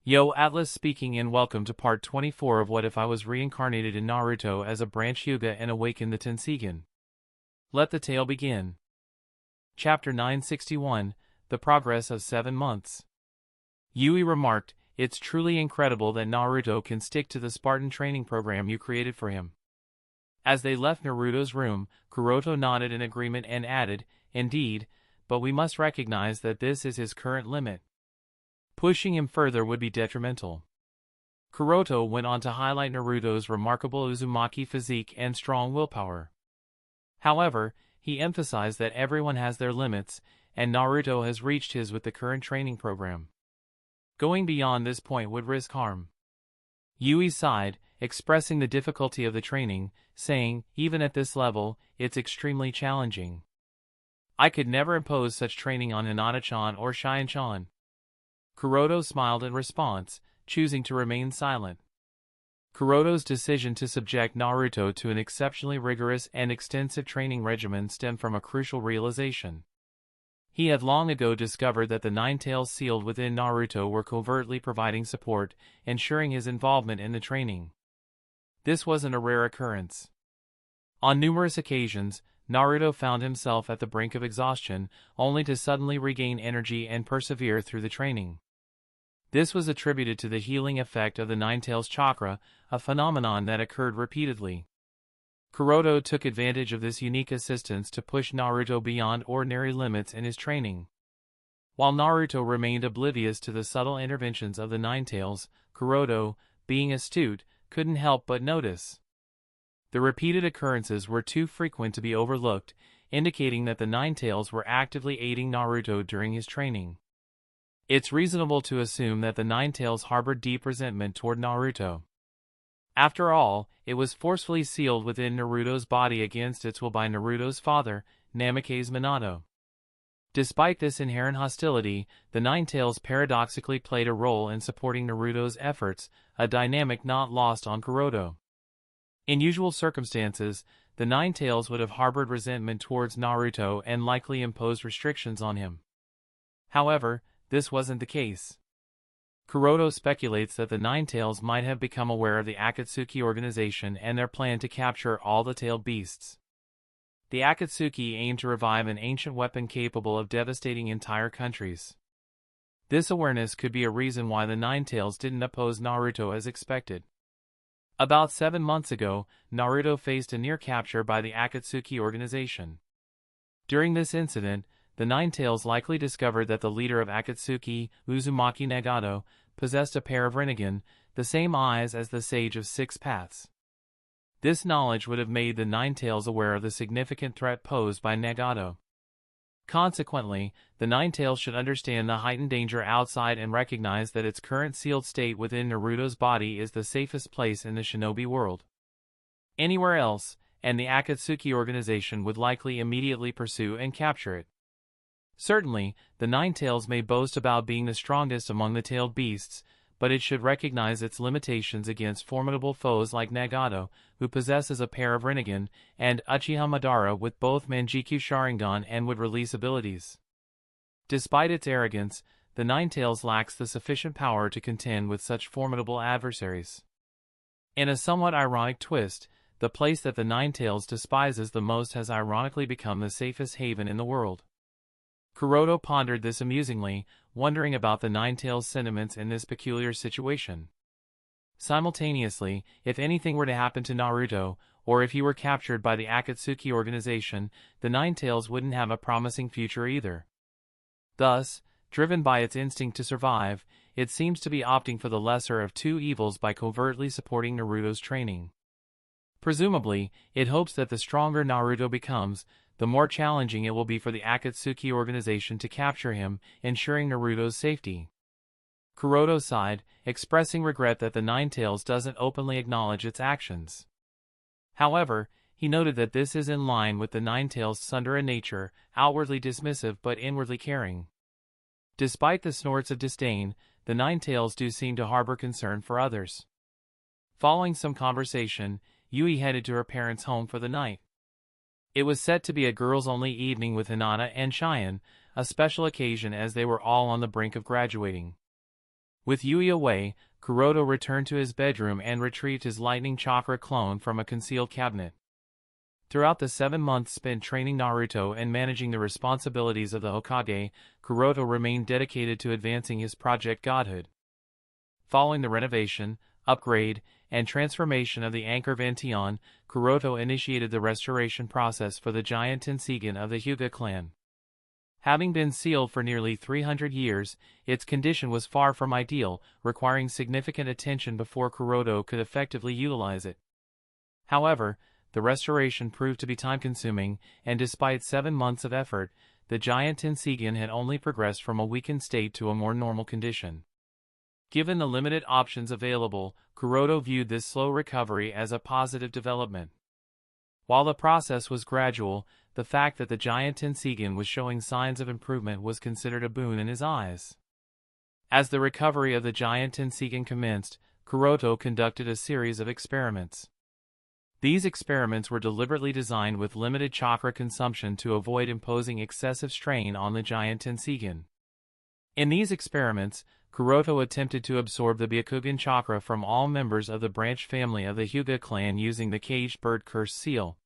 Yo, Atlas speaking and welcome to part 24 of What If I Was Reincarnated in Naruto as a branch Hyuga and awakened the Tenseigan. Let the tale begin. Chapter 961, The Progress of 7 Months. Yui remarked, "It's truly incredible that Naruto can stick to the Spartan training program you created for him." As they left Naruto's room, Kuroto nodded in agreement and added, "Indeed, but we must recognize that this is his current limit. Pushing him further would be detrimental." Kuroto went on to highlight Naruto's remarkable Uzumaki physique and strong willpower. However, he emphasized that everyone has their limits, and Naruto has reached his with the current training program. Going beyond this point would risk harm. Yui sighed, expressing the difficulty of the training, saying, "Even at this level, it's extremely challenging. I could never impose such training on Hinata-chan or Chien-chan." Kuroto smiled in response, choosing to remain silent. Kuroto's decision to subject Naruto to an exceptionally rigorous and extensive training regimen stemmed from a crucial realization. He had long ago discovered that the nine tails sealed within Naruto were covertly providing support, ensuring his involvement in the training. This wasn't a rare occurrence. On numerous occasions, Naruto found himself at the brink of exhaustion, only to suddenly regain energy and persevere through the training. This was attributed to the healing effect of the Nine Tails chakra, a phenomenon that occurred repeatedly. Kuroto took advantage of this unique assistance to push Naruto beyond ordinary limits in his training. While Naruto remained oblivious to the subtle interventions of the Nine Tails, Kuroto, being astute, couldn't help but notice. The repeated occurrences were too frequent to be overlooked, indicating that the Nine Tails were actively aiding Naruto during his training. It's reasonable to assume that the Nine Tails harbored deep resentment toward Naruto. After all, it was forcefully sealed within Naruto's body against its will by Naruto's father, Namake's Minato. Despite this inherent hostility, the Nine Tails paradoxically played a role in supporting Naruto's efforts, a dynamic not lost on Kuroto. In usual circumstances, the Nine Tails would have harbored resentment towards Naruto and likely imposed restrictions on him. However, this wasn't the case. Kuroto speculates that the Nine Tails might have become aware of the Akatsuki organization and their plan to capture all the tailed beasts. The Akatsuki aimed to revive an ancient weapon capable of devastating entire countries. This awareness could be a reason why the Nine Tails didn't oppose Naruto as expected. About 7 months ago, Naruto faced a near capture by the Akatsuki organization. During this incident, the Nine Tails likely discovered that the leader of Akatsuki, Uzumaki Nagato, possessed a pair of Rinnegan, the same eyes as the Sage of Six Paths. This knowledge would have made the Nine Tails aware of the significant threat posed by Nagato. Consequently, the Nine Tails should understand the heightened danger outside and recognize that its current sealed state within Naruto's body is the safest place in the shinobi world. Anywhere else, and the Akatsuki organization would likely immediately pursue and capture it. Certainly, the Nine Tails may boast about being the strongest among the tailed beasts, but it should recognize its limitations against formidable foes like Nagato, who possesses a pair of Rinnegan, and Uchiha Madara with both Manjikyu Sharingan and would release abilities. Despite its arrogance, the Nine Tails lacks the sufficient power to contend with such formidable adversaries. In a somewhat ironic twist, the place that the Nine Tails despises the most has ironically become the safest haven in the world. Kuroto pondered this amusingly, wondering about the Nine Tails' sentiments in this peculiar situation. Simultaneously, if anything were to happen to Naruto, or if he were captured by the Akatsuki organization, the Nine Tails wouldn't have a promising future either. Thus, driven by its instinct to survive, it seems to be opting for the lesser of two evils by covertly supporting Naruto's training. Presumably, it hopes that the stronger Naruto becomes, the more challenging it will be for the Akatsuki organization to capture him, ensuring Naruto's safety. Kuroto sighed, expressing regret that the Nine Tails doesn't openly acknowledge its actions. However, he noted that this is in line with the Nine Tails' Sundara nature, outwardly dismissive but inwardly caring. Despite the snorts of disdain, the Nine Tails do seem to harbor concern for others. Following some conversation, Yui headed to her parents' home for the night. It was set to be a girls-only evening with Hinata and Chien, a special occasion as they were all on the brink of graduating. With Yui away, Kuroto returned to his bedroom and retrieved his lightning chakra clone from a concealed cabinet. Throughout the 7 months spent training Naruto and managing the responsibilities of the Hokage, Kuroto remained dedicated to advancing his project godhood. Following the renovation, upgrade, and transformation of the Anchor Vantion, Kuroto initiated the restoration process for the giant Tenseigan of the Hyuga clan. Having been sealed for nearly 300 years, its condition was far from ideal, requiring significant attention before Kuroto could effectively utilize it. However, the restoration proved to be time-consuming, and despite 7 months of effort, the giant Tenseigan had only progressed from a weakened state to a more normal condition. Given the limited options available, Kuroto viewed this slow recovery as a positive development. While the process was gradual, the fact that the giant Tenseigan was showing signs of improvement was considered a boon in his eyes. As the recovery of the giant Tenseigan commenced, Kuroto conducted a series of experiments. These experiments were deliberately designed with limited chakra consumption to avoid imposing excessive strain on the giant Tenseigan. In these experiments, Kuroto attempted to absorb the Byakugan chakra from all members of the branch family of the Hyuga clan using the caged bird curse seal.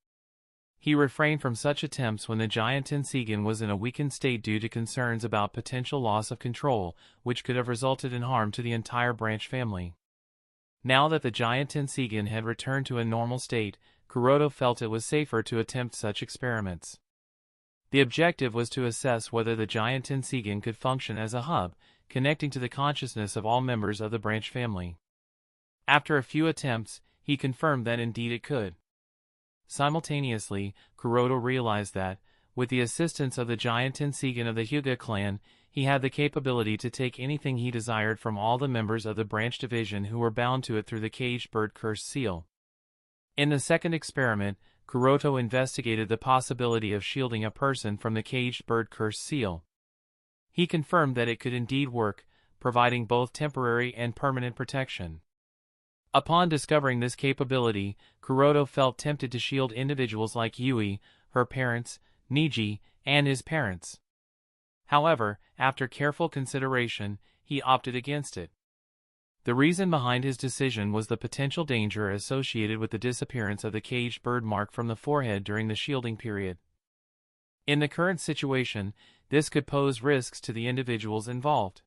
He refrained from such attempts when the giant Tenseigan was in a weakened state due to concerns about potential loss of control, which could have resulted in harm to the entire branch family. Now that the giant Tenseigan had returned to a normal state, Kuroto felt it was safer to attempt such experiments. The objective was to assess whether the giant Tenseigan could function as a hub, connecting to the consciousness of all members of the branch family. After a few attempts, he confirmed that indeed it could. Simultaneously, Kuroto realized that, with the assistance of the giant Tenseigan of the Hyuga clan, he had the capability to take anything he desired from all the members of the branch division who were bound to it through the caged bird curse seal. In the second experiment, Kuroto investigated the possibility of shielding a person from the caged bird curse seal. He confirmed that it could indeed work, providing both temporary and permanent protection. Upon discovering this capability, Kuroto felt tempted to shield individuals like Yui, her parents, Niji, and his parents. However, after careful consideration, he opted against it. The reason behind his decision was the potential danger associated with the disappearance of the caged bird mark from the forehead during the shielding period. In the current situation, this could pose risks to the individuals involved.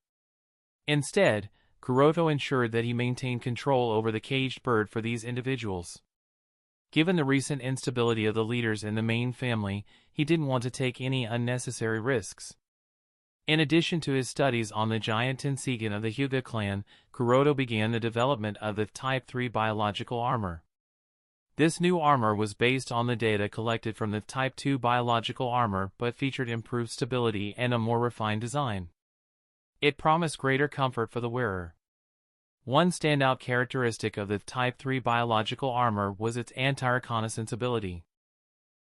Instead, Kuroto ensured that he maintained control over the caged bird for these individuals. Given the recent instability of the leaders in the main family, he didn't want to take any unnecessary risks. In addition to his studies on the giant Tenseigan of the Hyuga clan, Kuroto began the development of the Type 3 biological armor. This new armor was based on the data collected from the Type 2 biological armor but featured improved stability and a more refined design. It promised greater comfort for the wearer. One standout characteristic of the Type 3 biological armor was its anti-reconnaissance ability.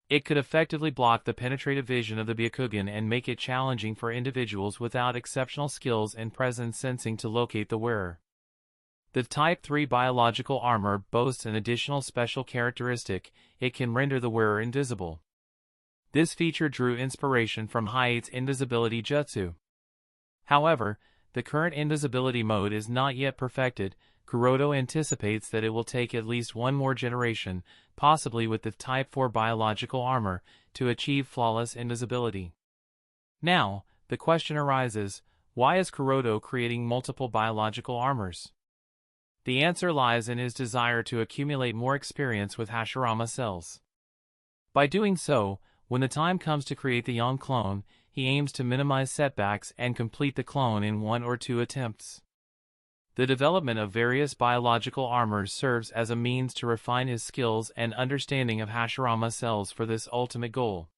It could effectively block the penetrative vision of the Byakugan and make it challenging for individuals without exceptional skills and presence sensing to locate the wearer. The Type 3 biological armor boasts an additional special characteristic: it can render the wearer invisible. This feature drew inspiration from Hiate's invisibility jutsu. However, the current invisibility mode is not yet perfected. Kuroto anticipates that it will take at least one more generation, possibly with the Type 4 biological armor, to achieve flawless invisibility. Now, the question arises, why is Kuroto creating multiple biological armors? The answer lies in his desire to accumulate more experience with Hashirama cells. By doing so, when the time comes to create the young clone, he aims to minimize setbacks and complete the clone in 1 or 2 attempts. The development of various biological armors serves as a means to refine his skills and understanding of Hashirama cells for this ultimate goal.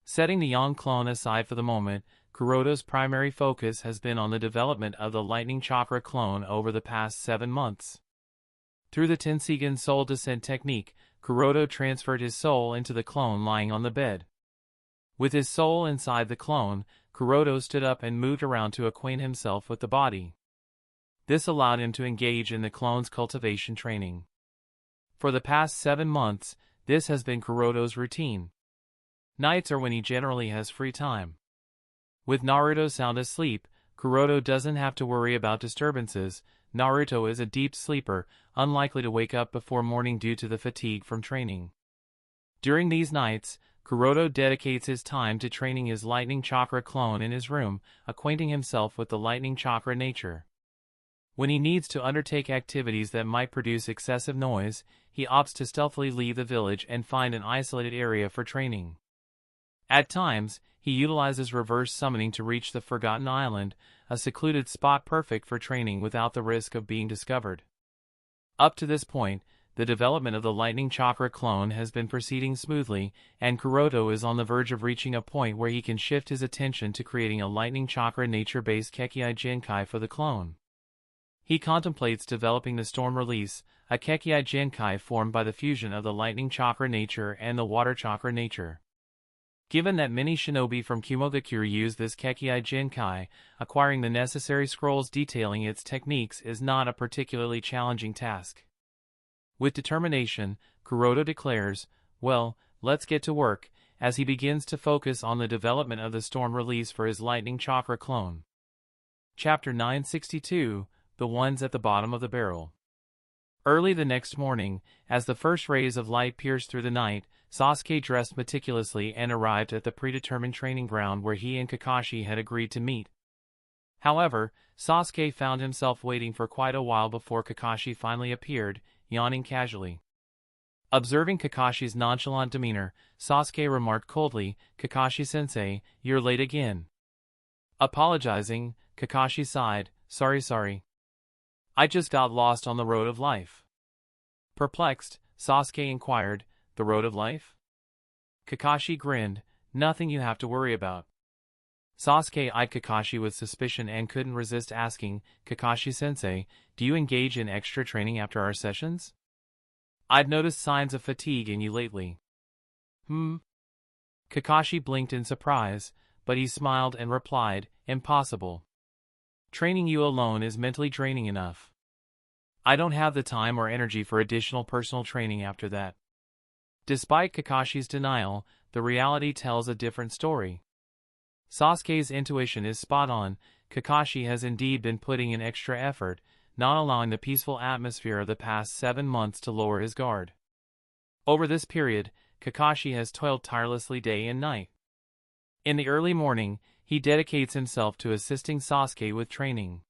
Setting the young clone aside for the moment, Kuroto's primary focus has been on the development of the Lightning Chakra clone over the past 7 months. Through the Tenseigan soul descent technique, Kuroto transferred his soul into the clone lying on the bed. With his soul inside the clone, Kuroto stood up and moved around to acquaint himself with the body. This allowed him to engage in the clone's cultivation training. For the past 7 months, this has been Kuroto's routine. Nights are when he generally has free time. With Naruto sound asleep, Kuroto doesn't have to worry about disturbances. Naruto is a deep sleeper, unlikely to wake up before morning due to the fatigue from training. During these nights, Kuroto dedicates his time to training his lightning chakra clone in his room, acquainting himself with the lightning chakra nature. When he needs to undertake activities that might produce excessive noise, he opts to stealthily leave the village and find an isolated area for training. At times, he utilizes reverse summoning to reach the Forgotten Island, a secluded spot perfect for training without the risk of being discovered. Up to this point, the development of the lightning chakra clone has been proceeding smoothly, and Kuroto is on the verge of reaching a point where he can shift his attention to creating a lightning chakra nature-based Kekkai Genkai for the clone. He contemplates developing the Storm Release, a Kekkai Genkai formed by the fusion of the lightning chakra nature and the water chakra nature. Given that many shinobi from Kumogakure use this Kekkai Genkai, acquiring the necessary scrolls detailing its techniques is not a particularly challenging task. With determination, Kuroto declares, "Well, let's get to work," as he begins to focus on the development of the Storm Release for his lightning chakra clone. Chapter 962, The Ones at the Bottom of the Barrel. Early the next morning, as the first rays of light pierced through the night, Sasuke dressed meticulously and arrived at the predetermined training ground where he and Kakashi had agreed to meet. However, Sasuke found himself waiting for quite a while before Kakashi finally appeared, yawning casually. Observing Kakashi's nonchalant demeanor, Sasuke remarked coldly, "Kakashi-sensei, you're late again." Apologizing, Kakashi sighed, Sorry. I just got lost on the road of life." Perplexed, Sasuke inquired, "The road of life?" Kakashi grinned, "Nothing you have to worry about." Sasuke eyed Kakashi with suspicion and couldn't resist asking, "Kakashi-sensei, do you engage in extra training after our sessions? I've noticed signs of fatigue in you lately." Kakashi blinked in surprise, but he smiled and replied, "Impossible. Training you alone is mentally draining enough. I don't have the time or energy for additional personal training after that." Despite Kakashi's denial, the reality tells a different story. Sasuke's intuition is spot on. Kakashi has indeed been putting in extra effort, not allowing the peaceful atmosphere of the past 7 months to lower his guard. Over this period, Kakashi has toiled tirelessly day and night. In the early morning, he dedicates himself to assisting Sasuke with training.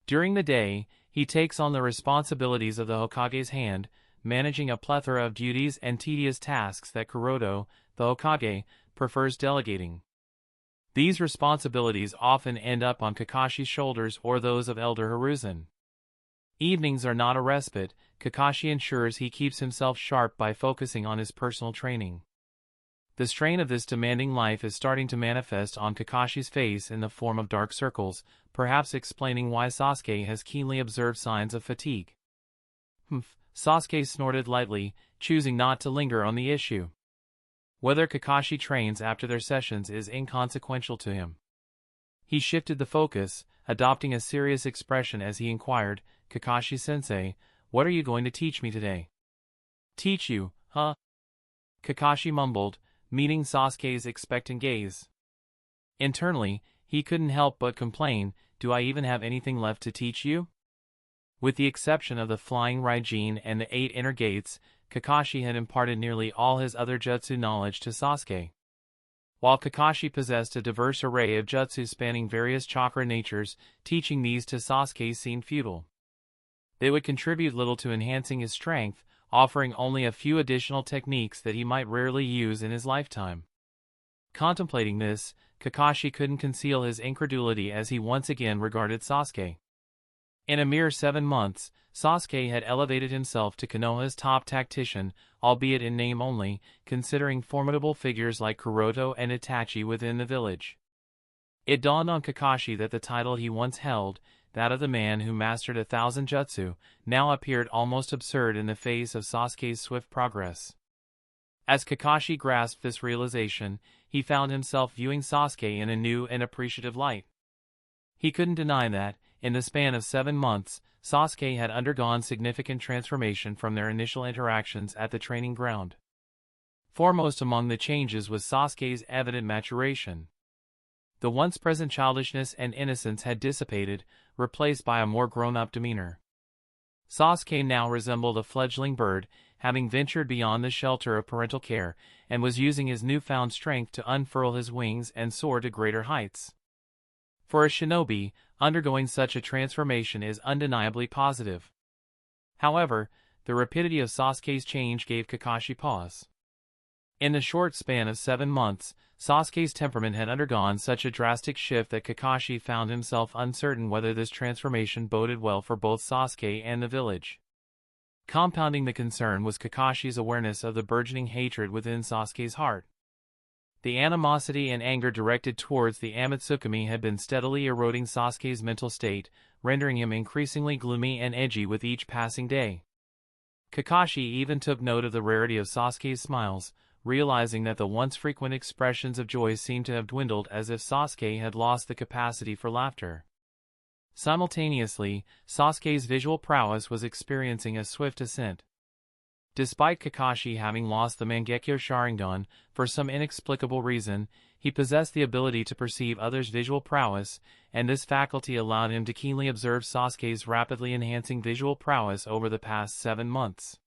During the day, he takes on the responsibilities of the Hokage's hand, managing a plethora of duties and tedious tasks that Kuroto, the Hokage, prefers delegating. These responsibilities often end up on Kakashi's shoulders or those of Elder Hiruzen. Evenings are not a respite. Kakashi ensures he keeps himself sharp by focusing on his personal training. The strain of this demanding life is starting to manifest on Kakashi's face in the form of dark circles, perhaps explaining why Sasuke has keenly observed signs of fatigue. Sasuke snorted lightly, choosing not to linger on the issue. Whether Kakashi trains after their sessions is inconsequential to him. He shifted the focus, adopting a serious expression as he inquired, "Kakashi-sensei, what are you going to teach me today?" "Teach you, huh?" Kakashi mumbled, meeting Sasuke's expectant gaze. Internally, he couldn't help but complain, "Do I even have anything left to teach you?" With the exception of the flying Raijin and the 8 inner gates, Kakashi had imparted nearly all his other jutsu knowledge to Sasuke. While Kakashi possessed a diverse array of jutsu spanning various chakra natures, teaching these to Sasuke seemed futile. They would contribute little to enhancing his strength, offering only a few additional techniques that he might rarely use in his lifetime. Contemplating this, Kakashi couldn't conceal his incredulity as he once again regarded Sasuke. In a mere 7 months, Sasuke had elevated himself to Konoha's top tactician, albeit in name only, considering formidable figures like Kuroto and Itachi within the village. It dawned on Kakashi that the title he once held, that of the man who mastered 1,000 jutsu, now appeared almost absurd in the face of Sasuke's swift progress. As Kakashi grasped this realization, he found himself viewing Sasuke in a new and appreciative light. He couldn't deny that, in the span of 7 months, Sasuke had undergone significant transformation from their initial interactions at the training ground. Foremost among the changes was Sasuke's evident maturation. The once present childishness and innocence had dissipated, replaced by a more grown-up demeanor. Sasuke now resembled a fledgling bird, having ventured beyond the shelter of parental care, and was using his newfound strength to unfurl his wings and soar to greater heights. For a shinobi, undergoing such a transformation is undeniably positive. However, the rapidity of Sasuke's change gave Kakashi pause. In the short span of 7 months, Sasuke's temperament had undergone such a drastic shift that Kakashi found himself uncertain whether this transformation boded well for both Sasuke and the village. Compounding the concern was Kakashi's awareness of the burgeoning hatred within Sasuke's heart. The animosity and anger directed towards the Amatsukami had been steadily eroding Sasuke's mental state, rendering him increasingly gloomy and edgy with each passing day. Kakashi even took note of the rarity of Sasuke's smiles, realizing that the once frequent expressions of joy seemed to have dwindled as if Sasuke had lost the capacity for laughter. Simultaneously, Sasuke's visual prowess was experiencing a swift ascent. Despite Kakashi having lost the Mangekyo Sharingan, for some inexplicable reason, he possessed the ability to perceive others' visual prowess, and this faculty allowed him to keenly observe Sasuke's rapidly enhancing visual prowess over the past 7 months.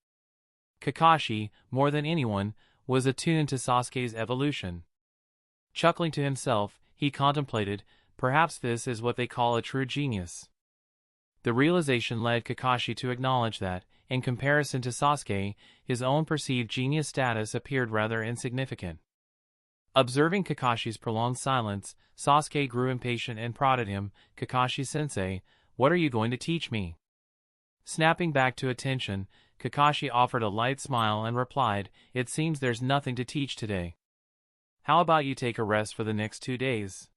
Kakashi, more than anyone, was attuned to Sasuke's evolution. Chuckling to himself, he contemplated, perhaps this is what they call a true genius. The realization led Kakashi to acknowledge that, in comparison to Sasuke, his own perceived genius status appeared rather insignificant. Observing Kakashi's prolonged silence, Sasuke grew impatient and prodded him, "Kakashi-sensei, what are you going to teach me?" Snapping back to attention, Kakashi offered a light smile and replied, "It seems there's nothing to teach today. How about you take a rest for the next 2 days?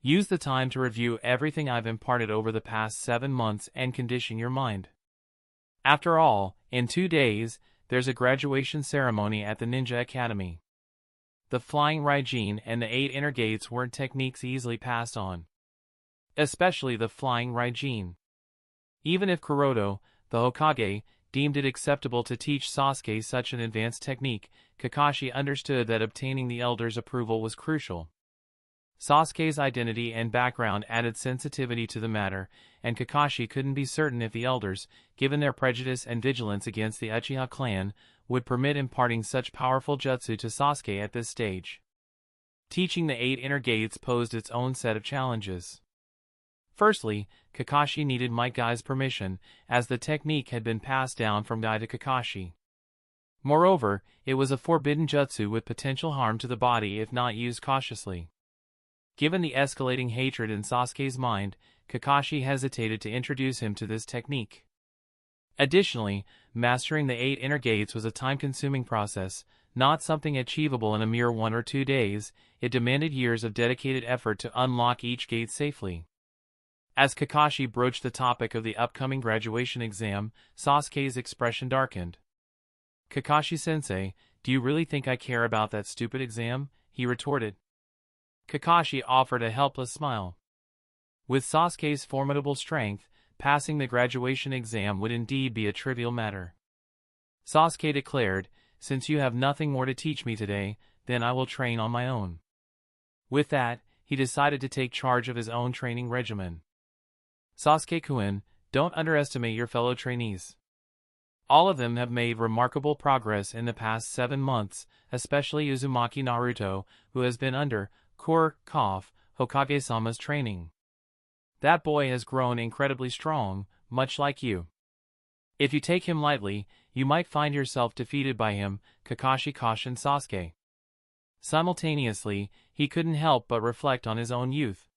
Use the time to review everything I've imparted over the past 7 months and condition your mind. After all, in 2 days, there's a graduation ceremony at the Ninja Academy." The flying Raijin and the 8 inner gates weren't techniques easily passed on. Especially the flying Raijin. Even if Kuroto, the Hokage, deemed it acceptable to teach Sasuke such an advanced technique, Kakashi understood that obtaining the Elder's approval was crucial. Sasuke's identity and background added sensitivity to the matter, and Kakashi couldn't be certain if the Elders, given their prejudice and vigilance against the Uchiha clan, would permit imparting such powerful jutsu to Sasuke at this stage. Teaching the 8 inner gates posed its own set of challenges. Firstly, Kakashi needed Might Guy's permission, as the technique had been passed down from Guy to Kakashi. Moreover, it was a forbidden jutsu with potential harm to the body if not used cautiously. Given the escalating hatred in Sasuke's mind, Kakashi hesitated to introduce him to this technique. Additionally, mastering the 8 inner gates was a time-consuming process, not something achievable in a mere 1 or 2 days. It demanded years of dedicated effort to unlock each gate safely. As Kakashi broached the topic of the upcoming graduation exam, Sasuke's expression darkened. "Kakashi-sensei, do you really think I care about that stupid exam?" he retorted. Kakashi offered a helpless smile. With Sasuke's formidable strength, passing the graduation exam would indeed be a trivial matter. Sasuke declared, "Since you have nothing more to teach me today, then I will train on my own." With that, he decided to take charge of his own training regimen. "Sasuke-kun, don't underestimate your fellow trainees. All of them have made remarkable progress in the past 7 months, especially Uzumaki Naruto, who has been under Hokage-sama's training. That boy has grown incredibly strong, much like you. If you take him lightly, you might find yourself defeated by him," Kakashi cautioned Sasuke. Simultaneously, he couldn't help but reflect on his own youth.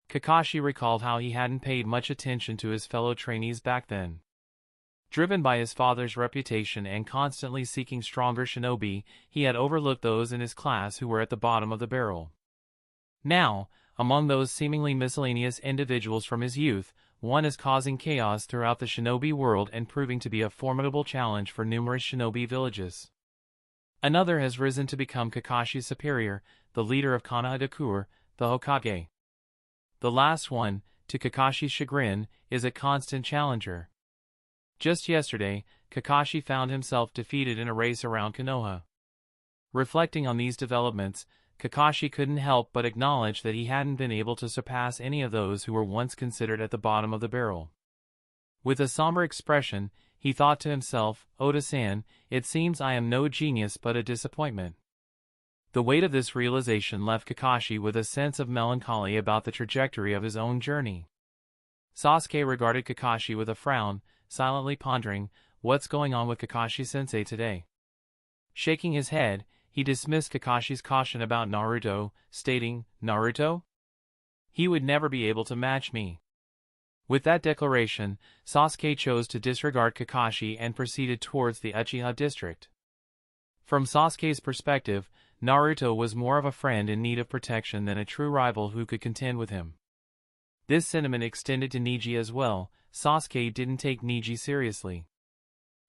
Kakashi recalled how he hadn't paid much attention to his fellow trainees back then. Driven by his father's reputation and constantly seeking stronger shinobi, he had overlooked those in his class who were at the bottom of the barrel. Now, among those seemingly miscellaneous individuals from his youth, one is causing chaos throughout the shinobi world and proving to be a formidable challenge for numerous shinobi villages. Another has risen to become Kakashi's superior, the leader of Konohagakure, the Hokage. The last one, to Kakashi's chagrin, is a constant challenger. Just yesterday, Kakashi found himself defeated in a race around Konoha. Reflecting on these developments, Kakashi couldn't help but acknowledge that he hadn't been able to surpass any of those who were once considered at the bottom of the barrel. With a somber expression, he thought to himself, "Oda-san, it seems I am no genius but a disappointment." The weight of this realization left Kakashi with a sense of melancholy about the trajectory of his own journey. Sasuke regarded Kakashi with a frown, silently pondering, what's going on with Kakashi-sensei today? Shaking his head, he dismissed Kakashi's caution about Naruto, stating, "Naruto? He would never be able to match me." With that declaration, Sasuke chose to disregard Kakashi and proceeded towards the Uchiha district. From Sasuke's perspective, Naruto was more of a friend in need of protection than a true rival who could contend with him. This sentiment extended to Neji as well. Sasuke didn't take Neji seriously.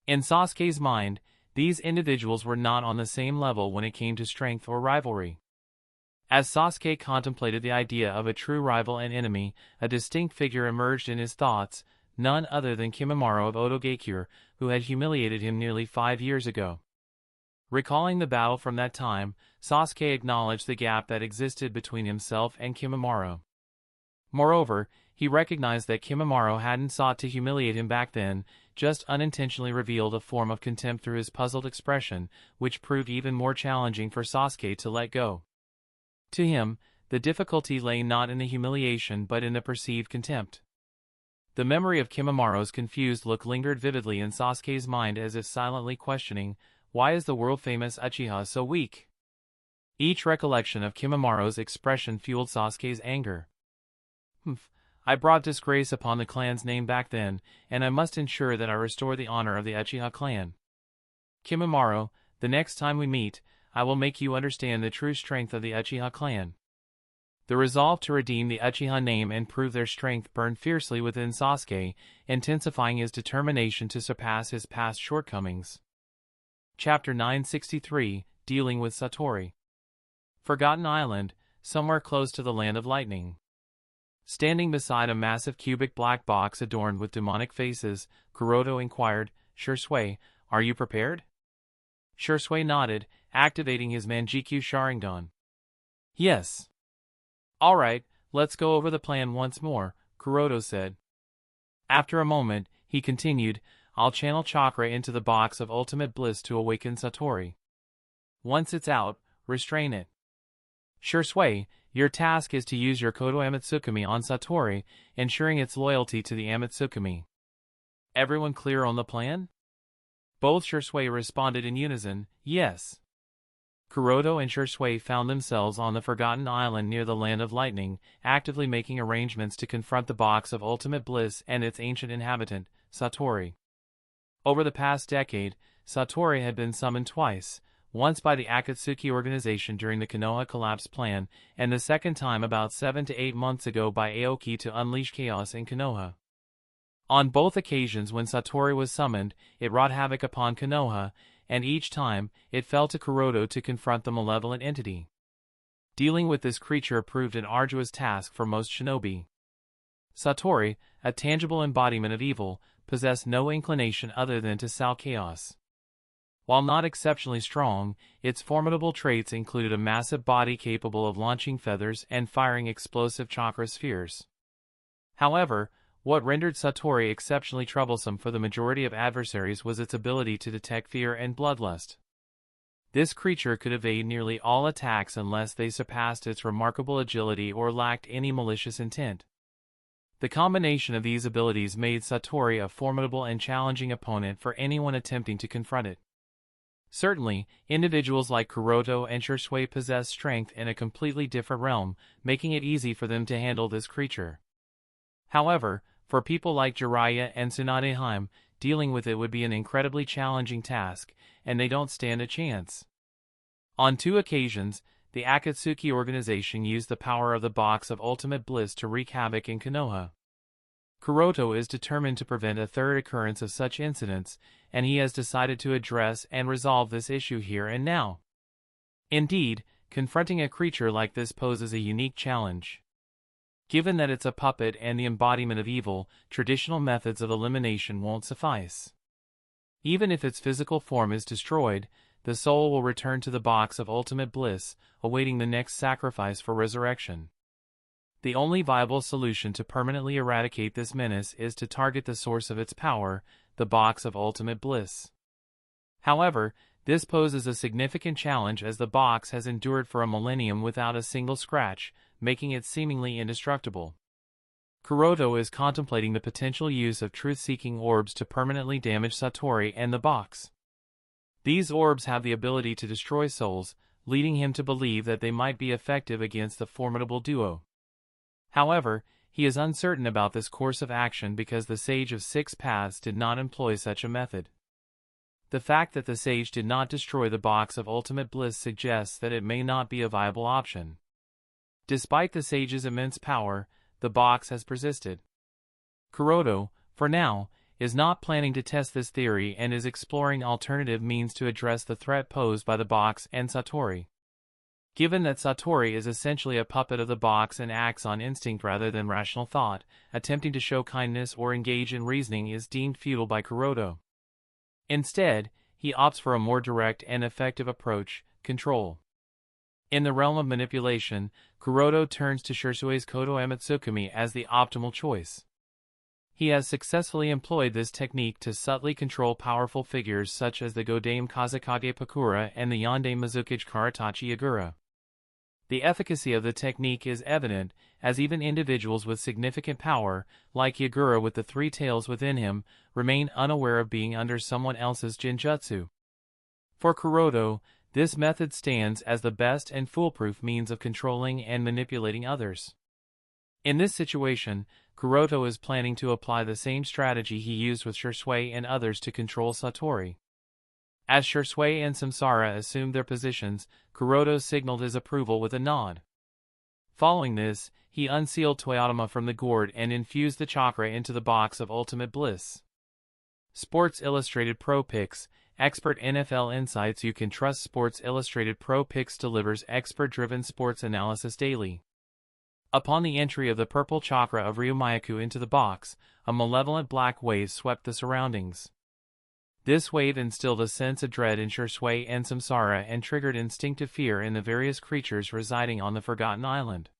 In Sasuke's mind, these individuals were not on the same level when it came to strength or rivalry. As Sasuke contemplated the idea of a true rival and enemy, a distinct figure emerged in his thoughts, none other than Kimimaro of Otogekyure, who had humiliated him nearly 5 years ago. Recalling the battle from that time, Sasuke acknowledged the gap that existed between himself and Kimimaro. Moreover, he recognized that Kimimaro hadn't sought to humiliate him back then, just unintentionally revealed a form of contempt through his puzzled expression, which proved even more challenging for Sasuke to let go. To him, the difficulty lay not in the humiliation but in the perceived contempt. The memory of Kimimaro's confused look lingered vividly in Sasuke's mind as if silently questioning, why is the world-famous Uchiha so weak? Each recollection of Kimimaro's expression fueled Sasuke's anger. I brought disgrace upon the clan's name back then, and I must ensure that I restore the honor of the Uchiha clan. Kimimaro, the next time we meet, I will make you understand the true strength of the Uchiha clan. The resolve to redeem the Uchiha name and prove their strength burned fiercely within Sasuke, intensifying his determination to surpass his past shortcomings. Chapter 963, Dealing with Satori. Forgotten Island, somewhere close to the Land of Lightning. Standing beside a massive cubic black box adorned with demonic faces, Kuroto inquired, "Shursui, are you prepared?" Shursui nodded, activating his Manjikyu Sharingan. "Yes." "All right, let's go over the plan once more," Kuroto said. After a moment, he continued, "I'll channel chakra into the box of ultimate bliss to awaken Satori. Once it's out, restrain it. Shursui, your task is to use your Kodo Amatsukami on Satori, ensuring its loyalty to the Amatsukami. Everyone clear on the plan?" Both Shursui responded in unison, "Yes." Kuroto and Shursui found themselves on the Forgotten Island near the Land of Lightning, actively making arrangements to confront the box of ultimate bliss and its ancient inhabitant, Satori. Over the past decade, Satori had been summoned twice, once by the Akatsuki organization during the Konoha collapse plan, and the second time about 7 to 8 months ago by Aoki to unleash chaos in Konoha. On both occasions when Satori was summoned, it wrought havoc upon Konoha, and each time, it fell to Kuroto to confront the malevolent entity. Dealing with this creature proved an arduous task for most shinobi. Satori, a tangible embodiment of evil, possessed no inclination other than to sow chaos. While not exceptionally strong, its formidable traits included a massive body capable of launching feathers and firing explosive chakra spheres. However, what rendered Satori exceptionally troublesome for the majority of adversaries was its ability to detect fear and bloodlust. This creature could evade nearly all attacks unless they surpassed its remarkable agility or lacked any malicious intent. The combination of these abilities made Satori a formidable and challenging opponent for anyone attempting to confront it. Certainly, individuals like Kuroto and Shursui possess strength in a completely different realm, making it easy for them to handle this creature. However, for people like Jiraiya and Tsunadeheim, dealing with it would be an incredibly challenging task, and they don't stand a chance. On 2 occasions, the Akatsuki organization used the power of the Box of Ultimate Bliss to wreak havoc in Konoha. Kuroto is determined to prevent a third occurrence of such incidents, and he has decided to address and resolve this issue here and now. Indeed, confronting a creature like this poses a unique challenge. Given that it's a puppet and the embodiment of evil, traditional methods of elimination won't suffice. Even if its physical form is destroyed, the soul will return to the box of ultimate bliss, awaiting the next sacrifice for resurrection. The only viable solution to permanently eradicate this menace is to target the source of its power, the box of ultimate bliss. However, this poses a significant challenge as the box has endured for a millennium without a single scratch, making it seemingly indestructible. Kuroto is contemplating the potential use of truth-seeking orbs to permanently damage Satori and the box. These orbs have the ability to destroy souls, leading him to believe that they might be effective against the formidable duo. However, he is uncertain about this course of action because the Sage of Six Paths did not employ such a method. The fact that the sage did not destroy the box of ultimate bliss suggests that it may not be a viable option. Despite the sage's immense power, the box has persisted. Kuroto, for now, is not planning to test this theory and is exploring alternative means to address the threat posed by the box and Satori. Given that Satori is essentially a puppet of the box and acts on instinct rather than rational thought, attempting to show kindness or engage in reasoning is deemed futile by Kuroto. Instead, he opts for a more direct and effective approach: control. In the realm of manipulation, Kuroto turns to Shusui's Kodo Ematsukami as the optimal choice. He has successfully employed this technique to subtly control powerful figures such as the Godame Kazekage Pakura and the Yonde Mizukage Karatachi Yagura. The efficacy of the technique is evident, as even individuals with significant power, like Yagura with the three tails within him, remain unaware of being under someone else's jinjutsu. For Kuroto, this method stands as the best and foolproof means of controlling and manipulating others. In this situation, Kuroto is planning to apply the same strategy he used with Shursui and others to control Satori. As Shursui and Samsara assumed their positions, Kuroto signaled his approval with a nod. Following this, he unsealed Toyotama from the gourd and infused the chakra into the box of ultimate bliss. Sports Illustrated Pro Picks, expert NFL insights. You can trust Sports Illustrated Pro Picks delivers expert-driven sports analysis daily. Upon the entry of the purple chakra of Ryumayaku into the box, a malevolent black wave swept the surroundings. This wave instilled a sense of dread in Shursui and Samsara and triggered instinctive fear in the various creatures residing on the Forgotten Island.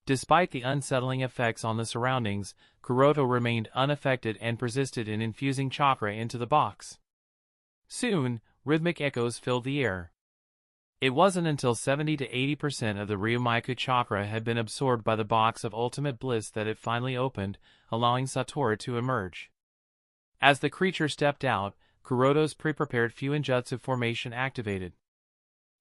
Despite the unsettling effects on the surroundings, Kuroto remained unaffected and persisted in infusing chakra into the box. Soon, rhythmic echoes filled the air. It wasn't until 70 to 80% of the Ryumayaku chakra had been absorbed by the box of ultimate bliss that it finally opened, allowing Satori to emerge. As the creature stepped out, Kuroto's pre-prepared Fuinjutsu formation activated.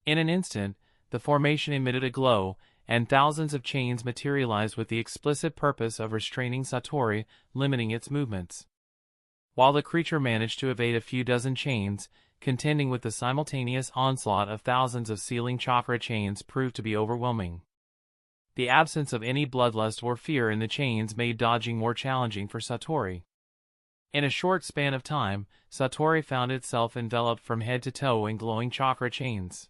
In an instant, the formation emitted a glow, and thousands of chains materialized with the explicit purpose of restraining Satori, limiting its movements. While the creature managed to evade a few dozen chains, contending with the simultaneous onslaught of thousands of sealing chakra chains proved to be overwhelming. The absence of any bloodlust or fear in the chains made dodging more challenging for Satori. In a short span of time, Satori found itself enveloped from head to toe in glowing chakra chains.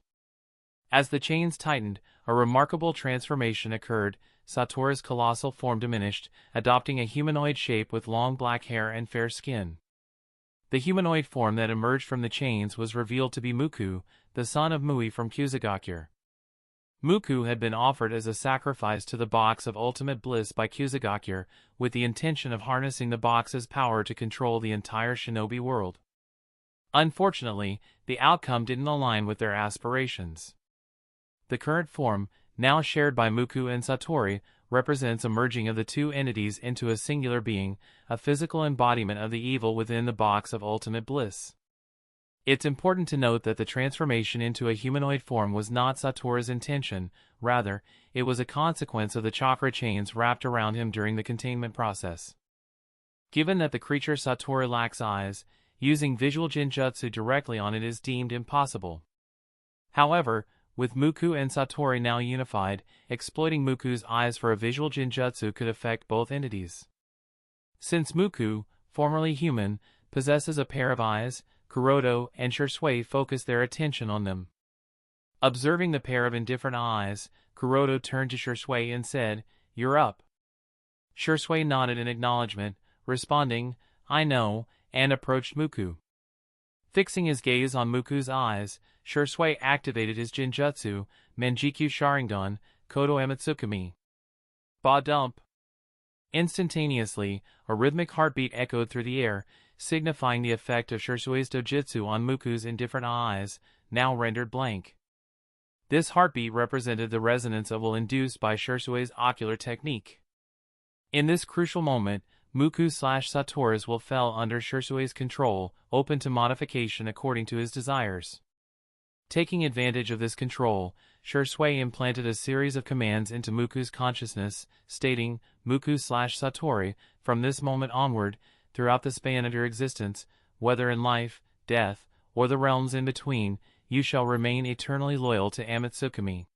As the chains tightened, a remarkable transformation occurred. Satori's colossal form diminished, adopting a humanoid shape with long black hair and fair skin. The humanoid form that emerged from the chains was revealed to be Muku, the son of Mui from Kusagakure. Muku had been offered as a sacrifice to the box of ultimate bliss by Kusagakure, with the intention of harnessing the box's power to control the entire shinobi world. Unfortunately, the outcome didn't align with their aspirations. The current form, now shared by Muku and Satori, represents a merging of the two entities into a singular being, a physical embodiment of the evil within the box of ultimate bliss. It's important to note that the transformation into a humanoid form was not Satori's intention, rather, it was a consequence of the chakra chains wrapped around him during the containment process. Given that the creature Satori lacks eyes, using visual jinjutsu directly on it is deemed impossible. However, with Muku and Satori now unified, exploiting Muku's eyes for a visual jinjutsu could affect both entities. Since Muku, formerly human, possesses a pair of eyes, Kuroto and Shursui focused their attention on them. Observing the pair of indifferent eyes, Kuroto turned to Shursui and said, "You're up." Shursui nodded in acknowledgement, responding, "I know," and approached Muku. Fixing his gaze on Muku's eyes, Shursui activated his Jinjutsu, Manjikyu Sharingan, Kodo Amatsukami. Ba-dump! Instantaneously, a rhythmic heartbeat echoed through the air, signifying the effect of Shursui's dojutsu on Muku's indifferent eyes, now rendered blank. This heartbeat represented the resonance of will induced by Shursui's ocular technique. In this crucial moment, Muku/Satoru's will fell under Shursui's control, open to modification according to his desires. Taking advantage of this control, Shursui implanted a series of commands into Muku's consciousness, stating, Muku/Satori, from this moment onward, throughout the span of your existence, whether in life, death, or the realms in between, you shall remain eternally loyal to Amatsukami.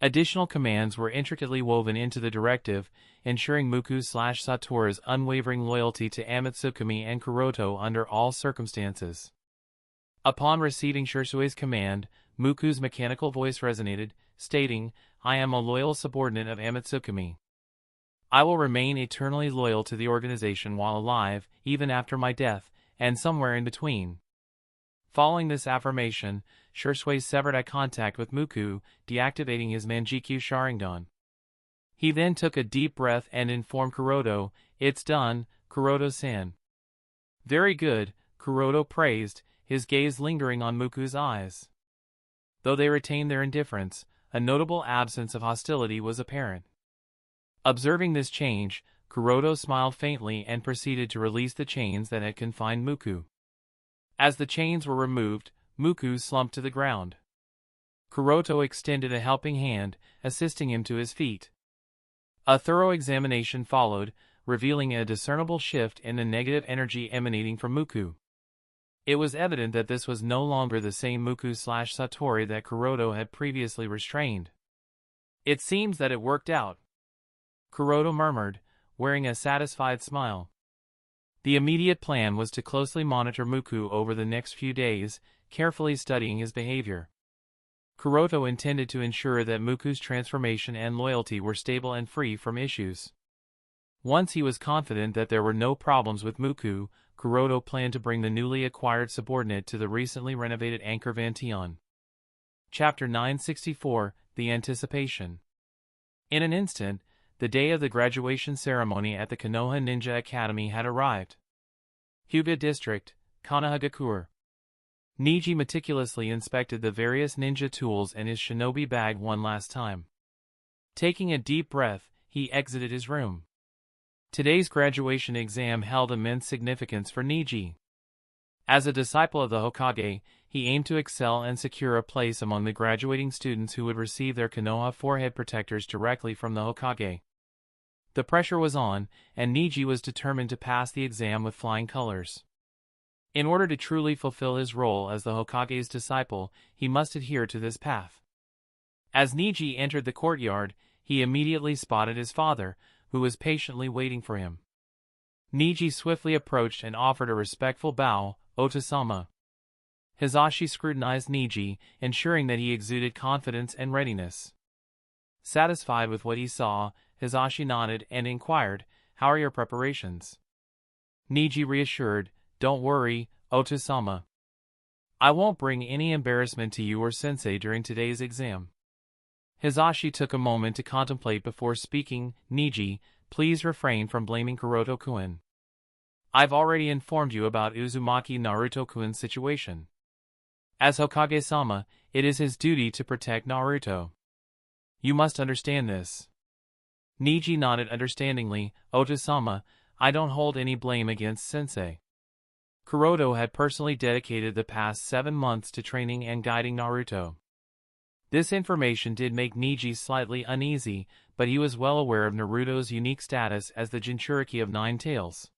Additional commands were intricately woven into the directive, ensuring Muku/Satori's unwavering loyalty to Amatsukami and Kuroto under all circumstances. Upon receiving Shursui's command, Muku's mechanical voice resonated, stating, I am a loyal subordinate of Amatsukami. I will remain eternally loyal to the organization while alive, even after my death, and somewhere in between. Following this affirmation, Shursui severed eye contact with Muku, deactivating his Manjikyu Sharingan. He then took a deep breath and informed Kuroto, It's done, Kuroto-san. Very good, Kuroto praised, his gaze lingering on Muku's eyes. Though they retained their indifference, a notable absence of hostility was apparent. Observing this change, Kuroto smiled faintly and proceeded to release the chains that had confined Muku. As the chains were removed, Muku slumped to the ground. Kuroto extended a helping hand, assisting him to his feet. A thorough examination followed, revealing a discernible shift in the negative energy emanating from Muku. It was evident that this was no longer the same Muku/Satori that Kuroto had previously restrained. It seems that it worked out, Kuroto murmured, wearing a satisfied smile. The immediate plan was to closely monitor Muku over the next few days, carefully studying his behavior. Kuroto intended to ensure that Muku's transformation and loyalty were stable and free from issues. Once he was confident that there were no problems with Muku, Kuroto planned to bring the newly acquired subordinate to the recently renovated Anchor Vantion. Chapter 964, The Anticipation. In an instant, the day of the graduation ceremony at the Konoha Ninja Academy had arrived. Hyuga District, Konohagakure. Niji meticulously inspected the various ninja tools in his shinobi bag one last time. Taking a deep breath, he exited his room. Today's graduation exam held immense significance for Niji. As a disciple of the Hokage, he aimed to excel and secure a place among the graduating students who would receive their Konoha forehead protectors directly from the Hokage. The pressure was on, and Niji was determined to pass the exam with flying colors. In order to truly fulfill his role as the Hokage's disciple, he must adhere to this path. As Niji entered the courtyard, he immediately spotted his father, who was patiently waiting for him. Niji swiftly approached and offered a respectful bow, Ota-sama. Hisashi scrutinized Niji, ensuring that he exuded confidence and readiness. Satisfied with what he saw, Hisashi nodded and inquired, How are your preparations? Niji reassured, Don't worry, Ota-sama. I won't bring any embarrassment to you or sensei during today's exam. Hisashi took a moment to contemplate before speaking, Niji, please refrain from blaming Kuroto-kun. I've already informed you about Uzumaki Naruto-kun's situation. As Hokage-sama, it is his duty to protect Naruto. You must understand this. Niji nodded understandingly, Ota-sama, I don't hold any blame against sensei. Kuroto had personally dedicated the past 7 months to training and guiding Naruto. This information did make Niji slightly uneasy, but he was well aware of Naruto's unique status as the Jinchuriki of 9 Tails.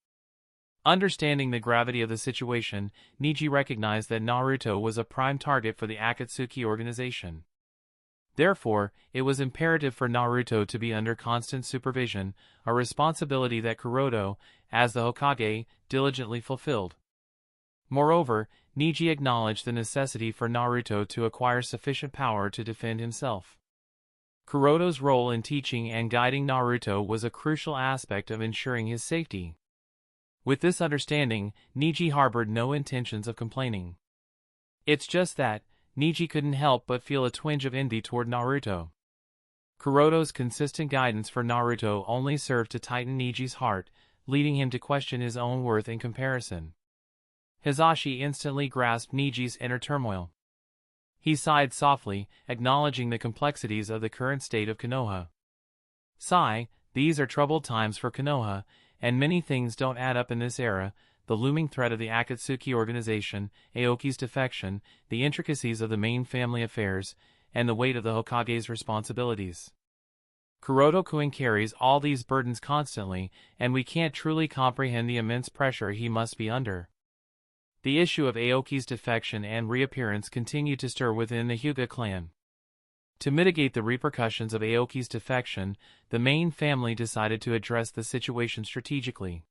Understanding the gravity of the situation, Niji recognized that Naruto was a prime target for the Akatsuki organization. Therefore, it was imperative for Naruto to be under constant supervision, a responsibility that Kuroto, as the Hokage, diligently fulfilled. Moreover, Niji acknowledged the necessity for Naruto to acquire sufficient power to defend himself. Kuroto's role in teaching and guiding Naruto was a crucial aspect of ensuring his safety. With this understanding, Niji harbored no intentions of complaining. It's just that, Niji couldn't help but feel a twinge of envy toward Naruto. Kuroto's consistent guidance for Naruto only served to tighten Niji's heart, leading him to question his own worth in comparison. Hisashi instantly grasped Niji's inner turmoil. He sighed softly, acknowledging the complexities of the current state of Konoha. Sigh, these are troubled times for Konoha, and many things don't add up in this era: the looming threat of the Akatsuki organization, Aoki's defection, the intricacies of the main family affairs, and the weight of the Hokage's responsibilities. Kuroto-kun carries all these burdens constantly, and we can't truly comprehend the immense pressure he must be under. The issue of Aoki's defection and reappearance continued to stir within the Hyuga clan. To mitigate the repercussions of Aoki's defection, the main family decided to address the situation strategically.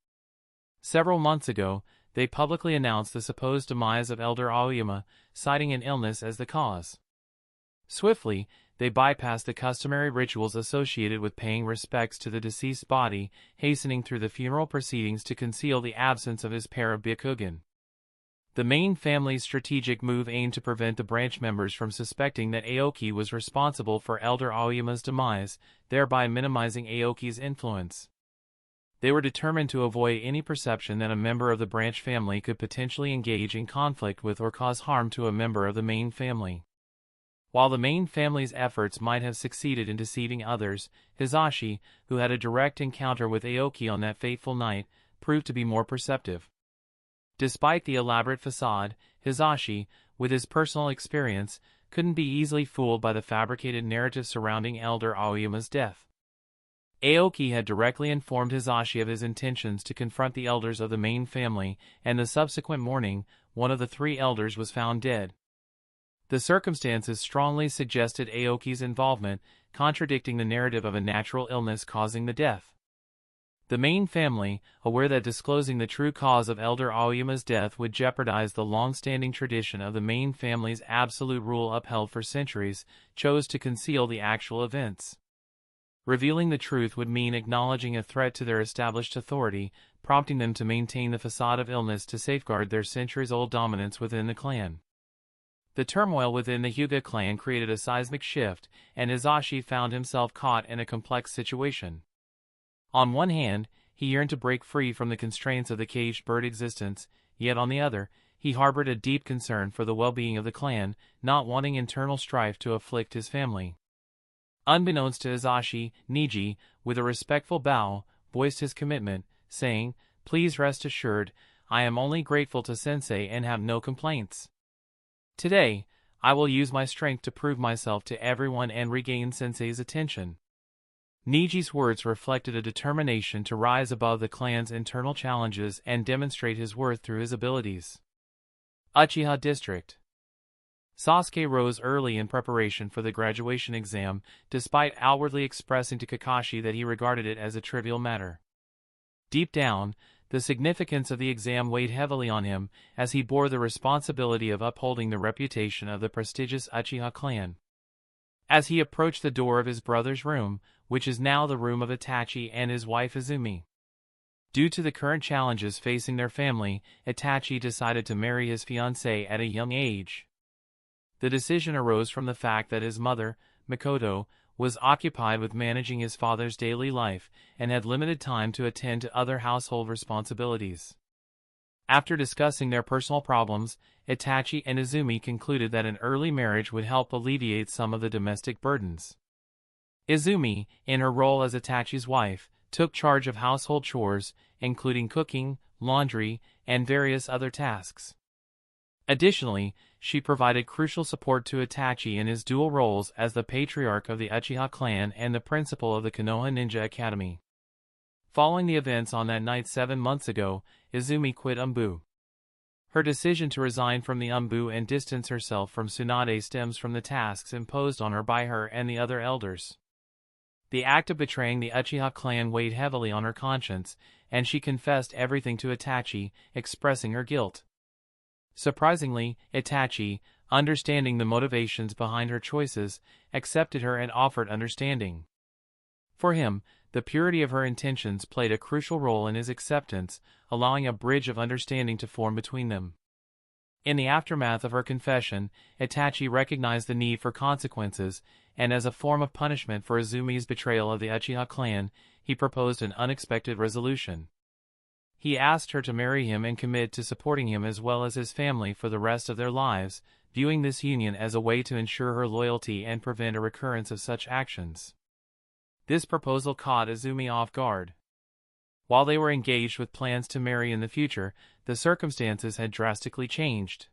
Several months ago, they publicly announced the supposed demise of Elder Aoyama, citing an illness as the cause. Swiftly, they bypassed the customary rituals associated with paying respects to the deceased body, hastening through the funeral proceedings to conceal the absence of his pair of Byakugan. The main family's strategic move aimed to prevent the branch members from suspecting that Aoki was responsible for Elder Aoyama's demise, thereby minimizing Aoki's influence. They were determined to avoid any perception that a member of the branch family could potentially engage in conflict with or cause harm to a member of the main family. While the main family's efforts might have succeeded in deceiving others, Hisashi, who had a direct encounter with Aoki on that fateful night, proved to be more perceptive. Despite the elaborate facade, Hisashi, with his personal experience, couldn't be easily fooled by the fabricated narrative surrounding Elder Aoyama's death. Aoki had directly informed Hisashi of his intentions to confront the elders of the main family, and the subsequent morning, one of the three elders was found dead. The circumstances strongly suggested Aoki's involvement, contradicting the narrative of a natural illness causing the death. The main family, aware that disclosing the true cause of Elder Aoyama's death would jeopardize the long-standing tradition of the main family's absolute rule upheld for centuries, chose to conceal the actual events. Revealing the truth would mean acknowledging a threat to their established authority, prompting them to maintain the facade of illness to safeguard their centuries-old dominance within the clan. The turmoil within the Hyuga clan created a seismic shift, and Hisashi found himself caught in a complex situation. On one hand, he yearned to break free from the constraints of the caged bird existence, yet on the other, he harbored a deep concern for the well-being of the clan, not wanting internal strife to afflict his family. Unbeknownst to Hisashi, Niji, with a respectful bow, voiced his commitment, saying, "Please rest assured, I am only grateful to Sensei and have no complaints. Today, I will use my strength to prove myself to everyone and regain Sensei's attention." Niji's words reflected a determination to rise above the clan's internal challenges and demonstrate his worth through his abilities. Uchiha District. Sasuke rose early in preparation for the graduation exam, despite outwardly expressing to Kakashi that he regarded it as a trivial matter. Deep down, the significance of the exam weighed heavily on him, as he bore the responsibility of upholding the reputation of the prestigious Uchiha clan. As he approached the door of his brother's room, which is now the room of Itachi and his wife Izumi. Due to the current challenges facing their family, Itachi decided to marry his fiancée at a young age. The decision arose from the fact that his mother, Mikoto, was occupied with managing his father's daily life and had limited time to attend to other household responsibilities. After discussing their personal problems, Itachi and Izumi concluded that an early marriage would help alleviate some of the domestic burdens. Izumi, in her role as Itachi's wife, took charge of household chores, including cooking, laundry, and various other tasks. Additionally, she provided crucial support to Itachi in his dual roles as the patriarch of the Uchiha clan and the principal of the Konoha Ninja Academy. Following the events on that night 7 months ago, Izumi quit Umbu. Her decision to resign from the Umbu and distance herself from Tsunade stems from the tasks imposed on her by her and the other elders. The act of betraying the Uchiha clan weighed heavily on her conscience, and she confessed everything to Itachi, expressing her guilt. Surprisingly, Itachi, understanding the motivations behind her choices, accepted her and offered understanding. For him, the purity of her intentions played a crucial role in his acceptance, allowing a bridge of understanding to form between them. In the aftermath of her confession, Itachi recognized the need for consequences, and as a form of punishment for Izumi's betrayal of the Uchiha clan, he proposed an unexpected resolution. He asked her to marry him and commit to supporting him as well as his family for the rest of their lives, viewing this union as a way to ensure her loyalty and prevent a recurrence of such actions. This proposal caught Izumi off guard. While they were engaged with plans to marry in the future, the circumstances had drastically changed.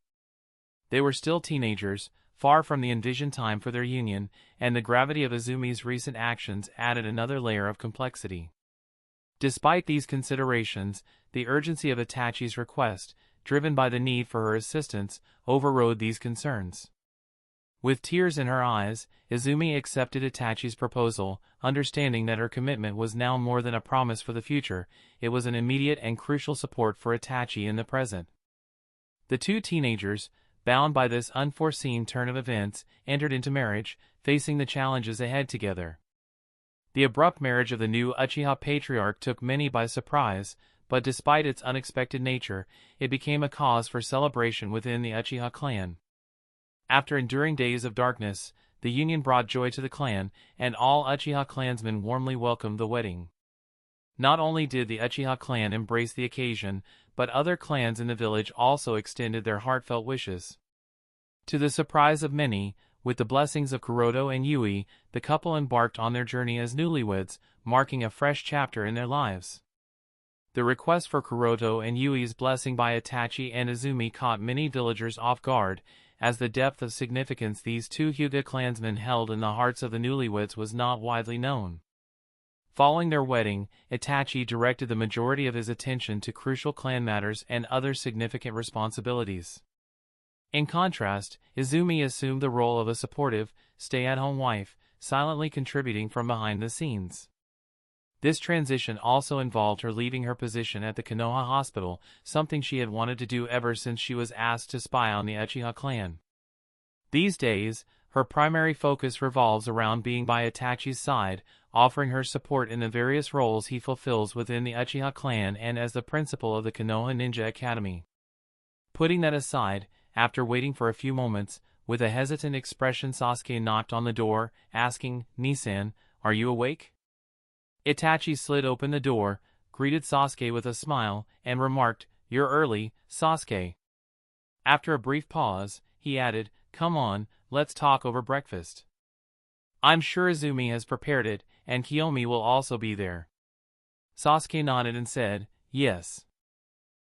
They were still teenagers, far from the envisioned time for their union, and the gravity of Izumi's recent actions added another layer of complexity. Despite these considerations, the urgency of Itachi's request, driven by the need for her assistance, overrode these concerns. With tears in her eyes, Izumi accepted Itachi's proposal, understanding that her commitment was now more than a promise for the future, it was an immediate and crucial support for Itachi in the present. The two teenagers, bound by this unforeseen turn of events, entered into marriage, facing the challenges ahead together. The abrupt marriage of the new Uchiha patriarch took many by surprise, but despite its unexpected nature, it became a cause for celebration within the Uchiha clan. After enduring days of darkness, the union brought joy to the clan, and all Uchiha clansmen warmly welcomed the wedding. Not only did the Uchiha clan embrace the occasion, but other clans in the village also extended their heartfelt wishes. To the surprise of many, with the blessings of Kuroto and Yui, the couple embarked on their journey as newlyweds, marking a fresh chapter in their lives. The request for Kuroto and Yui's blessing by Itachi and Izumi caught many villagers off guard, as the depth of significance these two Hyuga clansmen held in the hearts of the newlyweds was not widely known. Following their wedding, Itachi directed the majority of his attention to crucial clan matters and other significant responsibilities. In contrast, Izumi assumed the role of a supportive, stay-at-home wife, silently contributing from behind the scenes. This transition also involved her leaving her position at the Konoha hospital, something she had wanted to do ever since she was asked to spy on the Uchiha clan. These days, her primary focus revolves around being by Itachi's side, offering her support in the various roles he fulfills within the Uchiha clan and as the principal of the Konoha Ninja Academy. Putting that aside, after waiting for a few moments, with a hesitant expression Sasuke knocked on the door, asking, "Nisan, are you awake?" Itachi slid open the door, greeted Sasuke with a smile, and remarked, "You're early, Sasuke." After a brief pause, he added, "Come on, let's talk over breakfast. I'm sure Izumi has prepared it, and Kiyomi will also be there." Sasuke nodded and said, "Yes."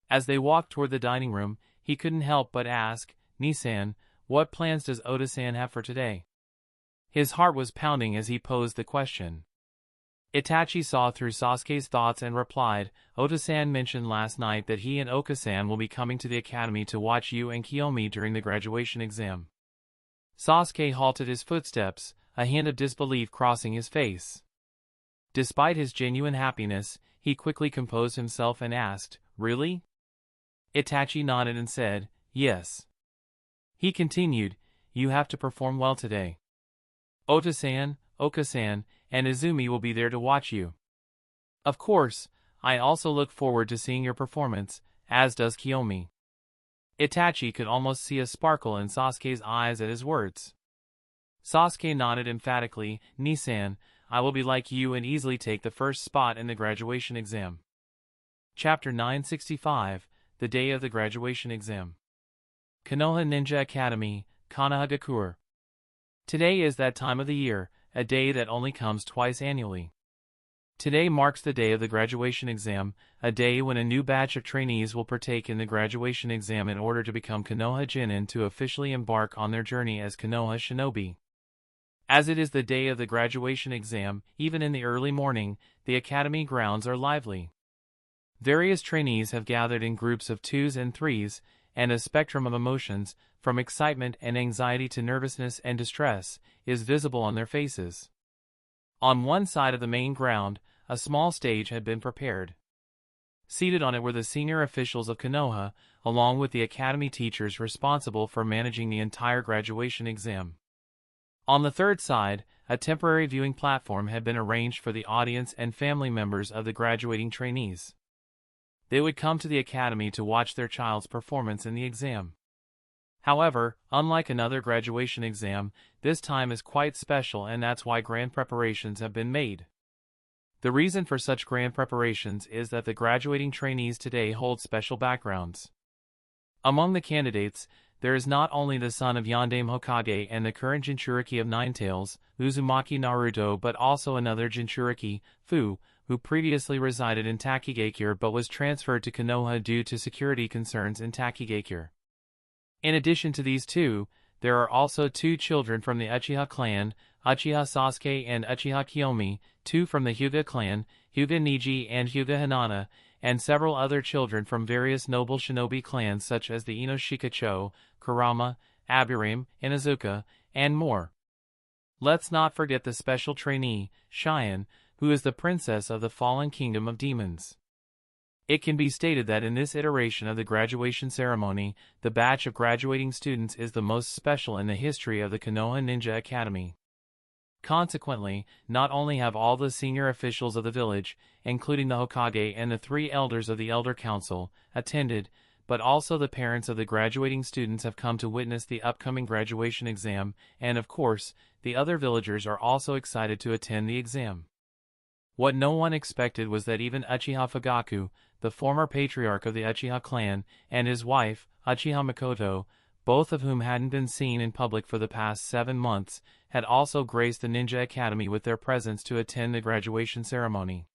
As they walked toward the dining room, he couldn't help but ask, "Nisan, what plans does Oda-san have for today?" His heart was pounding as he posed the question. Itachi saw through Sasuke's thoughts and replied, "Oda-san mentioned last night that he and Oka-san will be coming to the academy to watch you and Kiyomi during the graduation exam." Sasuke halted his footsteps, a hint of disbelief crossing his face. Despite his genuine happiness, he quickly composed himself and asked, "Really?" Itachi nodded and said, "Yes." He continued, "You have to perform well today. Ota-san, Oka-san, and Izumi will be there to watch you. Of course, I also look forward to seeing your performance, as does Kiyomi." Itachi could almost see a sparkle in Sasuke's eyes at his words. Sasuke nodded emphatically, "Nisan, I will be like you and easily take the first spot in the graduation exam." Chapter 965, The Day of the Graduation Exam. Konoha Ninja Academy, Konohagakure. Today is that time of the year, a day that only comes twice annually. Today marks the day of the graduation exam, a day when a new batch of trainees will partake in the graduation exam in order to become Konoha Genin to officially embark on their journey as Konoha Shinobi. As it is the day of the graduation exam, even in the early morning, the academy grounds are lively. Various trainees have gathered in groups of 2s and 3s, and a spectrum of emotions, from excitement and anxiety to nervousness and distress, is visible on their faces. On one side of the main ground, a small stage had been prepared. Seated on it were the senior officials of Konoha, along with the academy teachers responsible for managing the entire graduation exam. On the third side, a temporary viewing platform had been arranged for the audience and family members of the graduating trainees. They would come to the academy to watch their child's performance in the exam. However, unlike another graduation exam, this time is quite special, and that's why grand preparations have been made. The reason for such grand preparations is that the graduating trainees today hold special backgrounds. Among the candidates, there is not only the son of Yondaime Hokage and the current Jinchuriki of Nine Tails, Uzumaki Naruto, but also another Jinchuriki, Fu, who previously resided in Takigakure but was transferred to Konoha due to security concerns in Takigakure. In addition to these two, there are also two children from the Uchiha clan, Uchiha Sasuke and Uchiha Kiyomi, two from the Hyuga clan, Hyuga Niji and Hyuga Hinata, and several other children from various noble shinobi clans such as the Inoshikacho, Kurama, Aburame, Inazuka, and more. Let's not forget the special trainee, Cheyenne, who is the princess of the fallen kingdom of demons. It can be stated that in this iteration of the graduation ceremony, the batch of graduating students is the most special in the history of the Konoha Ninja Academy. Consequently, not only have all the senior officials of the village, including the Hokage and the 3 elders of the Elder Council, attended, but also the parents of the graduating students have come to witness the upcoming graduation exam, and of course, the other villagers are also excited to attend the exam. What no one expected was that even Uchiha Fugaku, the former patriarch of the Uchiha clan, and his wife, Uchiha Mikoto, both of whom hadn't been seen in public for the past 7 months, had also graced the Ninja Academy with their presence to attend the graduation ceremony.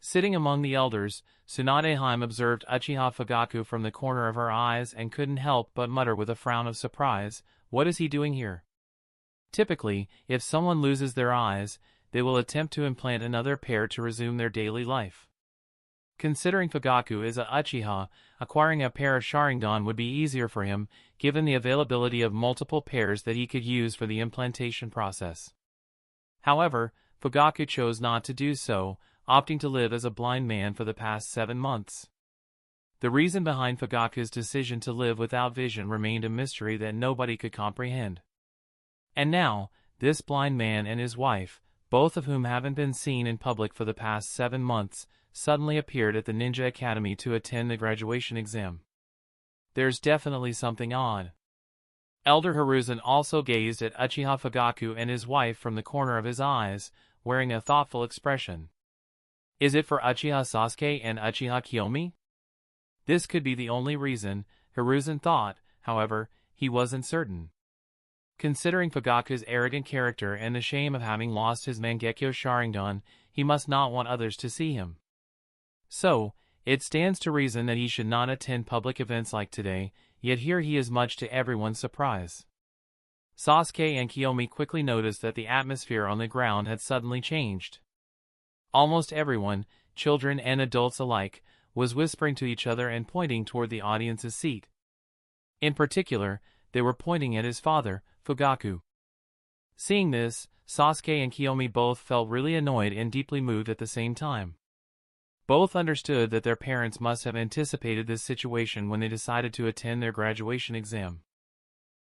Sitting among the elders, Tsunade Hime observed Uchiha Fugaku from the corner of her eyes and couldn't help but mutter with a frown of surprise, "What is he doing here?" Typically, if someone loses their eyes, they will attempt to implant another pair to resume their daily life. Considering Fugaku is a Uchiha, acquiring a pair of Sharingan would be easier for him, given the availability of multiple pairs that he could use for the implantation process. However, Fugaku chose not to do so, opting to live as a blind man for the past 7 months. The reason behind Fugaku's decision to live without vision remained a mystery that nobody could comprehend. And now, this blind man and his wife, both of whom haven't been seen in public for the past 7 months, suddenly appeared at the Ninja Academy to attend the graduation exam. There's definitely something odd. Elder Hiruzen also gazed at Uchiha Fugaku and his wife from the corner of his eyes, wearing a thoughtful expression. Is it for Uchiha Sasuke and Uchiha Kiyomi? This could be the only reason, Hiruzen thought, however, he wasn't certain. Considering Fugaku's arrogant character and the shame of having lost his Mangekyo Sharingan, he must not want others to see him. So, it stands to reason that he should not attend public events like today, yet here he is much to everyone's surprise. Sasuke and Kiyomi quickly noticed that the atmosphere on the ground had suddenly changed. Almost everyone, children and adults alike, was whispering to each other and pointing toward the audience's seat. In particular, they were pointing at his father, Fugaku. Seeing this, Sasuke and Kiyomi both felt really annoyed and deeply moved at the same time. Both understood that their parents must have anticipated this situation when they decided to attend their graduation exam.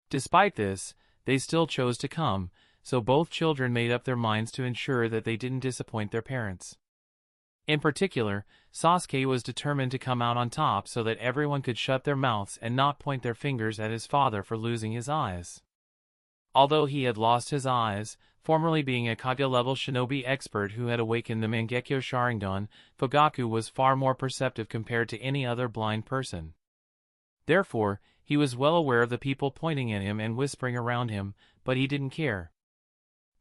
Despite this, they still chose to come, so both children made up their minds to ensure that they didn't disappoint their parents. In particular, Sasuke was determined to come out on top so that everyone could shut their mouths and not point their fingers at his father for losing his eyes. Although he had lost his eyes, formerly being a Kage-level shinobi expert who had awakened the Mangekyo Sharingan, Fugaku was far more perceptive compared to any other blind person. Therefore, he was well aware of the people pointing at him and whispering around him, but he didn't care.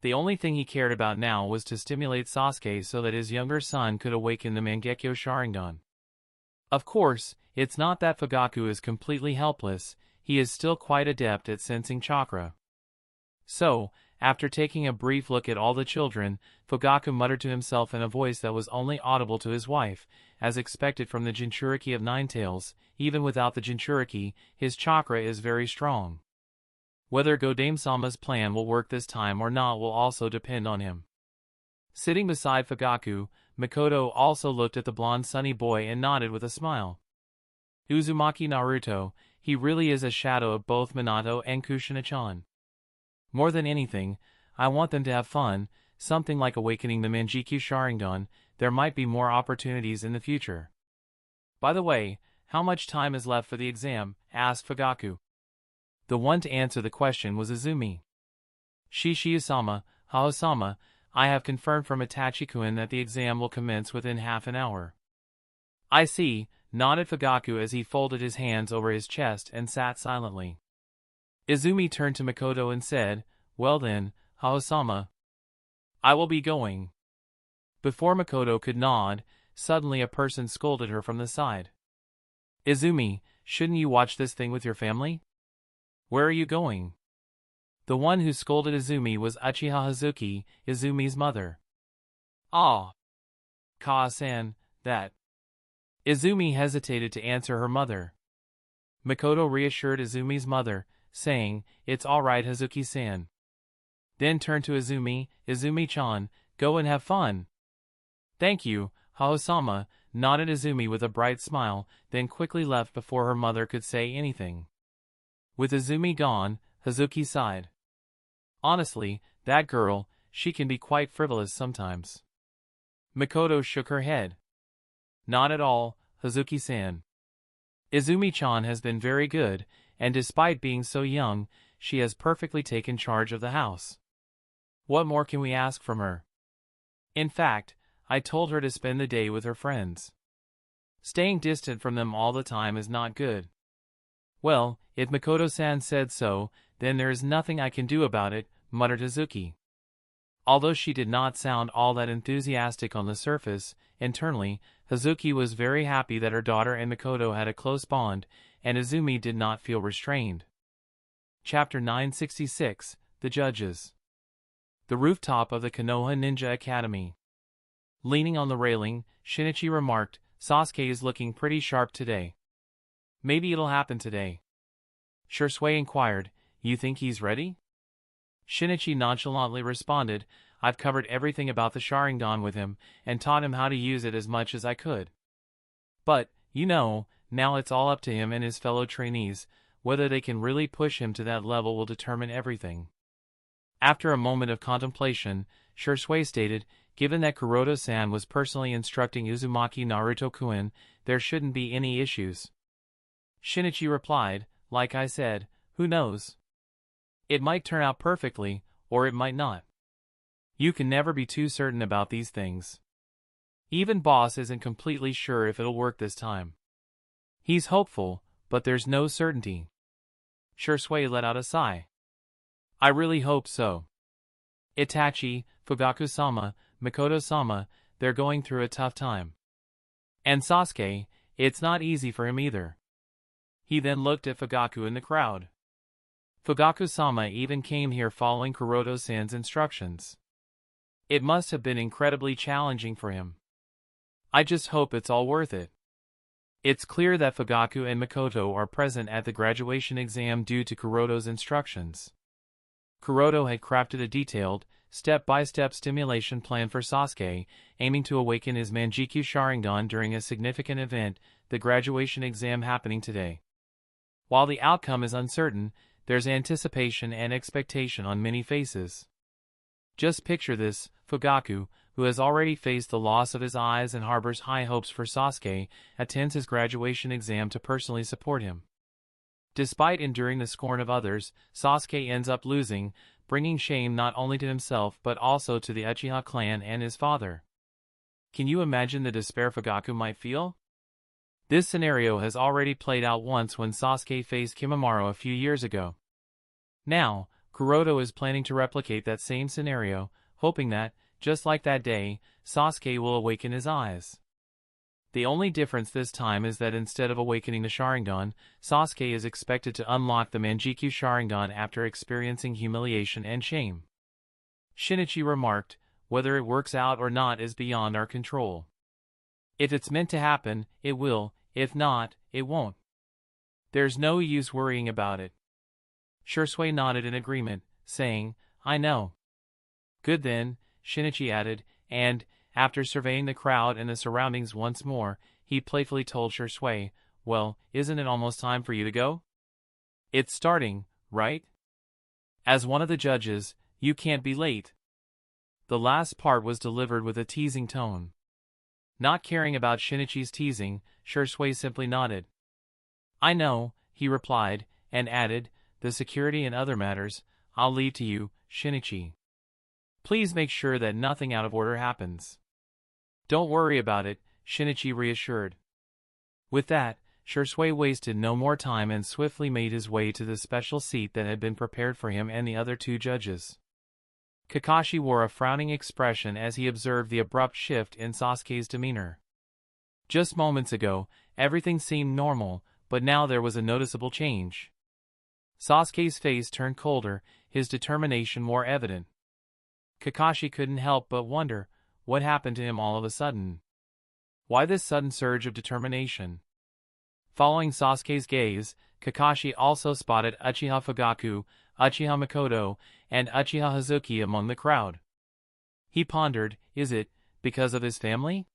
The only thing he cared about now was to stimulate Sasuke so that his younger son could awaken the Mangekyo Sharingan. Of course, it's not that Fugaku is completely helpless, he is still quite adept at sensing chakra. So, after taking a brief look at all the children, Fugaku muttered to himself in a voice that was only audible to his wife, as expected from the Jinchuriki of Nine Tails. Even without the Jinchuriki, his chakra is very strong. Whether Godame-sama's plan will work this time or not will also depend on him. Sitting beside Fugaku, Mikoto also looked at the blonde sunny boy and nodded with a smile. Uzumaki Naruto, he really is a shadow of both Minato and Kushina-chan. More than anything, I want them to have fun, something like awakening the Manjikyu Sharingan. There might be more opportunities in the future. By the way, how much time is left for the exam? Asked Fugaku. The one to answer the question was Izumi. Shishiyu-sama, Hao-sama, I have confirmed from Itachi-kun that the exam will commence within half an hour. I see, nodded Fugaku as he folded his hands over his chest and sat silently. Izumi turned to Makoto and said, Well then, Hao-sama, I will be going. Before Makoto could nod, suddenly a person scolded her from the side. Izumi, shouldn't you watch this thing with your family? Where are you going? The one who scolded Izumi was Uchiha Hazuki, Izumi's mother. Ah. Ka-san, that. Izumi hesitated to answer her mother. Makoto reassured Izumi's mother, saying, It's all right, Hazuki-san. Then turned to Izumi, Izumi-chan, go and have fun. Thank you, Hao-sama, nodded Izumi with a bright smile, then quickly left before her mother could say anything. With Izumi gone, Hazuki sighed. Honestly, that girl, she can be quite frivolous sometimes. Makoto shook her head. Not at all, Hazuki-san. Izumi-chan has been very good, and despite being so young, she has perfectly taken charge of the house. What more can we ask from her? In fact, I told her to spend the day with her friends. Staying distant from them all the time is not good. Well, if Makoto-san said so, then there is nothing I can do about it, muttered Hazuki. Although she did not sound all that enthusiastic on the surface, internally, Hazuki was very happy that her daughter and Makoto had a close bond, and Izumi did not feel restrained. Chapter 966, The Judges. The rooftop of the Konoha Ninja Academy. Leaning on the railing, Shinichi remarked, Sasuke is looking pretty sharp today. Maybe it'll happen today. Shursui inquired, You think he's ready? Shinichi nonchalantly responded, I've covered everything about the Sharingan with him, and taught him how to use it as much as I could. But, you know, now it's all up to him and his fellow trainees. Whether they can really push him to that level will determine everything. After a moment of contemplation, Shursui stated, Given that Kuroda-san was personally instructing Uzumaki Naruto-kun, there shouldn't be any issues. Shinichi replied, Like I said, who knows? It might turn out perfectly, or it might not. You can never be too certain about these things. Even Boss isn't completely sure if it'll work this time. He's hopeful, but there's no certainty. Shursui let out a sigh. I really hope so. Itachi, Fugaku-sama, Makoto-sama, they're going through a tough time. And Sasuke, it's not easy for him either. He then looked at Fugaku in the crowd. Fugaku-sama even came here following Kuroda-san's instructions. It must have been incredibly challenging for him. I just hope it's all worth it. It's clear that Fugaku and Makoto are present at the graduation exam due to Kuroda's instructions. Kuroda had crafted a detailed, step-by-step stimulation plan for Sasuke, aiming to awaken his Manjikyu Sharingan during a significant event, the graduation exam happening today. While the outcome is uncertain, there's anticipation and expectation on many faces. Just picture this, Fugaku, who has already faced the loss of his eyes and harbors high hopes for Sasuke, attends his graduation exam to personally support him. Despite enduring the scorn of others, Sasuke ends up losing, bringing shame not only to himself but also to the Uchiha clan and his father. Can you imagine the despair Fugaku might feel? This scenario has already played out once when Sasuke faced Kimimaro a few years ago. Now, Kuroda is planning to replicate that same scenario, hoping that, just like that day, Sasuke will awaken his eyes. The only difference this time is that instead of awakening the Sharingan, Sasuke is expected to unlock the Manjikyu Sharingan after experiencing humiliation and shame. Shinichi remarked, whether it works out or not is beyond our control. If it's meant to happen, it will, if not, it won't. There's no use worrying about it. Shursui nodded in agreement, saying, I know. Good then, Shinichi added, and, after surveying the crowd and the surroundings once more, he playfully told Shursui, well, isn't it almost time for you to go? It's starting, right? As one of the judges, you can't be late. The last part was delivered with a teasing tone. Not caring about Shinichi's teasing, Shursui simply nodded. I know, he replied, and added, the security and other matters, I'll leave to you, Shinichi. Please make sure that nothing out of order happens. Don't worry about it, Shinichi reassured. With that, Shursui wasted no more time and swiftly made his way to the special seat that had been prepared for him and the other two judges. Kakashi wore a frowning expression as he observed the abrupt shift in Sasuke's demeanor. Just moments ago, everything seemed normal, but now there was a noticeable change. Sasuke's face turned colder, his determination more evident. Kakashi couldn't help but wonder, what happened to him all of a sudden? Why this sudden surge of determination? Following Sasuke's gaze, Kakashi also spotted Uchiha Fugaku, Uchiha Mikoto, and Uchiha Hazuki among the crowd. He pondered, is it because of his family?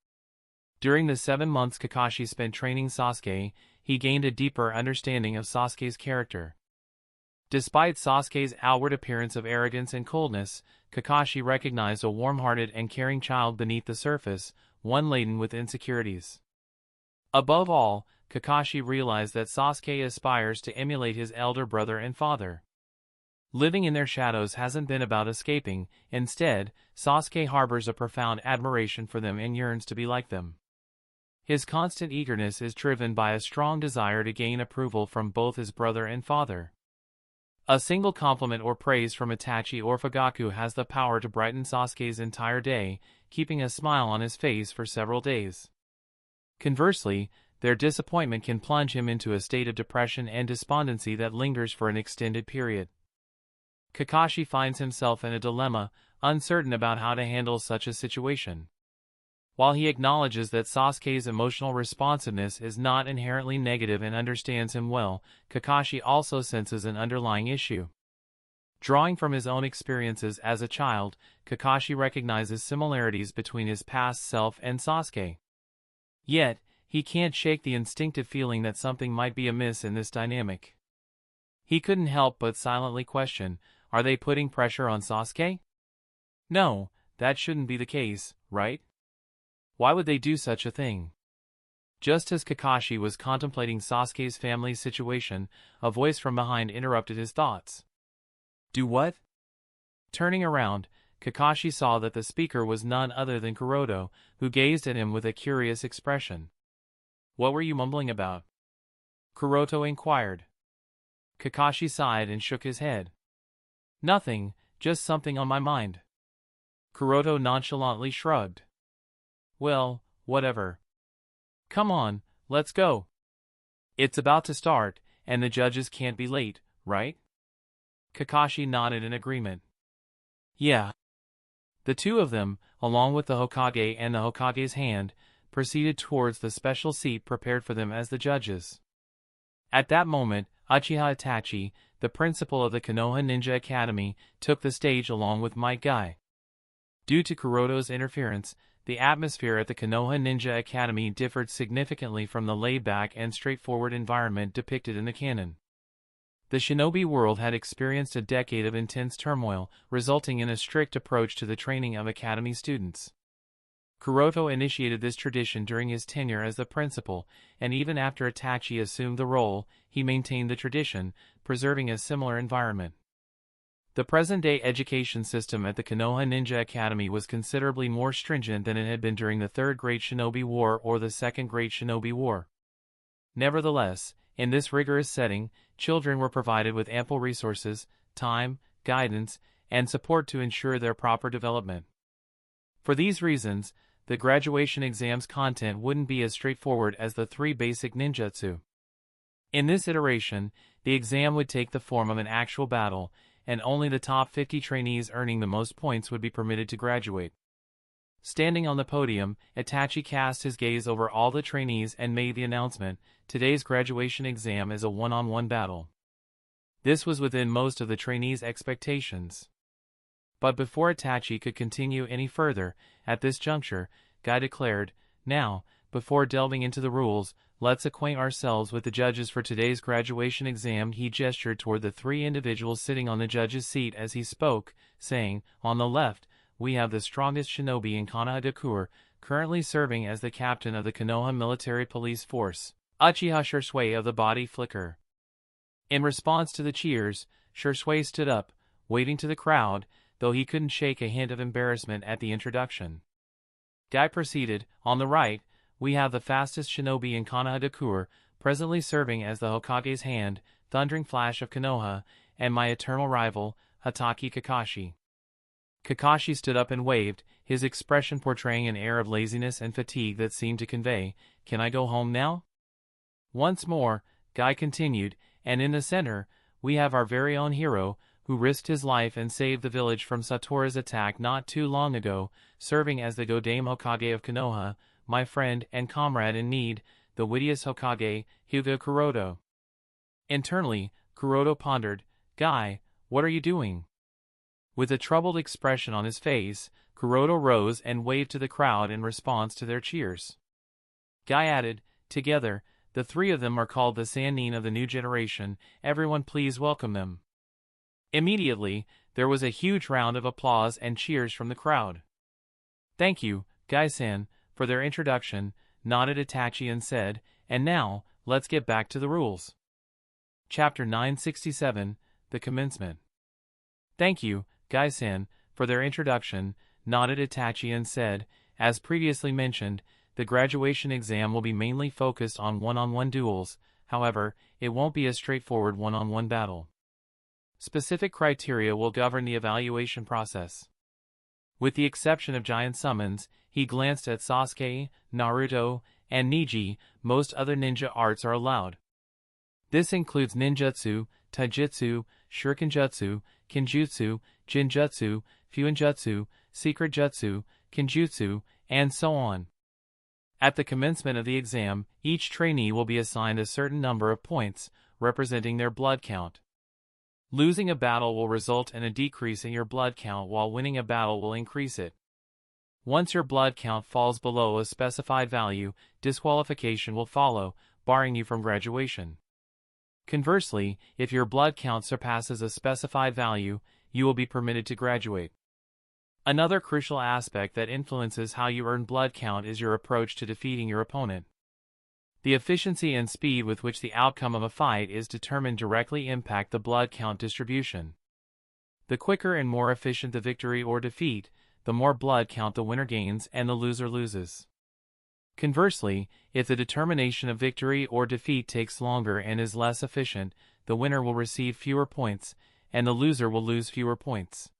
During the 7 months Kakashi spent training Sasuke, he gained a deeper understanding of Sasuke's character. Despite Sasuke's outward appearance of arrogance and coldness, Kakashi recognized a warm-hearted and caring child beneath the surface, one laden with insecurities. Above all, Kakashi realized that Sasuke aspires to emulate his elder brother and father. Living in their shadows hasn't been about escaping, instead, Sasuke harbors a profound admiration for them and yearns to be like them. His constant eagerness is driven by a strong desire to gain approval from both his brother and father. A single compliment or praise from Itachi or Fugaku has the power to brighten Sasuke's entire day, keeping a smile on his face for several days. Conversely, their disappointment can plunge him into a state of depression and despondency that lingers for an extended period. Kakashi finds himself in a dilemma, uncertain about how to handle such a situation. While he acknowledges that Sasuke's emotional responsiveness is not inherently negative and understands him well, Kakashi also senses an underlying issue. Drawing from his own experiences as a child, Kakashi recognizes similarities between his past self and Sasuke. Yet, he can't shake the instinctive feeling that something might be amiss in this dynamic. He couldn't help but silently question, are they putting pressure on Sasuke? No, that shouldn't be the case, right? Why would they do such a thing? Just as Kakashi was contemplating Sasuke's family situation, a voice from behind interrupted his thoughts. Do what? Turning around, Kakashi saw that the speaker was none other than Kuroto, who gazed at him with a curious expression. What were you mumbling about? Kuroto inquired. Kakashi sighed and shook his head. Nothing, just something on my mind. Kuroto nonchalantly shrugged. Well, whatever. Come on, let's go. It's about to start, and the judges can't be late, right? Kakashi nodded in agreement. Yeah. The two of them, along with the Hokage and the Hokage's hand, proceeded towards the special seat prepared for them as the judges. At that moment, Uchiha Itachi, the principal of the Konoha Ninja Academy, took the stage along with Might Guy. Due to Kuroto's interference, the atmosphere at the Konoha Ninja Academy differed significantly from the laid-back and straightforward environment depicted in the canon. The shinobi world had experienced a decade of intense turmoil, resulting in a strict approach to the training of academy students. Kuroto initiated this tradition during his tenure as the principal, and even after Itachi assumed the role, he maintained the tradition, preserving a similar environment. The present-day education system at the Konoha Ninja Academy was considerably more stringent than it had been during the Third Great Shinobi War or the Second Great Shinobi War. Nevertheless, in this rigorous setting, children were provided with ample resources, time, guidance, and support to ensure their proper development. For these reasons, the graduation exam's content wouldn't be as straightforward as the 3 basic ninjutsu. In this iteration, the exam would take the form of an actual battle, and only the top 50 trainees earning the most points would be permitted to graduate. Standing on the podium, Itachi cast his gaze over all the trainees and made the announcement, today's graduation exam is a one-on-one battle. This was within most of the trainees' expectations. But before Itachi could continue any further, at this juncture, Guy declared, now, before delving into the rules, let's acquaint ourselves with the judges for today's graduation exam. He gestured toward the three individuals sitting on the judge's seat as he spoke, saying, on the left, we have the strongest shinobi in Konoha, currently serving as the captain of the Konoha Military Police Force, Uchiha Shursui of the Body Flicker. In response to the cheers, Shursui stood up, waving to the crowd, though he couldn't shake a hint of embarrassment at the introduction. Guy proceeded, on the right, we have the fastest shinobi in Konoha, presently serving as the Hokage's hand, Thundering Flash of Konoha, and my eternal rival, Hatake Kakashi. Kakashi stood up and waved, his expression portraying an air of laziness and fatigue that seemed to convey, can I go home now? Once more, Guy continued, and in the center, we have our very own hero, who risked his life and saved the village from Satoru's attack not too long ago, serving as the Godame Hokage of Konoha, my friend and comrade in need, the wittiest Hokage, Hyuga Kuroda. Internally, Kuroda pondered, Guy, what are you doing? With a troubled expression on his face, Kuroda rose and waved to the crowd in response to their cheers. Guy added, together, the three of them are called the Sannin of the new generation, everyone please welcome them. Immediately, there was a huge round of applause and cheers from the crowd. Thank you, Guy-san, for their introduction, nodded Itachi and said, and now, let's get back to the rules. Chapter 967, The Commencement. Thank you, Guy-san, for their introduction, nodded Itachi and said, as previously mentioned, the graduation exam will be mainly focused on one-on-one duels, however, it won't be a straightforward one-on-one battle. Specific criteria will govern the evaluation process. With the exception of giant summons, he glanced at Sasuke, Naruto, and Neji, most other ninja arts are allowed. This includes ninjutsu, taijutsu, shurikenjutsu, kenjutsu, jinjutsu, fuinjutsu, secret jutsu, kenjutsu, and so on. At the commencement of the exam, each trainee will be assigned a certain number of points, representing their blood count. Losing a battle will result in a decrease in your blood count, while winning a battle will increase it. Once your blood count falls below a specified value, disqualification will follow, barring you from graduation. Conversely, if your blood count surpasses a specified value, you will be permitted to graduate. Another crucial aspect that influences how you earn blood count is your approach to defeating your opponent. The efficiency and speed with which the outcome of a fight is determined directly impact the blood count distribution. The quicker and more efficient the victory or defeat, the more blood count the winner gains and the loser loses. Conversely, if the determination of victory or defeat takes longer and is less efficient, the winner will receive fewer points, and the loser will lose fewer points.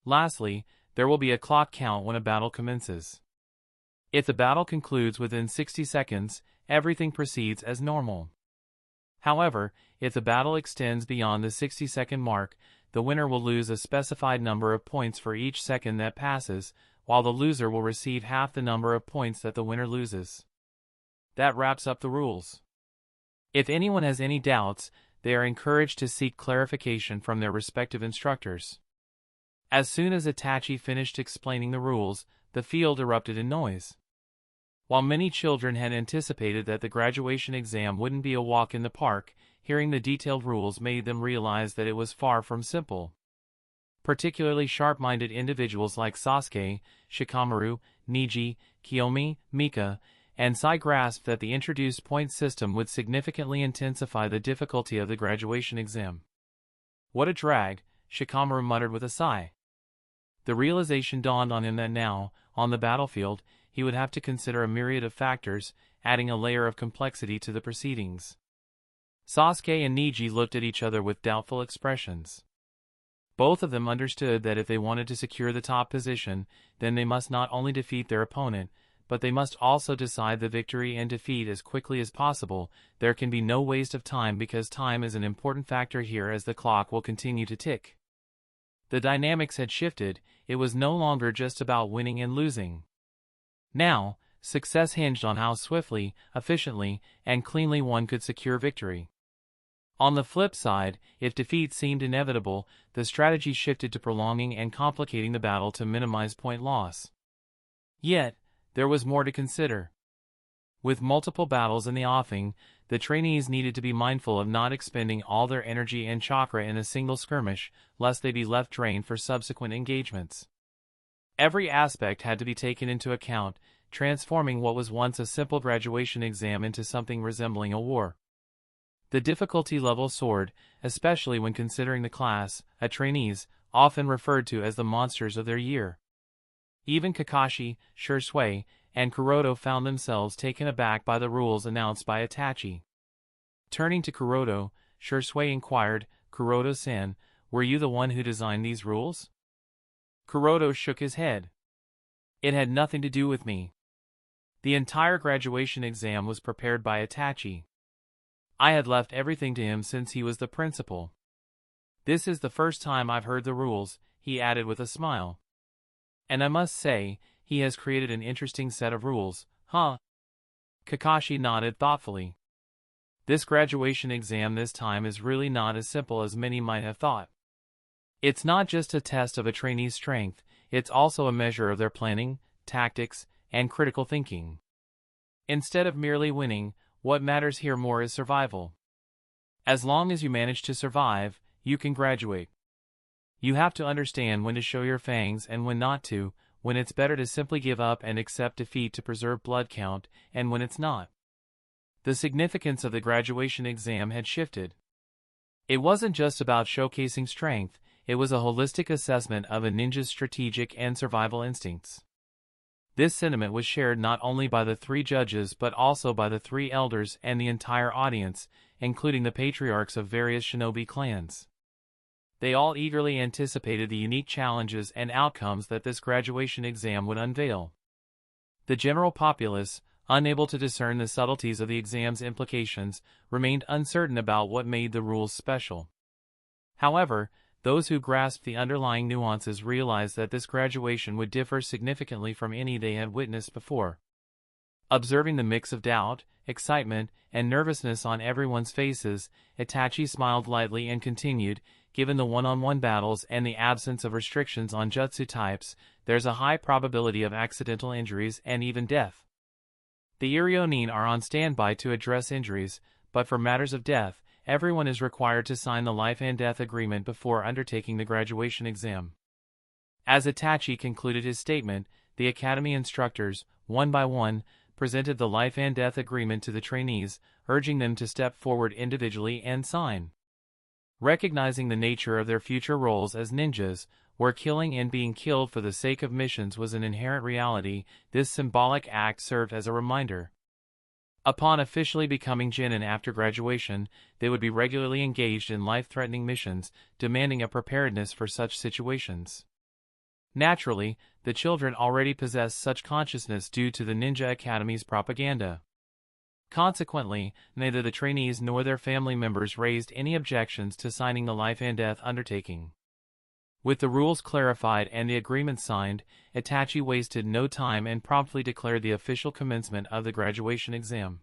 Lastly, there will be a clock count when a battle commences. If the battle concludes within 60 seconds, everything proceeds as normal. However, if the battle extends beyond the 60-second mark, the winner will lose a specified number of points for each second that passes, while the loser will receive half the number of points that the winner loses. That wraps up the rules. If anyone has any doubts, they are encouraged to seek clarification from their respective instructors. As soon as Itachi finished explaining the rules, the field erupted in noise. While many children had anticipated that the graduation exam wouldn't be a walk in the park, hearing the detailed rules made them realize that it was far from simple. Particularly sharp-minded individuals like Sasuke, Shikamaru, Neji, Kiyomi, Mika, and Sai grasped that the introduced point system would significantly intensify the difficulty of the graduation exam. What a drag, Shikamaru muttered with a sigh. The realization dawned on him that now, on the battlefield, he would have to consider a myriad of factors, adding a layer of complexity to the proceedings. Sasuke and Neji looked at each other with doubtful expressions. Both of them understood that if they wanted to secure the top position, then they must not only defeat their opponent, but they must also decide the victory and defeat as quickly as possible. There can be no waste of time because time is an important factor here, as the clock will continue to tick. The dynamics had shifted. It was no longer just about winning and losing. Now, success hinged on how swiftly, efficiently, and cleanly one could secure victory. On the flip side, if defeat seemed inevitable, the strategy shifted to prolonging and complicating the battle to minimize point loss. Yet, there was more to consider. With multiple battles in the offing, the trainees needed to be mindful of not expending all their energy and chakra in a single skirmish, lest they be left drained for subsequent engagements. Every aspect had to be taken into account, transforming what was once a simple graduation exam into something resembling a war. The difficulty level soared, especially when considering the class, trainees, often referred to as the monsters of their year. Even Kakashi, Shisui, and Kuroto found themselves taken aback by the rules announced by Itachi. Turning to Kuroto, Shisui inquired, "Kuroto-san, were you the one who designed these rules?" Kuroto shook his head. "It had nothing to do with me. The entire graduation exam was prepared by Itachi. I had left everything to him since he was the principal. This is the first time I've heard the rules," he added with a smile. "And I must say, he has created an interesting set of rules, huh?" Kakashi nodded thoughtfully. "This graduation exam this time is really not as simple as many might have thought. It's not just a test of a trainee's strength, it's also a measure of their planning, tactics, and critical thinking. Instead of merely winning, what matters here more is survival. As long as you manage to survive, you can graduate. You have to understand when to show your fangs and when not to, when it's better to simply give up and accept defeat to preserve blood count, and when it's not." The significance of the graduation exam had shifted. It wasn't just about showcasing strength, it was a holistic assessment of a ninja's strategic and survival instincts. This sentiment was shared not only by the 3 judges but also by the 3 elders and the entire audience, including the patriarchs of various shinobi clans. They all eagerly anticipated the unique challenges and outcomes that this graduation exam would unveil. The general populace, unable to discern the subtleties of the exam's implications, remained uncertain about what made the rules special. However, those who grasped the underlying nuances realized that this graduation would differ significantly from any they had witnessed before. Observing the mix of doubt, excitement, and nervousness on everyone's faces, Itachi smiled lightly and continued, "Given the one-on-one battles and the absence of restrictions on jutsu types, there's a high probability of accidental injuries and even death. The Irionin are on standby to address injuries, but for matters of death, everyone is required to sign the life and death agreement before undertaking the graduation exam." As Itachi concluded his statement, the academy instructors, one by one, presented the life and death agreement to the trainees, urging them to step forward individually and sign. Recognizing the nature of their future roles as ninjas, where killing and being killed for the sake of missions was an inherent reality, this symbolic act served as a reminder. Upon officially becoming genin after graduation, they would be regularly engaged in life-threatening missions, demanding a preparedness for such situations. Naturally, the children already possessed such consciousness due to the Ninja Academy's propaganda. Consequently, neither the trainees nor their family members raised any objections to signing the life and death undertaking. With the rules clarified and the agreement signed, Itachi wasted no time and promptly declared the official commencement of the graduation exam.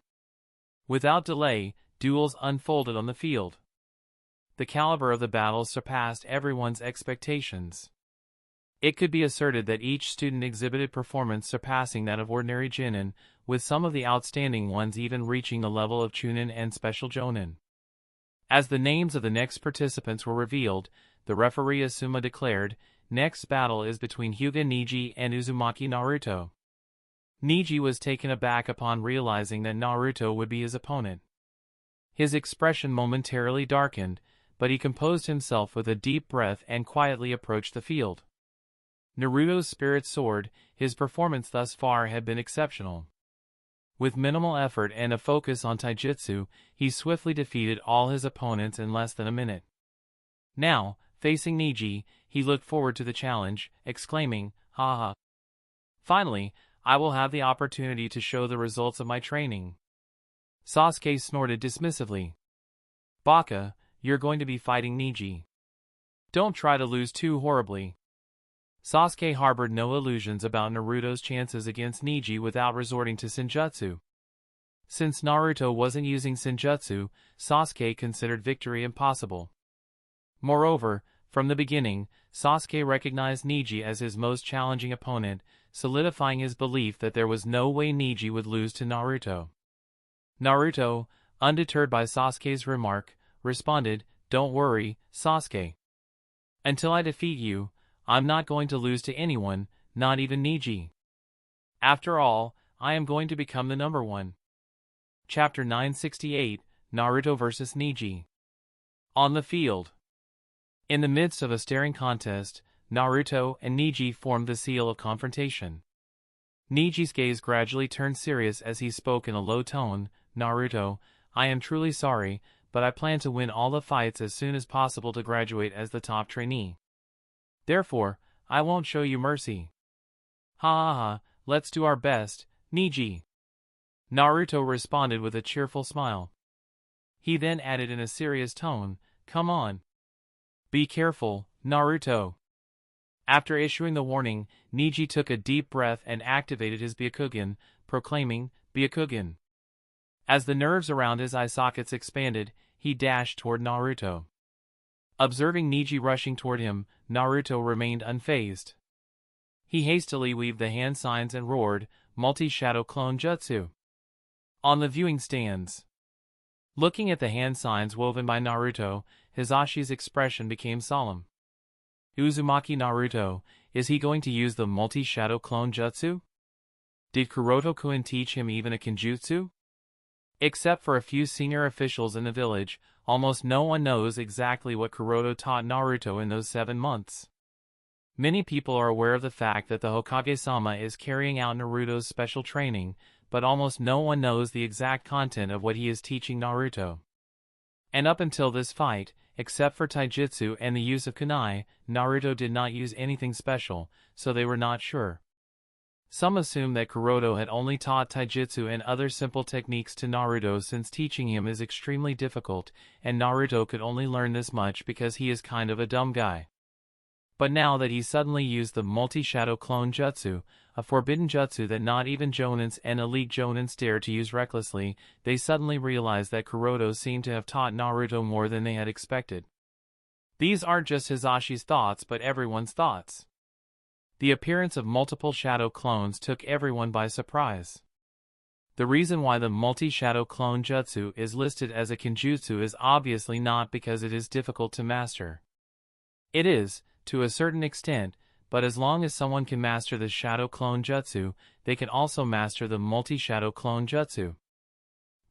Without delay, duels unfolded on the field. The caliber of the battles surpassed everyone's expectations. It could be asserted that each student exhibited performance surpassing that of ordinary Genin, with some of the outstanding ones even reaching the level of Chunin and Special Jonin. As the names of the next participants were revealed, the referee Asuma declared, "Next battle is between Hyuga Neji and Uzumaki Naruto." Neji was taken aback upon realizing that Naruto would be his opponent. His expression momentarily darkened, but he composed himself with a deep breath and quietly approached the field. Naruto's spirit soared, his performance thus far had been exceptional. With minimal effort and a focus on taijutsu, he swiftly defeated all his opponents in less than a minute. Now, facing Neji, he looked forward to the challenge, exclaiming, "Ha ha! Finally, I will have the opportunity to show the results of my training." Sasuke snorted dismissively. "Baka, you're going to be fighting Neji. Don't try to lose too horribly." Sasuke harbored no illusions about Naruto's chances against Neji without resorting to Senjutsu. Since Naruto wasn't using Senjutsu, Sasuke considered victory impossible. Moreover, from the beginning, Sasuke recognized Neji as his most challenging opponent, solidifying his belief that there was no way Neji would lose to Naruto. Naruto, undeterred by Sasuke's remark, responded, "Don't worry, Sasuke. Until I defeat you, I'm not going to lose to anyone, not even Neji. After all, I am going to become the number one." Chapter 968, Naruto vs. Neji. On the field. In the midst of a staring contest, Naruto and Neji formed the seal of confrontation. Neji's gaze gradually turned serious as he spoke in a low tone, "Naruto, I am truly sorry, but I plan to win all the fights as soon as possible to graduate as the top trainee. Therefore, I won't show you mercy." "Ha ha ha, let's do our best, Neji." Naruto responded with a cheerful smile. He then added in a serious tone, "Come on. Be careful, Naruto." After issuing the warning, Neji took a deep breath and activated his Byakugan, proclaiming, "Byakugan." As the nerves around his eye sockets expanded, he dashed toward Naruto. Observing Neji rushing toward him, Naruto remained unfazed. He hastily weaved the hand signs and roared, "Multi-Shadow Clone Jutsu." On the viewing stands. Looking at the hand signs woven by Naruto, Hisashi's expression became solemn. Uzumaki Naruto, is he going to use the multi-shadow clone jutsu? Did Kuroto-kun teach him even a kenjutsu? Except for a few senior officials in the village, almost no one knows exactly what Kuroto taught Naruto in those 7 months. Many people are aware of the fact that the Hokage-sama is carrying out Naruto's special training, but almost no one knows the exact content of what he is teaching Naruto. And up until this fight, except for taijutsu and the use of kunai, Naruto did not use anything special, so they were not sure. Some assume that Kuroto had only taught taijutsu and other simple techniques to Naruto since teaching him is extremely difficult, and Naruto could only learn this much because he is kind of a dumb guy. But now that he suddenly used the multi-shadow clone jutsu, a forbidden jutsu that not even jonins and elite jonins dare to use recklessly, they suddenly realized that Kuroto seemed to have taught Naruto more than they had expected. These aren't just Hisashi's thoughts but everyone's thoughts. The appearance of multiple shadow clones took everyone by surprise. The reason why the multi-shadow clone jutsu is listed as a kenjutsu is obviously not because it is difficult to master. It is, to a certain extent, but as long as someone can master the shadow clone jutsu, they can also master the multi-shadow clone jutsu.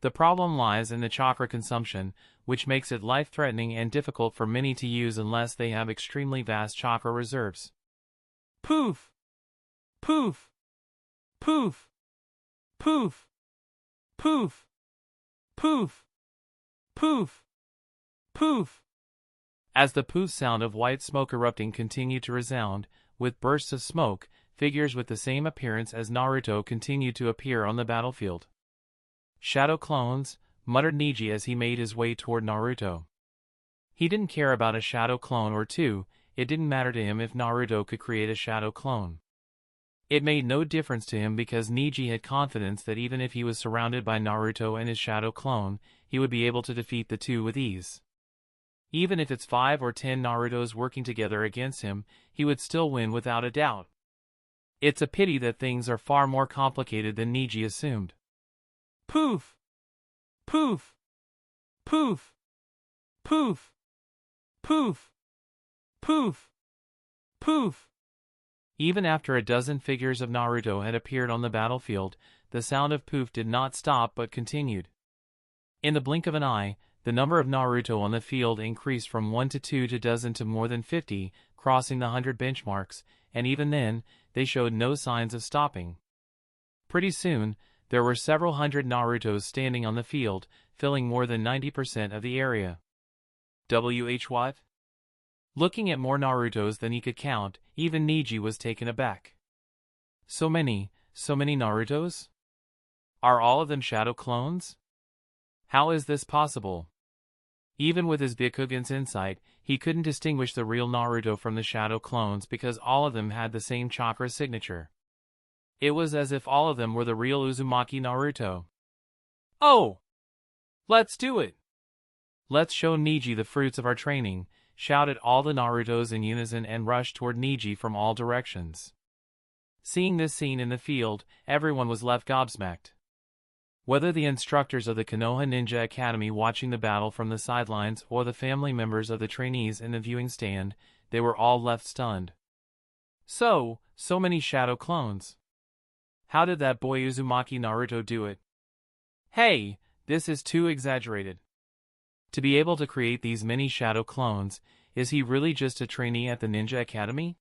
The problem lies in the chakra consumption, which makes it life-threatening and difficult for many to use unless they have extremely vast chakra reserves. Poof! Poof! Poof! Poof! Poof! Poof! Poof! Poof! As the poof sound of white smoke erupting continued to resound, with bursts of smoke, figures with the same appearance as Naruto continued to appear on the battlefield. "Shadow clones," muttered Neji as he made his way toward Naruto. He didn't care about a shadow clone or two, it didn't matter to him if Naruto could create a shadow clone. It made no difference to him because Neji had confidence that even if he was surrounded by Naruto and his shadow clone, he would be able to defeat the two with ease. Even if it's 5 or 10 Narutos working together against him, he would still win without a doubt. It's a pity that things are far more complicated than Neji assumed. Poof! Poof! Poof! Poof! Poof! Poof! Poof! Even after a dozen figures of Naruto had appeared on the battlefield, the sound of poof did not stop but continued. In the blink of an eye, the number of Naruto on the field increased from 1 to 2 to dozen to more than 50, crossing the 100 benchmarks, and even then, they showed no signs of stopping. Pretty soon, there were several hundred Narutos standing on the field, filling more than 90% of the area. What? Looking at more Narutos than he could count, even Neji was taken aback. So many Narutos? Are all of them shadow clones? How is this possible? Even with his Byakugan's insight, he couldn't distinguish the real Naruto from the shadow clones because all of them had the same chakra signature. It was as if all of them were the real Uzumaki Naruto. "Oh! Let's do it! Let's show Neji the fruits of our training," shouted all the Narutos in unison and rushed toward Neji from all directions. Seeing this scene in the field, everyone was left gobsmacked. Whether the instructors of the Konoha Ninja Academy watching the battle from the sidelines or the family members of the trainees in the viewing stand, they were all left stunned. So many shadow clones. How did that boy Uzumaki Naruto do it? Hey, this is too exaggerated. To be able to create these many shadow clones, is he really just a trainee at the Ninja Academy?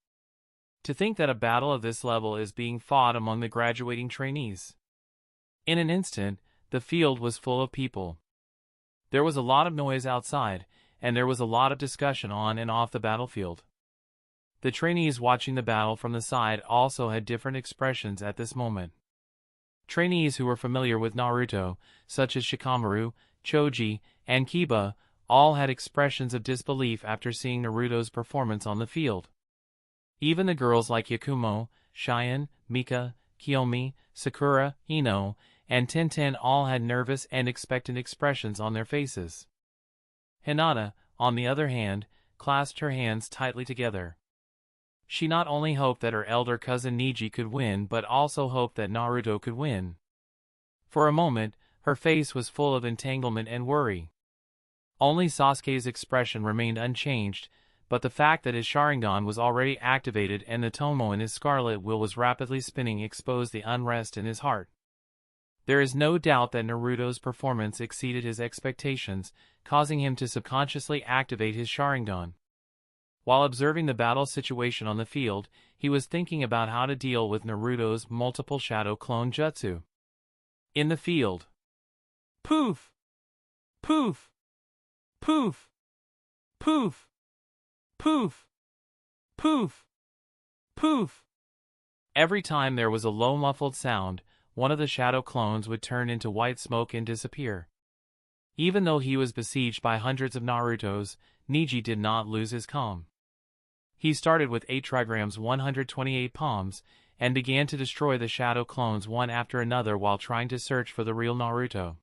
To think that a battle of this level is being fought among the graduating trainees. In an instant, the field was full of people. There was a lot of noise outside, and there was a lot of discussion on and off the battlefield. The trainees watching the battle from the side also had different expressions at this moment. Trainees who were familiar with Naruto, such as Shikamaru, Choji, and Kiba, all had expressions of disbelief after seeing Naruto's performance on the field. Even the girls like Yakumo, Cheyenne, Mika, Kiyomi, Sakura, Ino, and Tenten all had nervous and expectant expressions on their faces. Hinata, on the other hand, clasped her hands tightly together. She not only hoped that her elder cousin Neji could win but also hoped that Naruto could win. For a moment, her face was full of entanglement and worry. Only Sasuke's expression remained unchanged, but the fact that his Sharingan was already activated and the Tomo in his scarlet will was rapidly spinning exposed the unrest in his heart. There is no doubt that Naruto's performance exceeded his expectations, causing him to subconsciously activate his Sharingan. While observing the battle situation on the field, he was thinking about how to deal with Naruto's multiple shadow clone jutsu. In the field. Poof! Poof! Poof! Poof! Poof! Poof! Poof! Every time there was a low muffled sound, one of the shadow clones would turn into white smoke and disappear. Even though he was besieged by hundreds of Narutos, Neji did not lose his calm. He started with 8 trigrams 128 palms, and began to destroy the shadow clones one after another while trying to search for the real Naruto.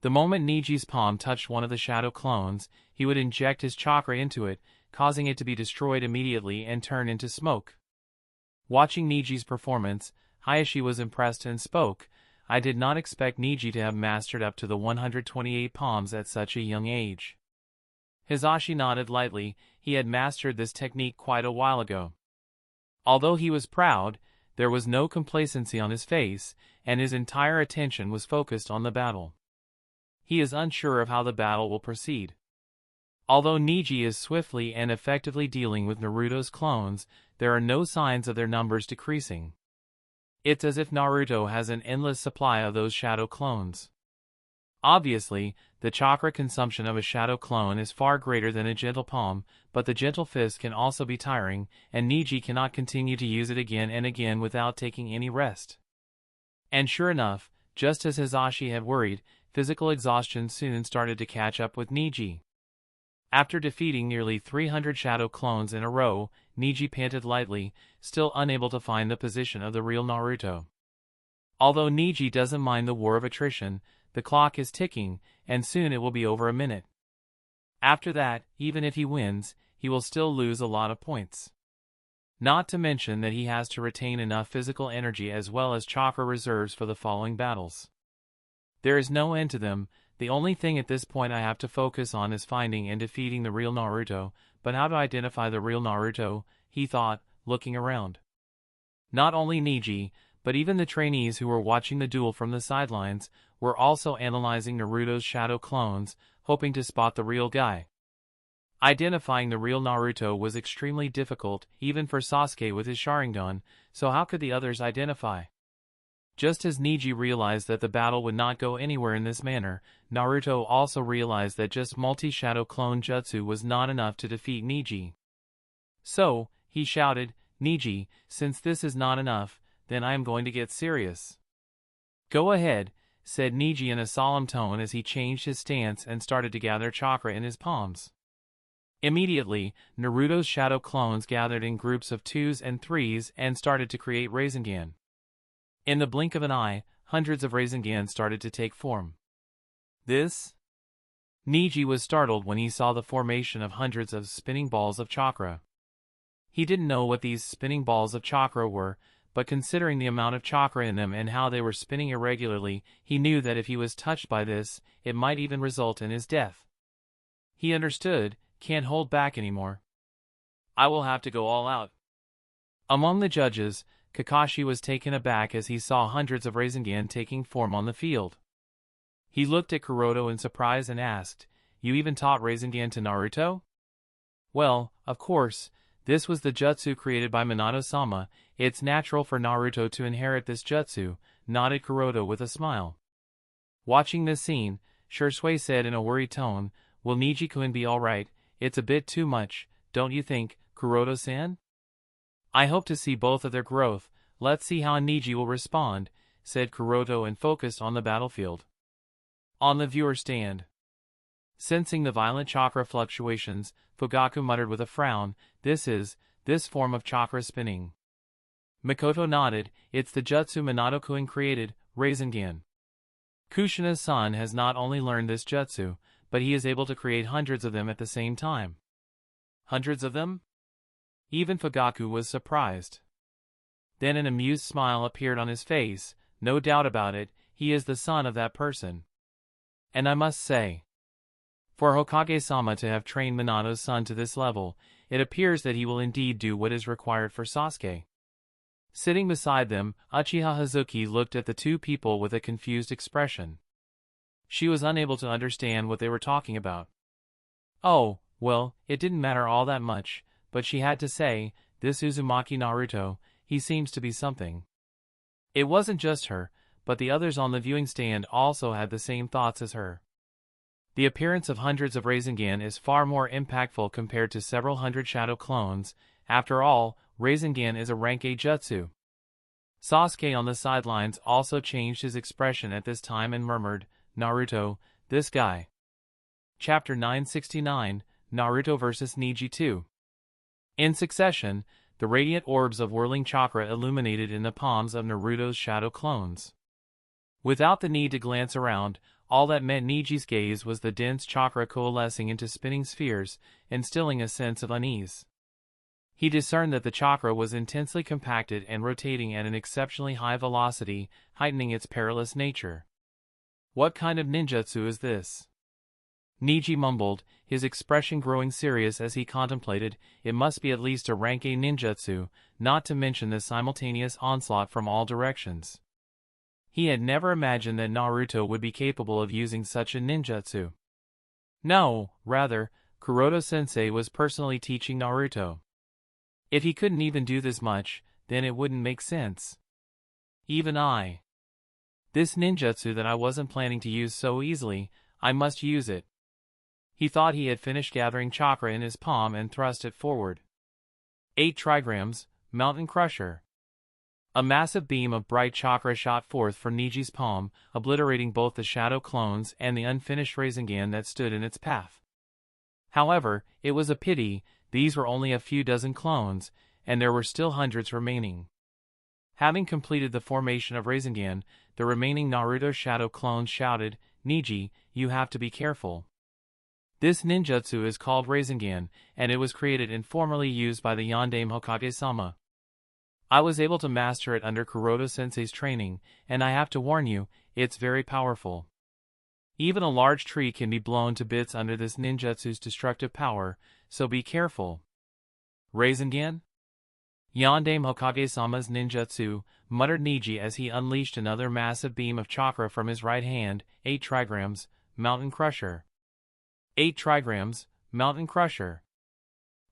The moment Neji's palm touched one of the shadow clones, he would inject his chakra into it, causing it to be destroyed immediately and turn into smoke. Watching Neji's performance, Hayashi was impressed and spoke, "I did not expect Neji to have mastered up to the 128 palms at such a young age." Hisashi nodded lightly, he had mastered this technique quite a while ago. Although he was proud, there was no complacency on his face, and his entire attention was focused on the battle. He is unsure of how the battle will proceed. Although Neji is swiftly and effectively dealing with Naruto's clones, there are no signs of their numbers decreasing. It's as if Naruto has an endless supply of those shadow clones. Obviously, the chakra consumption of a shadow clone is far greater than a gentle palm, but the gentle fist can also be tiring, and Neji cannot continue to use it again and again without taking any rest. And sure enough, just as Hisashi had worried, physical exhaustion soon started to catch up with Neji. After defeating nearly 300 shadow clones in a row, Neji panted lightly, still unable to find the position of the real Naruto. Although Neji doesn't mind the war of attrition, the clock is ticking, and soon it will be over a minute. After that, even if he wins, he will still lose a lot of points. Not to mention that he has to retain enough physical energy as well as chakra reserves for the following battles. There is no end to them. The only thing at this point I have to focus on is finding and defeating the real Naruto, but how to identify the real Naruto, he thought, looking around. Not only Neji, but even the trainees who were watching the duel from the sidelines, were also analyzing Naruto's shadow clones, hoping to spot the real guy. Identifying the real Naruto was extremely difficult, even for Sasuke with his Sharingan, so how could the others identify? Just as Neji realized that the battle would not go anywhere in this manner, Naruto also realized that just multi-shadow clone jutsu was not enough to defeat Neji. So, he shouted, "Neji, since this is not enough, then I am going to get serious." "Go ahead," said Neji in a solemn tone as he changed his stance and started to gather chakra in his palms. Immediately, Naruto's shadow clones gathered in groups of 2s and 3s and started to create Rasengan. In the blink of an eye, hundreds of Rasengan started to take form. This? Neji was startled when he saw the formation of hundreds of spinning balls of chakra. He didn't know what these spinning balls of chakra were, but considering the amount of chakra in them and how they were spinning irregularly, he knew that if he was touched by this, it might even result in his death. He understood, can't hold back anymore. I will have to go all out. Among the judges, Kakashi was taken aback as he saw hundreds of Rasengan taking form on the field. He looked at Kuroto in surprise and asked, "You even taught Rasengan to Naruto?" Well, of course, this was the jutsu created by Minato-sama. It's natural for Naruto to inherit this jutsu, nodded Kuroto with a smile. Watching this scene, Shursui said in a worried tone, "Will Niji-kun be alright? It's a bit too much, don't you think, Kuroto-san?" "I hope to see both of their growth. Let's see how Niji will respond," said Kuroto and focused on the battlefield. On the viewer stand. Sensing the violent chakra fluctuations, Fugaku muttered with a frown, this form of chakra spinning." Mikoto nodded, "It's the jutsu Minato-kun created, Rasengan. Kushina-san has not only learned this jutsu, but he is able to create hundreds of them at the same time." "Hundreds of them?" Even Fugaku was surprised. Then an amused smile appeared on his face. "No doubt about it, he is the son of that person. And I must say, for Hokage-sama to have trained Minato's son to this level, it appears that he will indeed do what is required for Sasuke." Sitting beside them, Uchiha Hazuki looked at the two people with a confused expression. She was unable to understand what they were talking about. Oh, well, it didn't matter all that much, but she had to say, "This Uzumaki Naruto, he seems to be something." It wasn't just her, but the others on the viewing stand also had the same thoughts as her. The appearance of hundreds of Rasengan is far more impactful compared to several hundred shadow clones. After all, Rasengan is a rank A jutsu. Sasuke on the sidelines also changed his expression at this time and murmured, "Naruto, this guy." Chapter 969, Naruto vs. Niji 2. In succession, the radiant orbs of whirling chakra illuminated in the palms of Naruto's shadow clones. Without the need to glance around, all that met Niji's gaze was the dense chakra coalescing into spinning spheres, instilling a sense of unease. He discerned that the chakra was intensely compacted and rotating at an exceptionally high velocity, heightening its perilous nature. "What kind of ninjutsu is this?" Niji mumbled, his expression growing serious as he contemplated. It must be at least a rank A ninjutsu, not to mention the simultaneous onslaught from all directions. He had never imagined that Naruto would be capable of using such a ninjutsu. No, rather, Kuroto-sensei was personally teaching Naruto. If he couldn't even do this much, then it wouldn't make sense. Even I. This ninjutsu that I wasn't planning to use so easily, I must use it. He thought he had finished gathering chakra in his palm and thrust it forward. 8 trigrams, Mountain Crusher. A massive beam of bright chakra shot forth from Niji's palm, obliterating both the shadow clones and the unfinished Rasengan that stood in its path. However, it was a pity, these were only a few dozen clones, and there were still hundreds remaining. Having completed the formation of Rasengan, the remaining Naruto shadow clones shouted, "Niji, you have to be careful. This ninjutsu is called Rasengan, and it was created and formerly used by the Yondaime Hokage-sama. I was able to master it under Kuroto-sensei's training, and I have to warn you, it's very powerful. Even a large tree can be blown to bits under this ninjutsu's destructive power, so be careful." "Rasengan? Yondaime Hokage-sama's ninjutsu," muttered Niji as he unleashed another massive beam of chakra from his right hand. 8 trigrams, Mountain Crusher. 8 trigrams, Mountain Crusher.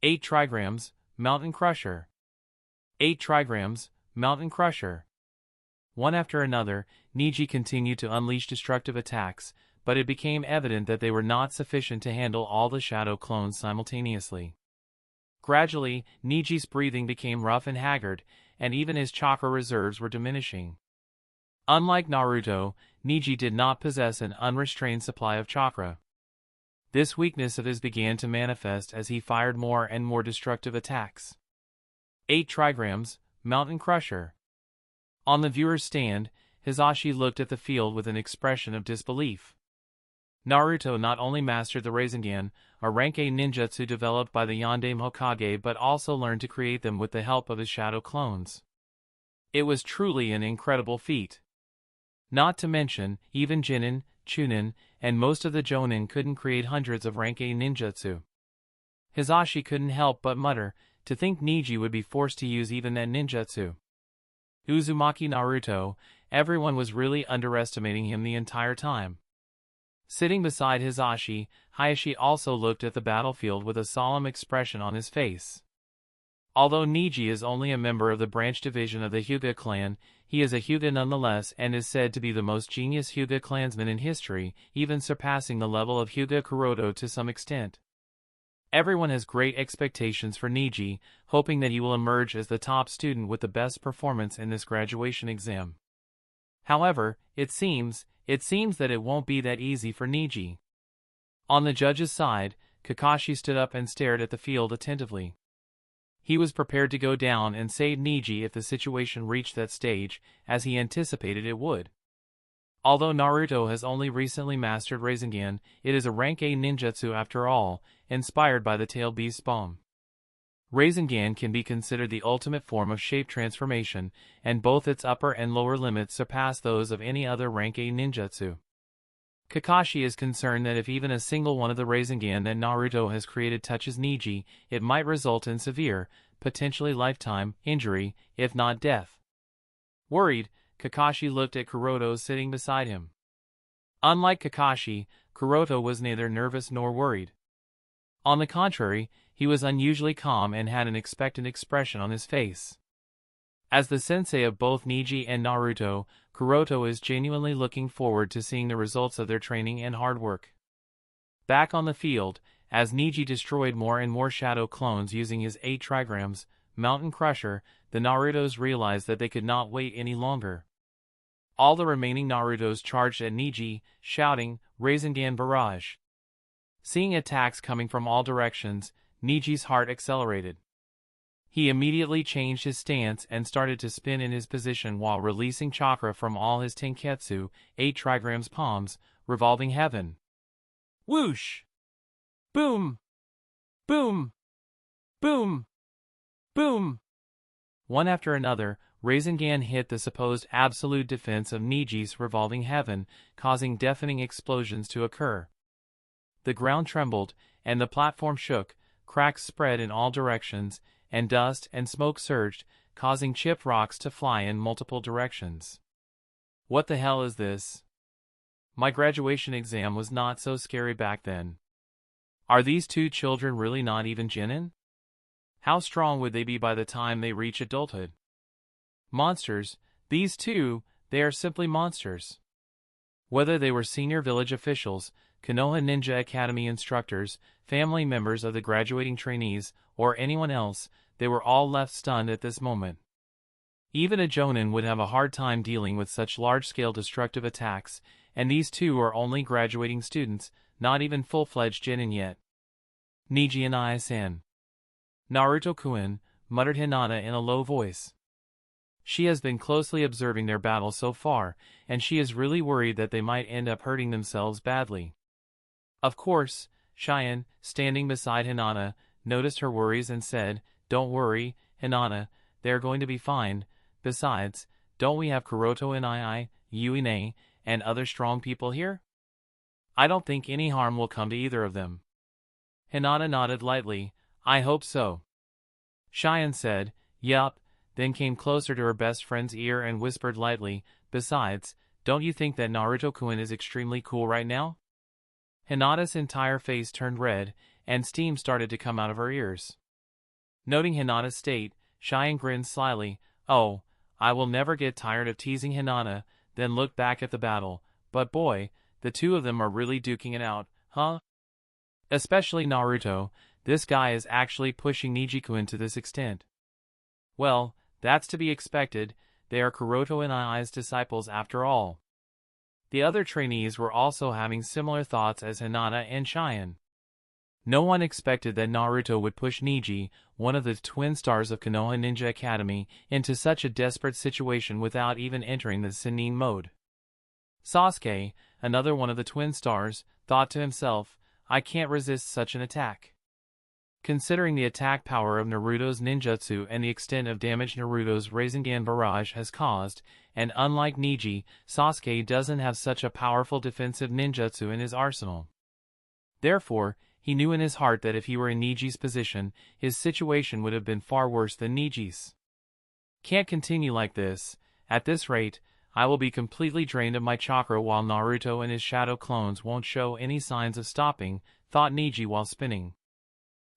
8 trigrams, Mountain Crusher. 8 trigrams, Mountain Crusher. One after another, Niji continued to unleash destructive attacks, but it became evident that they were not sufficient to handle all the shadow clones simultaneously. Gradually, Niji's breathing became rough and haggard, and even his chakra reserves were diminishing. Unlike Naruto, Niji did not possess an unrestrained supply of chakra. This weakness of his began to manifest as he fired more and more destructive attacks. 8 trigrams, Mountain Crusher. On the viewer's stand, Hisashi looked at the field with an expression of disbelief. Naruto not only mastered the Rasengan, a rank A ninjutsu developed by the Yondaime Hokage, but also learned to create them with the help of his shadow clones. It was truly an incredible feat. Not to mention, even Jinin, Chunin, and most of the Jonin couldn't create hundreds of rank A ninjutsu. Hisashi couldn't help but mutter, to think Niji would be forced to use even that ninjutsu. Uzumaki Naruto, everyone was really underestimating him the entire time. Sitting beside Hisashi, Hayashi also looked at the battlefield with a solemn expression on his face. Although Niji is only a member of the branch division of the Hyuga clan, he is a Hyuga nonetheless and is said to be the most genius Hyuga clansman in history, even surpassing the level of Hyuga Kuroto to some extent. Everyone has great expectations for Niji, hoping that he will emerge as the top student with the best performance in this graduation exam. However, it seems that it won't be that easy for Niji. On the judge's side, Kakashi stood up and stared at the field attentively. He was prepared to go down and save Niji if the situation reached that stage, as he anticipated it would. Although Naruto has only recently mastered Rasengan, it is a rank A ninjutsu after all, inspired by the tail beast's bomb. Rasengan can be considered the ultimate form of shape transformation, and both its upper and lower limits surpass those of any other rank A ninjutsu. Kakashi is concerned that if even a single one of the Rasengan that Naruto has created touches Niji, it might result in severe, potentially lifetime, injury, if not death. Worried, Kakashi looked at Kuroto sitting beside him. Unlike Kakashi, Kuroto was neither nervous nor worried. On the contrary, he was unusually calm and had an expectant expression on his face. As the sensei of both Niji and Naruto, Kuroto is genuinely looking forward to seeing the results of their training and hard work. Back on the field, as Niji destroyed more and more shadow clones using his 8 trigrams, Mountain Crusher, the Narutos realized that they could not wait any longer. All the remaining Narutos charged at Niji, shouting, Rasengan Barrage. Seeing attacks coming from all directions, Niji's heart accelerated. He immediately changed his stance and started to spin in his position while releasing chakra from all his tenketsu, 8 trigrams palms, revolving heaven. Whoosh! Boom! Boom! Boom! Boom! One after another, Rasengan hit the supposed absolute defense of Niji's revolving heaven, causing deafening explosions to occur. The ground trembled, and the platform shook, cracks spread in all directions, and dust and smoke surged, causing chipped rocks to fly in multiple directions. What the hell is this? My graduation exam was not so scary back then. Are these 2 children really not even genin? How strong would they be by the time they reach adulthood? Monsters, these 2, they are simply monsters. Whether they were senior village officials, Konoha Ninja Academy instructors, family members of the graduating trainees, or anyone else, they were all left stunned at this moment. Even a Jonin would have a hard time dealing with such large-scale destructive attacks, and these 2 are only graduating students, not even full-fledged genin yet. Niji and Ai-san. Naruto-kun, muttered Hinata in a low voice. She has been closely observing their battle so far, and she is really worried that they might end up hurting themselves badly. Of course, Cheyenne, standing beside Hinata, noticed her worries and said, Don't worry, Hinata, they are going to be fine. Besides, don't we have Kuroto and Uine, and other strong people here? I don't think any harm will come to either of them. Hinata nodded lightly, I hope so. Cheyenne said, Yup, then came closer to her best friend's ear and whispered lightly, Besides, don't you think that Naruto-kun is extremely cool right now? Hinata's entire face turned red, and steam started to come out of her ears. Noting Hinata's state, Cheyenne grinned slyly, Oh, I will never get tired of teasing Hinata, then looked back at the battle, but boy, the 2 of them are really duking it out, huh? Especially Naruto, this guy is actually pushing Niji-kun to this extent. Well, that's to be expected, they are Kuroto and Ai's disciples after all. The other trainees were also having similar thoughts as Hinata and Cheyenne. No one expected that Naruto would push Niji, one of the twin stars of Konoha Ninja Academy, into such a desperate situation without even entering the Sennin mode. Sasuke, another one of the twin stars, thought to himself, I can't resist such an attack. Considering the attack power of Naruto's ninjutsu and the extent of damage Naruto's Rasengan barrage has caused, and unlike Neji, Sasuke doesn't have such a powerful defensive ninjutsu in his arsenal. Therefore, he knew in his heart that if he were in Neji's position, his situation would have been far worse than Neji's. Can't continue like this. At this rate, I will be completely drained of my chakra while Naruto and his shadow clones won't show any signs of stopping, thought Neji while spinning.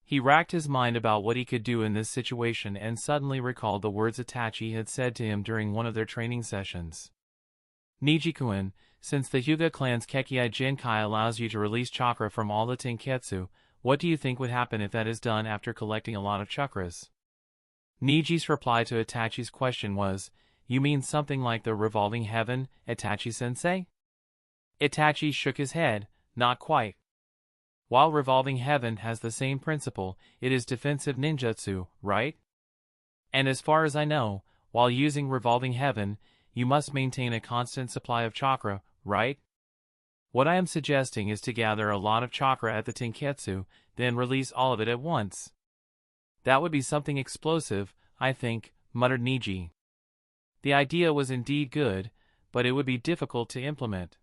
He racked his mind about what he could do in this situation and suddenly recalled the words Itachi had said to him during one of their training sessions. Neji-kun, since the Hyuga clan's Kekkei Jinkai allows you to release chakra from all the Tenketsu, what do you think would happen if that is done after collecting a lot of chakras? Neji's reply to Itachi's question was, "You mean something like the revolving heaven, Itachi-sensei?" Itachi shook his head, "Not quite. While revolving heaven has the same principle, it is defensive ninjutsu, right? And as far as I know, while using revolving heaven, you must maintain a constant supply of chakra, right? What I am suggesting is to gather a lot of chakra at the Tenketsu, then release all of it at once." "That would be something explosive, I think," muttered Neji. The idea was indeed good, but it would be difficult to implement.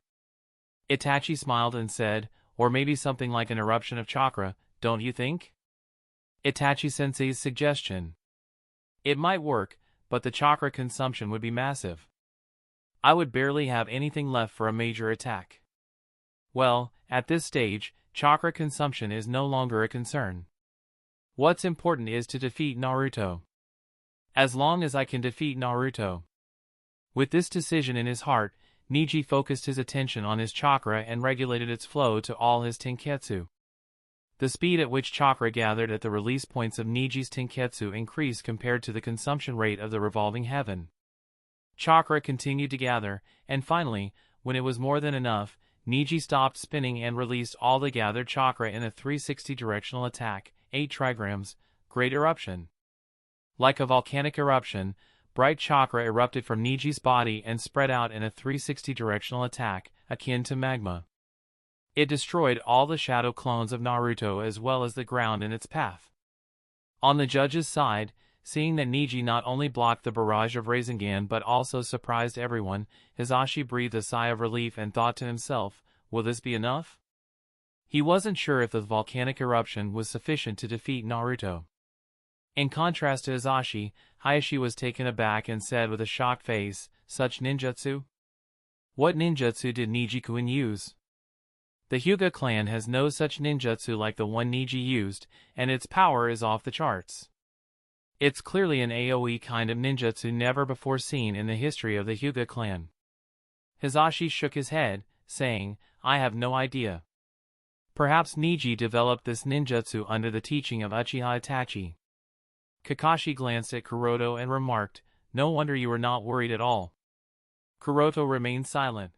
Itachi smiled and said, "Or maybe something like an eruption of chakra, don't you think?" Itachi-sensei's suggestion. "It might work, but the chakra consumption would be massive. I would barely have anything left for a major attack." "Well, at this stage, chakra consumption is no longer a concern. What's important is to defeat Naruto. As long as I can defeat Naruto." With this decision in his heart, Neji focused his attention on his chakra and regulated its flow to all his Tenketsu. The speed at which chakra gathered at the release points of Neji's Tenketsu increased compared to the consumption rate of the revolving heaven. Chakra continued to gather, and finally, when it was more than enough, Neji stopped spinning and released all the gathered chakra in a 360 directional attack, 8 trigrams, Great Eruption. Like a volcanic eruption, bright chakra erupted from Neji's body and spread out in a 360 directional attack, akin to magma. It destroyed all the shadow clones of Naruto as well as the ground in its path. On the judge's side, seeing that Neji not only blocked the barrage of Rasengan but also surprised everyone, Hisashi breathed a sigh of relief and thought to himself, will this be enough? He wasn't sure if the volcanic eruption was sufficient to defeat Naruto. In contrast to Hisashi, Hayashi was taken aback and said with a shocked face, "Such ninjutsu? What ninjutsu did Neji-kun use?" "The Hyuga clan has no such ninjutsu like the one Neji used, and its power is off the charts. It's clearly an AoE kind of ninjutsu never before seen in the history of the Hyuga clan." Hisashi shook his head, saying, "I have no idea. Perhaps Neji developed this ninjutsu under the teaching of Uchiha Itachi." Kakashi glanced at Kuroto and remarked, "No wonder you were not worried at all." Kuroto remained silent.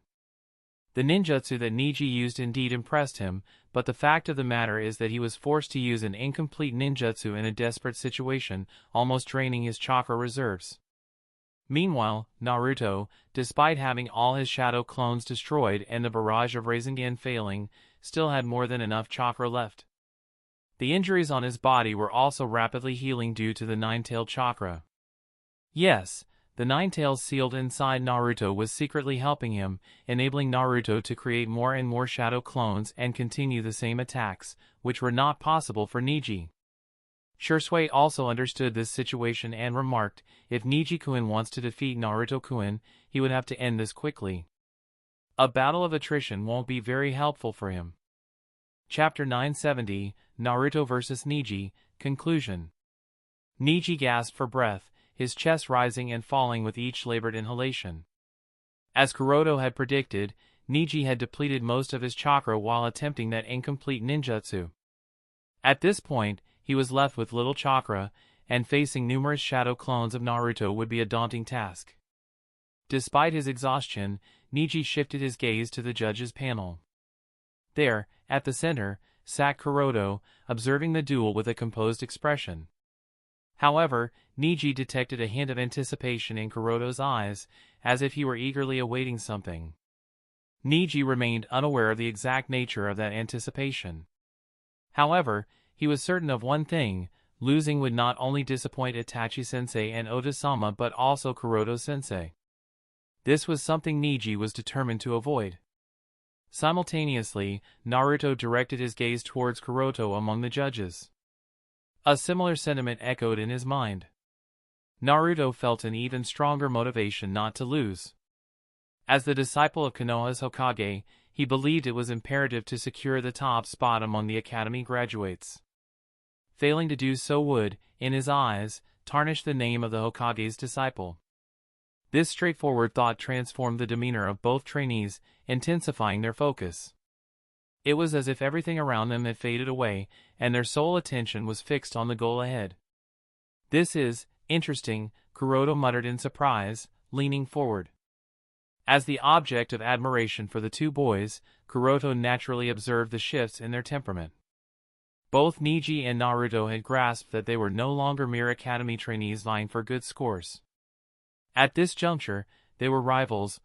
The ninjutsu that Neji used indeed impressed him, but the fact of the matter is that he was forced to use an incomplete ninjutsu in a desperate situation, almost draining his chakra reserves. Meanwhile, Naruto, despite having all his shadow clones destroyed and the barrage of Rasengan failing, still had more than enough chakra left. The injuries on his body were also rapidly healing due to the nine-tailed chakra. Yes, the nine tails sealed inside Naruto was secretly helping him, enabling Naruto to create more and more shadow clones and continue the same attacks, which were not possible for Neji. Shursui also understood this situation and remarked, if Neji-kun wants to defeat Naruto-kun, he would have to end this quickly. A battle of attrition won't be very helpful for him. Chapter 970, Naruto vs. Neji, Conclusion. Neji gasped for breath, his chest rising and falling with each labored inhalation. As Kuroto had predicted, Neji had depleted most of his chakra while attempting that incomplete ninjutsu. At this point, he was left with little chakra, and facing numerous shadow clones of Naruto would be a daunting task. Despite his exhaustion, Neji shifted his gaze to the judge's panel. There, at the center, sat Kuroto, observing the duel with a composed expression. However, Neji detected a hint of anticipation in Kuroto's eyes, as if he were eagerly awaiting something. Neji remained unaware of the exact nature of that anticipation. However, He was certain of one thing: losing would not only disappoint Itachi-sensei and Oda-sama but also Kuroto-sensei. This was something Neji was determined to avoid. Simultaneously, Naruto directed his gaze towards Kuroto among the judges. A similar sentiment echoed in his mind. Naruto felt an even stronger motivation not to lose. As the disciple of Konoha's Hokage, he believed it was imperative to secure the top spot among the academy graduates. Failing to do so would, in his eyes, tarnish the name of the Hokage's disciple. This straightforward thought transformed the demeanor of both trainees, intensifying their focus. It was as if everything around them had faded away, and their sole attention was fixed on the goal ahead. "This is interesting," Kuroto muttered in surprise, leaning forward. As the object of admiration for the two boys, Kuroto naturally observed the shifts in their temperament. Both Neji and Naruto had grasped that they were no longer mere academy trainees vying for good scores. At this juncture, they were rivals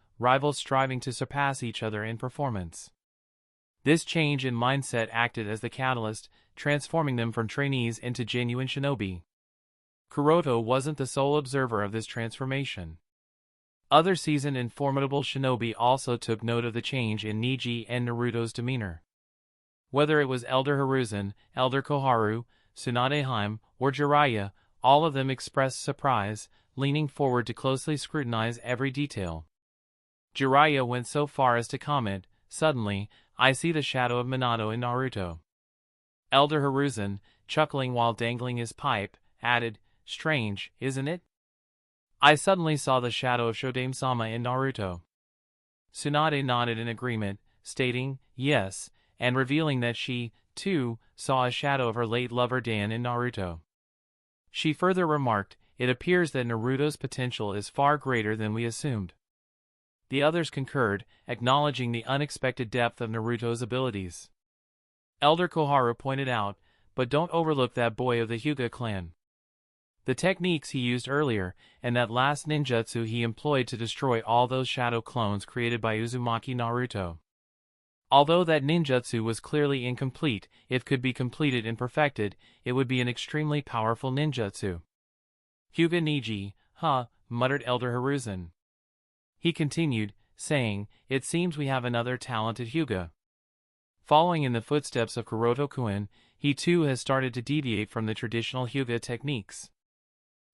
striving to surpass each other in performance. This change in mindset acted as the catalyst, transforming them from trainees into genuine shinobi. Kuroto wasn't the sole observer of this transformation. Other seasoned and formidable shinobi also took note of the change in Neji and Naruto's demeanor. Whether it was Elder Hiruzen, Elder Koharu, Tsunade Haim, or Jiraiya, all of them expressed surprise, leaning forward to closely scrutinize every detail. Jiraiya went so far as to comment, "Suddenly, I see the shadow of Minato in Naruto." Elder Hiruzen, chuckling while dangling his pipe, added, "Strange, isn't it? I suddenly saw the shadow of Shodame-sama in Naruto." Tsunade nodded in agreement, stating, "Yes," and revealing that she, too, saw a shadow of her late lover Dan in Naruto. She further remarked, "It appears that Naruto's potential is far greater than we assumed." The others concurred, acknowledging the unexpected depth of Naruto's abilities. Elder Koharu pointed out, "But don't overlook that boy of the Hyuga clan. The techniques he used earlier, and that last ninjutsu he employed to destroy all those shadow clones created by Uzumaki Naruto. Although that ninjutsu was clearly incomplete, if it could be completed and perfected, it would be an extremely powerful ninjutsu." "Hyuga Neji, huh," muttered Elder Hiruzen. He continued, saying, "It seems we have another talented Hyuga." Following in the footsteps of Kuroto-kun, he too has started to deviate from the traditional Hyuga techniques.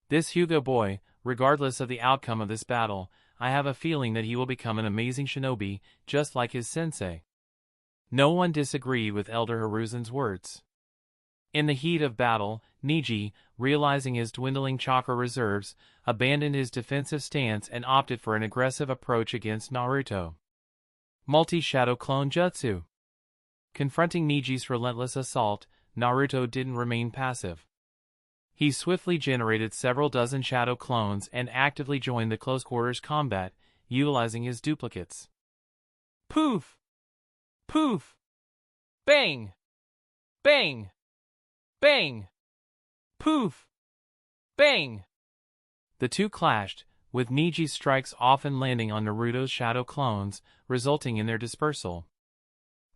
This Hyuga boy, regardless of the outcome of this battle, I have a feeling that he will become an amazing shinobi, just like his sensei. No one disagreed with Elder Hiruzen's words. In the heat of battle, Neji, realizing his dwindling chakra reserves, abandoned his defensive stance and opted for an aggressive approach against Naruto. Multi-shadow clone jutsu. Confronting Neji's relentless assault, Naruto didn't remain passive. He swiftly generated several dozen shadow clones and actively joined the close-quarters combat, utilizing his duplicates. Poof! Poof! Bang! Bang! Bang! Poof! Bang! The two clashed, with Neji's strikes often landing on Naruto's shadow clones, resulting in their dispersal.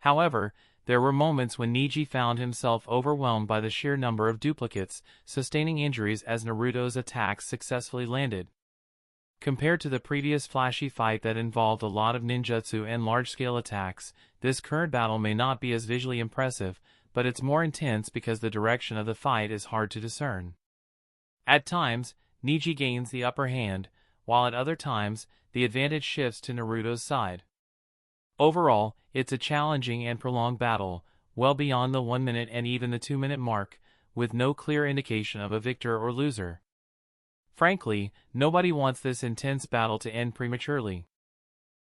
However, there were moments when Neji found himself overwhelmed by the sheer number of duplicates, sustaining injuries as Naruto's attacks successfully landed. Compared to the previous flashy fight that involved a lot of ninjutsu and large-scale attacks, this current battle may not be as visually impressive, but it's more intense because the direction of the fight is hard to discern. At times, Neji gains the upper hand, while at other times, the advantage shifts to Naruto's side. Overall, it's a challenging and prolonged battle, well beyond the 1 minute and even the 2-minute mark, with no clear indication of a victor or loser. Frankly, nobody wants this intense battle to end prematurely.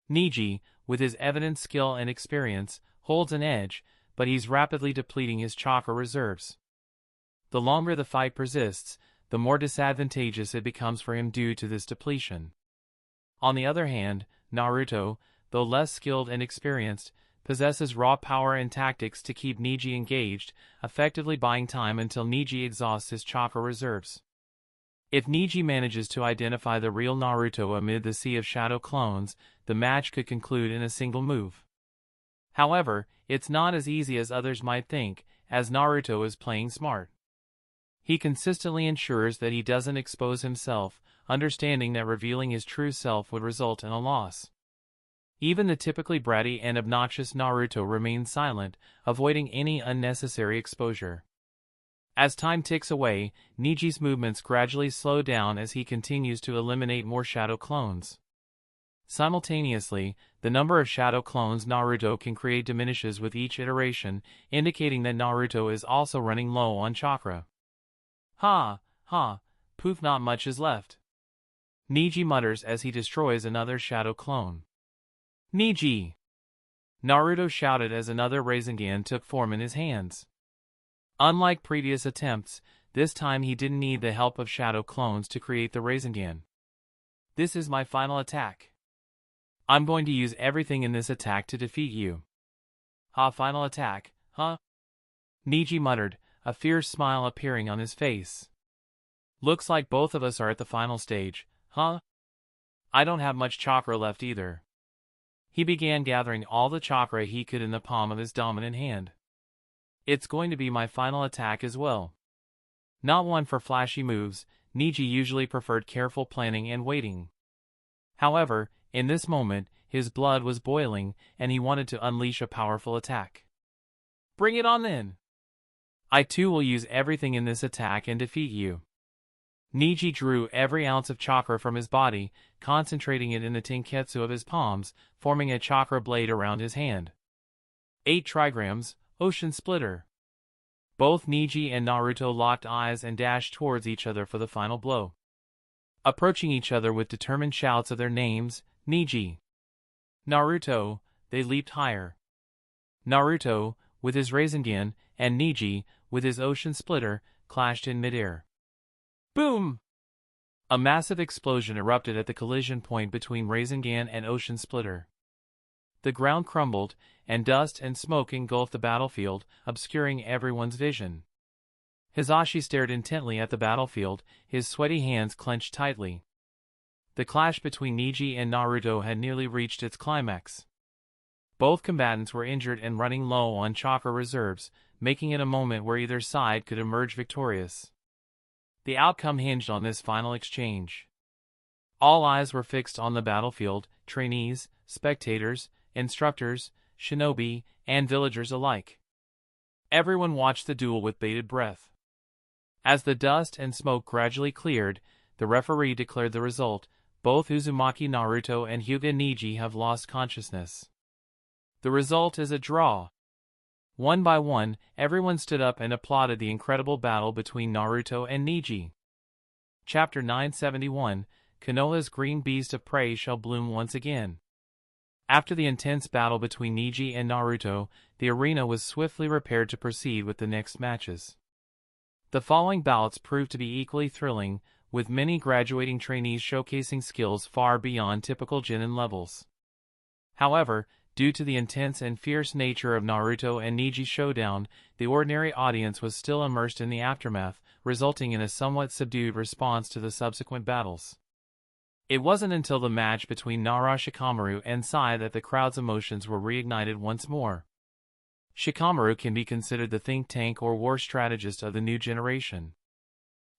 Neji, with his evident skill and experience, holds an edge, but he's rapidly depleting his chakra reserves. The longer the fight persists, the more disadvantageous it becomes for him due to this depletion. On the other hand, Naruto, though less skilled and experienced, possesses raw power and tactics to keep Neji engaged, effectively buying time until Neji exhausts his chakra reserves. If Neji manages to identify the real Naruto amid the sea of shadow clones, the match could conclude in a single move. However, it's not as easy as others might think, as Naruto is playing smart. He consistently ensures that he doesn't expose himself, understanding that revealing his true self would result in a loss. Even the typically bratty and obnoxious Naruto remains silent, avoiding any unnecessary exposure. As time ticks away, Niji's movements gradually slow down as he continues to eliminate more shadow clones. Simultaneously, the number of shadow clones Naruto can create diminishes with each iteration, indicating that Naruto is also running low on chakra. Poof, not much is left. Niji mutters as he destroys another shadow clone. Niji! Naruto shouted as another Rasengan took form in his hands. Unlike previous attempts, this time he didn't need the help of shadow clones to create the Rasengan. This is my final attack. I'm going to use everything in this attack to defeat you. Final attack, huh? Niji muttered, a fierce smile appearing on his face. Looks like both of us are at the final stage, huh? I don't have much chakra left either. He began gathering all the chakra he could in the palm of his dominant hand. It's going to be my final attack as well. Not one for flashy moves, Niji usually preferred careful planning and waiting. However, in this moment, his blood was boiling, and he wanted to unleash a powerful attack. Bring it on then! I too will use everything in this attack and defeat you. Niji drew every ounce of chakra from his body, concentrating it in the tenketsu of his palms, forming a chakra blade around his hand. 8 trigrams, Ocean Splitter. Both Niji and Naruto locked eyes and dashed towards each other for the final blow. Approaching each other with determined shouts of their names, Niji, Naruto, they leaped higher. Naruto, with his Rasengan, and Niji, with his Ocean Splitter, clashed in midair. Boom! A massive explosion erupted at the collision point between Rasengan and Ocean Splitter. The ground crumbled, and dust and smoke engulfed the battlefield, obscuring everyone's vision. Hisashi stared intently at the battlefield, his sweaty hands clenched tightly. The clash between Niji and Naruto had nearly reached its climax. Both combatants were injured and running low on chakra reserves, making it a moment where either side could emerge victorious. The outcome hinged on this final exchange. All eyes were fixed on the battlefield, trainees, spectators, instructors, shinobi, and villagers alike. Everyone watched the duel with bated breath. As the dust and smoke gradually cleared, the referee declared the result: both Uzumaki Naruto and Hyuga Niji have lost consciousness. The result is a draw. One by one, everyone stood up and applauded the incredible battle between Naruto and Niji. Chapter 971, Konoha's green beast of prey shall bloom once again. After the intense battle between Niji and Naruto, the arena was swiftly repaired to proceed with the next matches. The following bouts proved to be equally thrilling, with many graduating trainees showcasing skills far beyond typical genin levels. However, due to the intense and fierce nature of Naruto and Niji's showdown, the ordinary audience was still immersed in the aftermath, resulting in a somewhat subdued response to the subsequent battles. It wasn't until the match between Nara Shikamaru and Sai that the crowd's emotions were reignited once more. Shikamaru can be considered the think tank or war strategist of the new generation.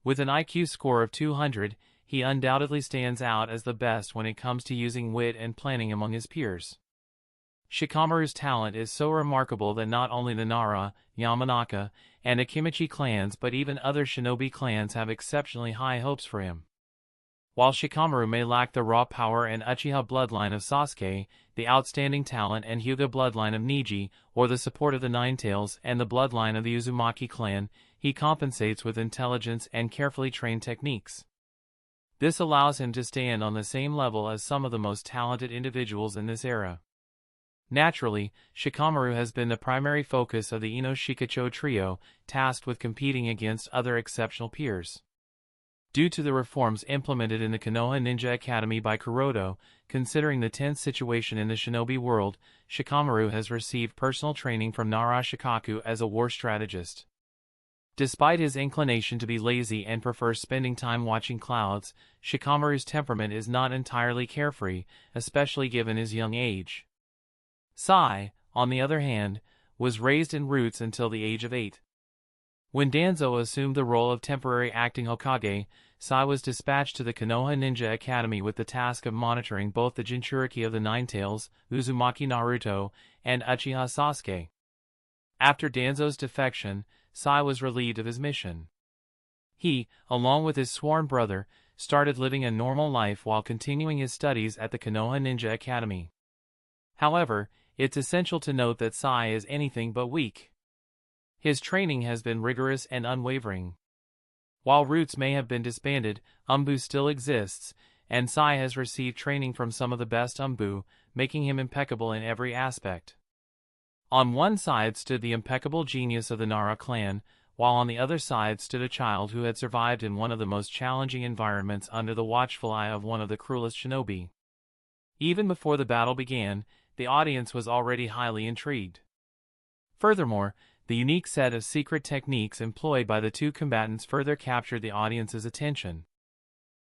With an IQ score of 200, he undoubtedly stands out as the best when it comes to using wit and planning among his peers. Shikamaru's talent is so remarkable that not only the Nara, Yamanaka, and Akimichi clans but even other shinobi clans have exceptionally high hopes for him. While Shikamaru may lack the raw power and Uchiha bloodline of Sasuke, the outstanding talent and Hyuga bloodline of Niji, or the support of the Ninetales and the bloodline of the Uzumaki clan, he compensates with intelligence and carefully trained techniques. This allows him to stand on the same level as some of the most talented individuals in this era. Naturally, Shikamaru has been the primary focus of the Ino Shikacho trio, tasked with competing against other exceptional peers. Due to the reforms implemented in the Konoha Ninja Academy by Kuroda, considering the tense situation in the shinobi world, Shikamaru has received personal training from Nara Shikaku as a war strategist. Despite his inclination to be lazy and prefer spending time watching clouds, Shikamaru's temperament is not entirely carefree, especially given his young age. Sai, on the other hand, was raised in Roots until the age of 8. When Danzo assumed the role of temporary acting Hokage, Sai was dispatched to the Konoha Ninja Academy with the task of monitoring both the Jinchuriki of the Nine Tails, Uzumaki Naruto, and Uchiha Sasuke. After Danzo's defection, Sai was relieved of his mission. He, along with his sworn brother, started living a normal life while continuing his studies at the Konoha Ninja Academy. However, it's essential to note that Sai is anything but weak. His training has been rigorous and unwavering. While Roots may have been disbanded, Umbu still exists, and Sai has received training from some of the best Umbu, making him impeccable in every aspect. On one side stood the impeccable genius of the Nara clan, while on the other side stood a child who had survived in one of the most challenging environments under the watchful eye of one of the cruelest shinobi. Even before the battle began, the audience was already highly intrigued. Furthermore, the unique set of secret techniques employed by the two combatants further captured the audience's attention.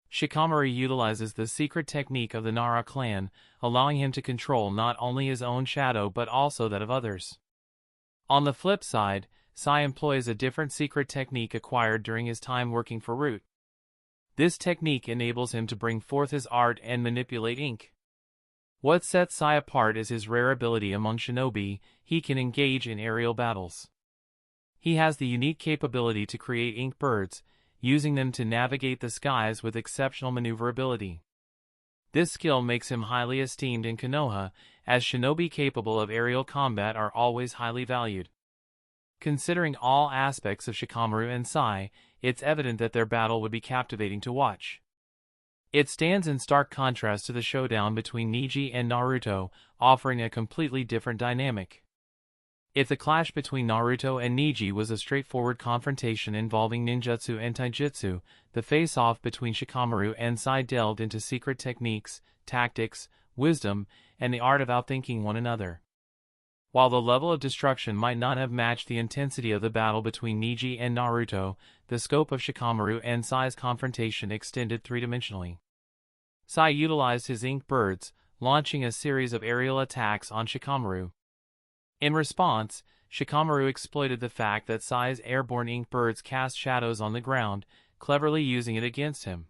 Shikamaru utilizes the secret technique of the Nara clan, allowing him to control not only his own shadow but also that of others. On the flip side, Sai employs a different secret technique acquired during his time working for Root. This technique enables him to bring forth his art and manipulate ink. What sets Sai apart is his rare ability among shinobi. He can engage in aerial battles. He has the unique capability to create ink birds, using them to navigate the skies with exceptional maneuverability. This skill makes him highly esteemed in Konoha, as shinobi capable of aerial combat are always highly valued. Considering all aspects of Shikamaru and Sai, it's evident that their battle would be captivating to watch. It stands in stark contrast to the showdown between Neji and Naruto, offering a completely different dynamic. If the clash between Naruto and Neji was a straightforward confrontation involving ninjutsu and taijutsu, the face-off between Shikamaru and Sai delved into secret techniques, tactics, wisdom, and the art of outthinking one another. While the level of destruction might not have matched the intensity of the battle between Neji and Naruto, the scope of Shikamaru and Sai's confrontation extended three-dimensionally. Sai utilized his ink birds, launching a series of aerial attacks on Shikamaru. In response, Shikamaru exploited the fact that Sai's airborne ink birds cast shadows on the ground, cleverly using it against him.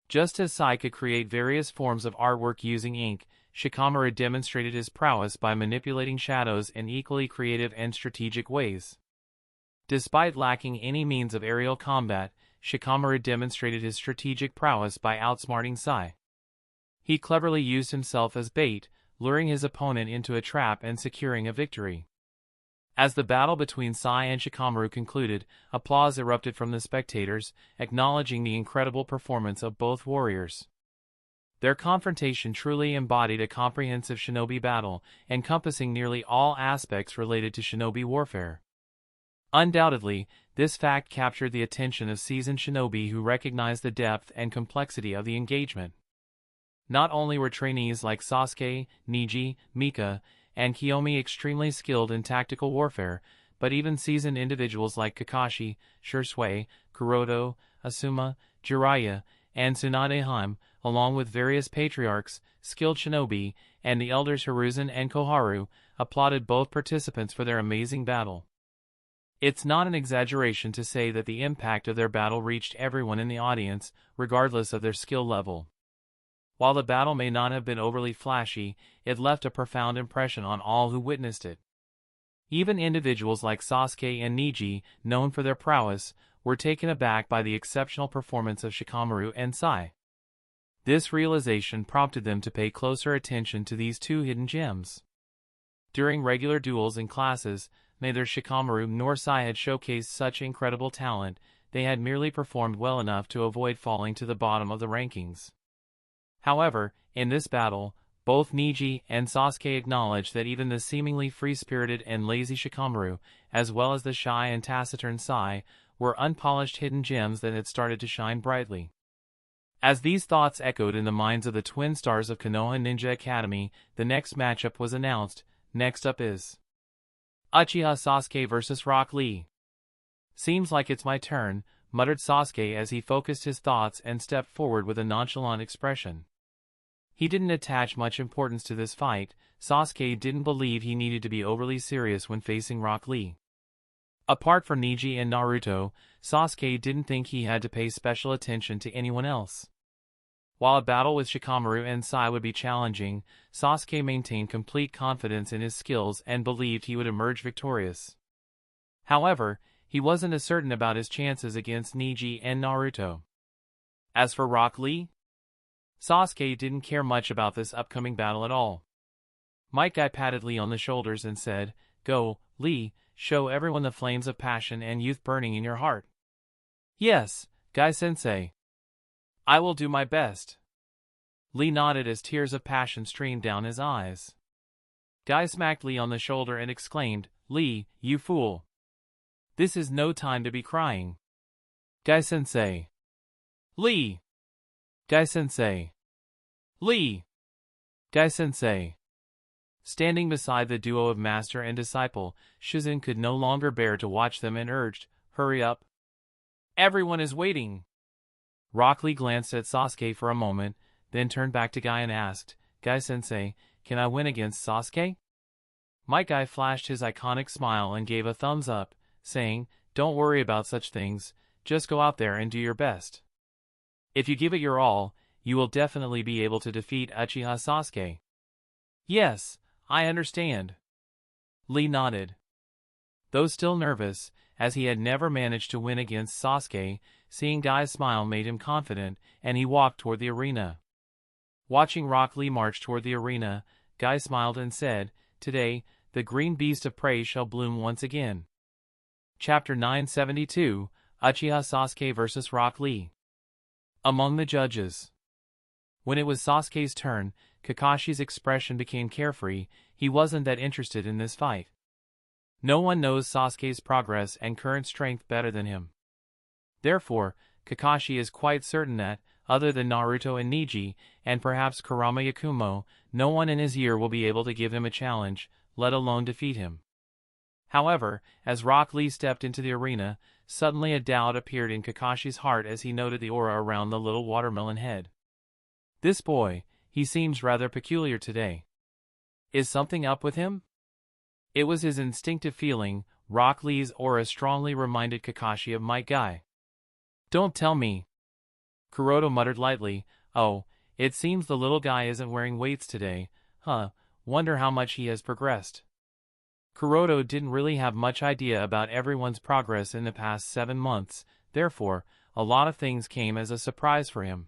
Just as Sai could create various forms of artwork using ink, Shikamaru demonstrated his prowess by manipulating shadows in equally creative and strategic ways. Despite lacking any means of aerial combat, Shikamaru demonstrated his strategic prowess by outsmarting Sai. He cleverly used himself as bait, luring his opponent into a trap and securing a victory. As the battle between Sai and Shikamaru concluded, applause erupted from the spectators, acknowledging the incredible performance of both warriors. Their confrontation truly embodied a comprehensive shinobi battle, encompassing nearly all aspects related to shinobi warfare. Undoubtedly, this fact captured the attention of seasoned shinobi who recognized the depth and complexity of the engagement. Not only were trainees like Sasuke, Neji, Mika, and Kiyomi extremely skilled in tactical warfare, but even seasoned individuals like Kakashi, Shisui, Kuroto, Asuma, Jiraiya, and Tsunade, along with various patriarchs, skilled shinobi, and the elders Hiruzen and Koharu, applauded both participants for their amazing battle. It's not an exaggeration to say that the impact of their battle reached everyone in the audience, regardless of their skill level. While the battle may not have been overly flashy, it left a profound impression on all who witnessed it. Even individuals like Sasuke and Neji, known for their prowess, were taken aback by the exceptional performance of Shikamaru and Sai. This realization prompted them to pay closer attention to these two hidden gems. During regular duels in classes, neither Shikamaru nor Sai had showcased such incredible talent. They had merely performed well enough to avoid falling to the bottom of the rankings. However, in this battle, both Neji and Sasuke acknowledged that even the seemingly free-spirited and lazy Shikamaru, as well as the shy and taciturn Sai, were unpolished hidden gems that had started to shine brightly. As these thoughts echoed in the minds of the twin stars of Konoha Ninja Academy, the next matchup was announced. Next up is Uchiha Sasuke vs. Rock Lee. "Seems like it's my turn," muttered Sasuke as he focused his thoughts and stepped forward with a nonchalant expression. He didn't attach much importance to this fight. Sasuke didn't believe he needed to be overly serious when facing Rock Lee. Apart from Neji and Naruto, Sasuke didn't think he had to pay special attention to anyone else. While a battle with Shikamaru and Sai would be challenging, Sasuke maintained complete confidence in his skills and believed he would emerge victorious. However, he wasn't as certain about his chances against Neji and Naruto. As for Rock Lee, Sasuke didn't care much about this upcoming battle at all. Might Guy patted Lee on the shoulders and said, "Go, Lee, show everyone the flames of passion and youth burning in your heart." "Yes, Guy-sensei. I will do my best." Lee nodded as tears of passion streamed down his eyes. Guy smacked Lee on the shoulder and exclaimed, "Lee, you fool. This is no time to be crying." "Guy-sensei. Lee. Guy-sensei. Lee. Guy-sensei." Standing beside the duo of master and disciple, Shizen could no longer bear to watch them and urged, "Hurry up. Everyone is waiting." Rock Lee glanced at Sasuke for a moment, then turned back to Guy and asked, "Guy-sensei, can I win against Sasuke?" Might Guy flashed his iconic smile and gave a thumbs up, saying, "Don't worry about such things, just go out there and do your best. If you give it your all, you will definitely be able to defeat Uchiha Sasuke." "Yes, I understand." Lee nodded. Though still nervous, as he had never managed to win against Sasuke, seeing Guy's smile made him confident, and he walked toward the arena. Watching Rock Lee march toward the arena, Guy smiled and said, "Today, the green beast of prey shall bloom once again." Chapter 972, Uchiha Sasuke vs. Rock Lee. Among the judges. When it was Sasuke's turn, Kakashi's expression became carefree. He wasn't that interested in this fight. No one knows Sasuke's progress and current strength better than him. Therefore, Kakashi is quite certain that, other than Naruto and Neji, and perhaps Kurama Yakumo, no one in his year will be able to give him a challenge, let alone defeat him. However, as Rock Lee stepped into the arena, suddenly a doubt appeared in Kakashi's heart as he noted the aura around the little watermelon head. "This boy, he seems rather peculiar today. Is something up with him?" It was his instinctive feeling. Rock Lee's aura strongly reminded Kakashi of Might Guy. "Don't tell me." Kuroto muttered lightly, "Oh, it seems the little guy isn't wearing weights today. Wonder how much he has progressed." Kuroto didn't really have much idea about everyone's progress in the past 7 months, therefore, a lot of things came as a surprise for him.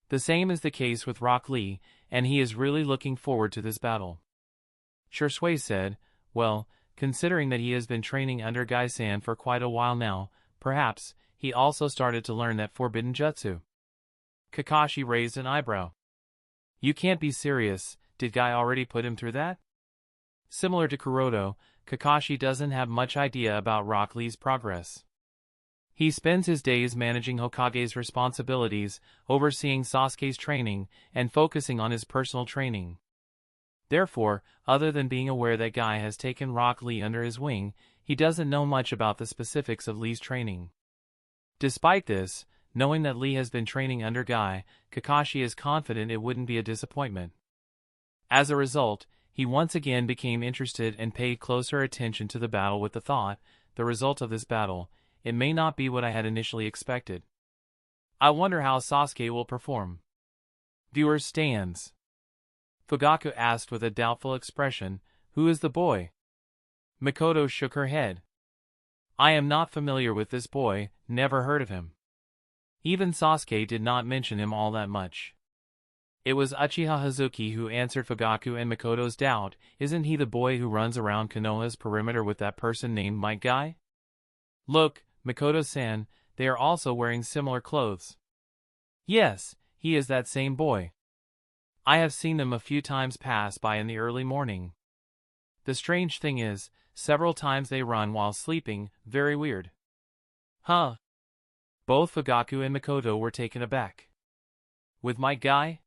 The same is the case with Rock Lee, and he is really looking forward to this battle. Shursui said, "Well, considering that he has been training under Gai-san for quite a while now, perhaps he also started to learn that forbidden jutsu." Kakashi raised an eyebrow. "You can't be serious, did Guy already put him through that?" Similar to Kuroto, Kakashi doesn't have much idea about Rock Lee's progress. He spends his days managing Hokage's responsibilities, overseeing Sasuke's training, and focusing on his personal training. Therefore, other than being aware that Guy has taken Rock Lee under his wing, he doesn't know much about the specifics of Lee's training. Despite this, knowing that Lee has been training under Guy, Kakashi is confident it wouldn't be a disappointment. As a result, he once again became interested and paid closer attention to the battle with the thought, the result of this battle, it may not be what I had initially expected. I wonder how Sasuke will perform. Viewers stands. Fugaku asked with a doubtful expression, "Who is the boy?" Mikoto shook her head. "I am not familiar with this boy, never heard of him." Even Sasuke did not mention him all that much. It was Uchiha Hazuki who answered Fugaku and Mikoto's doubt. "Isn't he the boy who runs around Konoha's perimeter with that person named Might Guy?" "Look, Mikoto-san, they are also wearing similar clothes." "Yes, he is that same boy. I have seen them a few times pass by in the early morning. The strange thing is, several times they run while sleeping, very weird." "Huh?" Both Fugaku and Mikoto were taken aback. "With Might Guy?"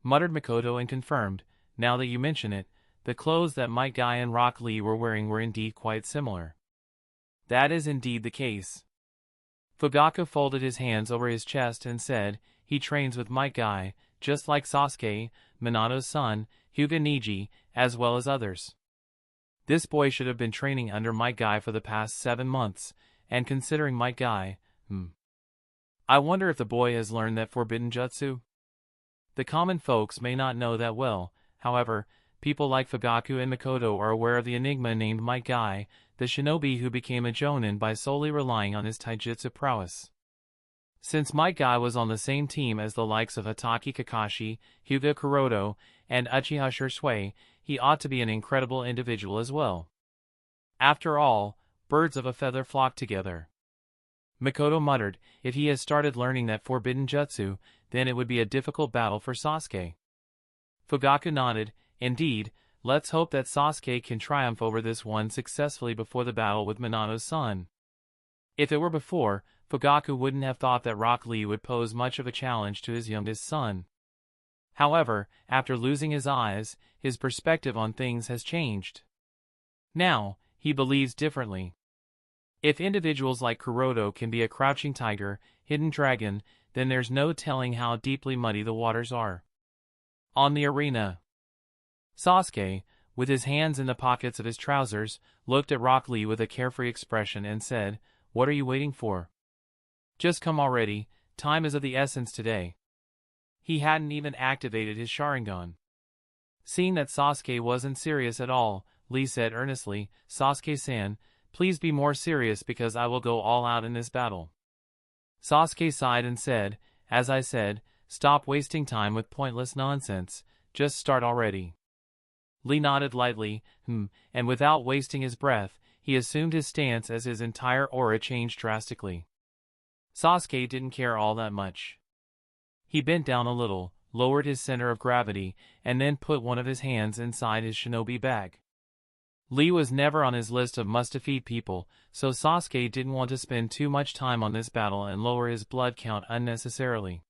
muttered Mikoto and confirmed, "Now that you mention it, the clothes that Might Guy and Rock Lee were wearing were indeed quite similar." "That is indeed the case." Fugaku folded his hands over his chest and said, "He trains with Might Guy, just like Sasuke, Minato's son, Hyuga Neji, as well as others. This boy should have been training under Might Guy for the past 7 months, and considering Might Guy, I wonder if the boy has learned that forbidden jutsu? The common folks may not know that well, however, people like Fugaku and Mikoto are aware of the enigma named Might Guy, the shinobi who became a jonin by solely relying on his taijutsu prowess. Since Might Guy was on the same team as the likes of Hatake Kakashi, Hyuga Kuroto, and Uchiha Shisui, he ought to be an incredible individual as well. After all, birds of a feather flock together. Mikoto muttered, if he has started learning that forbidden jutsu, then it would be a difficult battle for Sasuke. Fugaku nodded, indeed, let's hope that Sasuke can triumph over this one successfully before the battle with Minato's son. If it were before, Fugaku wouldn't have thought that Rock Lee would pose much of a challenge to his youngest son. However, after losing his eyes, his perspective on things has changed. Now, he believes differently. If individuals like Kuroto can be a crouching tiger, hidden dragon, then there's no telling how deeply muddy the waters are. On the arena, Sasuke, with his hands in the pockets of his trousers, looked at Rock Lee with a carefree expression and said, "What are you waiting for? Just come already, time is of the essence today." He hadn't even activated his Sharingan. Seeing that Sasuke wasn't serious at all, Lee said earnestly, "Sasuke-san, please be more serious because I will go all out in this battle." Sasuke sighed and said, "As I said, stop wasting time with pointless nonsense, just start already." Lee nodded lightly, and without wasting his breath, he assumed his stance as his entire aura changed drastically. Sasuke didn't care all that much. He bent down a little, lowered his center of gravity, and then put one of his hands inside his shinobi bag. Lee was never on his list of must-defeat people, so Sasuke didn't want to spend too much time on this battle and lower his blood count unnecessarily.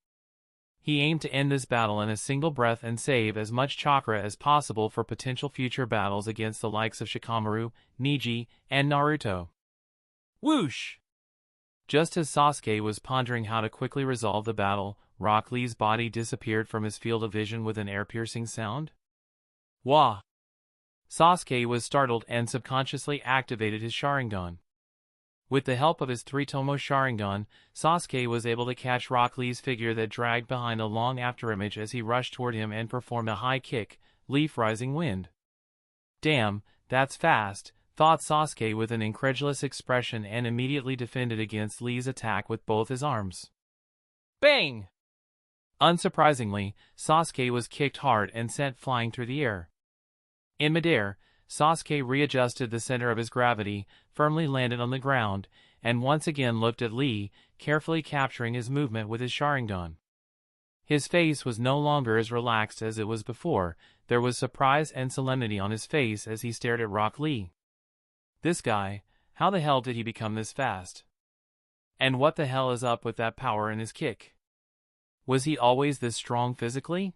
He aimed to end this battle in a single breath and save as much chakra as possible for potential future battles against the likes of Shikamaru, Neji, and Naruto. Whoosh! Just as Sasuke was pondering how to quickly resolve the battle, Rock Lee's body disappeared from his field of vision with an ear-piercing sound. Wah! Sasuke was startled and subconsciously activated his Sharingan. With the help of his three-tomo Sharingan, Sasuke was able to catch Rock Lee's figure that dragged behind a long afterimage as he rushed toward him and performed a high kick, Leaf Rising Wind. Damn, that's fast, thought Sasuke with an incredulous expression and immediately defended against Lee's attack with both his arms. Bang! Unsurprisingly, Sasuke was kicked hard and sent flying through the air. In midair, Sasuke readjusted the center of his gravity, firmly landed on the ground, and once again looked at Lee, carefully capturing his movement with his Sharingan. His face was no longer as relaxed as it was before, there was surprise and solemnity on his face as he stared at Rock Lee. This guy, how the hell did he become this fast? And what the hell is up with that power in his kick? Was he always this strong physically?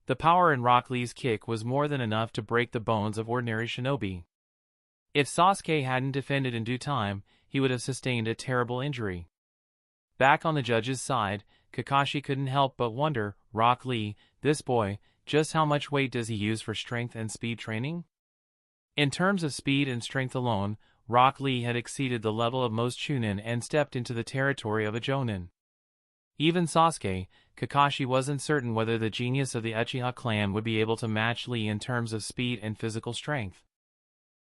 The power in Rock Lee's kick was more than enough to break the bones of ordinary shinobi. If Sasuke hadn't defended in due time, he would have sustained a terrible injury. Back on the judge's side, Kakashi couldn't help but wonder, Rock Lee, this boy, just how much weight does he use for strength and speed training? In terms of speed and strength alone, Rock Lee had exceeded the level of most Chunin and stepped into the territory of a Jonin. Even Sasuke, Kakashi wasn't certain whether the genius of the Uchiha clan would be able to match Lee in terms of speed and physical strength.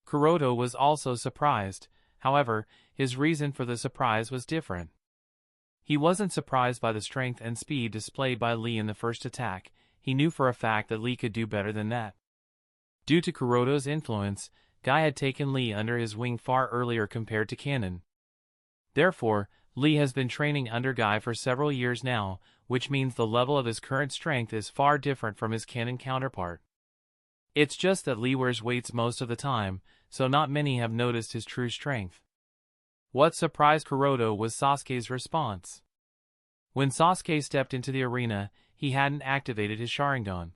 Kuroto was also surprised, however, his reason for the surprise was different. He wasn't surprised by the strength and speed displayed by Lee in the first attack, he knew for a fact that Lee could do better than that. Due to Kuroto's influence, Guy had taken Lee under his wing far earlier compared to Canon. Therefore, Lee has been training under Guy for several years now, which means the level of his current strength is far different from his Canon counterpart. It's just that Lee wears weights most of the time, so not many have noticed his true strength. What surprised Kuroto was Sasuke's response. When Sasuke stepped into the arena, he hadn't activated his Sharingan.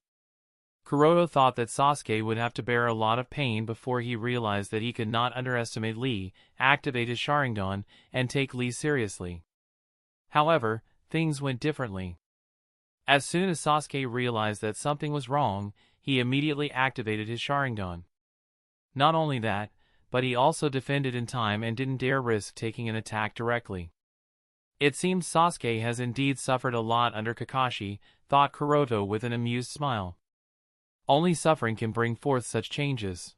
Kuroto thought that Sasuke would have to bear a lot of pain before he realized that he could not underestimate Lee, activate his Sharingan, and take Lee seriously. However, things went differently. As soon as Sasuke realized that something was wrong, he immediately activated his Sharingan. Not only that, but he also defended in time and didn't dare risk taking an attack directly. It seems Sasuke has indeed suffered a lot under Kakashi, thought Kuroto with an amused smile. Only suffering can bring forth such changes.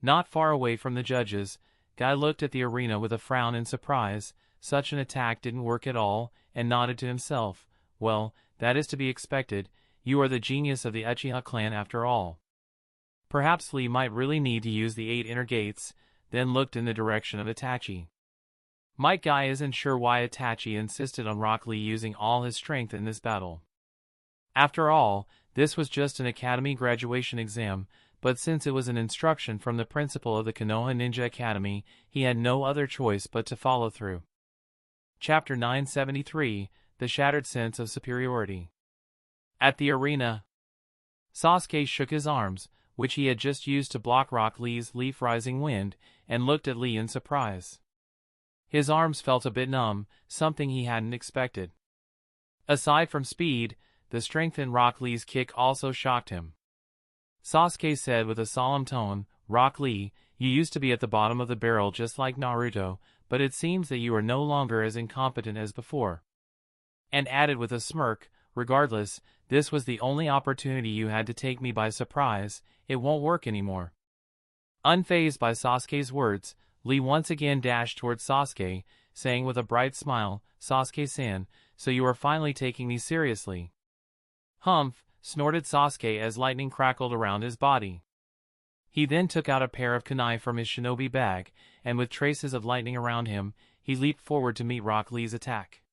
Not far away from the judges, Guy looked at the arena with a frown in surprise. Such an attack didn't work at all, and nodded to himself. Well, that is to be expected. You are the genius of the Uchiha clan after all. Perhaps Lee might really need to use the 8 inner gates, then looked in the direction of Itachi. Might Guy isn't sure why Itachi insisted on Rock Lee using all his strength in this battle. After all, this was just an academy graduation exam, but since it was an instruction from the principal of the Konoha Ninja Academy, he had no other choice but to follow through. Chapter 973, The Shattered Sense of Superiority. At the arena, Sasuke shook his arms, which he had just used to block Rock Lee's Leaf Rising Wind, and looked at Lee in surprise. His arms felt a bit numb, something he hadn't expected. Aside from speed, the strength in Rock Lee's kick also shocked him. Sasuke said with a solemn tone, "Rock Lee, you used to be at the bottom of the barrel just like Naruto, but it seems that you are no longer as incompetent as before." And added with a smirk, "Regardless, this was the only opportunity you had to take me by surprise. It won't work anymore." Unfazed by Sasuke's words, Lee once again dashed towards Sasuke, saying with a bright smile, "Sasuke-san, so you are finally taking me seriously." "Humph," snorted Sasuke as lightning crackled around his body. He then took out a pair of kunai from his shinobi bag, and with traces of lightning around him, he leaped forward to meet Rock Lee's attack.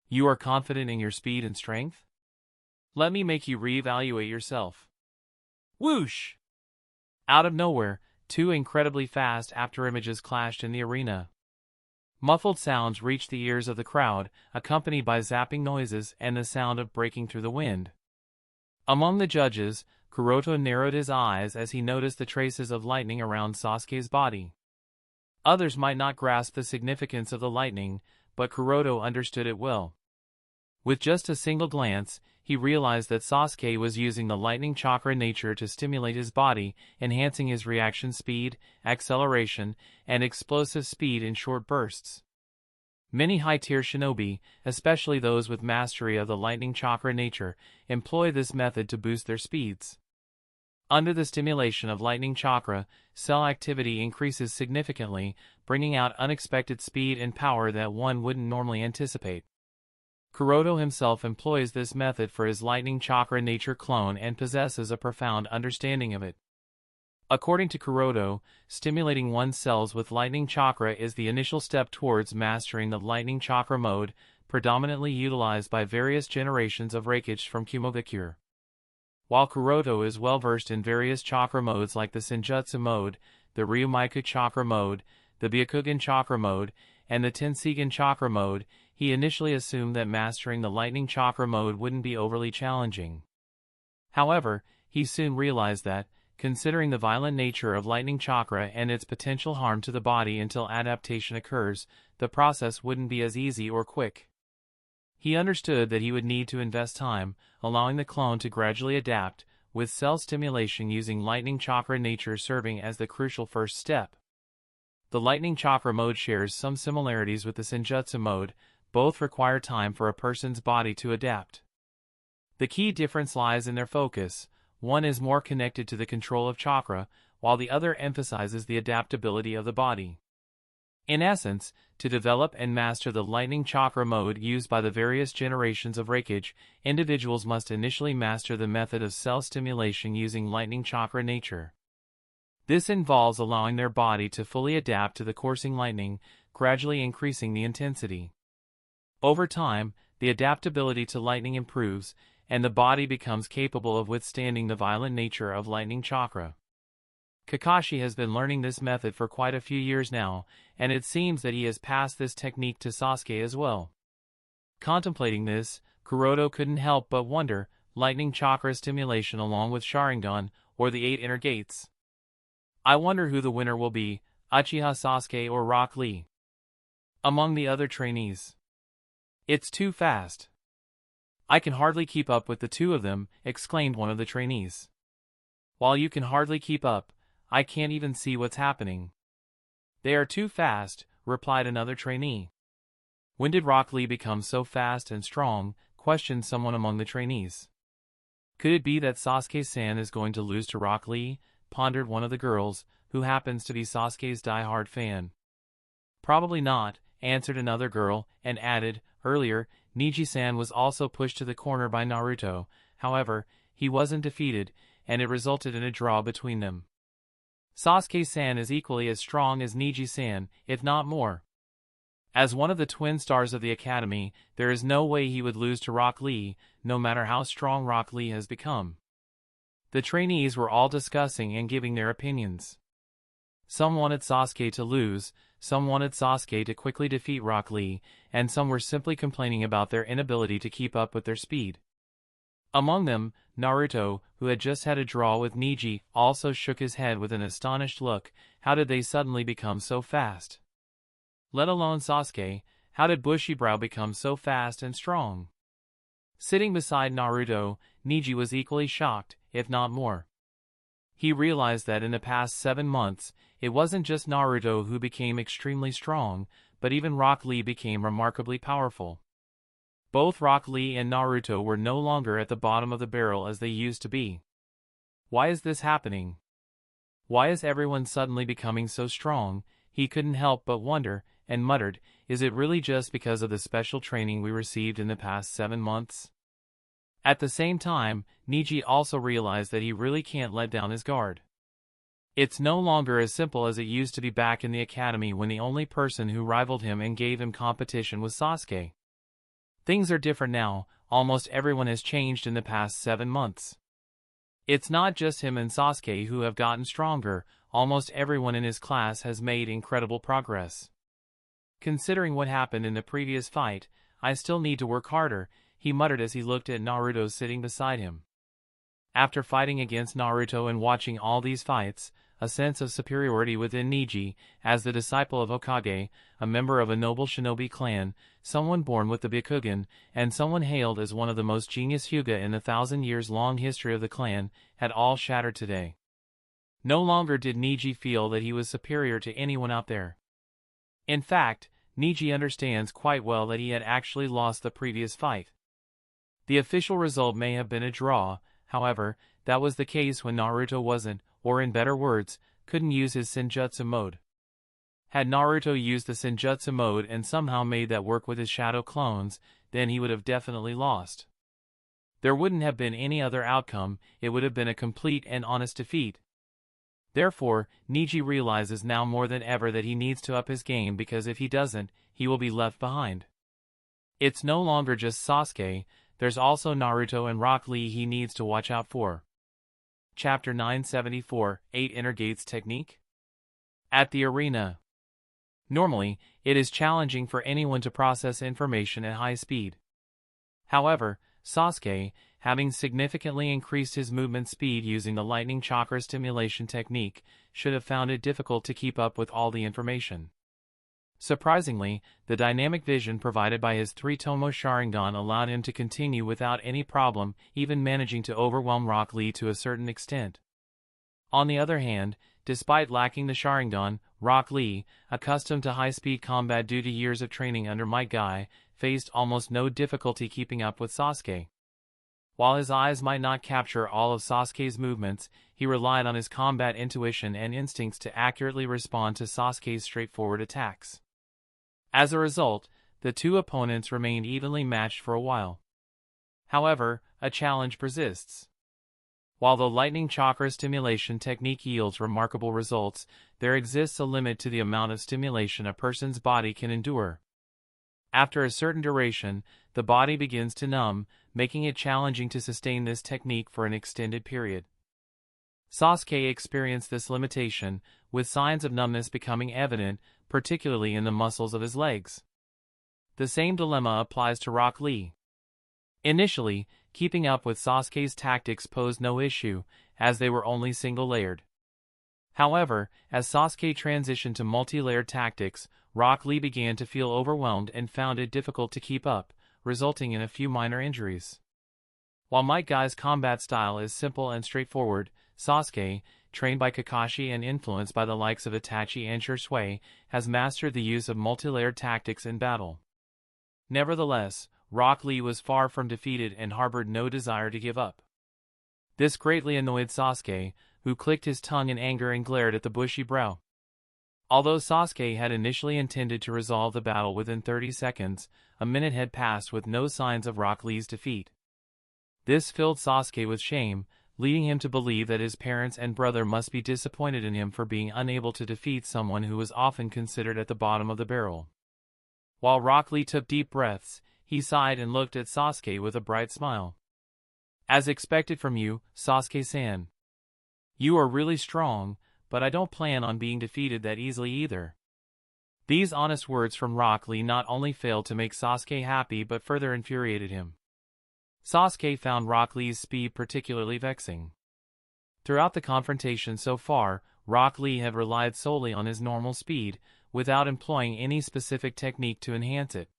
"You are confident in your speed and strength? Let me make you reevaluate yourself." Whoosh! Out of nowhere, 2 incredibly fast afterimages clashed in the arena. Muffled sounds reached the ears of the crowd, accompanied by zapping noises and the sound of breaking through the wind. Among the judges, Kuroto narrowed his eyes as he noticed the traces of lightning around Sasuke's body. Others might not grasp the significance of the lightning, but Kuroto understood it well. With just a single glance, he realized that Sasuke was using the lightning chakra nature to stimulate his body, enhancing his reaction speed, acceleration, and explosive speed in short bursts. Many high-tier shinobi, especially those with mastery of the lightning chakra nature, employ this method to boost their speeds. Under the stimulation of lightning chakra, cell activity increases significantly, bringing out unexpected speed and power that one wouldn't normally anticipate. Kuroto himself employs this method for his lightning chakra nature clone and possesses a profound understanding of it. According to Kuroto, stimulating one's cells with lightning chakra is the initial step towards mastering the lightning chakra mode, predominantly utilized by various generations of Reikage from Kumogakure. While Kuroto is well versed in various chakra modes like the Senjutsu mode, the Ryumaiku chakra mode, the Byakugan chakra mode, and the Tenseigan chakra mode, he initially assumed that mastering the lightning chakra mode wouldn't be overly challenging. However, he soon realized that, considering the violent nature of lightning chakra and its potential harm to the body until adaptation occurs, the process wouldn't be as easy or quick. He understood that he would need to invest time, allowing the clone to gradually adapt, with cell stimulation using lightning chakra nature serving as the crucial first step. The lightning chakra mode shares some similarities with the Senjutsu mode. Both require time for a person's body to adapt. The key difference lies in their focus. One is more connected to the control of chakra, while the other emphasizes the adaptability of the body. In essence, to develop and master the lightning chakra mode used by the various generations of Reikage, individuals must initially master the method of cell stimulation using lightning chakra nature. This involves allowing their body to fully adapt to the coursing lightning, gradually increasing the intensity. Over time, the adaptability to lightning improves, and the body becomes capable of withstanding the violent nature of lightning chakra. Kakashi has been learning this method for quite a few years now, and it seems that he has passed this technique to Sasuke as well. Contemplating this, Kuroto couldn't help but wonder, lightning chakra stimulation along with Sharingan, or the 8 inner gates. I wonder who the winner will be, Uchiha Sasuke or Rock Lee. Among the other trainees. It's too fast. I can hardly keep up with the two of them, exclaimed one of the trainees. While you can hardly keep up, I can't even see what's happening. They are too fast, replied another trainee. When did Rock Lee become so fast and strong? Questioned someone among the trainees. Could it be that Sasuke-san is going to lose to Rock Lee? Pondered one of the girls, who happens to be Sasuke's die-hard fan. Probably not, answered another girl, and added, earlier, Neji-san was also pushed to the corner by Naruto. However, he wasn't defeated, and it resulted in a draw between them. Sasuke-san is equally as strong as Neji-san, if not more. As one of the twin stars of the academy, there is no way he would lose to Rock Lee, no matter how strong Rock Lee has become. The trainees were all discussing and giving their opinions. Some wanted Sasuke to lose, some wanted Sasuke to quickly defeat Rock Lee, and some were simply complaining about their inability to keep up with their speed. Among them, Naruto, who had just had a draw with Neji, also shook his head with an astonished look. How did they suddenly become so fast? Let alone Sasuke, how did Bushiroad become so fast and strong? Sitting beside Naruto, Neji was equally shocked, if not more. He realized that in the past 7 months, it wasn't just Naruto who became extremely strong, but even Rock Lee became remarkably powerful. Both Rock Lee and Naruto were no longer at the bottom of the barrel as they used to be. Why is this happening? Why is everyone suddenly becoming so strong? He couldn't help but wonder, and muttered, is it really just because of the special training we received in the past 7 months? At the same time, Neji also realized that he really can't let down his guard. It's no longer as simple as it used to be back in the academy when the only person who rivaled him and gave him competition was Sasuke. Things are different now, almost everyone has changed in the past 7 months. It's not just him and Sasuke who have gotten stronger, almost everyone in his class has made incredible progress. Considering what happened in the previous fight, I still need to work harder, he muttered as he looked at Naruto sitting beside him. After fighting against Naruto and watching all these fights, a sense of superiority within Neji, as the disciple of Hokage, a member of a noble shinobi clan, someone born with the Byakugan, and someone hailed as one of the most genius Hyuga in the 1,000-years-long history of the clan, had all shattered today. No longer did Neji feel that he was superior to anyone out there. In fact, Neji understands quite well that he had actually lost the previous fight. The official result may have been a draw, however, that was the case when Naruto wasn't, or in better words, couldn't use his Senjutsu mode. Had Naruto used the Senjutsu mode and somehow made that work with his shadow clones, then he would have definitely lost. There wouldn't have been any other outcome, it would have been a complete and honest defeat. Therefore, Neji realizes now more than ever that he needs to up his game because if he doesn't, he will be left behind. It's no longer just Sasuke, there's also Naruto and Rock Lee he needs to watch out for. Chapter 974, 8 Inner Gates Technique? At the arena. Normally, it is challenging for anyone to process information at high speed. However, Sasuke, having significantly increased his movement speed using the lightning chakra stimulation technique, should have found it difficult to keep up with all the information. Surprisingly, the dynamic vision provided by his 3-Tomo Sharingan allowed him to continue without any problem, even managing to overwhelm Rock Lee to a certain extent. On the other hand, despite lacking the Sharingan, Rock Lee, accustomed to high-speed combat due to years of training under Might Guy, faced almost no difficulty keeping up with Sasuke. While his eyes might not capture all of Sasuke's movements, he relied on his combat intuition and instincts to accurately respond to Sasuke's straightforward attacks. As a result, the two opponents remained evenly matched for a while. However, a challenge persists. While the lightning chakra stimulation technique yields remarkable results, there exists a limit to the amount of stimulation a person's body can endure. After a certain duration, the body begins to numb, making it challenging to sustain this technique for an extended period. Sasuke experienced this limitation, with signs of numbness becoming evident, particularly in the muscles of his legs. The same dilemma applies to Rock Lee. Initially, keeping up with Sasuke's tactics posed no issue, as they were only single-layered. However, as Sasuke transitioned to multi-layered tactics, Rock Lee began to feel overwhelmed and found it difficult to keep up, resulting in a few minor injuries. While Might Guy's combat style is simple and straightforward, Sasuke, trained by Kakashi and influenced by the likes of Itachi and Shisui, has mastered the use of multi-layered tactics in battle. Nevertheless, Rock Lee was far from defeated and harbored no desire to give up. This greatly annoyed Sasuke, who clicked his tongue in anger and glared at the bushy brow. Although Sasuke had initially intended to resolve the battle within 30 seconds, a minute had passed with no signs of Rock Lee's defeat. This filled Sasuke with shame, leading him to believe that his parents and brother must be disappointed in him for being unable to defeat someone who was often considered at the bottom of the barrel. While Rock Lee took deep breaths, he sighed and looked at Sasuke with a bright smile. "As expected from you, Sasuke-san. You are really strong, but I don't plan on being defeated that easily either." These honest words from Rock Lee not only failed to make Sasuke happy but further infuriated him. Sasuke found Rock Lee's speed particularly vexing. Throughout the confrontation so far, Rock Lee had relied solely on his normal speed, without employing any specific technique to enhance it.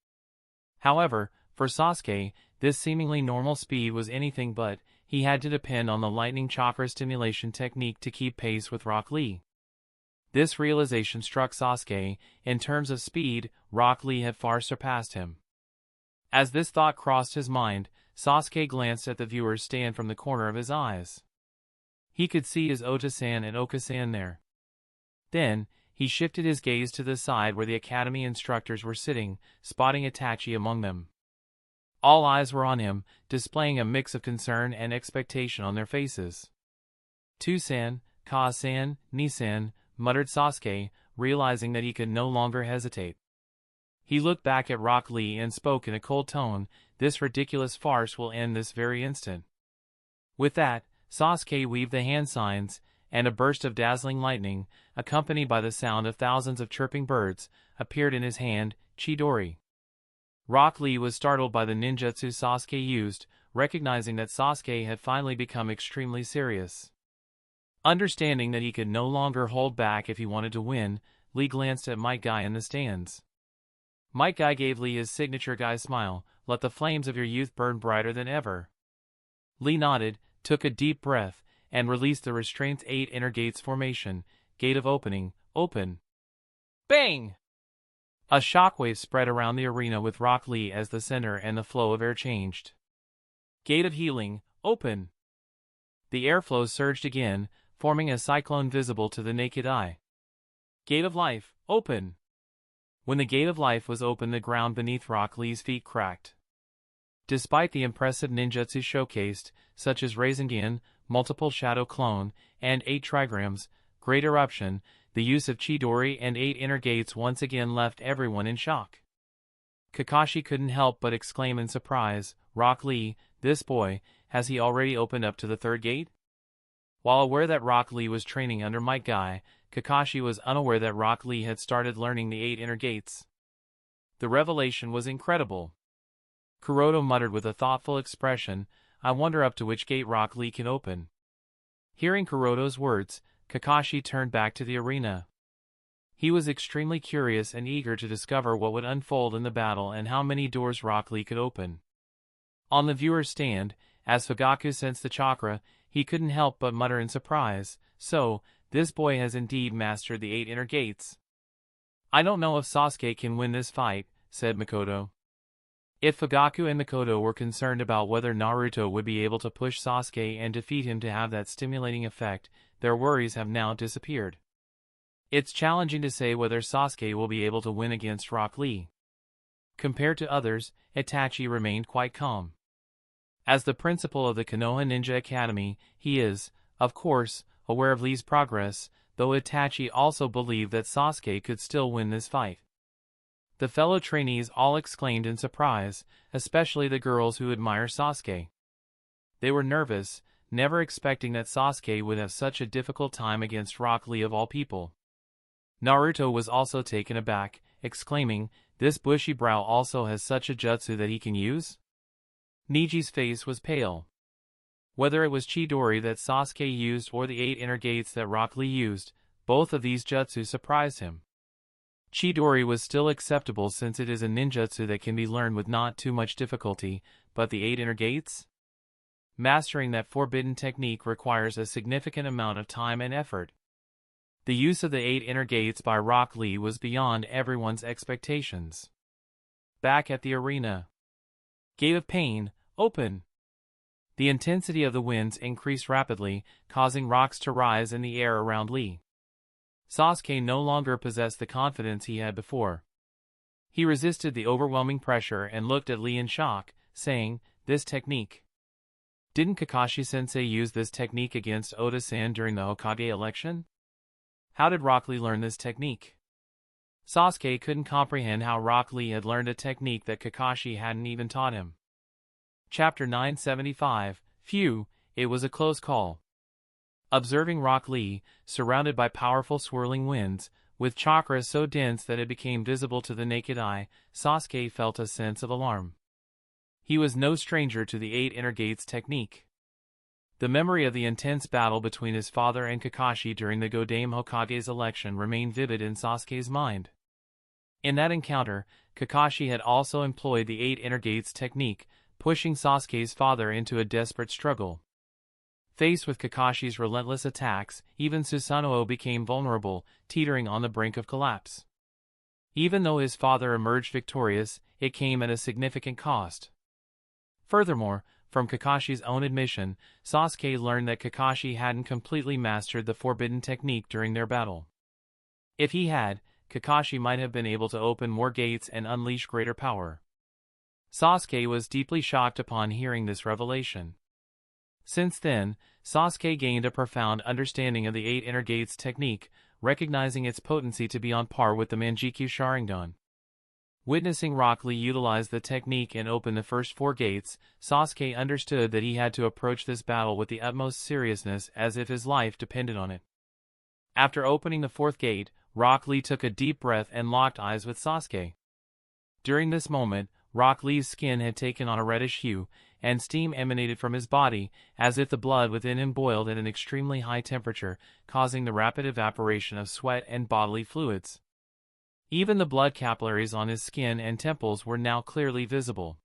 However, for Sasuke, this seemingly normal speed was anything but. He had to depend on the lightning chakra stimulation technique to keep pace with Rock Lee. This realization struck Sasuke. In terms of speed, Rock Lee had far surpassed him. As this thought crossed his mind, Sasuke glanced at the viewer's stand from the corner of his eyes. He could see his Ota-san and Oka-san there. Then, he shifted his gaze to the side where the academy instructors were sitting, spotting Itachi among them. All eyes were on him, displaying a mix of concern and expectation on their faces. "To-san, Ka-san, Ni-san," muttered Sasuke, realizing that he could no longer hesitate. He looked back at Rock Lee and spoke in a cold tone, "This ridiculous farce will end this very instant." With that, Sasuke weaved the hand signs, and a burst of dazzling lightning, accompanied by the sound of thousands of chirping birds, appeared in his hand, Chidori. Rock Lee was startled by the ninjutsu Sasuke used, recognizing that Sasuke had finally become extremely serious. Understanding that he could no longer hold back if he wanted to win, Lee glanced at Might Guy in the stands. Might Guy gave Lee his signature guy smile, "Let the flames of your youth burn brighter than ever." Lee nodded, took a deep breath, and released the restraint's 8 inner gates formation. Gate of opening, open. Bang! A shockwave spread around the arena with Rock Lee as the center and the flow of air changed. Gate of healing, open. The airflow surged again, forming a cyclone visible to the naked eye. Gate of life, open. When the gate of life was open, the ground beneath Rock Lee's feet cracked. Despite the impressive ninjutsu showcased, such as Rasengan, multiple shadow clone, and 8 trigrams, great eruption, the use of Chidori and 8 inner gates once again left everyone in shock. Kakashi couldn't help but exclaim in surprise, "Rock Lee, this boy, has he already opened up to the 3rd gate?" While aware that Rock Lee was training under Might Guy, Kakashi was unaware that Rock Lee had started learning the 8 inner gates. The revelation was incredible. Kuroto muttered with a thoughtful expression, "I wonder up to which gate Rock Lee can open." Hearing Kuroto's words, Kakashi turned back to the arena. He was extremely curious and eager to discover what would unfold in the battle and how many doors Rock Lee could open. On the viewer's stand, as Fugaku sensed the chakra, he couldn't help but mutter in surprise, "So, this boy has indeed mastered the 8 inner gates." "I don't know if Sasuke can win this fight," said Mikoto. If Fugaku and Mikoto were concerned about whether Naruto would be able to push Sasuke and defeat him to have that stimulating effect, their worries have now disappeared. It's challenging to say whether Sasuke will be able to win against Rock Lee. Compared to others, Itachi remained quite calm. As the principal of the Konoha Ninja Academy, he is, of course, aware of Lee's progress, though Itachi also believed that Sasuke could still win this fight. The fellow trainees all exclaimed in surprise, especially the girls who admire Sasuke. They were nervous, never expecting that Sasuke would have such a difficult time against Rock Lee of all people. Naruto was also taken aback, exclaiming, "This bushy brow also has such a jutsu that he can use?" Niji's face was pale. Whether it was Chidori that Sasuke used or the 8 inner gates that Rock Lee used, both of these jutsu surprised him. Chidori was still acceptable since it is a ninjutsu that can be learned with not too much difficulty, but the 8 inner gates? Mastering that forbidden technique requires a significant amount of time and effort. The use of the 8 inner gates by Rock Lee was beyond everyone's expectations. Back at the arena. Gate of Pain, open! The intensity of the winds increased rapidly, causing rocks to rise in the air around Lee. Sasuke no longer possessed the confidence he had before. He resisted the overwhelming pressure and looked at Lee in shock, saying, "This technique. Didn't Kakashi-sensei use this technique against Oda-san during the Hokage election? How did Rock Lee learn this technique?" Sasuke couldn't comprehend how Rock Lee had learned a technique that Kakashi hadn't even taught him. Chapter 975, Phew, it was a close call. Observing Rock Lee, surrounded by powerful swirling winds, with chakra so dense that it became visible to the naked eye, Sasuke felt a sense of alarm. He was no stranger to the 8 inner gates technique. The memory of the intense battle between his father and Kakashi during the Godame Hokage's election remained vivid in Sasuke's mind. In that encounter, Kakashi had also employed the 8 inner gates technique, pushing Sasuke's father into a desperate struggle. Faced with Kakashi's relentless attacks, even Susanoo became vulnerable, teetering on the brink of collapse. Even though his father emerged victorious, it came at a significant cost. Furthermore, from Kakashi's own admission, Sasuke learned that Kakashi hadn't completely mastered the forbidden technique during their battle. If he had, Kakashi might have been able to open more gates and unleash greater power. Sasuke was deeply shocked upon hearing this revelation. Since then, Sasuke gained a profound understanding of the 8 inner gates technique, recognizing its potency to be on par with the Manjikyu Sharingan. Witnessing Rock Lee utilize the technique and open the first 4 gates, Sasuke understood that he had to approach this battle with the utmost seriousness as if his life depended on it. After opening the 4th gate, Rock Lee took a deep breath and locked eyes with Sasuke. During this moment, Rock Lee's skin had taken on a reddish hue, and steam emanated from his body, as if the blood within him boiled at an extremely high temperature, causing the rapid evaporation of sweat and bodily fluids. Even the blood capillaries on his skin and temples were now clearly visible.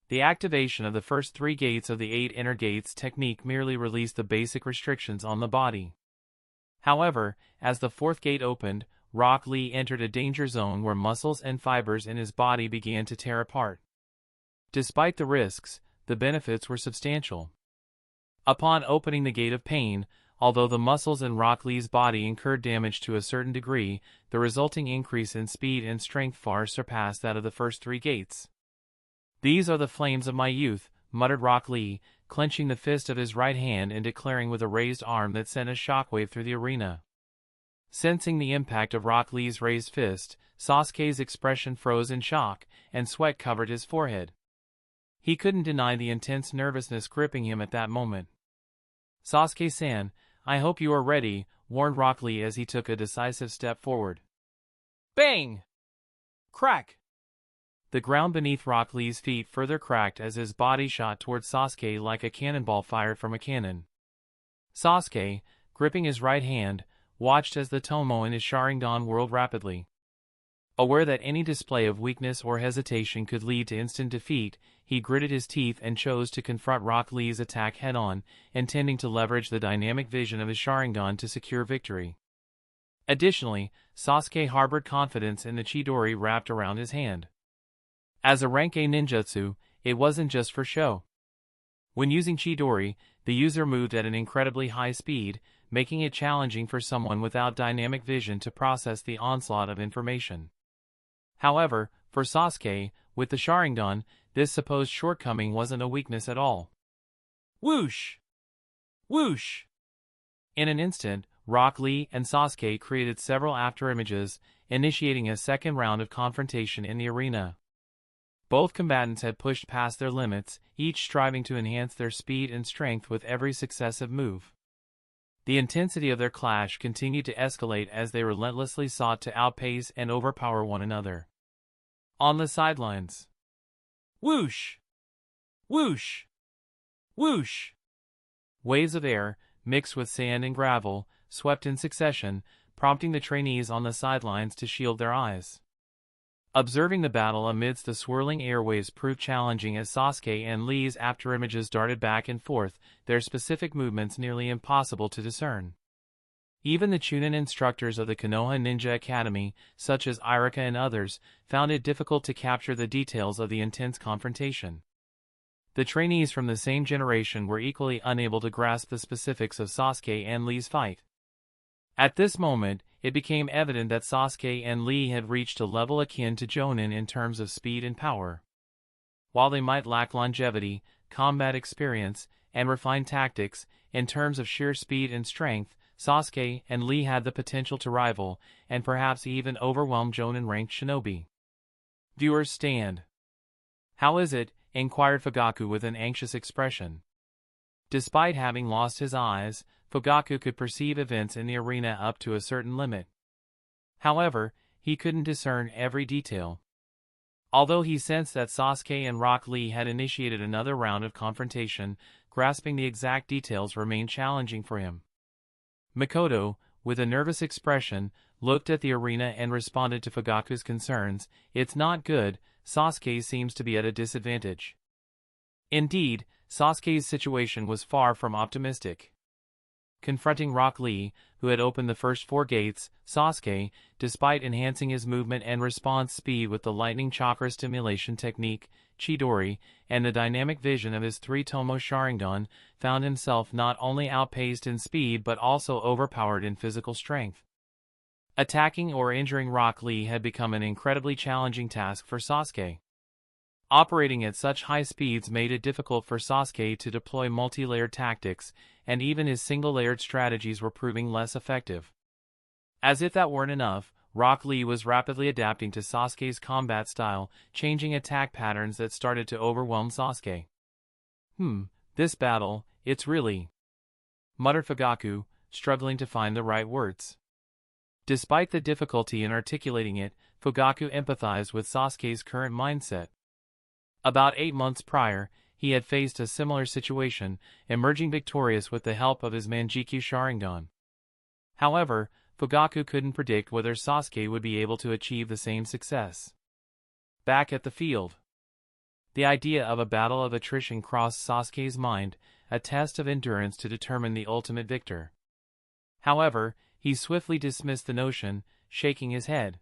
The activation of the first 3 gates of the 8 inner gates technique merely released the basic restrictions on the body. However, as the 4th gate opened, Rock Lee entered a danger zone where muscles and fibers in his body began to tear apart. Despite the risks, the benefits were substantial. Upon opening the Gate of Pain, although the muscles in Rock Lee's body incurred damage to a certain degree, the resulting increase in speed and strength far surpassed that of the first 3 gates. "These are the flames of my youth," muttered Rock Lee, clenching the fist of his right hand and declaring with a raised arm that sent a shockwave through the arena. Sensing the impact of Rock Lee's raised fist, Sasuke's expression froze in shock, and sweat covered his forehead. He couldn't deny the intense nervousness gripping him at that moment. "Sasuke-san, I hope you are ready," warned Rock Lee as he took a decisive step forward. Bang! Crack! The ground beneath Rock Lee's feet further cracked as his body shot towards Sasuke like a cannonball fired from a cannon. Sasuke, gripping his right hand, watched as the Tomo in his Sharingan whirled rapidly. Aware that any display of weakness or hesitation could lead to instant defeat, he gritted his teeth and chose to confront Rock Lee's attack head-on, intending to leverage the dynamic vision of his Sharingan to secure victory. Additionally, Sasuke harbored confidence in the Chidori wrapped around his hand. As a rank A ninjutsu, it wasn't just for show. When using Chidori, the user moved at an incredibly high speed, making it challenging for someone without dynamic vision to process the onslaught of information. However, for Sasuke, with the Sharingan, this supposed shortcoming wasn't a weakness at all. Whoosh! Whoosh! In an instant, Rock Lee and Sasuke created several afterimages, initiating a second round of confrontation in the arena. Both combatants had pushed past their limits, each striving to enhance their speed and strength with every successive move. The intensity of their clash continued to escalate as they relentlessly sought to outpace and overpower one another. On the sidelines. Whoosh! Whoosh! Whoosh! Waves of air, mixed with sand and gravel, swept in succession, prompting the trainees on the sidelines to shield their eyes. Observing the battle amidst the swirling airwaves proved challenging as Sasuke and Lee's afterimages darted back and forth, their specific movements nearly impossible to discern. Even the Chunin instructors of the Konoha Ninja Academy, such as Iruka and others, found it difficult to capture the details of the intense confrontation. The trainees from the same generation were equally unable to grasp the specifics of Sasuke and Lee's fight. At this moment, it became evident that Sasuke and Lee had reached a level akin to Jonin in terms of speed and power. While they might lack longevity, combat experience, and refined tactics, in terms of sheer speed and strength, Sasuke and Lee had the potential to rival, and perhaps even overwhelm Jonin-ranked shinobi. Viewers stand. "How is it?" inquired Fugaku with an anxious expression. Despite having lost his eyes, Fugaku could perceive events in the arena up to a certain limit. However, he couldn't discern every detail. Although he sensed that Sasuke and Rock Lee had initiated another round of confrontation, grasping the exact details remained challenging for him. Mikoto, with a nervous expression, looked at the arena and responded to Fugaku's concerns. "It's not good, Sasuke seems to be at a disadvantage." Indeed, Sasuke's situation was far from optimistic. Confronting Rock Lee, who had opened the first 4 gates, Sasuke, despite enhancing his movement and response speed with the lightning chakra stimulation technique, Chidori, and the dynamic vision of his 3 Tomo Sharingan, found himself not only outpaced in speed but also overpowered in physical strength. Attacking or injuring Rock Lee had become an incredibly challenging task for Sasuke. Operating at such high speeds made it difficult for Sasuke to deploy multi-layered tactics, and even his single-layered strategies were proving less effective. As if that weren't enough, Rock Lee was rapidly adapting to Sasuke's combat style, changing attack patterns that started to overwhelm Sasuke. This battle, it's really..." muttered Fugaku, struggling to find the right words. Despite the difficulty in articulating it, Fugaku empathized with Sasuke's current mindset. About 8 months prior, he had faced a similar situation, emerging victorious with the help of his Manjikyu Sharingan. However, Fugaku couldn't predict whether Sasuke would be able to achieve the same success. Back at the field, the idea of a battle of attrition crossed Sasuke's mind, a test of endurance to determine the ultimate victor. However, he swiftly dismissed the notion, shaking his head.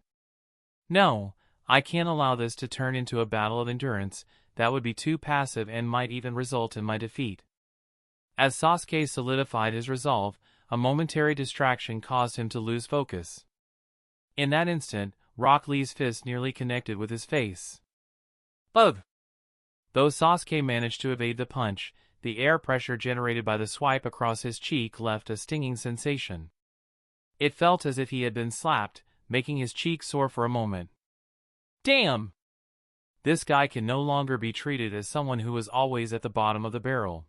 "No, I can't allow this to turn into a battle of endurance. That would be too passive and might even result in my defeat." As Sasuke solidified his resolve, a momentary distraction caused him to lose focus. In that instant, Rock Lee's fist nearly connected with his face. Ugh! Though Sasuke managed to evade the punch, the air pressure generated by the swipe across his cheek left a stinging sensation. It felt as if he had been slapped, making his cheek sore for a moment. Damn! This guy can no longer be treated as someone who was always at the bottom of the barrel.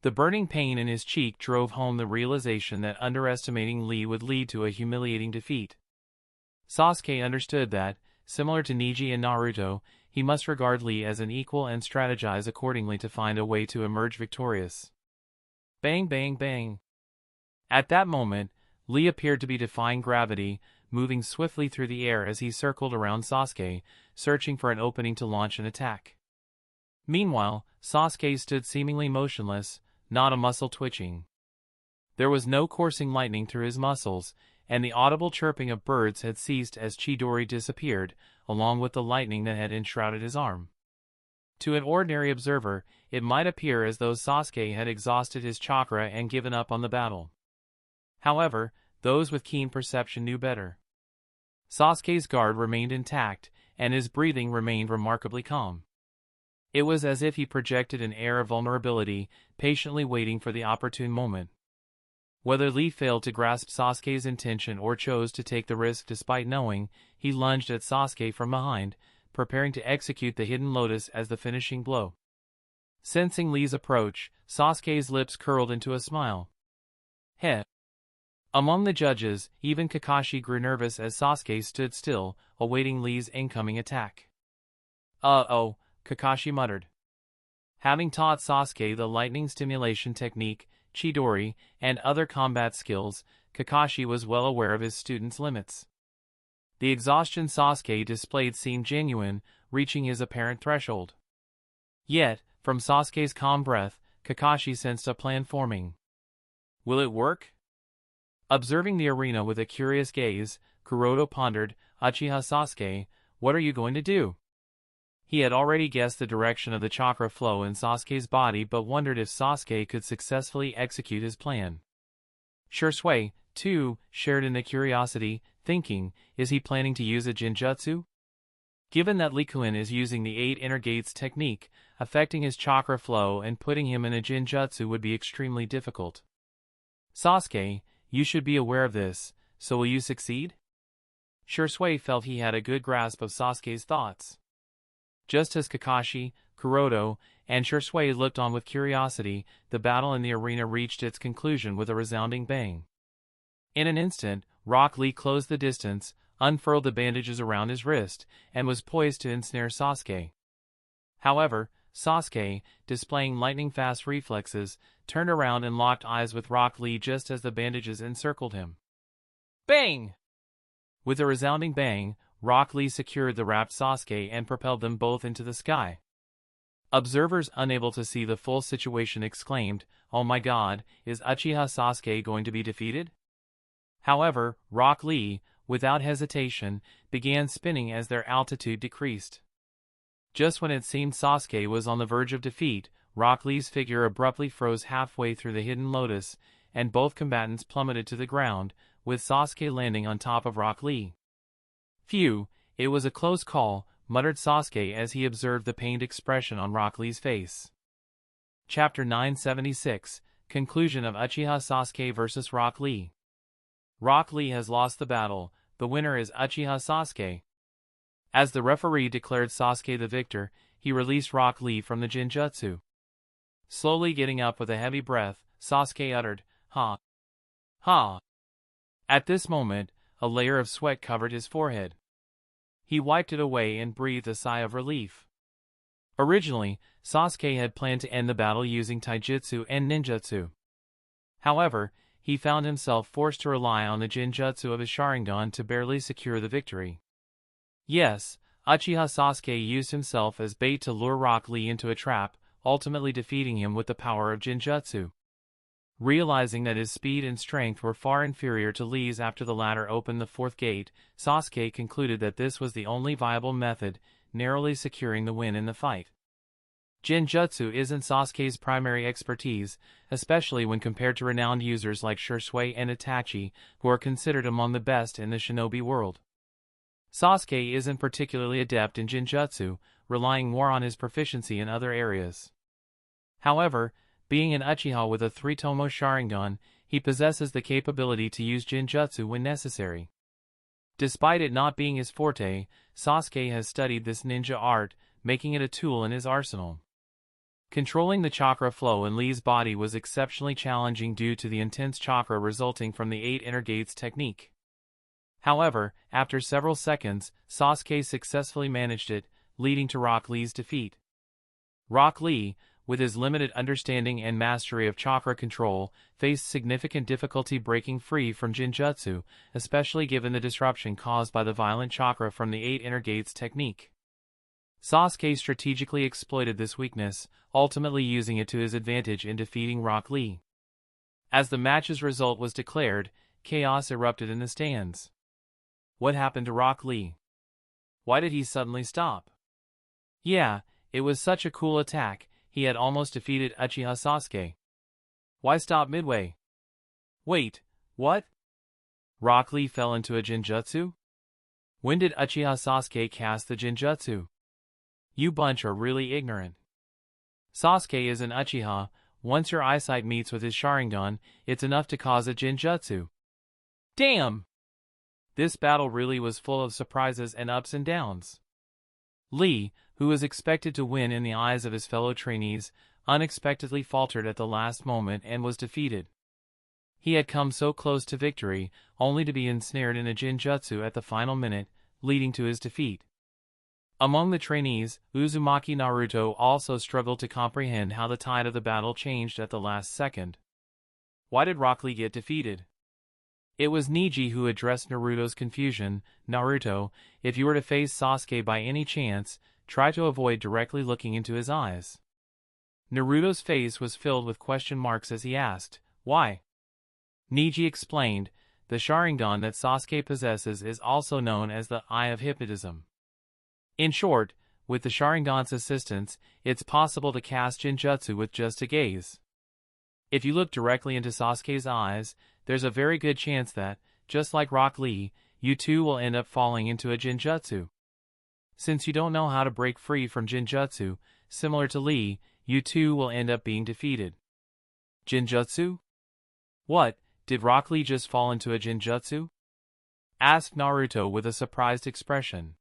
The burning pain in his cheek drove home the realization that underestimating Lee would lead to a humiliating defeat. Sasuke understood that, similar to Neji and Naruto, he must regard Lee as an equal and strategize accordingly to find a way to emerge victorious. Bang bang bang. At that moment, Lee appeared to be defying gravity, moving swiftly through the air as he circled around Sasuke, searching for an opening to launch an attack. Meanwhile, Sasuke stood seemingly motionless, not a muscle twitching. There was no coursing lightning through his muscles, and the audible chirping of birds had ceased as Chidori disappeared, along with the lightning that had enshrouded his arm. To an ordinary observer, it might appear as though Sasuke had exhausted his chakra and given up on the battle. However, those with keen perception knew better. Sasuke's guard remained intact, and his breathing remained remarkably calm. It was as if he projected an air of vulnerability, patiently waiting for the opportune moment. Whether Lee failed to grasp Sasuke's intention or chose to take the risk despite knowing, he lunged at Sasuke from behind, preparing to execute the hidden lotus as the finishing blow. Sensing Lee's approach, Sasuke's lips curled into a smile. Heh. Among the judges, even Kakashi grew nervous as Sasuke stood still, awaiting Lee's incoming attack. "Uh-oh," Kakashi muttered. Having taught Sasuke the lightning stimulation technique, Chidori, and other combat skills, Kakashi was well aware of his student's limits. The exhaustion Sasuke displayed seemed genuine, reaching his apparent threshold. Yet, from Sasuke's calm breath, Kakashi sensed a plan forming. Will it work? Observing the arena with a curious gaze, Kuroto pondered, Uchiha Sasuke, what are you going to do? He had already guessed the direction of the chakra flow in Sasuke's body but wondered if Sasuke could successfully execute his plan. Shursui, too, shared in the curiosity, thinking, is he planning to use a Jinjutsu? Given that Likuin is using the 8 inner gates technique, affecting his chakra flow and putting him in a Jinjutsu would be extremely difficult. Sasuke, you should be aware of this, so will you succeed? Shursui felt he had a good grasp of Sasuke's thoughts. Just as Kakashi, Kuroto, and Shursui looked on with curiosity, the battle in the arena reached its conclusion with a resounding bang. In an instant, Rock Lee closed the distance, unfurled the bandages around his wrist, and was poised to ensnare Sasuke. However, Sasuke, displaying lightning-fast reflexes, turned around and locked eyes with Rock Lee just as the bandages encircled him. Bang! With a resounding bang, Rock Lee secured the wrapped Sasuke and propelled them both into the sky. Observers unable to see the full situation exclaimed, "Oh my god, is Uchiha Sasuke going to be defeated?" However, Rock Lee, without hesitation, began spinning as their altitude decreased. Just when it seemed Sasuke was on the verge of defeat, Rock Lee's figure abruptly froze halfway through the hidden lotus, and both combatants plummeted to the ground, with Sasuke landing on top of Rock Lee. Phew, it was a close call, muttered Sasuke as he observed the pained expression on Rock Lee's face. Chapter 976, Conclusion of Uchiha Sasuke vs. Rock Lee. Rock Lee has lost the battle, the winner is Uchiha Sasuke. As the referee declared Sasuke the victor, he released Rock Lee from the Jinjutsu. Slowly getting up with a heavy breath, Sasuke uttered, "Ha! Ha!" At this moment, a layer of sweat covered his forehead. He wiped it away and breathed a sigh of relief. Originally, Sasuke had planned to end the battle using taijutsu and ninjutsu. However, he found himself forced to rely on the Jinjutsu of his Sharingan to barely secure the victory. Yes, Uchiha Sasuke used himself as bait to lure Rock Lee into a trap, ultimately defeating him with the power of Jinjutsu. Realizing that his speed and strength were far inferior to Lee's after the latter opened the 4th gate, Sasuke concluded that this was the only viable method, narrowly securing the win in the fight. Jinjutsu isn't Sasuke's primary expertise, especially when compared to renowned users like Shursui and Itachi, who are considered among the best in the shinobi world. Sasuke isn't particularly adept in Jinjutsu, relying more on his proficiency in other areas. However, being an Uchiha with a 3-tomo Sharingan, he possesses the capability to use Jinjutsu when necessary. Despite it not being his forte, Sasuke has studied this ninja art, making it a tool in his arsenal. Controlling the chakra flow in Lee's body was exceptionally challenging due to the intense chakra resulting from the 8 inner gates technique. However, after several seconds, Sasuke successfully managed it, leading to Rock Lee's defeat. Rock Lee, with his limited understanding and mastery of chakra control, faced significant difficulty breaking free from Jinjutsu, especially given the disruption caused by the violent chakra from the 8 inner gates technique. Sasuke strategically exploited this weakness, ultimately using it to his advantage in defeating Rock Lee. As the match's result was declared, chaos erupted in the stands. What happened to Rock Lee? Why did he suddenly stop? Yeah, it was such a cool attack, he had almost defeated Uchiha Sasuke. Why stop midway? Wait, what? Rock Lee fell into a Jinjutsu? When did Uchiha Sasuke cast the Jinjutsu? You bunch are really ignorant. Sasuke is an Uchiha. Once your eyesight meets with his Sharingan, it's enough to cause a Jinjutsu. Damn! This battle really was full of surprises and ups and downs. Lee, who was expected to win in the eyes of his fellow trainees, unexpectedly faltered at the last moment and was defeated. He had come so close to victory, only to be ensnared in a Jinjutsu at the final minute, leading to his defeat. Among the trainees, Uzumaki Naruto also struggled to comprehend how the tide of the battle changed at the last second. Why did Rock Lee get defeated? It was Neji who addressed Naruto's confusion. Naruto, if you were to face Sasuke by any chance, try to avoid directly looking into his eyes. Naruto's face was filled with question marks as he asked, why? Neji explained, the Sharingan that Sasuke possesses is also known as the Eye of Hypnotism. In short, with the Sharingan's assistance, it's possible to cast Jinjutsu with just a gaze. If you look directly into Sasuke's eyes, there's a very good chance that, just like Rock Lee, you too will end up falling into a Jinjutsu. Since you don't know how to break free from Jinjutsu, similar to Lee, you too will end up being defeated. Jinjutsu? What, did Rock Lee just fall into a Jinjutsu? Asked Naruto with a surprised expression.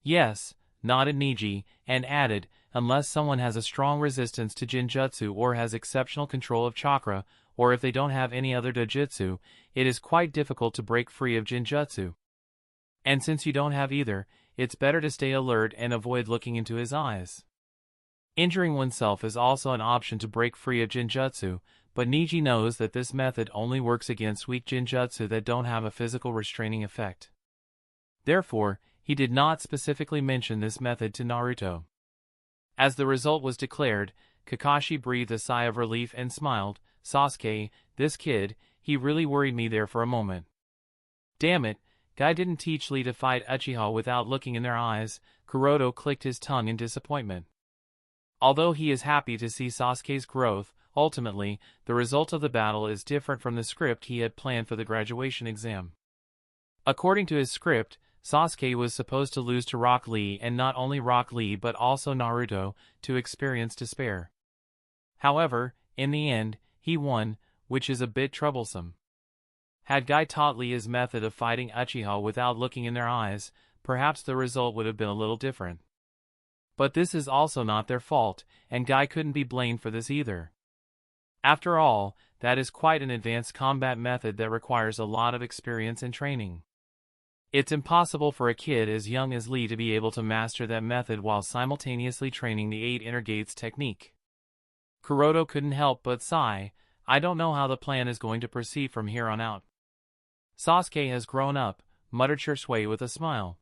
Yes, nodded Neji, and added, unless someone has a strong resistance to Jinjutsu or has exceptional control of chakra, or if they don't have any other dojutsu, it is quite difficult to break free of Jinjutsu. And since you don't have either, it's better to stay alert and avoid looking into his eyes. Injuring oneself is also an option to break free of Jinjutsu, but Neji knows that this method only works against weak Jinjutsu that don't have a physical restraining effect. Therefore, he did not specifically mention this method to Naruto. As the result was declared, Kakashi breathed a sigh of relief and smiled. Sasuke, this kid, he really worried me there for a moment. Damn it, Guy didn't teach Lee to fight Uchiha without looking in their eyes. Kuroto clicked his tongue in disappointment. Although he is happy to see Sasuke's growth, ultimately, the result of the battle is different from the script he had planned for the graduation exam. According to his script, Sasuke was supposed to lose to Rock Lee, and not only Rock Lee but also Naruto, to experience despair. However, in the end, he won, which is a bit troublesome. Had Guy taught Lee his method of fighting Uchiha without looking in their eyes, perhaps the result would have been a little different. But this is also not their fault, and Guy couldn't be blamed for this either. After all, that is quite an advanced combat method that requires a lot of experience and training. It's impossible for a kid as young as Lee to be able to master that method while simultaneously training the 8 inner gates technique. Kuroto couldn't help but sigh. I don't know how the plan is going to proceed from here on out. Sasuke has grown up, muttered Shisui with a smile.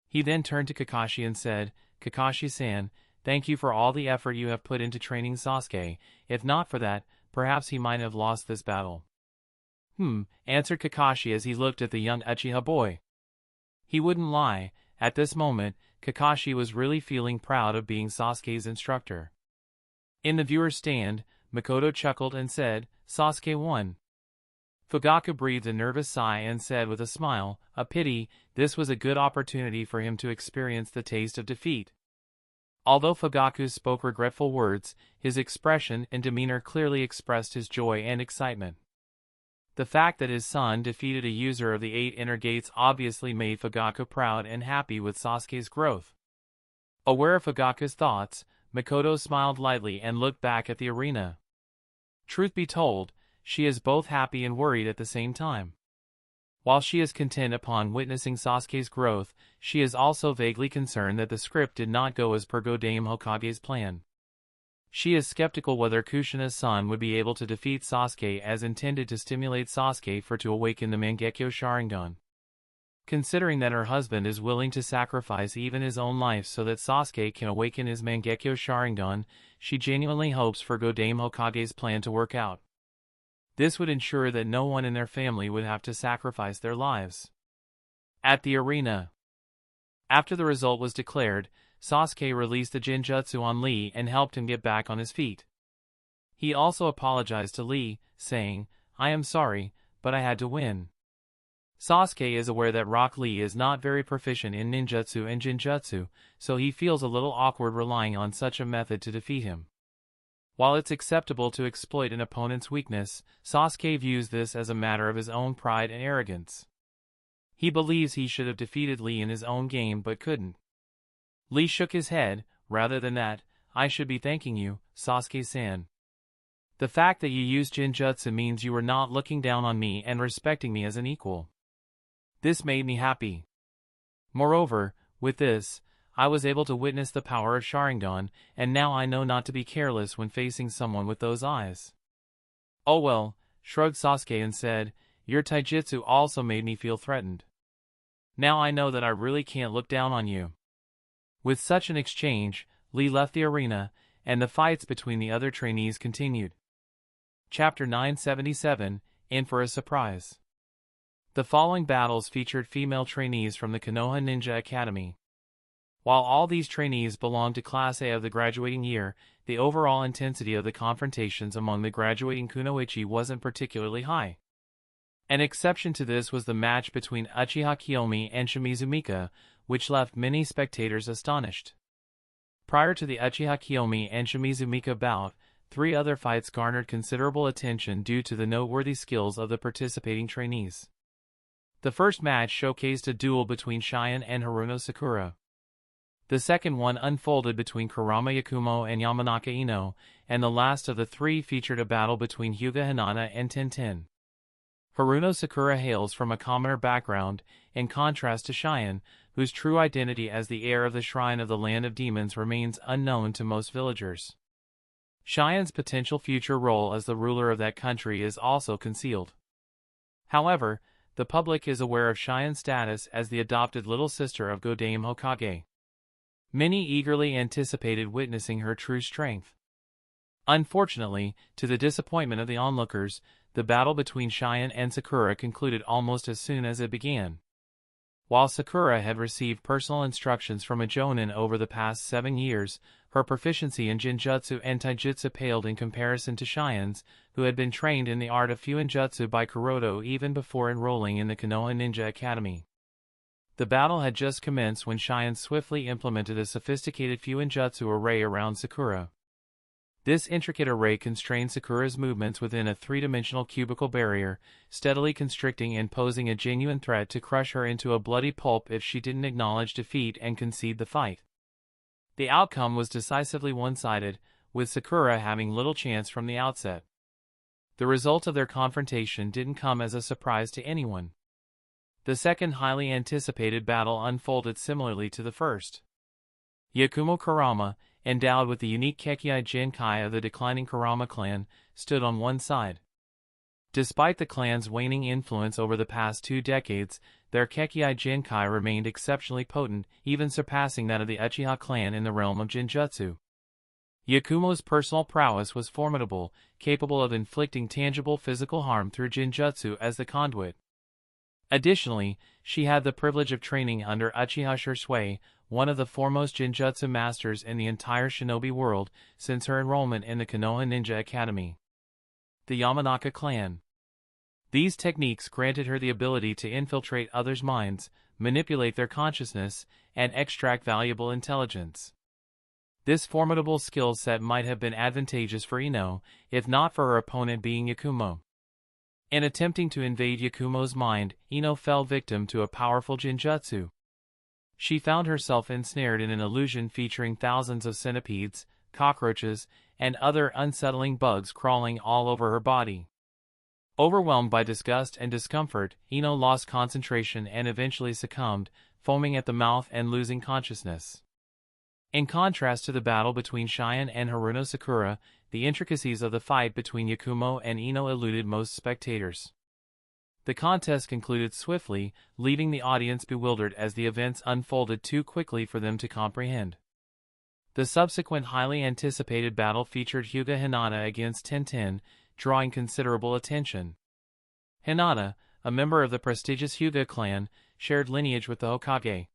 He then turned to Kakashi and said, Kakashi-san, thank you for all the effort you have put into training Sasuke. If not for that, perhaps he might have lost this battle. Answered Kakashi as he looked at the young Uchiha boy. He wouldn't lie, at this moment, Kakashi was really feeling proud of being Sasuke's instructor. In the viewer's stand, Makoto chuckled and said, Sasuke won. Fugaku breathed a nervous sigh and said with a smile, a pity, this was a good opportunity for him to experience the taste of defeat. Although Fugaku spoke regretful words, his expression and demeanor clearly expressed his joy and excitement. The fact that his son defeated a user of the 8 inner gates obviously made Fugaku proud and happy with Sasuke's growth. Aware of Fugaku's thoughts, Makoto smiled lightly and looked back at the arena. Truth be told, she is both happy and worried at the same time. While she is content upon witnessing Sasuke's growth, she is also vaguely concerned that the script did not go as per Godame Hokage's plan. She is skeptical whether Kushina's son would be able to defeat Sasuke as intended to stimulate Sasuke to awaken the Mangekyo Sharingan. Considering that her husband is willing to sacrifice even his own life so that Sasuke can awaken his Mangekyo Sharingan, she genuinely hopes for Godame Hokage's plan to work out. This would ensure that no one in their family would have to sacrifice their lives. At the arena. After the result was declared, Sasuke released the Jinjutsu on Lee and helped him get back on his feet. He also apologized to Lee, saying, I am sorry, but I had to win. Sasuke is aware that Rock Lee is not very proficient in ninjutsu and jinjutsu, so he feels a little awkward relying on such a method to defeat him. While it's acceptable to exploit an opponent's weakness, Sasuke views this as a matter of his own pride and arrogance. He believes he should have defeated Lee in his own game but couldn't. Lee shook his head. Rather than that, I should be thanking you, Sasuke-san. The fact that you used Jinjutsu means you were not looking down on me and respecting me as an equal. This made me happy. Moreover, with this, I was able to witness the power of Sharingan, and now I know not to be careless when facing someone with those eyes. Oh well, shrugged Sasuke and said, Your taijutsu also made me feel threatened. Now I know that I really can't look down on you." With such an exchange, Lee left the arena, and the fights between the other trainees continued. Chapter 977, In for a Surprise. The following battles featured female trainees from the Konoha Ninja Academy. While all these trainees belonged to Class A of the graduating year, the overall intensity of the confrontations among the graduating kunoichi wasn't particularly high. An exception to this was the match between Uchiha Kiyomi and Shimizu Mika, which left many spectators astonished. Prior to the Uchiha Kiyomi and Shimizu Mika bout, 3 other fights garnered considerable attention due to the noteworthy skills of the participating trainees. The first match showcased a duel between Cheyenne and Haruno Sakura. The second one unfolded between Kurama Yakumo and Yamanaka Ino, and the last of the 3 featured a battle between Hyuga Hinata and Tenten. Haruno Sakura hails from a commoner background, in contrast to Cheyenne, whose true identity as the heir of the Shrine of the Land of Demons remains unknown to most villagers. Cheyenne's potential future role as the ruler of that country is also concealed. However, the public is aware of Cheyenne's status as the adopted little sister of Godame Hokage. Many eagerly anticipated witnessing her true strength. Unfortunately, to the disappointment of the onlookers, the battle between Cheyenne and Sakura concluded almost as soon as it began. While Sakura had received personal instructions from a jonin over the past 7 years, her proficiency in Jinjutsu and Taijutsu paled in comparison to Cheyenne's, who had been trained in the art of Fuinjutsu by Kuroto even before enrolling in the Konoha Ninja Academy. The battle had just commenced when Cheyenne swiftly implemented a sophisticated Fuinjutsu array around Sakura. This intricate array constrained Sakura's movements within a 3-dimensional cubical barrier, steadily constricting and posing a genuine threat to crush her into a bloody pulp if she didn't acknowledge defeat and concede the fight. The outcome was decisively one-sided, with Sakura having little chance from the outset. The result of their confrontation didn't come as a surprise to anyone. The second highly anticipated battle unfolded similarly to the first. Yakumo Kurama, endowed with the unique Kekkei Jinkai of the declining Kurama clan, stood on one side. Despite the clan's waning influence over the past 2 decades, their Kekkei Jinkai remained exceptionally potent, even surpassing that of the Uchiha clan in the realm of Jinjutsu. Yakumo's personal prowess was formidable, capable of inflicting tangible physical harm through Jinjutsu as the conduit. Additionally, she had the privilege of training under Uchiha Shursui, one of the foremost Jinjutsu masters in the entire shinobi world, since her enrollment in the Konoha Ninja Academy. The Yamanaka clan. These techniques granted her the ability to infiltrate others' minds, manipulate their consciousness, and extract valuable intelligence. This formidable skill set might have been advantageous for Ino, if not for her opponent being Yakumo. In attempting to invade Yakumo's mind, Ino fell victim to a powerful Jinjutsu. She found herself ensnared in an illusion featuring thousands of centipedes, cockroaches, and other unsettling bugs crawling all over her body. Overwhelmed by disgust and discomfort, Ino lost concentration and eventually succumbed, foaming at the mouth and losing consciousness. In contrast to the battle between Cheyenne and Haruno Sakura, the intricacies of the fight between Yakumo and Ino eluded most spectators. The contest concluded swiftly, leaving the audience bewildered as the events unfolded too quickly for them to comprehend. The subsequent highly anticipated battle featured Hyuga Hinata against Tenten, drawing considerable attention. Hinata, a member of the prestigious Hyuga clan, shared lineage with the Hokage.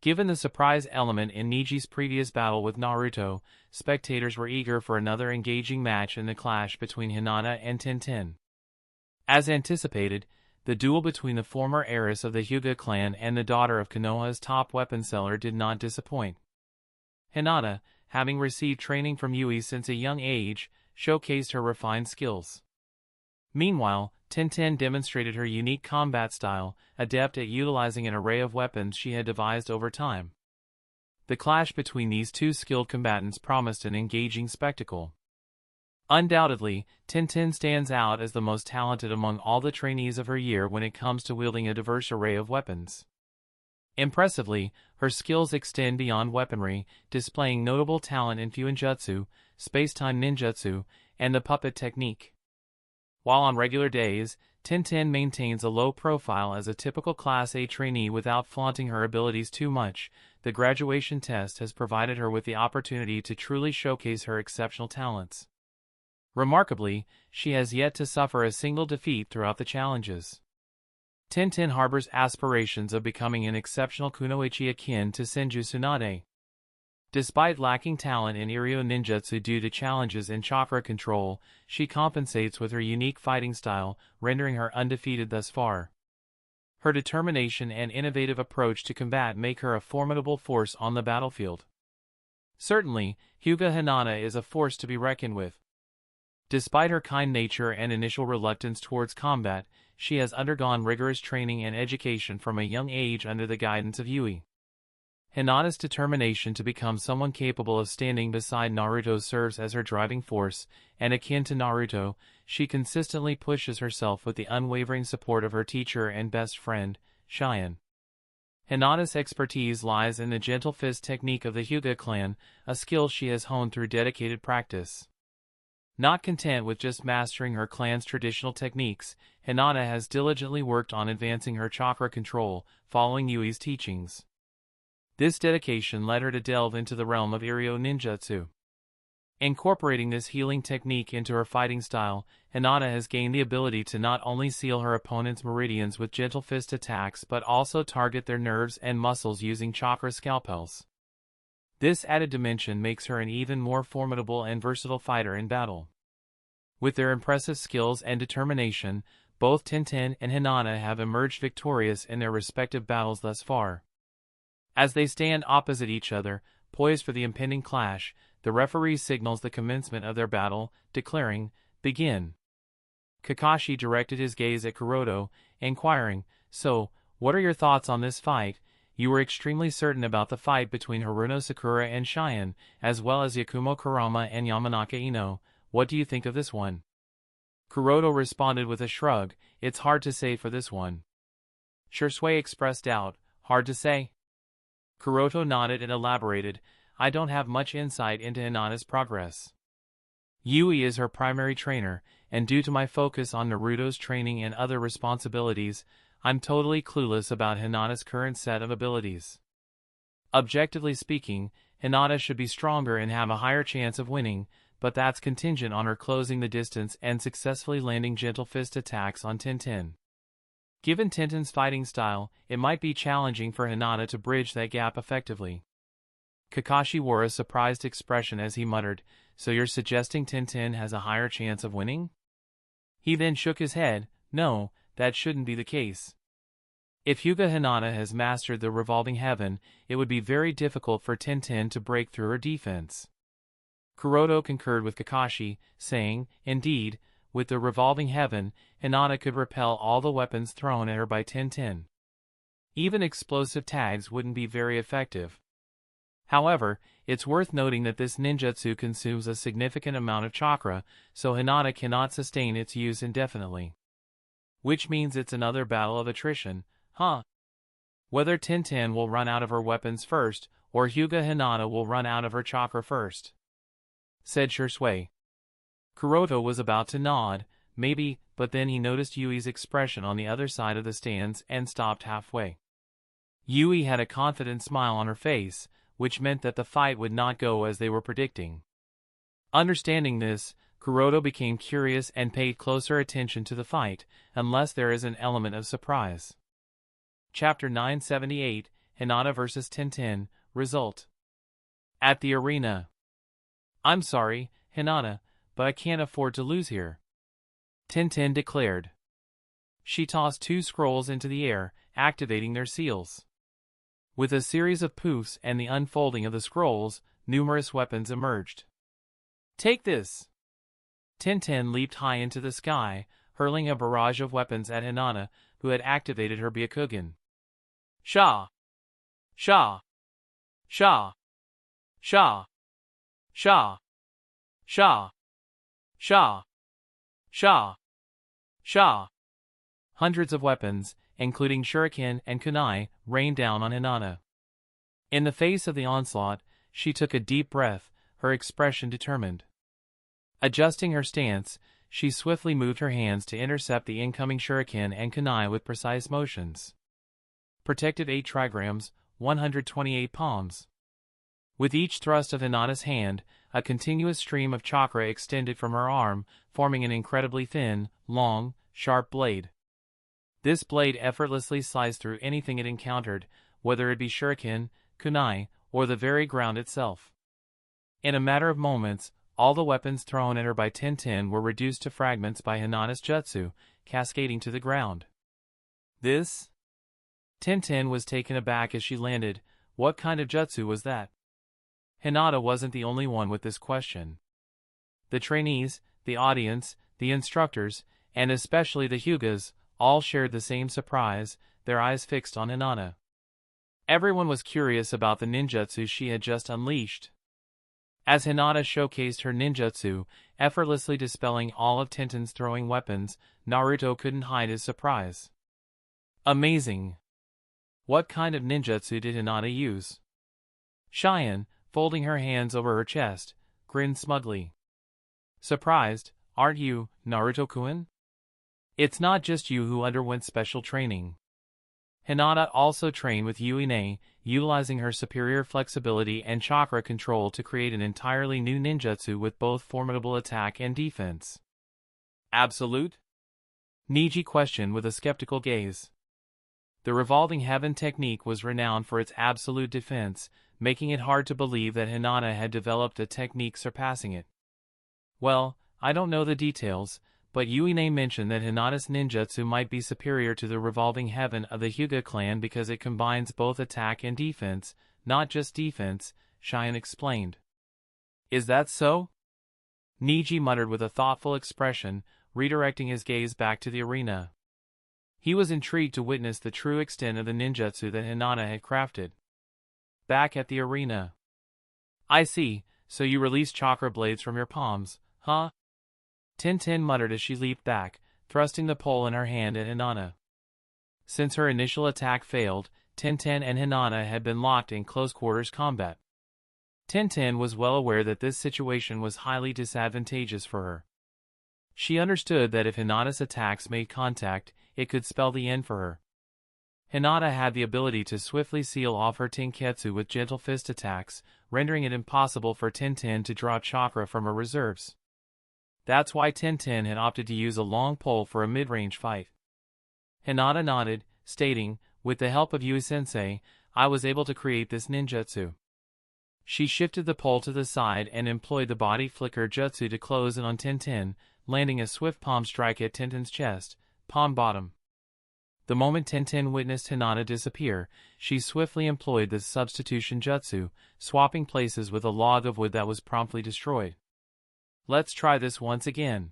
Given the surprise element in Niji's previous battle with Naruto, spectators were eager for another engaging match in the clash between Hinata and Tenten. As anticipated, the duel between the former heiress of the Hyuga clan and the daughter of Konoha's top weapon seller did not disappoint. Hinata, having received training from Yui since a young age, showcased her refined skills. Meanwhile, Tenten demonstrated her unique combat style, adept at utilizing an array of weapons she had devised over time. The clash between these two skilled combatants promised an engaging spectacle. Undoubtedly, Tenten stands out as the most talented among all the trainees of her year when it comes to wielding a diverse array of weapons. Impressively, her skills extend beyond weaponry, displaying notable talent in Fuinjutsu, space-time ninjutsu, and the puppet technique. While on regular days, Tenten maintains a low profile as a typical Class A trainee without flaunting her abilities too much. The graduation test has provided her with the opportunity to truly showcase her exceptional talents. Remarkably, she has yet to suffer a single defeat throughout the challenges. Tenten harbors aspirations of becoming an exceptional kunoichi akin to Senju Tsunade. Despite lacking talent in Iryo ninjutsu due to challenges in chakra control, she compensates with her unique fighting style, rendering her undefeated thus far. Her determination and innovative approach to combat make her a formidable force on the battlefield. Certainly, Hyuga Hinata is a force to be reckoned with. Despite her kind nature and initial reluctance towards combat, she has undergone rigorous training and education from a young age under the guidance of Yui. Hinata's determination to become someone capable of standing beside Naruto serves as her driving force, and akin to Naruto, she consistently pushes herself with the unwavering support of her teacher and best friend, Cheyenne. Hinata's expertise lies in the gentle fist technique of the Hyuga clan, a skill she has honed through dedicated practice. Not content with just mastering her clan's traditional techniques, Hinata has diligently worked on advancing her chakra control, following Yui's teachings. This dedication led her to delve into the realm of Iryo ninjutsu. Incorporating this healing technique into her fighting style, Hinata has gained the ability to not only seal her opponent's meridians with gentle fist attacks but also target their nerves and muscles using chakra scalpels. This added dimension makes her an even more formidable and versatile fighter in battle. With their impressive skills and determination, both Tenten and Hinata have emerged victorious in their respective battles thus far. As they stand opposite each other, poised for the impending clash, the referee signals the commencement of their battle, declaring, "Begin." Kakashi directed his gaze at Kuroto, inquiring, "So, what are your thoughts on this fight? You were extremely certain about the fight between Haruno Sakura and Cheyenne, as well as Yakumo Kurama and Yamanaka Ino. What do you think of this one?" Kuroto responded with a shrug, "It's hard to say for this one." Shursui expressed doubt, "Hard to say?" Kuroto nodded and elaborated, "I don't have much insight into Hinata's progress. Yui is her primary trainer, and due to my focus on Naruto's training and other responsibilities, I'm totally clueless about Hinata's current set of abilities. Objectively speaking, Hinata should be stronger and have a higher chance of winning, but that's contingent on her closing the distance and successfully landing gentle fist attacks on Tenten. Given Tenten's fighting style, it might be challenging for Hinata to bridge that gap effectively." Kakashi wore a surprised expression as he muttered, "So you're suggesting Tenten has a higher chance of winning?" He then shook his head, "No, that shouldn't be the case. If Hyuga Hinata has mastered the revolving heaven, it would be very difficult for Tenten to break through her defense." Kuroto concurred with Kakashi, saying, "Indeed, with the revolving heaven, Hinata could repel all the weapons thrown at her by Tenten. Even explosive tags wouldn't be very effective. However, it's worth noting that this ninjutsu consumes a significant amount of chakra, so Hinata cannot sustain its use indefinitely. Which means it's another battle of attrition, huh? Whether Tenten will run out of her weapons first, or Hyuga Hinata will run out of her chakra first," said Shursui. Kuroto was about to nod, maybe, but then he noticed Yui's expression on the other side of the stands and stopped halfway. Yui had a confident smile on her face, which meant that the fight would not go as they were predicting. Understanding this, Kuroto became curious and paid closer attention to the fight, unless there is an element of surprise. Chapter 978, Hinata vs. Tenten, Result. At the arena. "I'm sorry, Hinata, but I can't afford to lose here," Tenten declared. She tossed 2 scrolls into the air, activating their seals. With a series of poofs and the unfolding of the scrolls, numerous weapons emerged. "Take this!" Tenten leaped high into the sky, hurling a barrage of weapons at Hinata, who had activated her Byakugan. Sha! Sha! Sha! Sha! Sha! Sha! Sha! Sha! Sha! Hundreds of weapons, including shuriken and kunai, rained down on Hinata. In the face of the onslaught, she took a deep breath, her expression determined. Adjusting her stance, she swiftly moved her hands to intercept the incoming shuriken and kunai with precise motions. Protective 8 trigrams, 128 palms. With each thrust of Hinata's hand, a continuous stream of chakra extended from her arm, forming an incredibly thin, long, sharp blade. This blade effortlessly sliced through anything it encountered, whether it be shuriken, kunai, or the very ground itself. In a matter of moments, all the weapons thrown at her by Tenten were reduced to fragments by Hinata's jutsu, cascading to the ground. This? Tenten was taken aback as she landed. What kind of jutsu was that? Hinata wasn't the only one with this question. The trainees, the audience, the instructors, and especially the Hyugas, all shared the same surprise, their eyes fixed on Hinata. Everyone was curious about the ninjutsu she had just unleashed. As Hinata showcased her ninjutsu, effortlessly dispelling all of Tenten's throwing weapons, Naruto couldn't hide his surprise. Amazing! What kind of ninjutsu did Hinata use? Cheyenne, folding her hands over her chest, grinned smugly. Surprised, aren't you, Naruto-kun? It's not just you who underwent special training. Hinata also trained with Uine, utilizing her superior flexibility and chakra control to create an entirely new ninjutsu with both formidable attack and defense. Absolute? Niji questioned with a skeptical gaze. The revolving heaven technique was renowned for its absolute defense, making it hard to believe that Hinata had developed a technique surpassing it. Well, I don't know the details, but Uine mentioned that Hinata's ninjutsu might be superior to the revolving heaven of the Hyuga clan because it combines both attack and defense, not just defense, Cheyenne explained. Is that so? Niji muttered with a thoughtful expression, redirecting his gaze back to the arena. He was intrigued to witness the true extent of the ninjutsu that Hinata had crafted. Back at the arena. I see, so you release chakra blades from your palms, huh? Tenten muttered as she leaped back, thrusting the pole in her hand at Hinata. Since her initial attack failed, Tenten and Hinata had been locked in close-quarters combat. Tenten was well aware that this situation was highly disadvantageous for her. She understood that if Hinata's attacks made contact, it could spell the end for her. Hinata had the ability to swiftly seal off her Tenketsu with gentle fist attacks, rendering it impossible for Tenten to draw chakra from her reserves. That's why Tenten had opted to use a long pole for a mid-range fight. Hinata nodded, stating, with the help of Yui-sensei, I was able to create this ninjutsu. She shifted the pole to the side and employed the body flicker jutsu to close in on Tenten, landing a swift palm strike at Tenten's chest, palm bottom. The moment Tenten witnessed Hinata disappear, she swiftly employed the substitution jutsu, swapping places with a log of wood that was promptly destroyed. Let's try this once again,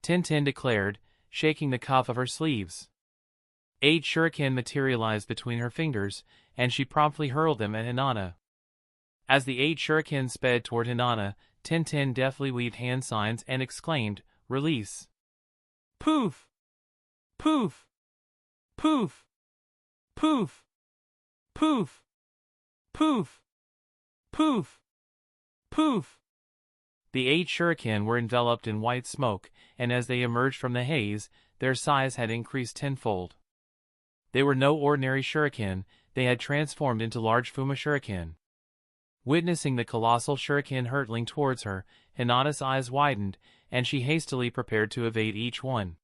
Tenten declared, shaking the cuff of her sleeves. 8 shuriken materialized between her fingers, and she promptly hurled them at Hinata. As the 8 shuriken sped toward Hinata, Tenten deftly weaved hand signs and exclaimed, Release! Poof! Poof! Poof! Poof! Poof! Poof! Poof! Poof! The 8 shuriken were enveloped in white smoke, and as they emerged from the haze, their size had increased tenfold. They were no ordinary shuriken, they had transformed into large Fuma shuriken. Witnessing the colossal shuriken hurtling towards her, Hinata's eyes widened, and she hastily prepared to evade each one.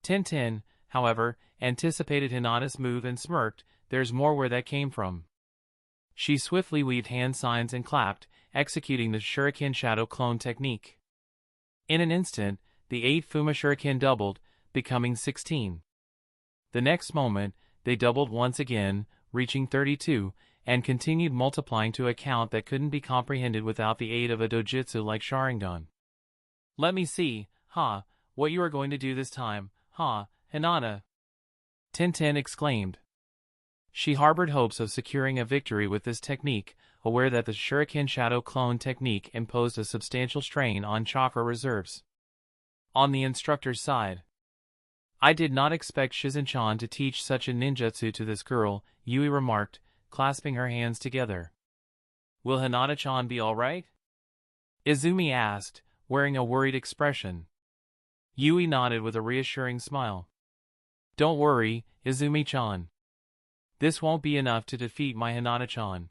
Tenten, however, anticipated Hinata's move and smirked, there's more where that came from. She swiftly weaved hand signs and clapped, executing the shuriken shadow clone technique. In an instant, the 8 Fuma shuriken doubled, becoming 16. The next moment, they doubled once again, reaching 32, and continued multiplying to a count that couldn't be comprehended without the aid of a dojutsu like Sharingan. Let me see, what you are going to do this time, Hinata? Tenten exclaimed. She harbored hopes of securing a victory with this technique, aware that the shuriken shadow clone technique imposed a substantial strain on chakra reserves. On the instructor's side, I did not expect Shizen-chan to teach such a ninjutsu to this girl, Yui remarked, clasping her hands together. Will Hinata-chan be alright? Izumi asked, wearing a worried expression. Yui nodded with a reassuring smile. Don't worry, Izumi-chan. This won't be enough to defeat my Hinata-chan.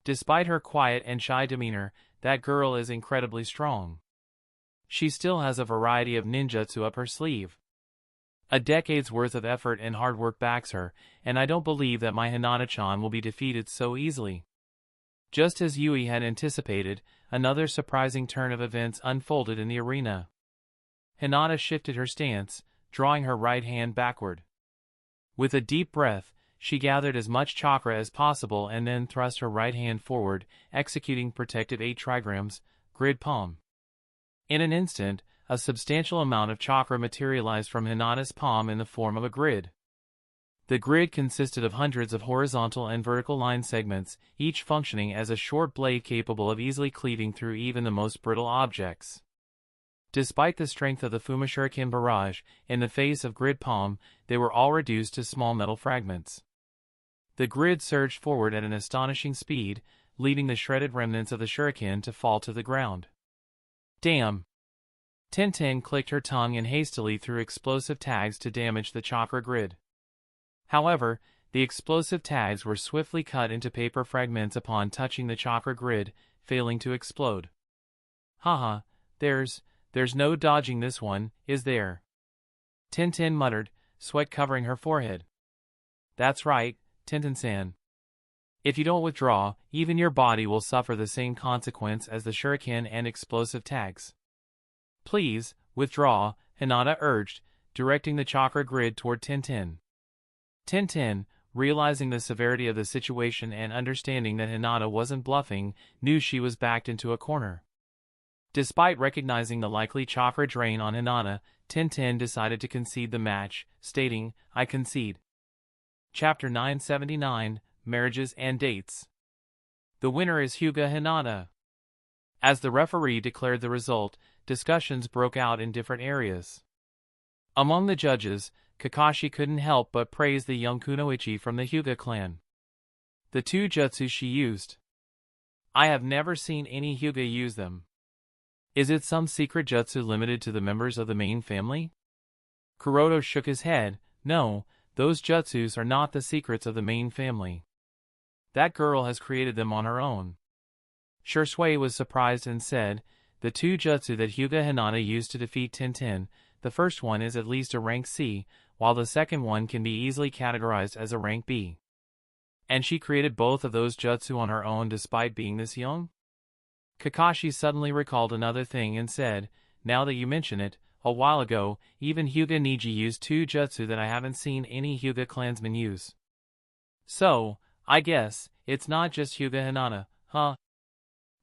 Despite her quiet and shy demeanor, that girl is incredibly strong. She still has a variety of ninjutsu up her sleeve. A decade's worth of effort and hard work backs her, and I don't believe that my Hinata-chan will be defeated so easily. Just as Yui had anticipated, another surprising turn of events unfolded in the arena. Hinata shifted her stance, drawing her right hand backward. With a deep breath, she gathered as much chakra as possible and then thrust her right hand forward, executing protective 8 trigrams, grid palm. In an instant, a substantial amount of chakra materialized from Hinata's palm in the form of a grid. The grid consisted of hundreds of horizontal and vertical line segments, each functioning as a short blade capable of easily cleaving through even the most brittle objects. Despite the strength of the Fumashuriken barrage, in the face of grid palm, they were all reduced to small metal fragments. The grid surged forward at an astonishing speed, leaving the shredded remnants of the shuriken to fall to the ground. Damn! Tintin clicked her tongue and hastily threw explosive tags to damage the chakra grid. However, the explosive tags were swiftly cut into paper fragments upon touching the chakra grid, failing to explode. Haha, there's no dodging this one, is there? Tintin muttered, sweat covering her forehead. That's right, Tintin-san. If you don't withdraw, even your body will suffer the same consequence as the shuriken and explosive tags. Please, withdraw, Hinata urged, directing the chakra grid toward Tintin. Tintin, realizing the severity of the situation and understanding that Hinata wasn't bluffing, knew she was backed into a corner. Despite recognizing the likely chakra drain on Hinata, Tintin decided to concede the match, stating, I concede. Chapter 979, Marriages and Dates. The winner is Hyuga Hinata. As the referee declared the result, discussions broke out in different areas. Among the judges, Kakashi couldn't help but praise the young kunoichi from the Hyuga clan. The 2 jutsu she used. I have never seen any Hyuga use them. Is it some secret jutsu limited to the members of the main family? Kuroto shook his head. No, those jutsus are not the secrets of the main family. That girl has created them on her own. Shursui was surprised and said, the 2 jutsu that Hyuga Hinata used to defeat Tintin, the first one is at least a rank C, while the second one can be easily categorized as a rank B. And she created both of those jutsu on her own despite being this young? Kakashi suddenly recalled another thing and said, now that you mention it, a while ago, even Hyuga Niji used 2 jutsu that I haven't seen any Hyuga clansmen use. So, I guess, it's not just Hyuga Hinata, huh?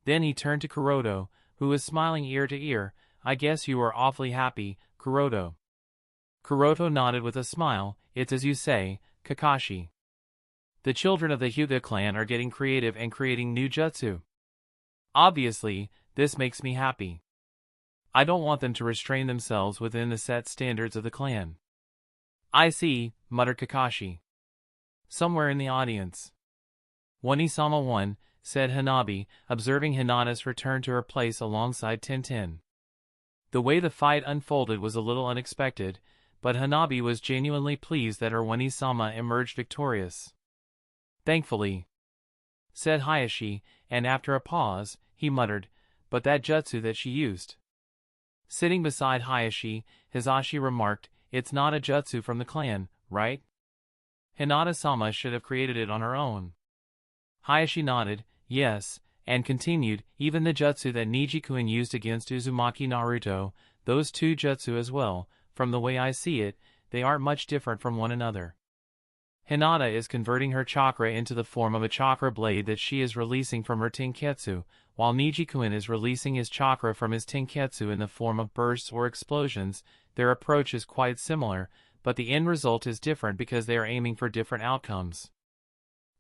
Then he turned to Kuroto, who was smiling ear to ear. I guess you are awfully happy, Kuroto. Kuroto nodded with a smile. It's as you say, Kakashi. The children of the Hyuga clan are getting creative and creating new jutsu. Obviously, this makes me happy. I don't want them to restrain themselves within the set standards of the clan. I see, muttered Kakashi. Somewhere in the audience. One-sama 1, said Hanabi, observing Hinata's return to her place alongside Tintin. The way the fight unfolded was a little unexpected, but Hanabi was genuinely pleased that her One-sama emerged victorious. Thankfully, said Hayashi, and after a pause, he muttered, but that jutsu that she used. Sitting beside Hayashi, Hisashi remarked, it's not a jutsu from the clan, right? Hinata-sama should have created it on her own. Hayashi nodded, yes, and continued, even the jutsu that Niji-kun used against Uzumaki Naruto, those 2 jutsu as well, from the way I see it, they aren't much different from one another. Hinata is converting her chakra into the form of a chakra blade that she is releasing from her tenketsu, while Niji-kun is releasing his chakra from his tenketsu in the form of bursts or explosions. Their approach is quite similar, but the end result is different because they are aiming for different outcomes.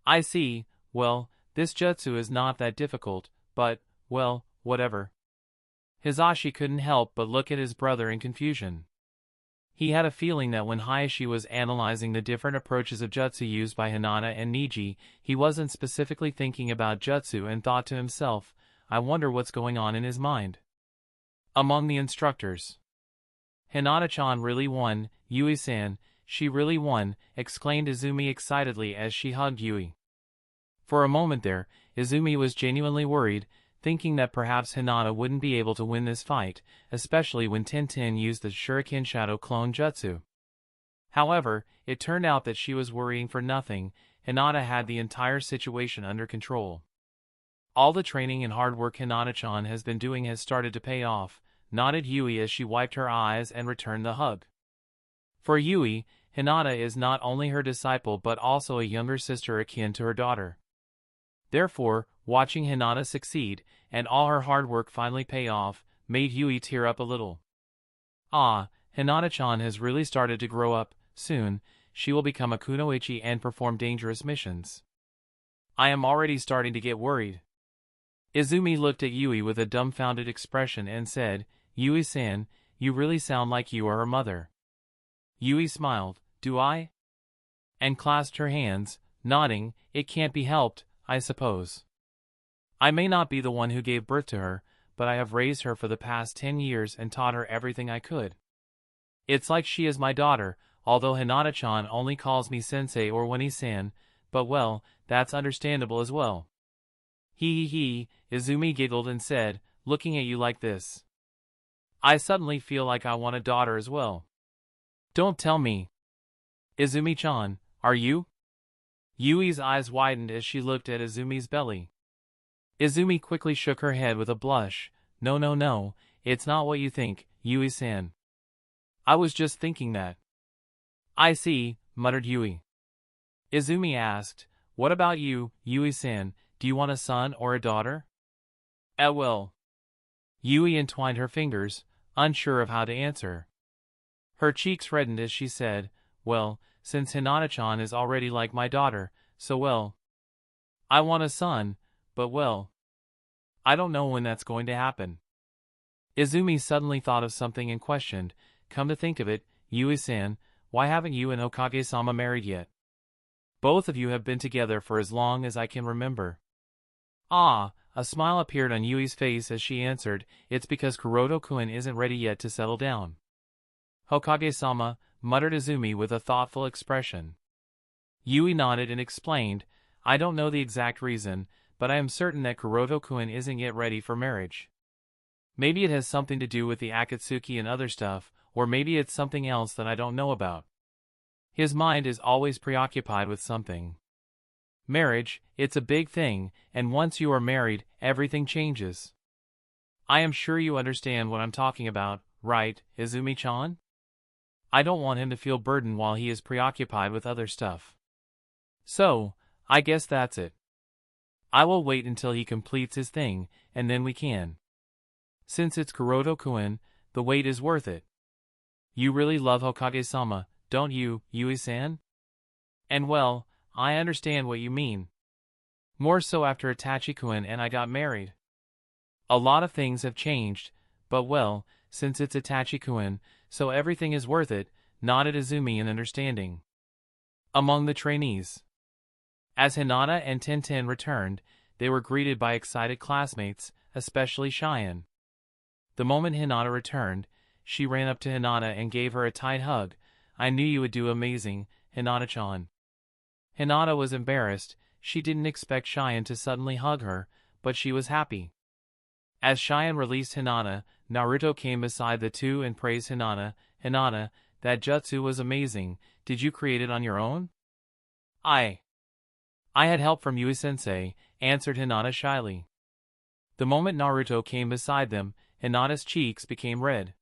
I see, well, this jutsu is not that difficult, but, well, whatever. Hisashi couldn't help but look at his brother in confusion. He had a feeling that when Hayashi was analyzing the different approaches of jutsu used by Hinata and Niji, he wasn't specifically thinking about jutsu and thought to himself, I wonder what's going on in his mind. Among the instructors, Hinata-chan really won, Yui-san, she really won, exclaimed Izumi excitedly as she hugged Yui. For a moment there, Izumi was genuinely worried, thinking that perhaps Hinata wouldn't be able to win this fight, especially when Tenten used the Shuriken Shadow Clone Jutsu. However, it turned out that she was worrying for nothing. Hinata had the entire situation under control. All the training and hard work Hinata-chan has been doing has started to pay off, nodded Yui as she wiped her eyes and returned the hug. For Yui, Hinata is not only her disciple but also a younger sister akin to her daughter. Therefore, watching Hinata succeed, and all her hard work finally pay off, made Yui tear up a little. Ah, Hinata-chan has really started to grow up. Soon, she will become a kunoichi and perform dangerous missions. I am already starting to get worried. Izumi looked at Yui with a dumbfounded expression and said, Yui-san, you really sound like you are her mother. Yui smiled, do I? And clasped her hands, nodding, it can't be helped, I suppose. I may not be the one who gave birth to her, but I have raised her for the past 10 years and taught her everything I could. It's like she is my daughter, although Hinata-chan only calls me sensei or Wani-san, but well, that's understandable as well. He, Izumi giggled and said, looking at you like this. I suddenly feel like I want a daughter as well. Don't tell me. Izumi-chan, are you? Yui's eyes widened as she looked at Izumi's belly. Izumi quickly shook her head with a blush. No, it's not what you think, Yui-san. I was just thinking that. I see, muttered Yui. Izumi asked, what about you, Yui-san, do you want a son or a daughter? Well. Yui entwined her fingers, unsure of how to answer. Her cheeks reddened as she said, well, since Hinata-chan is already like my daughter, so well. I want a son, but well. I don't know when that's going to happen. Izumi suddenly thought of something and questioned, come to think of it, Yui-san, why haven't you and Hokage-sama married yet? Both of you have been together for as long as I can remember. Ah, a smile appeared on Yui's face as she answered, it's because Kuroto-kun isn't ready yet to settle down. Hokage-sama, muttered Izumi with a thoughtful expression. Yui nodded and explained, I don't know the exact reason, but I am certain that Kuroto-kun isn't yet ready for marriage. Maybe it has something to do with the Akatsuki and other stuff, or maybe it's something else that I don't know about. His mind is always preoccupied with something. Marriage, it's a big thing, and once you are married, everything changes. I am sure you understand what I'm talking about, right, Izumi-chan? I don't want him to feel burdened while he is preoccupied with other stuff. So, I guess that's it. I will wait until he completes his thing, and then we can. Since it's Kuroto-kun, the wait is worth it. You really love Hokage-sama, don't you, Yui-san? And well, I understand what you mean. More so after Itachi-kun and I got married. A lot of things have changed, but well, since it's Itachi-kun, so everything is worth it, nodded Izumi in understanding. Among the trainees. As Hinata and Tenten returned, they were greeted by excited classmates, especially Cheyenne. The moment Hinata returned, she ran up to Hinata and gave her a tight hug. I knew you would do amazing, Hinata-chan. Hinata was embarrassed, she didn't expect Cheyenne to suddenly hug her, but she was happy. As Cheyenne released Hinata, Naruto came beside the two and praised Hinata. Hinata, that jutsu was amazing, did you create it on your own? I had help from Yui-sensei, answered Hinata shyly. The moment Naruto came beside them, Hinata's cheeks became red.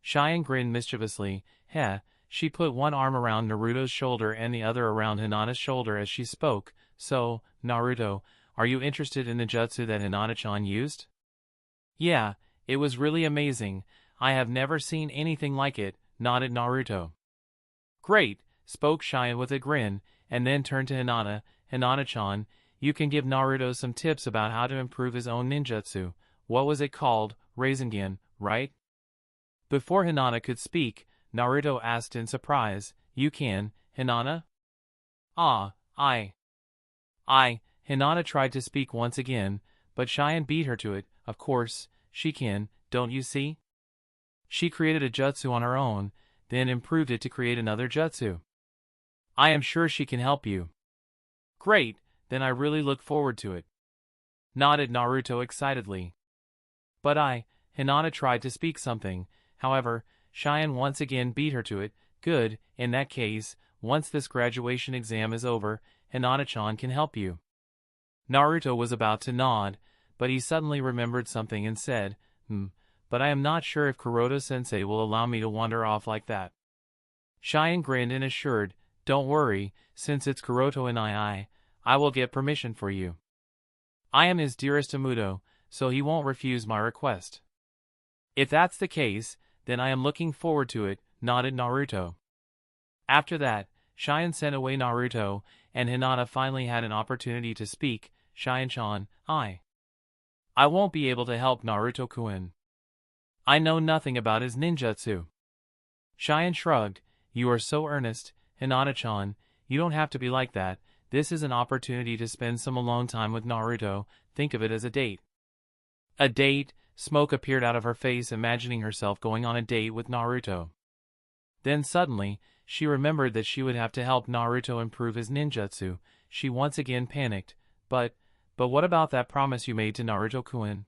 Cheyenne grinned mischievously. She put one arm around Naruto's shoulder and the other around Hinata's shoulder as she spoke. So, Naruto, are you interested in the jutsu that Hinata-chan used? Yeah, it was really amazing. I have never seen anything like it, nodded Naruto. Great, spoke Cheyenne with a grin, and then turned to Hinata. Hinata-chan, you can give Naruto some tips about how to improve his own ninjutsu. What was it called? Rasengan, right? Before Hinata could speak, Naruto asked in surprise, you can, Hinata? Hinata tried to speak once again, but Cheyenne beat her to it. Of course, she can, don't you see? She created a jutsu on her own, then improved it to create another jutsu. I am sure she can help you. Great, then I really look forward to it. Nodded Naruto excitedly. But Hinata tried to speak something, however, Cheyenne once again beat her to it. Good, in that case, once this graduation exam is over, Hinata-chan can help you. Naruto was about to nod, but he suddenly remembered something and said, but I am not sure if Kuroda-sensei will allow me to wander off like that. Cheyenne grinned and assured, don't worry, since it's Kuroto and I will get permission for you. I am his dearest Amudo, so he won't refuse my request. If that's the case, then I am looking forward to it, nodded Naruto. After that, Cheyenne sent away Naruto, and Hinata finally had an opportunity to speak. Cheyenne-chan, I won't be able to help Naruto-kun. I know nothing about his ninjutsu. Cheyenne shrugged. You are so earnest, Hinata-chan, you don't have to be like that. This is an opportunity to spend some alone time with Naruto. Think of it as a date. A date? Smoke appeared out of her face, imagining herself going on a date with Naruto. Then suddenly, she remembered that she would have to help Naruto improve his ninjutsu. She once again panicked. But what about that promise you made to Naruto-kun?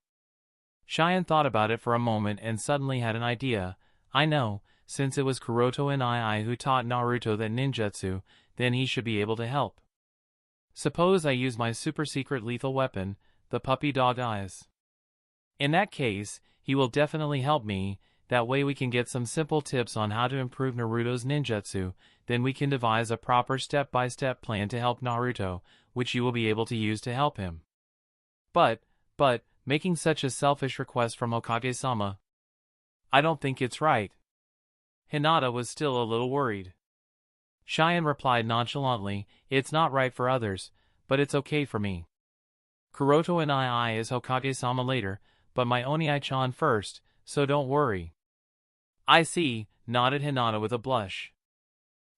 Cheyenne thought about it for a moment and suddenly had an idea. I know, since it was Kuroto and I who taught Naruto that ninjutsu, then he should be able to help. Suppose I use my super-secret lethal weapon, the puppy dog eyes. In that case, he will definitely help me. That way we can get some simple tips on how to improve Naruto's ninjutsu, then we can devise a proper step-by-step plan to help Naruto, which you will be able to use to help him. But, making such a selfish request from Hokage-sama, I don't think it's right. Hinata was still a little worried. Cheyenne replied nonchalantly, it's not right for others, but it's okay for me. Kuroto and I is Hokage-sama later, but my Oni-chan first, so don't worry. I see, nodded Hinata with a blush.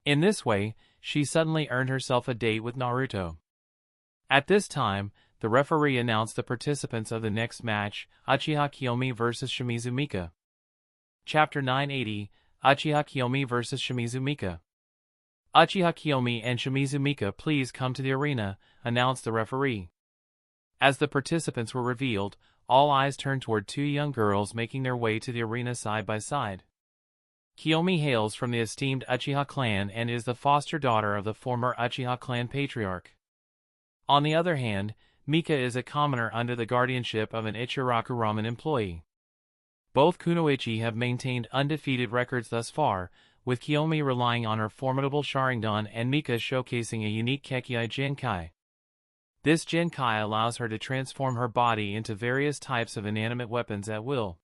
In this way, she suddenly earned herself a date with Naruto. At this time, the referee announced the participants of the next match, Uchiha Kiyomi vs Shimizu Mika. Chapter 980, Uchiha Kiyomi vs Shimizu Mika. Uchiha Kiyomi and Shimizu Mika, please come to the arena, announced the referee. As the participants were revealed, all eyes turned toward two young girls making their way to the arena side by side. Kiyomi hails from the esteemed Uchiha clan and is the foster daughter of the former Uchiha clan patriarch. On the other hand, Mika is a commoner under the guardianship of an Ichiraku ramen employee. Both kunoichi have maintained undefeated records thus far, with Kiyomi relying on her formidable Sharingan and Mika showcasing a unique Kekkei Genkai. This Genkai allows her to transform her body into various types of inanimate weapons at will.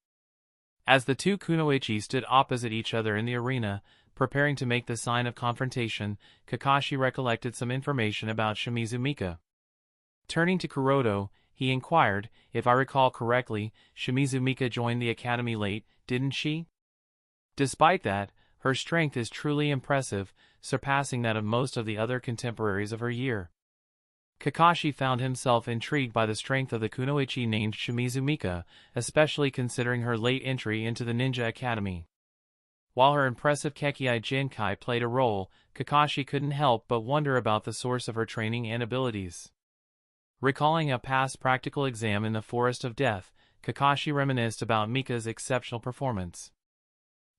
As the two kunoichi stood opposite each other in the arena, preparing to make the sign of confrontation, Kakashi recollected some information about Shimizu Mika. Turning to Kuroto, he inquired, if I recall correctly, Shimizu Mika joined the academy late, didn't she? Despite that, her strength is truly impressive, surpassing that of most of the other contemporaries of her year. Kakashi found himself intrigued by the strength of the kunoichi named Shimizu Mika, especially considering her late entry into the ninja academy. While her impressive Kekkei Genkai played a role, Kakashi couldn't help but wonder about the source of her training and abilities. Recalling a past practical exam in the Forest of Death, Kakashi reminisced about Mika's exceptional performance.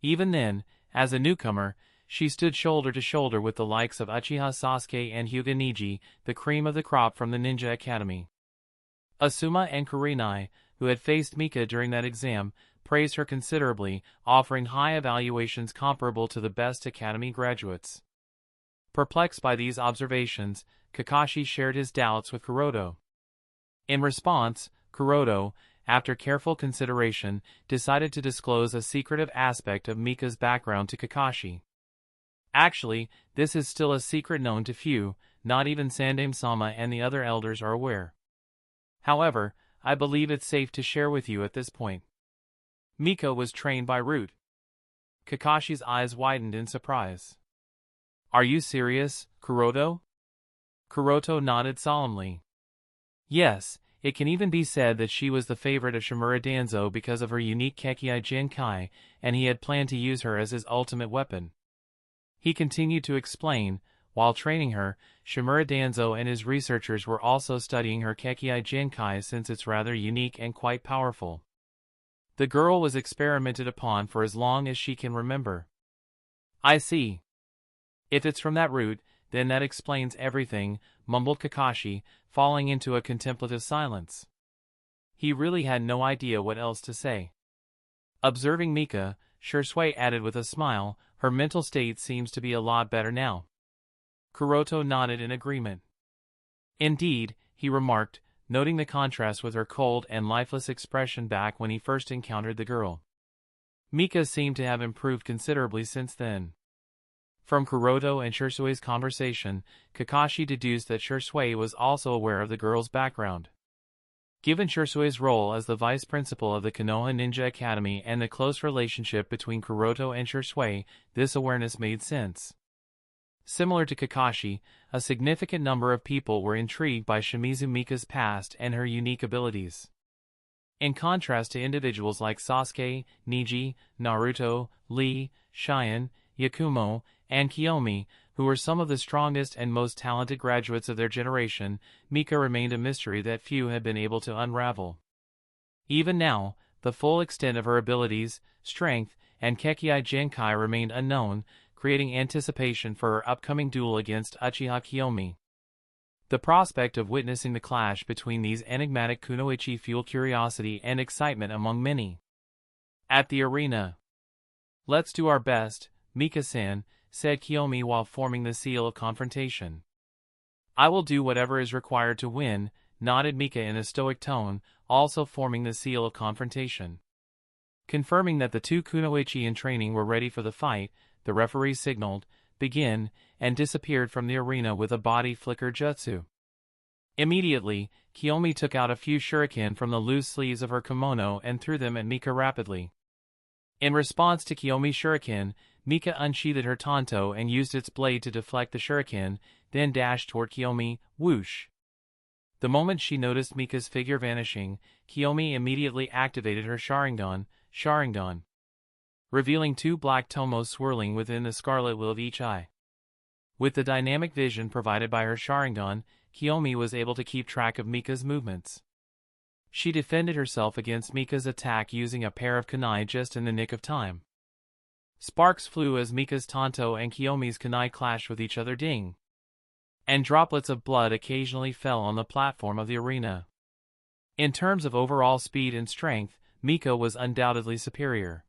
Even then, as a newcomer, she stood shoulder to shoulder with the likes of Uchiha Sasuke and Hyuga Neji, the cream of the crop from the Ninja Academy. Asuma and Kurenai, who had faced Mika during that exam, praised her considerably, offering high evaluations comparable to the best academy graduates. Perplexed by these observations, Kakashi shared his doubts with Kuroto. In response, Kuroto, after careful consideration, decided to disclose a secretive aspect of Mika's background to Kakashi. Actually, this is still a secret known to few, not even Sandaime-sama and the other elders are aware. However, I believe it's safe to share with you at this point. Mika was trained by Root. Kakashi's eyes widened in surprise. Are you serious, Kuroto? Kuroto nodded solemnly. Yes, It can even be said that she was the favorite of Shimura Danzo because of her unique Kekkei Jinkai, and he had planned to use her as his ultimate weapon. He continued to explain, while training her, Shimura Danzo and his researchers were also studying her Kekkei Jinkai since it's rather unique and quite powerful. The girl was experimented upon for as long as she can remember. I see. If it's from that root, then that explains everything, mumbled Kakashi, falling into a contemplative silence. He really had no idea what else to say. Observing Mika, Shursui added with a smile, her mental state seems to be a lot better now. Kuroto nodded in agreement. Indeed, he remarked, noting the contrast with her cold and lifeless expression back when he first encountered the girl. Mika seemed to have improved considerably since then. From Kuroto and Shursui's conversation, Kakashi deduced that Shursui was also aware of the girl's background. Given Shursui's role as the vice principal of the Konoha Ninja Academy and the close relationship between Kuroto and Shursui, this awareness made sense. Similar to Kakashi, a significant number of people were intrigued by Shimizu Mika's past and her unique abilities. In contrast to individuals like Sasuke, Neji, Naruto, Lee, Cheyenne, Yakumo, and Kiyomi, who were some of the strongest and most talented graduates of their generation, Mika remained a mystery that few had been able to unravel. Even now, the full extent of her abilities, strength, and Kekkei Jinkai remained unknown, creating anticipation for her upcoming duel against Uchiha Kiyomi. The prospect of witnessing the clash between these enigmatic kunoichi fueled curiosity and excitement among many. At the arena. "Let's do our best, Mika-san," said Kiyomi while forming the seal of confrontation. "I will do whatever is required to win," nodded Mika in a stoic tone, also forming the seal of confrontation. Confirming that the two kunoichi in training were ready for the fight, the referee signaled, "Begin," and disappeared from the arena with a body flicker jutsu. Immediately, Kiyomi took out a few shuriken from the loose sleeves of her kimono and threw them at Mika rapidly. In response to Kiyomi's shuriken, Mika unsheathed her tanto and used its blade to deflect the shuriken, then dashed toward Kiyomi, whoosh. The moment she noticed Mika's figure vanishing, Kiyomi immediately activated her Sharingan, revealing two black tomos swirling within the scarlet wheel of each eye. With the dynamic vision provided by her Sharingan, Kiyomi was able to keep track of Mika's movements. She defended herself against Mika's attack using a pair of kunai just in the nick of time. Sparks flew as Mika's tanto and Kiyomi's kunai clashed with each other, ding! And droplets of blood occasionally fell on the platform of the arena. In terms of overall speed and strength, Mika was undoubtedly superior.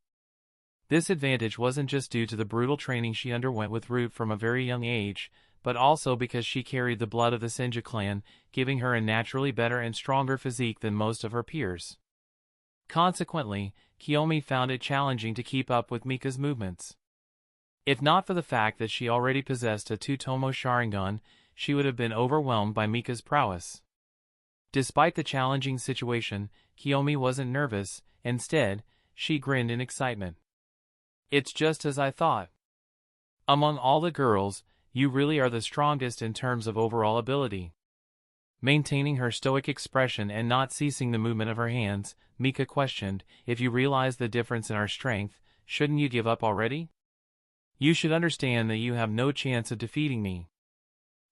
This advantage wasn't just due to the brutal training she underwent with Root from a very young age, but also because she carried the blood of the Senju clan, giving her a naturally better and stronger physique than most of her peers. Consequently, Kiyomi found it challenging to keep up with Mika's movements. If not for the fact that she already possessed a two-tomo Sharingan, she would have been overwhelmed by Mika's prowess. Despite the challenging situation, Kiyomi wasn't nervous. Instead, she grinned in excitement. "It's just as I thought. Among all the girls, you really are the strongest in terms of overall ability." Maintaining her stoic expression and not ceasing the movement of her hands, Mika questioned, "If you realize the difference in our strength, shouldn't you give up already? You should understand that you have no chance of defeating me."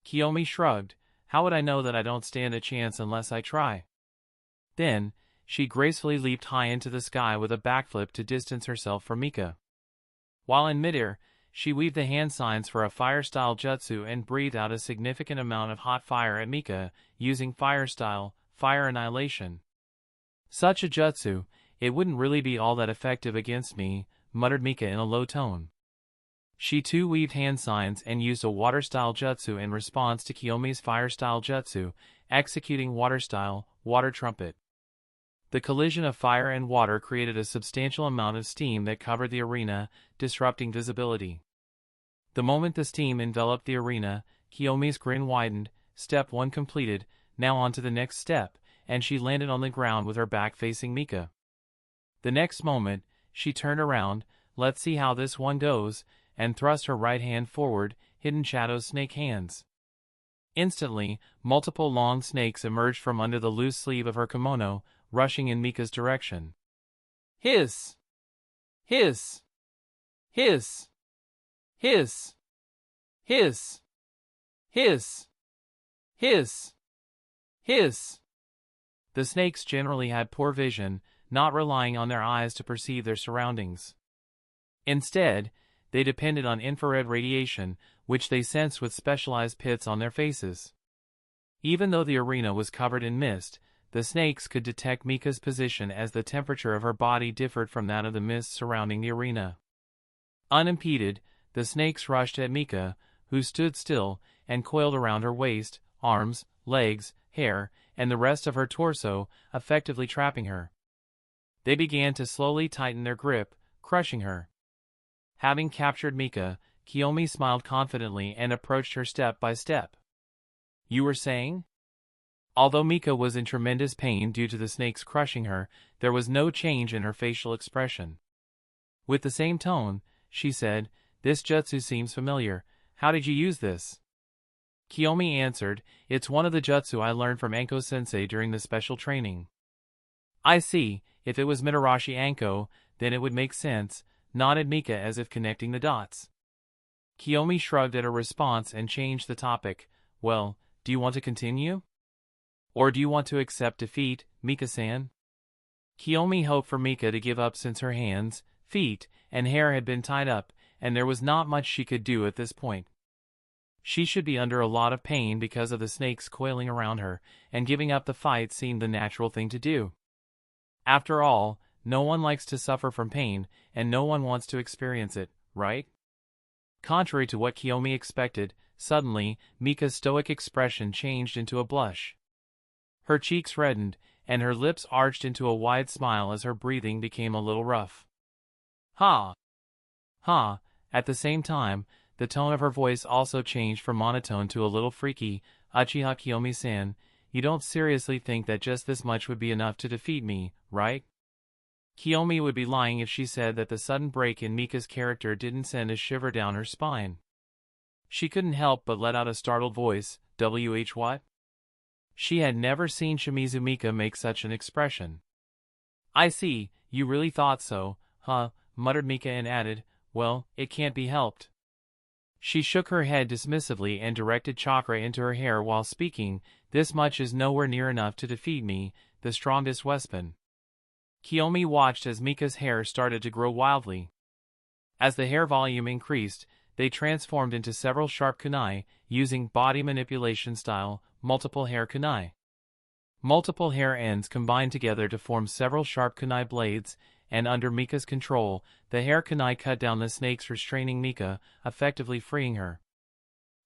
Kiyomi shrugged. "How would I know that I don't stand a chance unless I try?" Then, she gracefully leaped high into the sky with a backflip to distance herself from Mika. While in midair, she weaved the hand signs for a fire-style jutsu and breathed out a significant amount of hot fire at Mika, using fire-style, fire annihilation. "Such a jutsu, it wouldn't really be all that effective against me," muttered Mika in a low tone. She too weaved hand signs and used a water-style jutsu in response to Kiyomi's fire-style jutsu, executing water-style, water trumpet. The collision of fire and water created a substantial amount of steam that covered the arena, disrupting visibility. The moment the steam enveloped the arena, Kiyomi's grin widened. Step 1 completed, now on to the next step, and she landed on the ground with her back facing Mika. The next moment, she turned around, "Let's see how this one goes," and thrust her right hand forward, hidden shadow snake hands. Instantly, multiple long snakes emerged from under the loose sleeve of her kimono, rushing in Mika's direction. Hiss! Hiss! Hiss! Hiss! Hiss! Hiss! Hiss! Hiss! The snakes generally had poor vision, not relying on their eyes to perceive their surroundings. Instead, they depended on infrared radiation, which they sensed with specialized pits on their faces. Even though the arena was covered in mist, the snakes could detect Mika's position as the temperature of her body differed from that of the mist surrounding the arena. Unimpeded, the snakes rushed at Mika, who stood still, and coiled around her waist, arms, legs, hair, and the rest of her torso, effectively trapping her. They began to slowly tighten their grip, crushing her. Having captured Mika, Kiyomi smiled confidently and approached her step by step. You were saying? Although Mika was in tremendous pain due to the snakes crushing her, there was no change in her facial expression. With the same tone, she said, "This jutsu seems familiar. How did you use this?" Kiyomi answered, "It's one of the jutsu I learned from Anko-sensei during the special training." "I see, if it was Mitarashi Anko, then it would make sense," nodded Mika as if connecting the dots. Kiyomi shrugged at her response and changed the topic. "Well, do you want to continue? Or do you want to accept defeat, Mika-san?" Kiyomi hoped for Mika to give up since her hands, feet, and hair had been tied up, and there was not much she could do at this point. She should be under a lot of pain because of the snakes coiling around her, and giving up the fight seemed the natural thing to do. After all, no one likes to suffer from pain, and no one wants to experience it, right? Contrary to what Kiyomi expected, suddenly, Mika's stoic expression changed into a blush. Her cheeks reddened, and her lips arched into a wide smile as her breathing became a little rough. "Ha! Ha!" At the same time, the tone of her voice also changed from monotone to a little freaky. "Uchiha Kiyomi-san, you don't seriously think that just this much would be enough to defeat me, right?" Kiyomi would be lying if she said that the sudden break in Mika's character didn't send a shiver down her spine. She couldn't help but let out a startled voice. What? She had never seen Shimizu Mika make such an expression. "I see, you really thought so, huh?" muttered Mika and added, "Well, it can't be helped." She shook her head dismissively and directed chakra into her hair while speaking. "This much is nowhere near enough to defeat me, the strongest weapon." Kiyomi watched as Mika's hair started to grow wildly. As the hair volume increased, they transformed into several sharp kunai, using body manipulation style, multiple hair kunai. Multiple hair ends combined together to form several sharp kunai blades, and under Mika's control, the hair kunai cut down the snakes restraining Mika, effectively freeing her.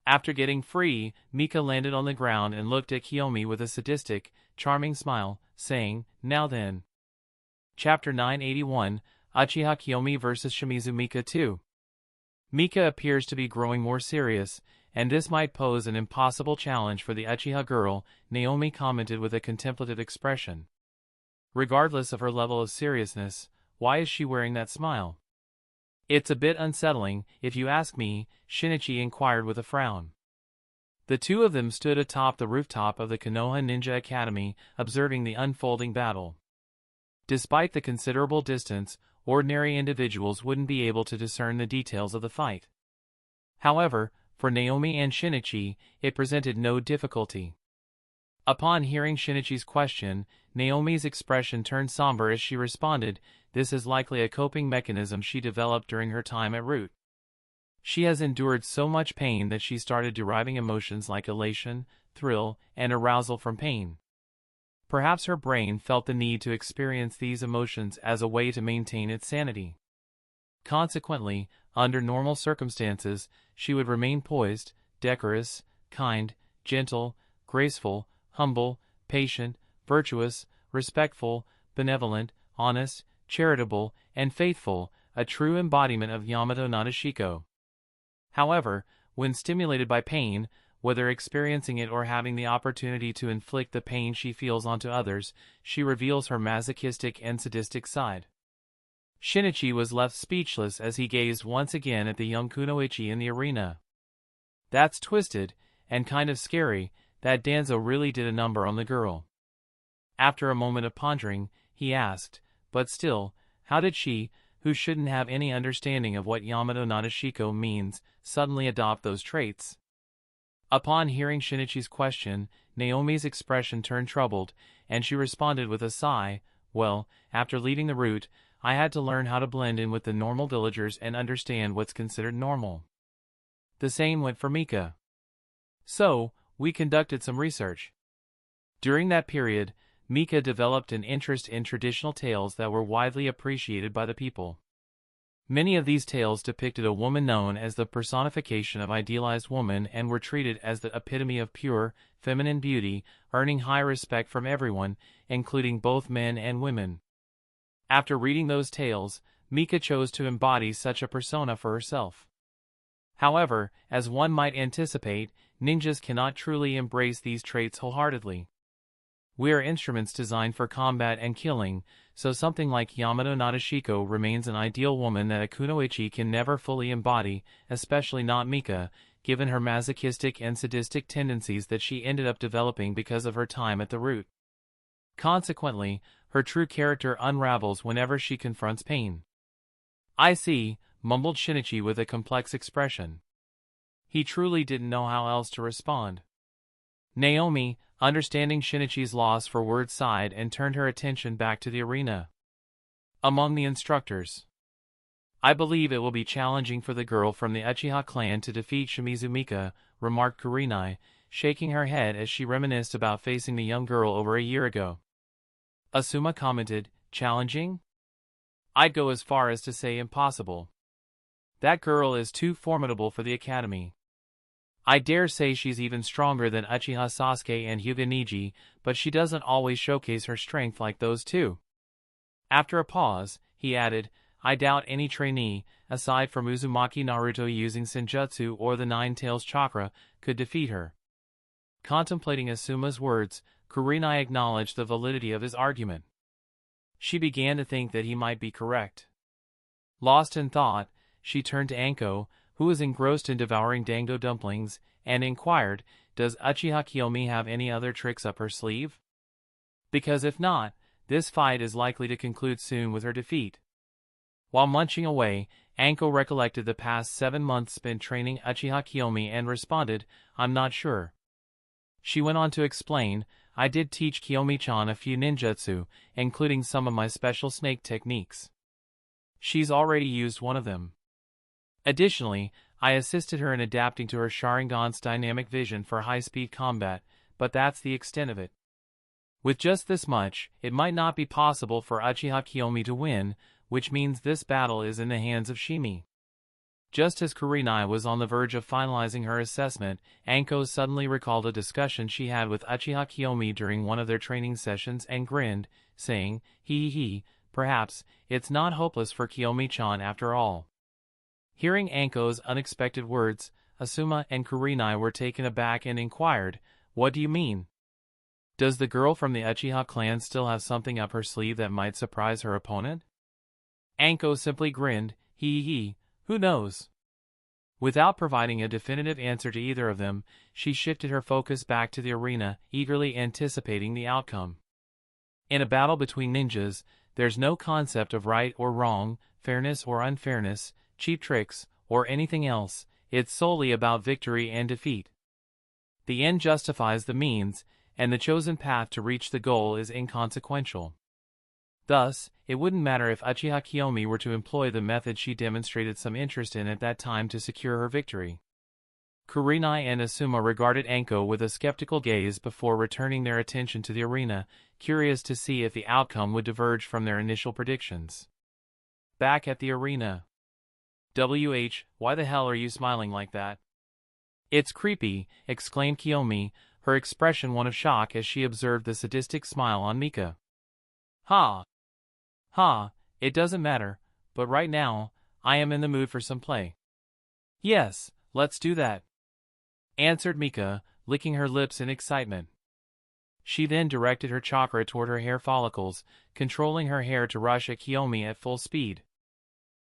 After getting free, Mika landed on the ground and looked at Kiyomi with a sadistic, charming smile, saying, "Now then." Chapter 981, Uchiha Kiyomi vs. Shimizu Mika 2. Mika appears to be growing more serious, and this might pose an impossible challenge for the Uchiha girl, Naomi commented with a contemplative expression. Regardless of her level of seriousness, why is she wearing that smile? It's a bit unsettling, if you ask me, Shinichi inquired with a frown. The two of them stood atop the rooftop of the Konoha Ninja Academy, observing the unfolding battle. Despite the considerable distance, ordinary individuals wouldn't be able to discern the details of the fight. However, for Naomi and Shinichi, it presented no difficulty. Upon hearing Shinichi's question, Naomi's expression turned somber as she responded, "This is likely a coping mechanism she developed during her time at Root. She has endured so much pain that she started deriving emotions like elation, thrill, and arousal from pain. Perhaps her brain felt the need to experience these emotions as a way to maintain its sanity. Consequently, under normal circumstances, she would remain poised, decorous, kind, gentle, graceful, humble, patient, virtuous, respectful, benevolent, honest, charitable, and faithful, a true embodiment of Yamato Nadeshiko. However, when stimulated by pain, whether experiencing it or having the opportunity to inflict the pain she feels onto others, she reveals her masochistic and sadistic side." Shinichi was left speechless as he gazed once again at the young kunoichi in the arena. "That's twisted, and kind of scary. That Danzo really did a number on the girl. After a moment of pondering, he asked, but still, how did she, who shouldn't have any understanding of what Yamato Nadeshiko means, suddenly adopt those traits? Upon hearing Shinichi's question, Naomi's expression turned troubled, and she responded with a sigh, well, after leaving the route, I had to learn how to blend in with the normal villagers and understand what's considered normal. The same went for Mika. So, we conducted some research. During that period, Mika developed an interest in traditional tales that were widely appreciated by the people. Many of these tales depicted a woman known as the personification of idealized woman and were treated as the epitome of pure, feminine beauty, earning high respect from everyone, including both men and women. After reading those tales, Mika chose to embody such a persona for herself. However, as one might anticipate, ninjas cannot truly embrace these traits wholeheartedly. We are instruments designed for combat and killing, so something like Yamato Nadeshiko remains an ideal woman that a kunoichi can never fully embody, especially not Mika, given her masochistic and sadistic tendencies that she ended up developing because of her time at the root. Consequently, her true character unravels whenever she confronts pain. I see, mumbled Shinichi with a complex expression. He truly didn't know how else to respond. Naomi, understanding Shinichi's loss for words, sighed and turned her attention back to the arena. Among the instructors, I believe it will be challenging for the girl from the Uchiha clan to defeat Shimizu Mika, remarked Kurenai, shaking her head as she reminisced about facing the young girl over a year ago. Asuma commented, challenging? I'd go as far as to say impossible. That girl is too formidable for the academy. I dare say she's even stronger than Uchiha Sasuke and Hyuga Neji, but she doesn't always showcase her strength like those two. After a pause, he added, I doubt any trainee, aside from Uzumaki Naruto using Senjutsu or the Nine Tails Chakra, could defeat her. Contemplating Asuma's words, Kurenai acknowledged the validity of his argument. She began to think that he might be correct. Lost in thought, she turned to Anko, who was engrossed in devouring dango dumplings, and inquired, does Uchiha Kiyomi have any other tricks up her sleeve? Because if not, this fight is likely to conclude soon with her defeat. While munching away, Anko recollected the past 7 months spent training Uchiha Kiyomi and responded, I'm not sure. She went on to explain, I did teach Kiyomi-chan a few ninjutsu, including some of my special snake techniques. She's already used one of them. Additionally, I assisted her in adapting to her Sharingan's dynamic vision for high-speed combat, but that's the extent of it. With just this much, it might not be possible for Uchiha Kiyomi to win, which means this battle is in the hands of Shimi. Just as Kurenai was on the verge of finalizing her assessment, Anko suddenly recalled a discussion she had with Uchiha Kiyomi during one of their training sessions and grinned, saying, perhaps, it's not hopeless for Kiyomi-chan after all. Hearing Anko's unexpected words, Asuma and Kurenai were taken aback and inquired, what do you mean? Does the girl from the Uchiha clan still have something up her sleeve that might surprise her opponent? Anko simply grinned, who knows? Without providing a definitive answer to either of them, she shifted her focus back to the arena, eagerly anticipating the outcome. In a battle between ninjas, there's no concept of right or wrong, fairness or unfairness, cheap tricks, or anything else. It's solely about victory and defeat. The end justifies the means, and the chosen path to reach the goal is inconsequential. Thus, it wouldn't matter if Uchiha Kiyomi were to employ the method she demonstrated some interest in at that time to secure her victory. Kurenai and Asuma regarded Anko with a skeptical gaze before returning their attention to the arena, curious to see if the outcome would diverge from their initial predictions. Back at the arena. Why the hell are you smiling like that? It's creepy, exclaimed Kiyomi, her expression one of shock as she observed the sadistic smile on Mika. It doesn't matter, but right now, I am in the mood for some play. Yes, let's do that, answered Mika, licking her lips in excitement. She then directed her chakra toward her hair follicles, controlling her hair to rush at Kiyomi at full speed.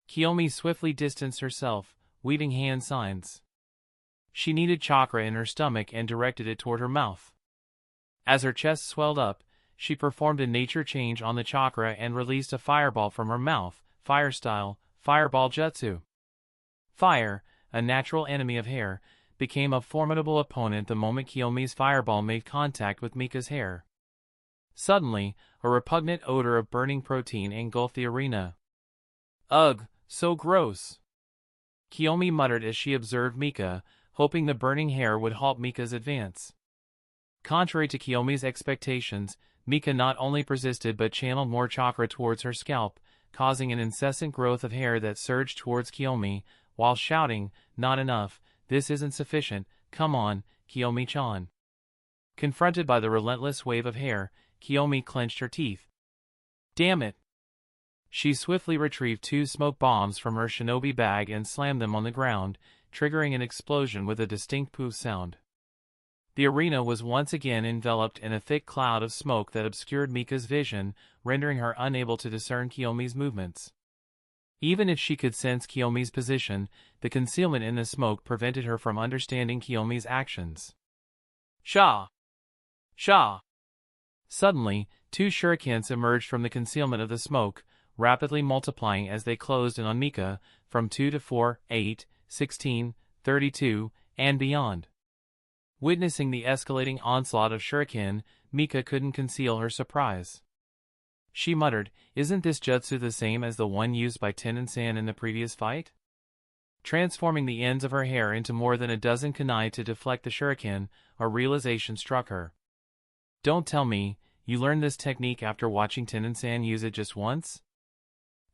Kiyomi swiftly distanced herself, weaving hand signs. She needed chakra in her stomach and directed it toward her mouth. As her chest swelled up, she performed a nature change on the chakra and released a fireball from her mouth, fire style, fireball jutsu. Fire, a natural enemy of hair, became a formidable opponent the moment Kiyomi's fireball made contact with Mika's hair. Suddenly, a repugnant odor of burning protein engulfed the arena. Ugh, so gross! Kiyomi muttered as she observed Mika, hoping the burning hair would halt Mika's advance. Contrary to Kiyomi's expectations, Mika not only persisted but channeled more chakra towards her scalp, causing an incessant growth of hair that surged towards Kiyomi, while shouting, "Not enough, this isn't sufficient, come on, Kiyomi-chan." Confronted by the relentless wave of hair, Kiyomi clenched her teeth. Damn it! She swiftly retrieved 2 smoke bombs from her shinobi bag and slammed them on the ground, triggering an explosion with a distinct poof sound. The arena was once again enveloped in a thick cloud of smoke that obscured Mika's vision, rendering her unable to discern Kiyomi's movements. Even if she could sense Kiyomi's position, the concealment in the smoke prevented her from understanding Kiyomi's actions. Sha! Sha! Suddenly, 2 shurikens emerged from the concealment of the smoke, rapidly multiplying as they closed in on Mika, from 2 to 4, 8, 16, 32, and beyond. Witnessing the escalating onslaught of shuriken, Mika couldn't conceal her surprise. She muttered, "Isn't this jutsu the same as the one used by Tenseigan in the previous fight?" Transforming the ends of her hair into more than a dozen kunai to deflect the shuriken, a realization struck her. Don't tell me, you learned this technique after watching Tenseigan use it just once?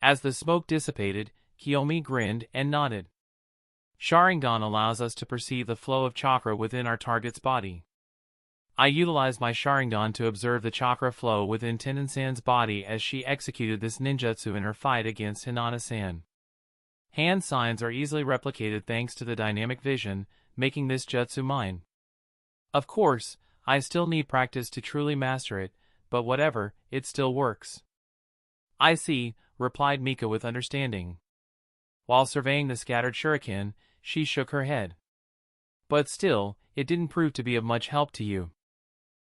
As the smoke dissipated, Kiyomi grinned and nodded. Sharingan allows us to perceive the flow of chakra within our target's body. I utilized my Sharingan to observe the chakra flow within Tenseigan's body as she executed this ninjutsu in her fight against Hinata-san. Hand signs are easily replicated thanks to the dynamic vision, making this jutsu mine. Of course, I still need practice to truly master it, but whatever, it still works. I see, replied Mika with understanding. While surveying the scattered shuriken, she shook her head. But still, it didn't prove to be of much help to you.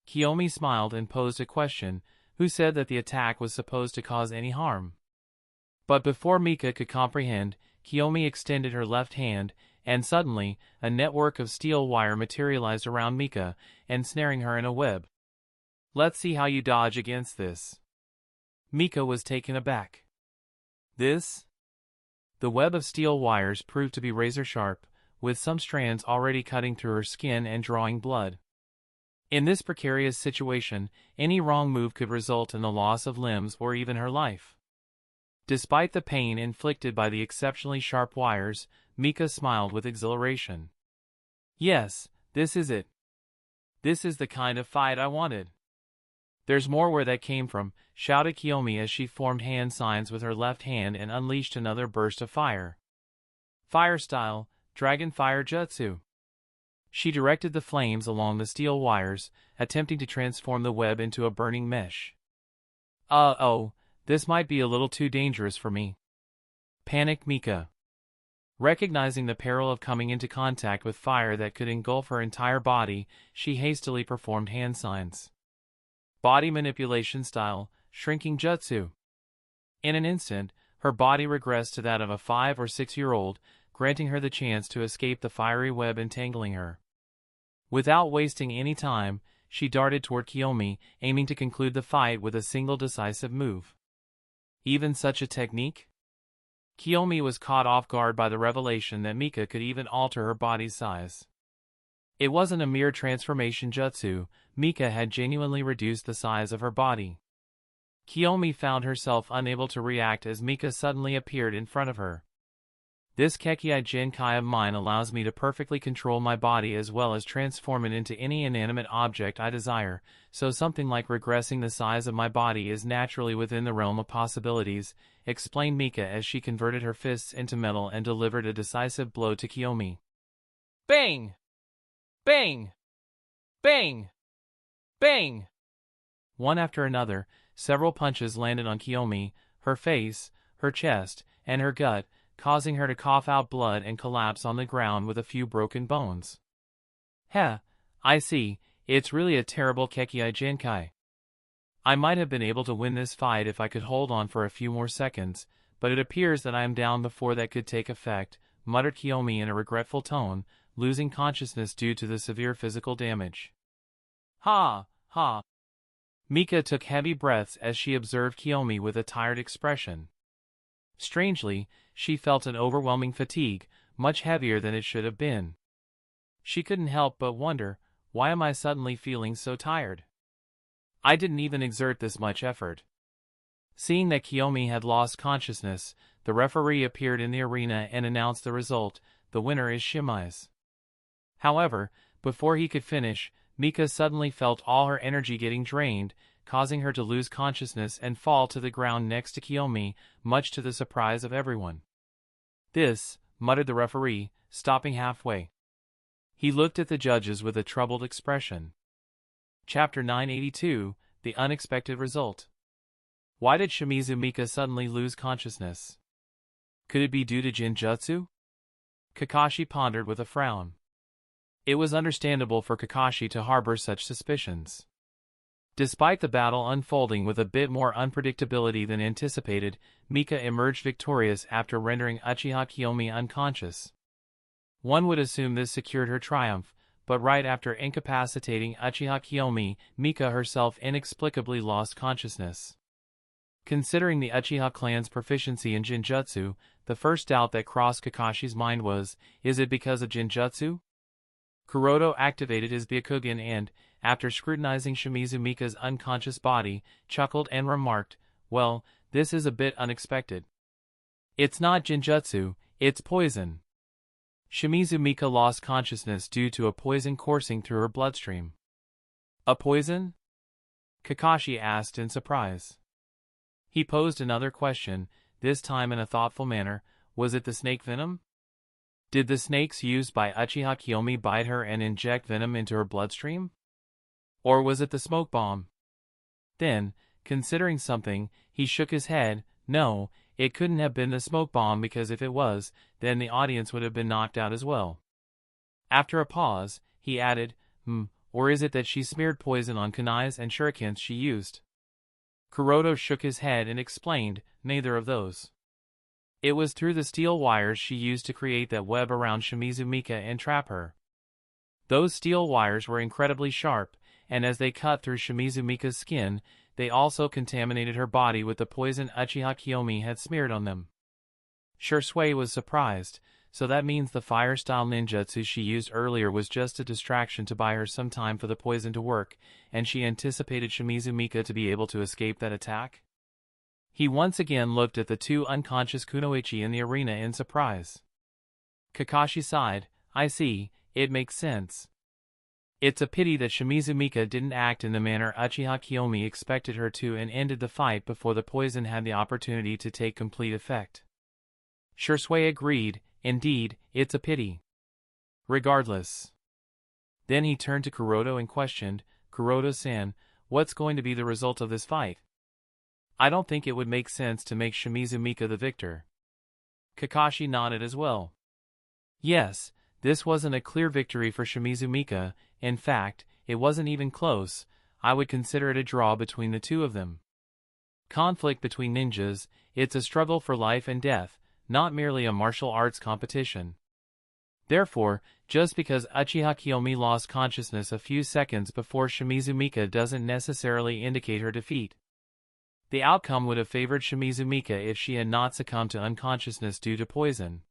Kiyomi smiled and posed a question, who said that the attack was supposed to cause any harm? But before Mika could comprehend, Kiyomi extended her left hand, and suddenly, a network of steel wire materialized around Mika, ensnaring her in a web. Let's see how you dodge against this. Mika was taken aback. This? The web of steel wires proved to be razor-sharp, with some strands already cutting through her skin and drawing blood. In this precarious situation, any wrong move could result in the loss of limbs or even her life. Despite the pain inflicted by the exceptionally sharp wires, Mika smiled with exhilaration. Yes, this is it. This is the kind of fight I wanted. There's more where that came from, shouted Kiyomi as she formed hand signs with her left hand and unleashed another burst of fire. Fire style, dragon fire jutsu. She directed the flames along the steel wires, attempting to transform the web into a burning mesh. Oh, this might be a little too dangerous for me. Panicked Mika. Recognizing the peril of coming into contact with fire that could engulf her entire body, she hastily performed hand signs. Body manipulation style, shrinking jutsu. In an instant, her body regressed to that of a 5 or 6-year-old, granting her the chance to escape the fiery web entangling her. Without wasting any time, she darted toward Kiyomi, aiming to conclude the fight with a single decisive move. Even such a technique? Kiyomi was caught off guard by the revelation that Mika could even alter her body's size. It wasn't a mere transformation jutsu, Mika had genuinely reduced the size of her body. Kiyomi found herself unable to react as Mika suddenly appeared in front of her. This Kekkei Genkai of mine allows me to perfectly control my body as well as transform it into any inanimate object I desire, so something like regressing the size of my body is naturally within the realm of possibilities, explained Mika as she converted her fists into metal and delivered a decisive blow to Kiyomi. Bang! Bang! Bang! Bang! One after another, several punches landed on Kiyomi, her face, her chest, and her gut, causing her to cough out blood and collapse on the ground with a few broken bones. Heh, I see, it's really a terrible Kekkei Jinkai. I might have been able to win this fight if I could hold on for a few more seconds, but it appears that I am down before that could take effect, muttered Kiyomi in a regretful tone, losing consciousness due to the severe physical damage. Ha, ha. Mika took heavy breaths as she observed Kiyomi with a tired expression. Strangely, she felt an overwhelming fatigue, much heavier than it should have been. She couldn't help but wonder, why am I suddenly feeling so tired? I didn't even exert this much effort. Seeing that Kiyomi had lost consciousness, the referee appeared in the arena and announced the result. The winner is Shimai's. However, before he could finish, Mika suddenly felt all her energy getting drained, causing her to lose consciousness and fall to the ground next to Kiyomi, much to the surprise of everyone. This, muttered the referee, stopping halfway. He looked at the judges with a troubled expression. Chapter 982, The Unexpected Result. Why did Shimizu Mika suddenly lose consciousness? Could it be due to Jinjutsu? Kakashi pondered with a frown. It was understandable for Kakashi to harbor such suspicions. Despite the battle unfolding with a bit more unpredictability than anticipated, Mika emerged victorious after rendering Uchiha Kiyomi unconscious. One would assume this secured her triumph, but right after incapacitating Uchiha Kiyomi, Mika herself inexplicably lost consciousness. Considering the Uchiha clan's proficiency in Jinjutsu, the first doubt that crossed Kakashi's mind was, is it because of Jinjutsu? Kuroto activated his Byakugan and, after scrutinizing Shimizu Mika's unconscious body, chuckled and remarked, well, this is a bit unexpected. It's not Jinjutsu, it's poison. Shimizu Mika lost consciousness due to a poison coursing through her bloodstream. A poison? Kakashi asked in surprise. He posed another question, this time in a thoughtful manner. Was it the snake venom? Did the snakes used by Uchiha Kiyomi bite her and inject venom into her bloodstream? Or was it the smoke bomb? Then, considering something, he shook his head. No, it couldn't have been the smoke bomb because if it was, then the audience would have been knocked out as well. After a pause, he added, or is it that she smeared poison on kunais and shurikens she used? Kuroto shook his head and explained, neither of those. It was through the steel wires she used to create that web around Shimizu Mika and trap her. Those steel wires were incredibly sharp, and as they cut through Shimizu Mika's skin, they also contaminated her body with the poison Uchiha Kiyomi had smeared on them. Shursui was surprised, so that means the fire-style ninjutsu she used earlier was just a distraction to buy her some time for the poison to work, and she anticipated Shimizu Mika to be able to escape that attack? He once again looked at the two unconscious kunoichi in the arena in surprise. Kakashi sighed, I see, it makes sense. It's a pity that Shimizu Mika didn't act in the manner Uchiha Kiyomi expected her to and ended the fight before the poison had the opportunity to take complete effect. Shursui agreed, indeed, it's a pity. Regardless. Then he turned to Kuroto and questioned, Kuroto-san, what's going to be the result of this fight? I don't think it would make sense to make Shimizu Mika the victor. Kakashi nodded as well. Yes, this wasn't a clear victory for Shimizu Mika. In fact, it wasn't even close. I would consider it a draw between the two of them. Conflict between ninjas, it's a struggle for life and death, not merely a martial arts competition. Therefore, just because Uchiha Kiyomi lost consciousness a few seconds before Shimizu Mika doesn't necessarily indicate her defeat. The outcome would have favored Shimizu Mika if she had not succumbed to unconsciousness due to poison.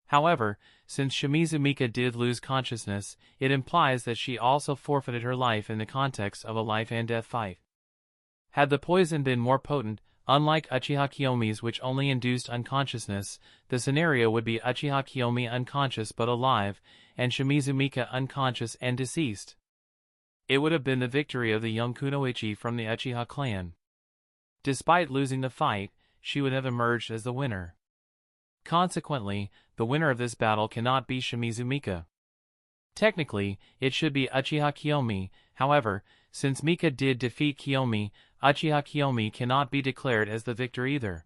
However, since Shimizu Mika did lose consciousness, it implies that she also forfeited her life in the context of a life-and-death fight. Had the poison been more potent, unlike Uchiha Kiyomi's which only induced unconsciousness, the scenario would be Uchiha Kiyomi unconscious but alive, and Shimizu Mika unconscious and deceased. It would have been the victory of the young kunoichi from the Uchiha clan. Despite losing the fight, she would have emerged as the winner. Consequently, the winner of this battle cannot be Shimizu Mika. Technically, it should be Uchiha Kiyomi, however, since Mika did defeat Kiyomi, Uchiha Kiyomi cannot be declared as the victor either.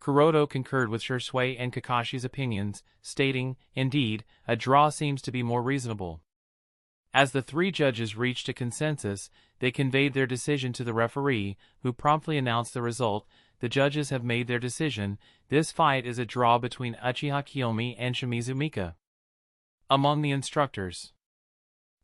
Kuroto concurred with Shursui and Kakashi's opinions, stating, "Indeed, a draw seems to be more reasonable." As the three judges reached a consensus, they conveyed their decision to the referee, who promptly announced the result. "The judges have made their decision. This fight is a draw between Uchiha Kiyomi and Shimizu Mika." Among the instructors.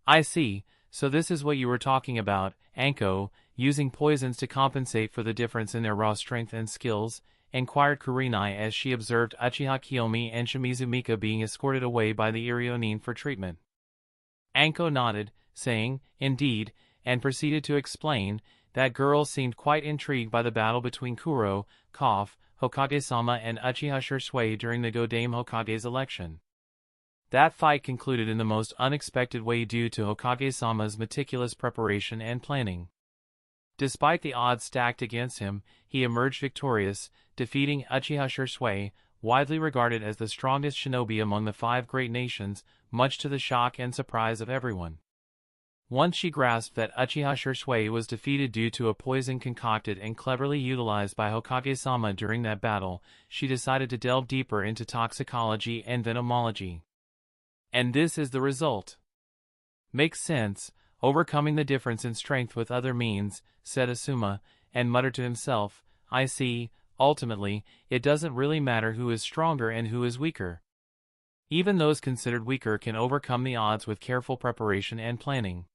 "I see, so this is what you were talking about, Anko, using poisons to compensate for the difference in their raw strength and skills," inquired Kurenai as she observed Uchiha Kiyomi and Shimizu Mika being escorted away by the Irionin for treatment. Anko nodded, saying, "Indeed," and proceeded to explain that girls seemed quite intrigued by the battle between Kuro, Hokage-sama and Uchiha Shursui during the Godame Hokage's election. That fight concluded in the most unexpected way due to Hokage-sama's meticulous preparation and planning. Despite the odds stacked against him, he emerged victorious, defeating Uchiha Shursui, widely regarded as the strongest shinobi among the 5 great nations, much to the shock and surprise of everyone. Once she grasped that Uchiha Shursui was defeated due to a poison concocted and cleverly utilized by Hokage-sama during that battle, she decided to delve deeper into toxicology and venomology. And this is the result. "Makes sense, overcoming the difference in strength with other means," said Asuma, and muttered to himself, "I see, ultimately, it doesn't really matter who is stronger and who is weaker. Even those considered weaker can overcome the odds with careful preparation and planning."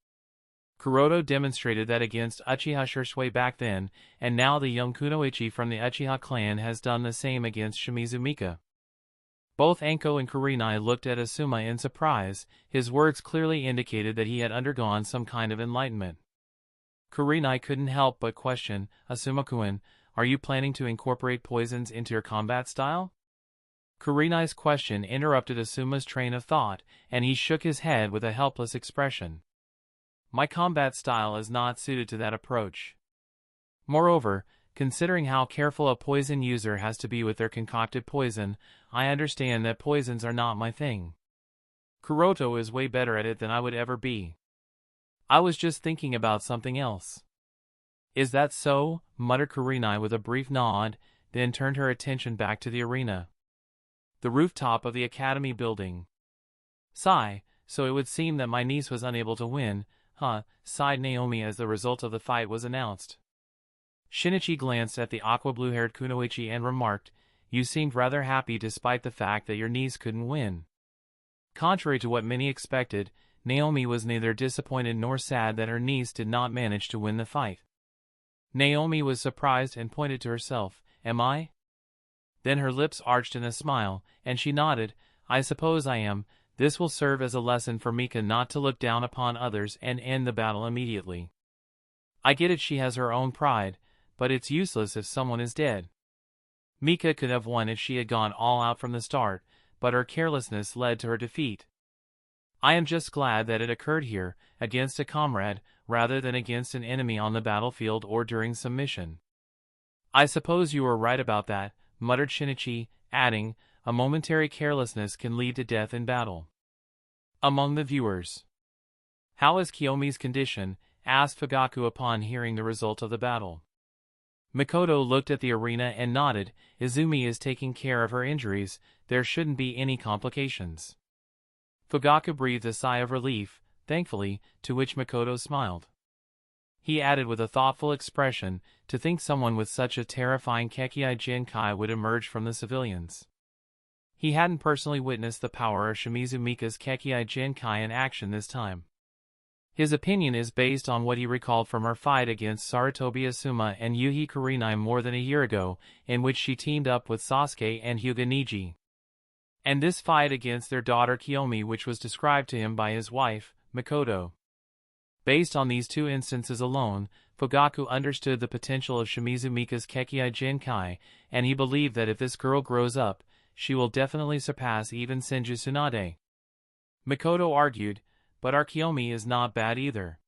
Kuroto demonstrated that against Uchiha Shursui back then, and now the young Kunoichi from the Uchiha clan has done the same against Shimizu Mika. Both Anko and Kurenai looked at Asuma in surprise. His words clearly indicated that he had undergone some kind of enlightenment. Kurenai couldn't help but question, "Asuma-kun, are you planning to incorporate poisons into your combat style?" Kurenai's question interrupted Asuma's train of thought, and he shook his head with a helpless expression. "My combat style is not suited to that approach. Moreover, considering how careful a poison user has to be with their concocted poison, I understand that poisons are not my thing. Kuroto is way better at it than I would ever be. I was just thinking about something else." "Is that so?" muttered Kurenai with a brief nod, then turned her attention back to the arena. The rooftop of the academy building. "Sigh, so it would seem that my niece was unable to win, huh?" sighed Naomi as the result of the fight was announced. Shinichi glanced at the aqua-blue-haired Kunoichi and remarked, "You seemed rather happy despite the fact that your niece couldn't win." Contrary to what many expected, Naomi was neither disappointed nor sad that her niece did not manage to win the fight. Naomi was surprised and pointed to herself, "Am I?" Then her lips arched in a smile, and she nodded, "I suppose I am. This will serve as a lesson for Mika not to look down upon others and end the battle immediately. I get it, she has her own pride, but it's useless if someone is dead. Mika could have won if she had gone all out from the start, but her carelessness led to her defeat. I am just glad that it occurred here, against a comrade, rather than against an enemy on the battlefield or during some mission." "I suppose you are right about that," muttered Shinichi, adding, "A momentary carelessness can lead to death in battle." Among the viewers. "How is Kiyomi's condition?" asked Fugaku upon hearing the result of the battle. Mikoto looked at the arena and nodded. "Izumi is taking care of her injuries, there shouldn't be any complications." Fugaku breathed a sigh of relief, thankfully, to which Mikoto smiled. He added with a thoughtful expression, "To think someone with such a terrifying Kekkei Jinkai would emerge from the civilians." He hadn't personally witnessed the power of Shimizu Mika's Kekkei Jinkai in action this time. His opinion is based on what he recalled from her fight against Sarutobi Asuma and Yuhi Kurenai more than a year ago, in which she teamed up with Sasuke and Hyuga Niji. And this fight against their daughter Kiyomi, which was described to him by his wife, Mikoto. Based on these 2 instances alone, Fugaku understood the potential of Shimizu Mika's Kekkei Jinkai, and he believed that if this girl grows up, she will definitely surpass even Senju Tsunade. Mikoto argued, "But our Kiyomi is not bad either.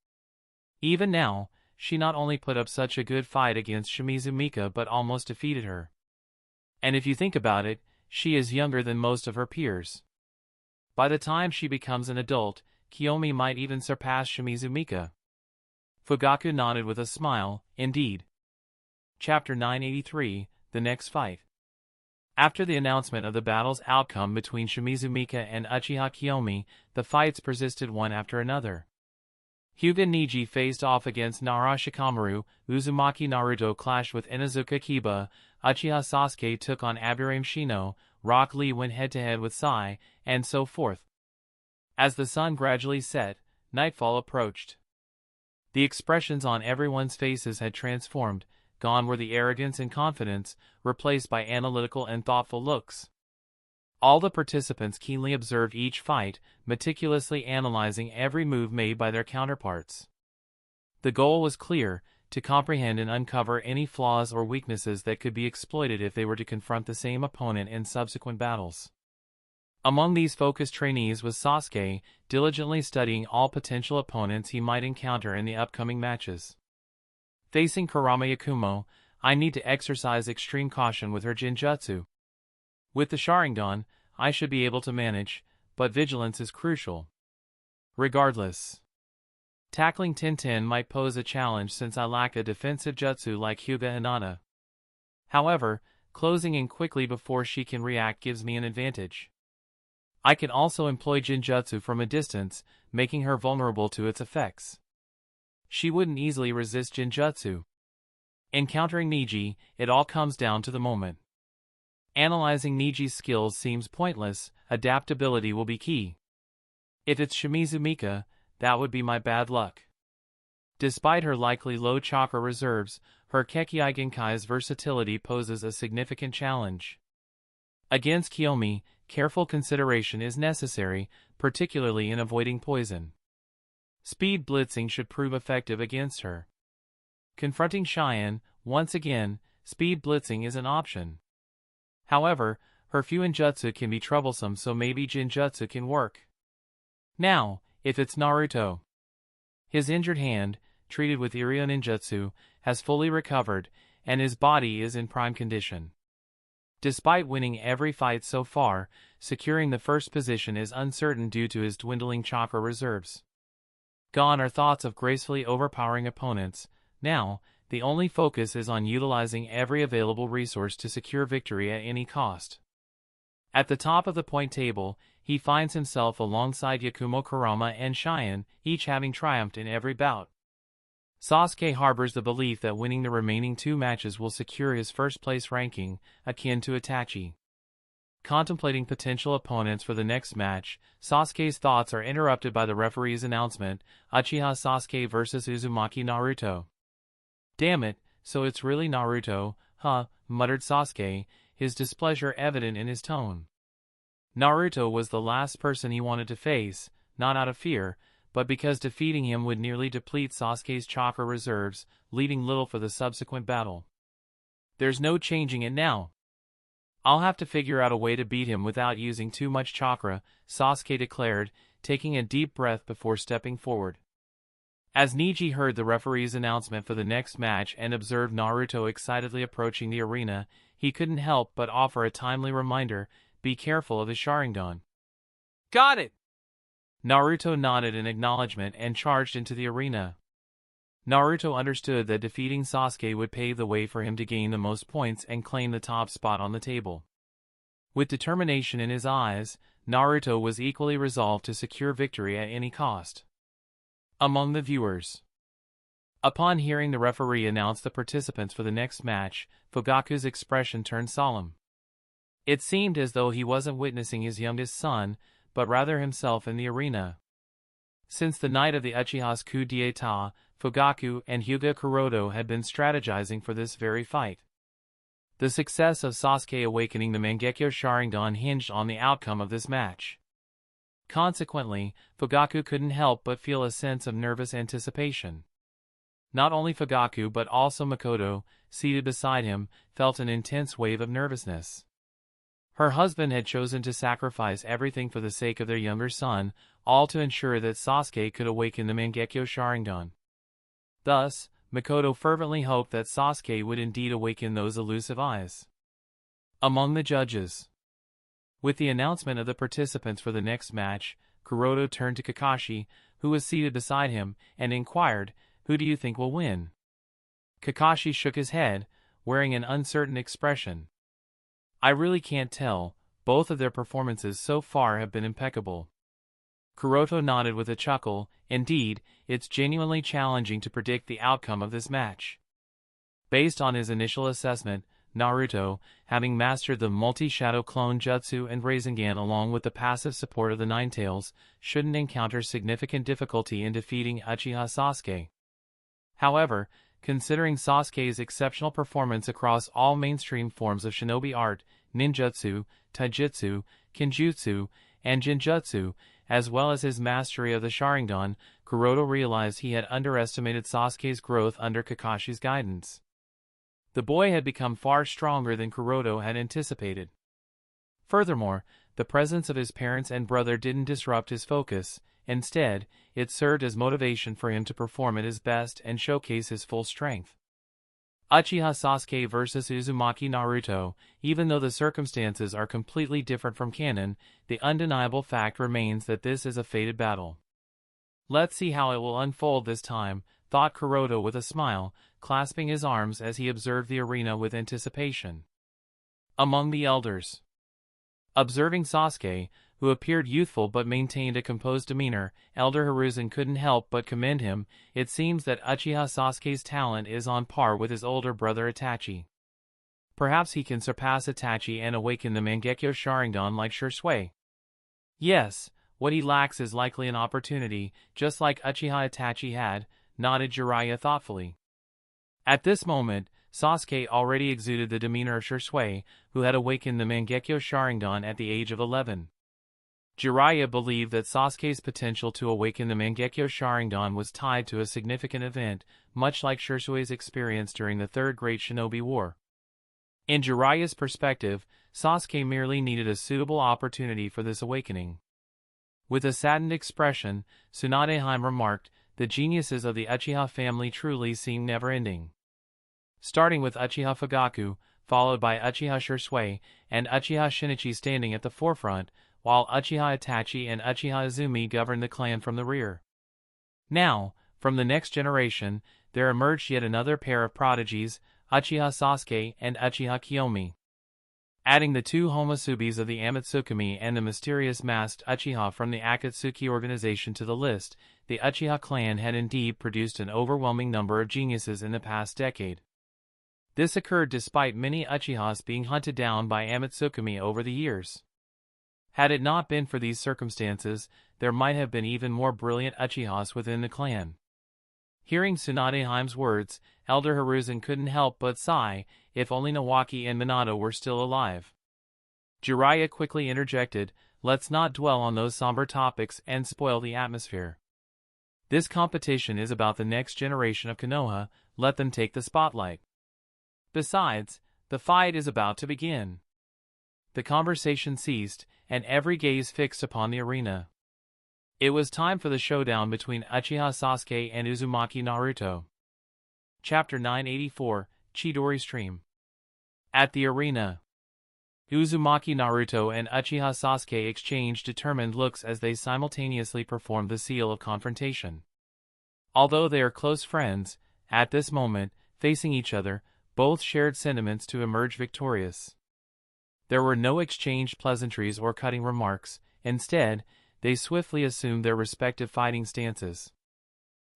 Even now, she not only put up such a good fight against Shimizu Mika but almost defeated her. And if you think about it, she is younger than most of her peers. By the time she becomes an adult, Kiyomi might even surpass Shimizu Mika." Fugaku nodded with a smile, "Indeed." Chapter 983, The Next Fight. After the announcement of the battle's outcome between Shimizu Mika and Uchiha Kiyomi, the fights persisted one after another. Hyuga Niji faced off against Orochimaru, Uzumaki Naruto clashed with Inuzuka Kiba, Uchiha Sasuke took on Aburame Shino, Rock Lee went head-to-head with Sai, and so forth. As the sun gradually set, nightfall approached. The expressions on everyone's faces had transformed, gone were the arrogance and confidence, replaced by analytical and thoughtful looks. All the participants keenly observed each fight, meticulously analyzing every move made by their counterparts. The goal was clear, to comprehend and uncover any flaws or weaknesses that could be exploited if they were to confront the same opponent in subsequent battles. Among these focused trainees was Sasuke, diligently studying all potential opponents he might encounter in the upcoming matches. Facing Kurama Yakumo, I need to exercise extreme caution with her Jinjutsu. With the Sharingan, I should be able to manage, but vigilance is crucial. Regardless, tackling Tintin might pose a challenge since I lack a defensive jutsu like Hyuga Hinata. However, closing in quickly before she can react gives me an advantage. I can also employ Jinjutsu from a distance, making her vulnerable to its effects. She wouldn't easily resist Jinjutsu. Encountering Niji, it all comes down to the moment. Analyzing Niji's skills seems pointless, adaptability will be key. If it's Shimizu Mika, that would be my bad luck. Despite her likely low chakra reserves, her Kekkei Genkai's versatility poses a significant challenge. Against Kiyomi, careful consideration is necessary, particularly in avoiding poison. Speed blitzing should prove effective against her. Confronting Cheyenne, once again, speed blitzing is an option. However, her Fuinjutsu can be troublesome, so maybe Jinjutsu can work. Now, if it's Naruto. His injured hand, treated with Iryo Ninjutsu, has fully recovered, and his body is in prime condition. Despite winning every fight so far, securing the first position is uncertain due to his dwindling chakra reserves. Gone are thoughts of gracefully overpowering opponents. Now, the only focus is on utilizing every available resource to secure victory at any cost. At the top of the point table, he finds himself alongside Yakumo Kurama and Cheyenne, each having triumphed in every bout. Sasuke harbors the belief that winning the remaining 2 matches will secure his first-place ranking, akin to Itachi. Contemplating potential opponents for the next match, Sasuke's thoughts are interrupted by the referee's announcement, Uchiha Sasuke vs Uzumaki Naruto. Damn it, so it's really Naruto, huh, muttered Sasuke, his displeasure evident in his tone. Naruto was the last person he wanted to face, not out of fear, but because defeating him would nearly deplete Sasuke's chakra reserves, leaving little for the subsequent battle. There's no changing it now. I'll have to figure out a way to beat him without using too much chakra, Sasuke declared, taking a deep breath before stepping forward. As Niji heard the referee's announcement for the next match and observed Naruto excitedly approaching the arena, he couldn't help but offer a timely reminder, be careful of his Sharingan. Got it! Naruto nodded in acknowledgement and charged into the arena. Naruto understood that defeating Sasuke would pave the way for him to gain the most points and claim the top spot on the table. With determination in his eyes, Naruto was equally resolved to secure victory at any cost. Among the viewers. Upon hearing the referee announce the participants for the next match, Fugaku's expression turned solemn. It seemed as though he wasn't witnessing his youngest son, but rather himself in the arena. Since the night of the Uchiha's coup d'état, Fugaku and Hyuga Kuroda had been strategizing for this very fight. The success of Sasuke awakening the Mangekyo Sharingan hinged on the outcome of this match. Consequently, Fugaku couldn't help but feel a sense of nervous anticipation. Not only Fugaku but also Makoto, seated beside him, felt an intense wave of nervousness. Her husband had chosen to sacrifice everything for the sake of their younger son, all to ensure that Sasuke could awaken the Mangekyo Sharingan. Thus, Makoto fervently hoped that Sasuke would indeed awaken those elusive eyes. Among the judges. With the announcement of the participants for the next match, Kuroda turned to Kakashi, who was seated beside him, and inquired, "Who do you think will win?" Kakashi shook his head, wearing an uncertain expression. I really can't tell, both of their performances so far have been impeccable. Kuroto nodded with a chuckle. Indeed, it's genuinely challenging to predict the outcome of this match. Based on his initial assessment, Naruto, having mastered the multi-shadow clone jutsu and Rasengan along with the passive support of the Nine Tails, shouldn't encounter significant difficulty in defeating Uchiha Sasuke. However, considering Sasuke's exceptional performance across all mainstream forms of shinobi art, ninjutsu, taijutsu, kenjutsu, and jinjutsu, as well as his mastery of the Sharingan, Kuroto realized he had underestimated Sasuke's growth under Kakashi's guidance. The boy had become far stronger than Kuroto had anticipated. Furthermore, the presence of his parents and brother didn't disrupt his focus. Instead, it served as motivation for him to perform at his best and showcase his full strength. Uchiha Sasuke vs Uzumaki Naruto. Even though the circumstances are completely different from canon, the undeniable fact remains that this is a fated battle. Let's see how it will unfold this time, thought Kuroto with a smile, clasping his arms as he observed the arena with anticipation. Among the elders. Observing Sasuke, who appeared youthful but maintained a composed demeanor, Elder Hiruzen couldn't help but commend him. It seems that Uchiha Sasuke's talent is on par with his older brother Itachi. Perhaps he can surpass Itachi and awaken the Mangekyo Sharingan like Shisui. Yes, what he lacks is likely an opportunity, just like Uchiha Itachi had, nodded Jiraiya thoughtfully. At this moment, Sasuke already exuded the demeanor of Shisui, who had awakened the Mangekyo Sharingan at the age of 11. Jiraiya believed that Sasuke's potential to awaken the Mangekyo Sharingan was tied to a significant event, much like Shisui's experience during the Third Great Shinobi War. In Jiraiya's perspective, Sasuke merely needed a suitable opportunity for this awakening. With a saddened expression, Tsunade remarked, "The geniuses of the Uchiha family truly seem never-ending." Starting with Uchiha Fugaku, followed by Uchiha Shisui, and Uchiha Shinichi standing at the forefront, while Uchiha Itachi and Uchiha Izumi governed the clan from the rear. Now, from the next generation, there emerged yet another pair of prodigies, Uchiha Sasuke and Uchiha Kiyomi. Adding the two Homosubis of the Amatsukami and the mysterious masked Uchiha from the Akatsuki organization to the list, the Uchiha clan had indeed produced an overwhelming number of geniuses in the past decade. This occurred despite many Uchihas being hunted down by Amatsukami over the years. Had it not been for these circumstances, there might have been even more brilliant Uchihas within the clan. Hearing Tsunade's words, Elder Hiruzen couldn't help but sigh. If only Nawaki and Minato were still alive. Jiraiya quickly interjected, "Let's not dwell on those somber topics and spoil the atmosphere. This competition is about the next generation of Konoha, let them take the spotlight. Besides, the fight is about to begin." The conversation ceased, and every gaze fixed upon the arena. It was time for the showdown between Uchiha Sasuke and Uzumaki Naruto. Chapter 984, Chidori Stream. At the arena, Uzumaki Naruto and Uchiha Sasuke exchanged determined looks as they simultaneously performed the seal of confrontation. Although they are close friends, at this moment, facing each other, both shared sentiments to emerge victorious. There were no exchanged pleasantries or cutting remarks. Instead, they swiftly assumed their respective fighting stances.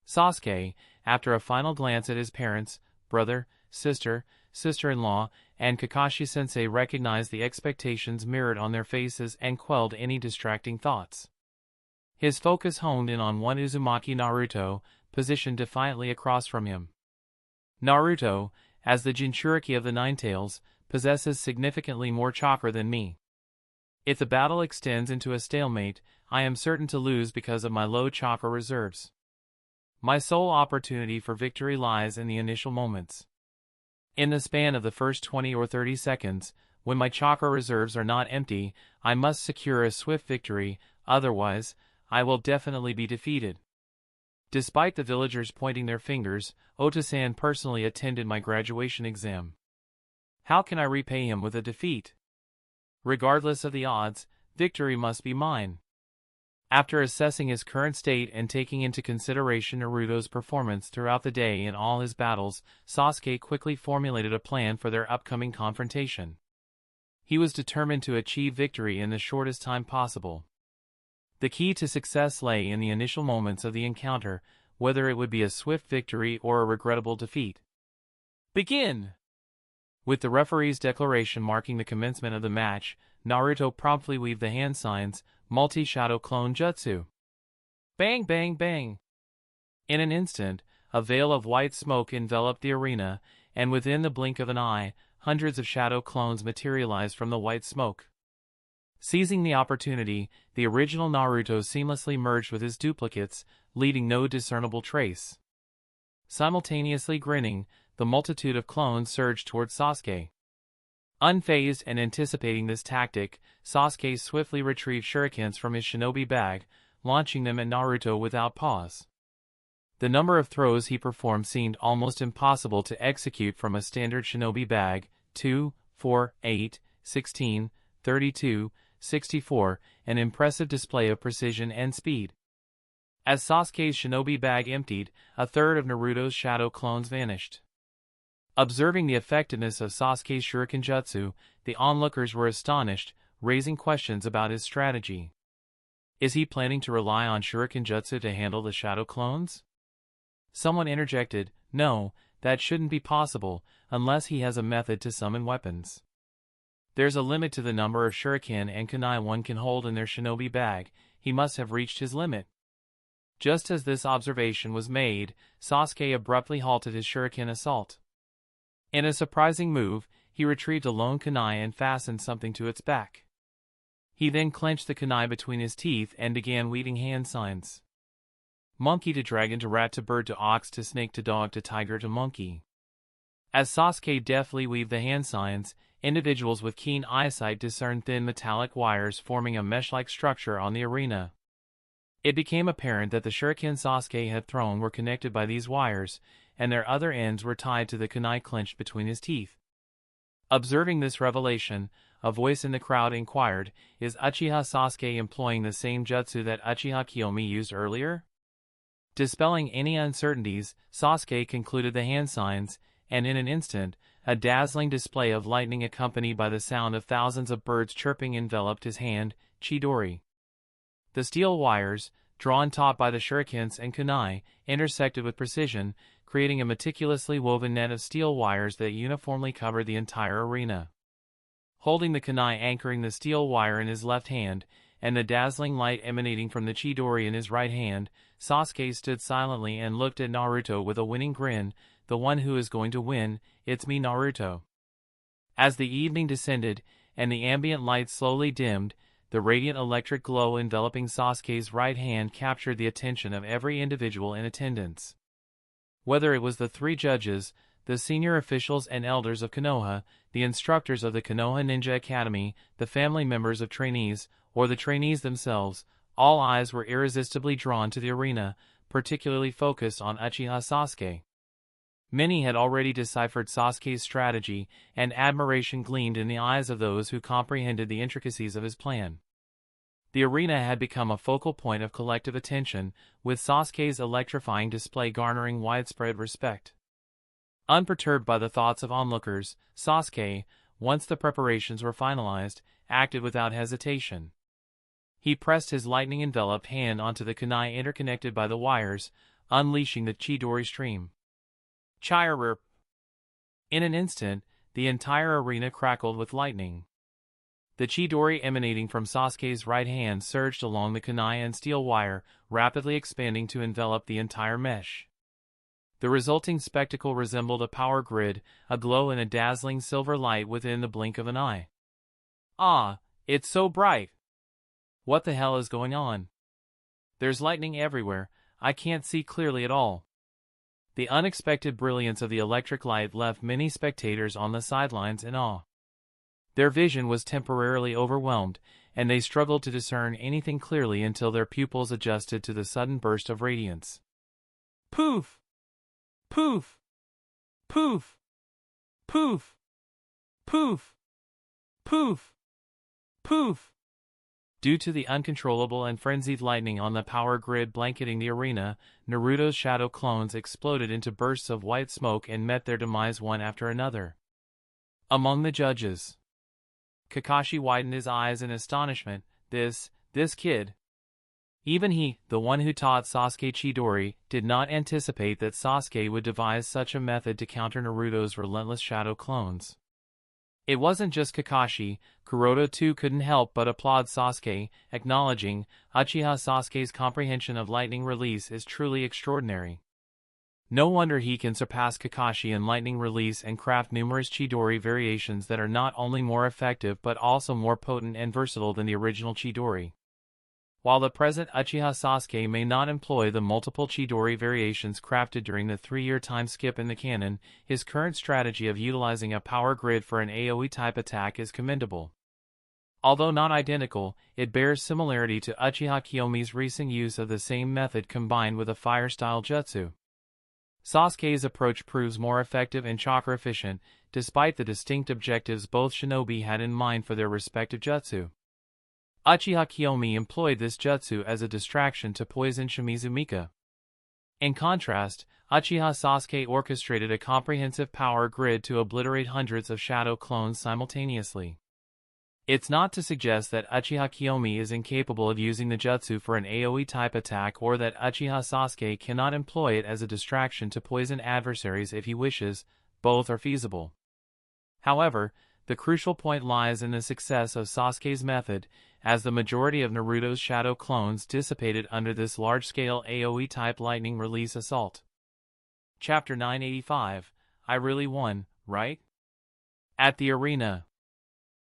Sasuke, after a final glance at his parents, brother, sister, sister-in-law, and Kakashi-sensei, recognized the expectations mirrored on their faces and quelled any distracting thoughts. His focus honed in on one Uzumaki Naruto, positioned defiantly across from him. Naruto, as the Jinchuriki of the Nine Tails, possesses significantly more chakra than me. If the battle extends into a stalemate, I am certain to lose because of my low chakra reserves. My sole opportunity for victory lies in the initial moments. In the span of the first 20 or 30 seconds, when my chakra reserves are not empty, I must secure a swift victory, otherwise, I will definitely be defeated. Despite the villagers pointing their fingers, Ota-san personally attended my graduation exam. How can I repay him with a defeat? Regardless of the odds, victory must be mine. After assessing his current state and taking into consideration Naruto's performance throughout the day in all his battles, Sasuke quickly formulated a plan for their upcoming confrontation. He was determined to achieve victory in the shortest time possible. The key to success lay in the initial moments of the encounter, whether it would be a swift victory or a regrettable defeat. Begin! With the referee's declaration marking the commencement of the match, Naruto promptly weaved the hand signs, multi-shadow clone jutsu. Bang bang bang! In an instant, a veil of white smoke enveloped the arena, and within the blink of an eye, hundreds of shadow clones materialized from the white smoke. Seizing the opportunity, the original Naruto seamlessly merged with his duplicates, leaving no discernible trace. Simultaneously grinning, the multitude of clones surged towards Sasuke. Unfazed and anticipating this tactic, Sasuke swiftly retrieved shurikens from his shinobi bag, launching them at Naruto without pause. The number of throws he performed seemed almost impossible to execute from a standard shinobi bag: 2, 4, 8, 16, 32, 64, an impressive display of precision and speed. As Sasuke's shinobi bag emptied, a third of Naruto's shadow clones vanished. Observing the effectiveness of Sasuke's shuriken jutsu, the onlookers were astonished, raising questions about his strategy. Is he planning to rely on shuriken jutsu to handle the shadow clones? Someone interjected, no, that shouldn't be possible, unless he has a method to summon weapons. There's a limit to the number of shuriken and kunai one can hold in their shinobi bag. He must have reached his limit. Just as this observation was made, Sasuke abruptly halted his shuriken assault. In a surprising move, he retrieved a lone kunai and fastened something to its back. He then clenched the kunai between his teeth and began weaving hand signs. Monkey to dragon to rat to bird to ox to snake to dog to tiger to monkey. As Sasuke deftly weaved the hand signs, individuals with keen eyesight discerned thin metallic wires forming a mesh-like structure on the arena. It became apparent that the shuriken Sasuke had thrown were connected by these wires, and their other ends were tied to the kunai clenched between his teeth. Observing this revelation, a voice in the crowd inquired, is Uchiha Sasuke employing the same jutsu that Uchiha Kiyomi used earlier? Dispelling any uncertainties, Sasuke concluded the hand signs, and in an instant, a dazzling display of lightning accompanied by the sound of thousands of birds chirping enveloped his hand, Chidori. The steel wires, drawn taut by the shurikens and kunai, intersected with precision, creating a meticulously woven net of steel wires that uniformly covered the entire arena. Holding the kunai anchoring the steel wire in his left hand, and the dazzling light emanating from the Chidori in his right hand, Sasuke stood silently and looked at Naruto with a winning grin. The one who is going to win, it's me, Naruto. As the evening descended, and the ambient light slowly dimmed, the radiant electric glow enveloping Sasuke's right hand captured the attention of every individual in attendance. Whether it was the three judges, the senior officials and elders of Konoha, the instructors of the Konoha Ninja Academy, the family members of trainees, or the trainees themselves, all eyes were irresistibly drawn to the arena, particularly focused on Uchiha Sasuke. Many had already deciphered Sasuke's strategy, and admiration gleamed in the eyes of those who comprehended the intricacies of his plan. The arena had become a focal point of collective attention, with Sasuke's electrifying display garnering widespread respect. Unperturbed by the thoughts of onlookers, Sasuke, once the preparations were finalized, acted without hesitation. He pressed his lightning-enveloped hand onto the kunai interconnected by the wires, unleashing the Chidori stream. Chirp! In an instant, the entire arena crackled with lightning. The Chidori emanating from Sasuke's right hand surged along the kunai and steel wire, rapidly expanding to envelop the entire mesh. The resulting spectacle resembled a power grid, aglow in a dazzling silver light within the blink of an eye. Ah, it's so bright! What the hell is going on? There's lightning everywhere, I can't see clearly at all. The unexpected brilliance of the electric light left many spectators on the sidelines in awe. Their vision was temporarily overwhelmed, and they struggled to discern anything clearly until their pupils adjusted to the sudden burst of radiance. Poof! Poof! Poof! Poof! Poof! Poof! Poof! Due to the uncontrollable and frenzied lightning on the power grid blanketing the arena, Naruto's shadow clones exploded into bursts of white smoke and met their demise one after another. Among the judges, Kakashi widened his eyes in astonishment. This kid. Even he, the one who taught Sasuke Chidori, did not anticipate that Sasuke would devise such a method to counter Naruto's relentless shadow clones. It wasn't just Kakashi, Kuroda too couldn't help but applaud Sasuke, acknowledging, Uchiha Sasuke's comprehension of lightning release is truly extraordinary. No wonder he can surpass Kakashi in lightning release and craft numerous Chidori variations that are not only more effective but also more potent and versatile than the original Chidori. While the present Uchiha Sasuke may not employ the multiple Chidori variations crafted during the 3-year time skip in the canon, his current strategy of utilizing a power grid for an AoE-type attack is commendable. Although not identical, it bears similarity to Uchiha Kiyomi's recent use of the same method combined with a fire-style jutsu. Sasuke's approach proves more effective and chakra-efficient, despite the distinct objectives both shinobi had in mind for their respective jutsu. Uchiha Kiyomi employed this jutsu as a distraction to poison Shimizu Mika. In contrast, Uchiha Sasuke orchestrated a comprehensive power grid to obliterate hundreds of shadow clones simultaneously. It's not to suggest that Uchiha Kiyomi is incapable of using the jutsu for an AoE-type attack or that Uchiha Sasuke cannot employ it as a distraction to poison adversaries if he wishes. Both are feasible. However, the crucial point lies in the success of Sasuke's method, as the majority of Naruto's shadow clones dissipated under this large-scale AoE-type lightning release assault. Chapter 985, I really won, right? At the arena.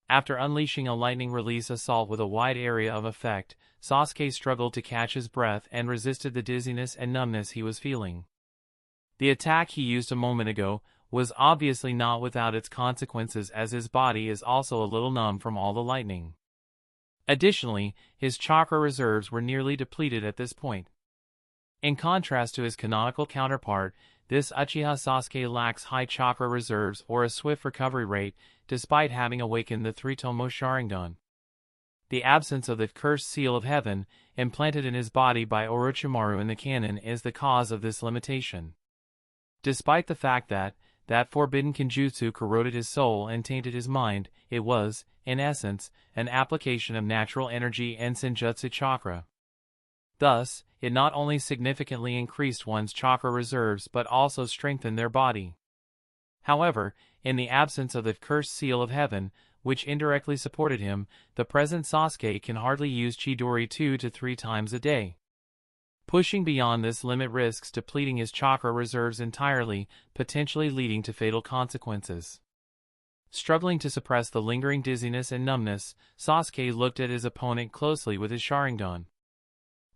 After unleashing a lightning release assault with a wide area of effect, Sasuke struggled to catch his breath and resisted the dizziness and numbness he was feeling. The attack he used a moment ago was obviously not without its consequences, as his body is also a little numb from all the lightning. Additionally, his chakra reserves were nearly depleted at this point. In contrast to his canonical counterpart, this Uchiha Sasuke lacks high chakra reserves or a swift recovery rate, despite having awakened the three-tomo Sharingan. The absence of the cursed seal of heaven, implanted in his body by Orochimaru in the canon, is the cause of this limitation. Despite the fact that forbidden Kenjutsu corroded his soul and tainted his mind, it was, in essence, an application of natural energy and Senjutsu chakra. Thus, it not only significantly increased one's chakra reserves but also strengthened their body. However, in the absence of the cursed seal of heaven, which indirectly supported him, the present Sasuke can hardly use Chidori 2 to 3 times a day. Pushing beyond this limit risks depleting his chakra reserves entirely, potentially leading to fatal consequences. Struggling to suppress the lingering dizziness and numbness, Sasuke looked at his opponent closely with his Sharingan.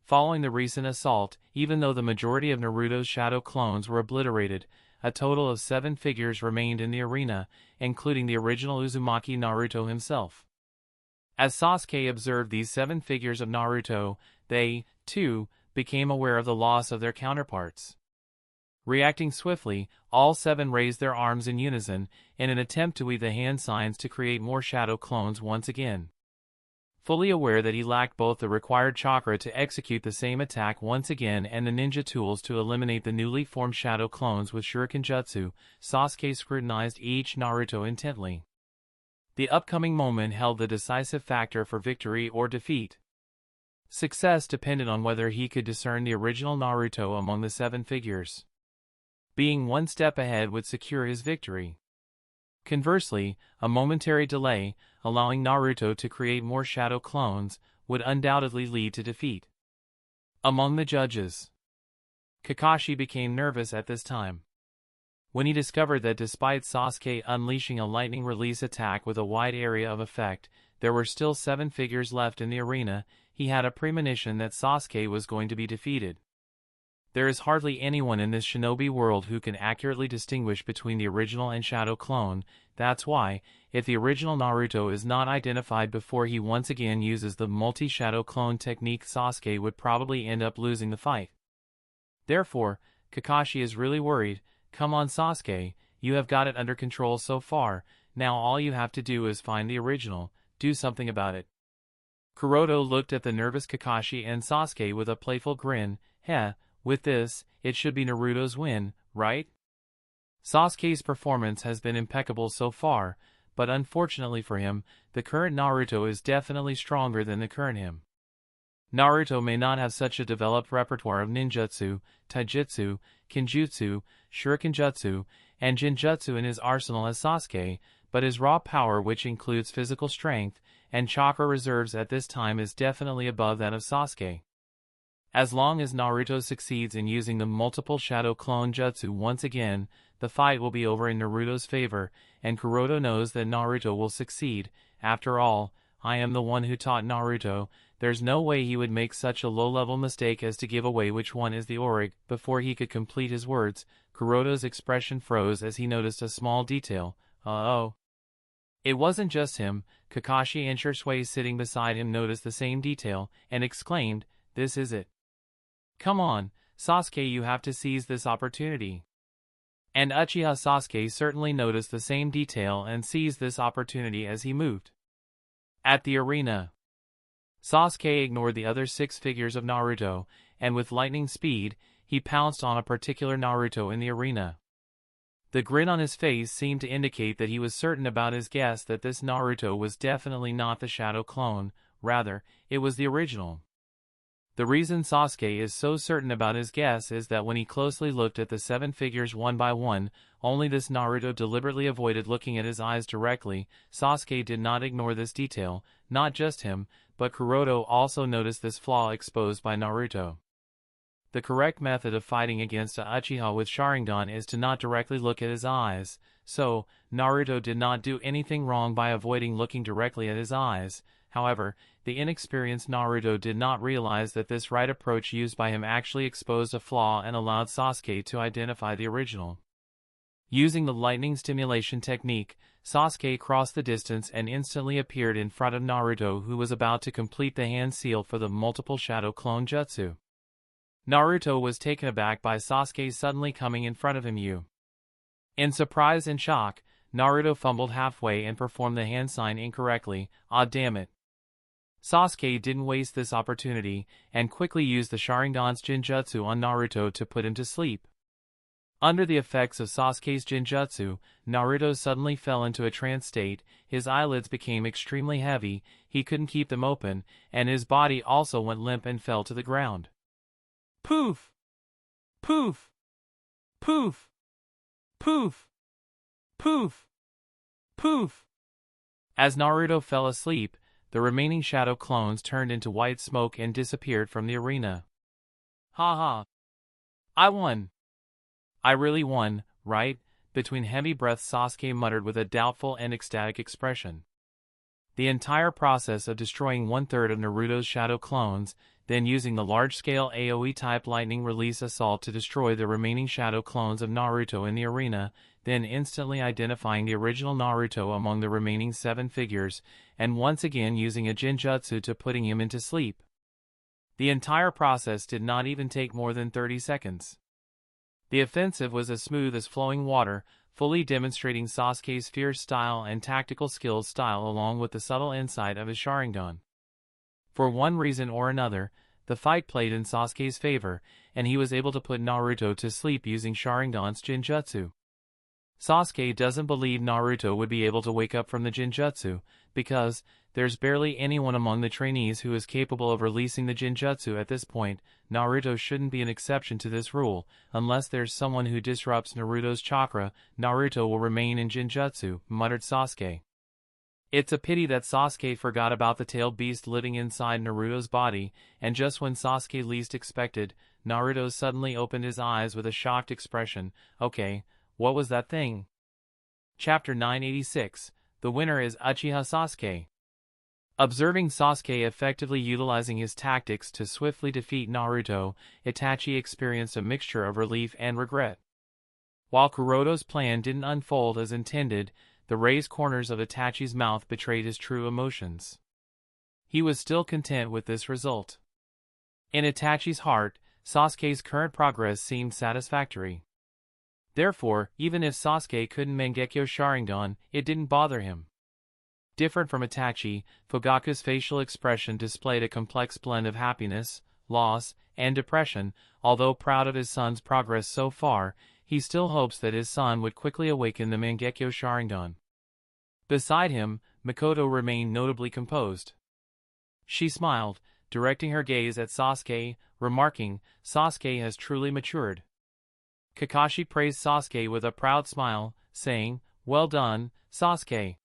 Following the recent assault, even though the majority of Naruto's shadow clones were obliterated, a total of 7 figures remained in the arena, including the original Uzumaki Naruto himself. As Sasuke observed these 7 figures of Naruto, they, too, became aware of the loss of their counterparts. Reacting swiftly, all 7 raised their arms in unison, in an attempt to weave the hand signs to create more shadow clones once again. Fully aware that he lacked both the required chakra to execute the same attack once again and the ninja tools to eliminate the newly formed shadow clones with Shuriken Jutsu, Sasuke scrutinized each Naruto intently. The upcoming moment held the decisive factor for victory or defeat. Success depended on whether he could discern the original Naruto among the 7 figures. Being one step ahead would secure his victory. Conversely, a momentary delay, allowing Naruto to create more shadow clones, would undoubtedly lead to defeat. Among the judges, Kakashi became nervous at this time. When he discovered that despite Sasuke unleashing a lightning release attack with a wide area of effect, there were still 7 figures left in the arena, he had a premonition that Sasuke was going to be defeated. There is hardly anyone in this shinobi world who can accurately distinguish between the original and shadow clone. That's why, if the original Naruto is not identified before he once again uses the multi-shadow clone technique, Sasuke would probably end up losing the fight. Therefore, Kakashi is really worried. Come on Sasuke, you have got it under control so far, now all you have to do is find the original, do something about it. Kuroda looked at the nervous Kakashi and Sasuke with a playful grin. Heh, with this, it should be Naruto's win, right? Sasuke's performance has been impeccable so far, but unfortunately for him, the current Naruto is definitely stronger than the current him. Naruto may not have such a developed repertoire of ninjutsu, taijutsu, kinjutsu, shurikenjutsu, and jinjutsu in his arsenal as Sasuke, but his raw power, which includes physical strength and chakra reserves at this time, is definitely above that of Sasuke. As long as Naruto succeeds in using the multiple shadow clone jutsu once again, the fight will be over in Naruto's favor, and Kuroda knows that Naruto will succeed. After all, I am the one who taught Naruto. There's no way he would make such a low-level mistake as to give away which one is the Orig. Before he could complete his words, Kuroda's expression froze as he noticed a small detail. Uh-oh. It wasn't just him. Kakashi and Shisui sitting beside him noticed the same detail, and exclaimed, "This is it. Come on, Sasuke, you have to seize this opportunity." And Uchiha Sasuke certainly noticed the same detail and seized this opportunity as he moved. At the arena, Sasuke ignored the other 6 figures of Naruto, and with lightning speed, he pounced on a particular Naruto in the arena. The grin on his face seemed to indicate that he was certain about his guess that this Naruto was definitely not the shadow clone, rather, it was the original. The reason Sasuke is so certain about his guess is that when he closely looked at the 7 figures one by one, only this Naruto deliberately avoided looking at his eyes directly. Sasuke did not ignore this detail. Not just him, but Kuroda also noticed this flaw exposed by Naruto. The correct method of fighting against a Uchiha with Sharingan is to not directly look at his eyes, so Naruto did not do anything wrong by avoiding looking directly at his eyes. However, the inexperienced Naruto did not realize that this right approach used by him actually exposed a flaw and allowed Sasuke to identify the original. Using the lightning stimulation technique, Sasuke crossed the distance and instantly appeared in front of Naruto, who was about to complete the hand seal for the multiple shadow clone jutsu. Naruto was taken aback by Sasuke suddenly coming in front of him. In surprise and shock, Naruto fumbled halfway and performed the hand sign incorrectly. Ah, damn it. Sasuke didn't waste this opportunity, and quickly used the Sharingan's Jinjutsu on Naruto to put him to sleep. Under the effects of Sasuke's Jinjutsu, Naruto suddenly fell into a trance state. His eyelids became extremely heavy, he couldn't keep them open, and his body also went limp and fell to the ground. Poof! Poof! Poof! Poof! Poof! Poof! As Naruto fell asleep, the remaining shadow clones turned into white smoke and disappeared from the arena. Ha ha! I won! I really won, right? Between heavy breaths, Sasuke muttered with a doubtful and ecstatic expression. The entire process of destroying 1/3 of Naruto's shadow clones, then using the large-scale AoE-type lightning release assault to destroy the remaining shadow clones of Naruto in the arena, then instantly identifying the original Naruto among the remaining 7 figures, and once again using a Jinjutsu to putting him into sleep. The entire process did not even take more than 30 seconds. The offensive was as smooth as flowing water, fully demonstrating Sasuke's fierce style and tactical skills along with the subtle insight of his Sharingan. For one reason or another, the fight played in Sasuke's favor, and he was able to put Naruto to sleep using Sharingan's Jinjutsu. Sasuke doesn't believe Naruto would be able to wake up from the Jinjutsu, because there's barely anyone among the trainees who is capable of releasing the Jinjutsu at this point. Naruto shouldn't be an exception to this rule. Unless there's someone who disrupts Naruto's chakra, Naruto will remain in Jinjutsu, muttered Sasuke. It's a pity that Sasuke forgot about the tailed beast living inside Naruto's body, and just when Sasuke least expected, Naruto suddenly opened his eyes with a shocked expression. Okay, what was that thing? Chapter 986. The winner is Uchiha Sasuke. Observing Sasuke effectively utilizing his tactics to swiftly defeat Naruto, Itachi experienced a mixture of relief and regret. While Kuroda's plan didn't unfold as intended, the raised corners of Itachi's mouth betrayed his true emotions. He was still content with this result. In Itachi's heart, Sasuke's current progress seemed satisfactory. Therefore, even if Sasuke couldn't Mangekyo Sharingan, it didn't bother him. Different from Itachi, Fugaku's facial expression displayed a complex blend of happiness, loss, and depression. Although proud of his son's progress so far, he still hopes that his son would quickly awaken the Mangekyo Sharingan. Beside him, Mikoto remained notably composed. She smiled, directing her gaze at Sasuke, remarking, "Sasuke has truly matured." Kakashi praised Sasuke with a proud smile, saying, "Well done, Sasuke."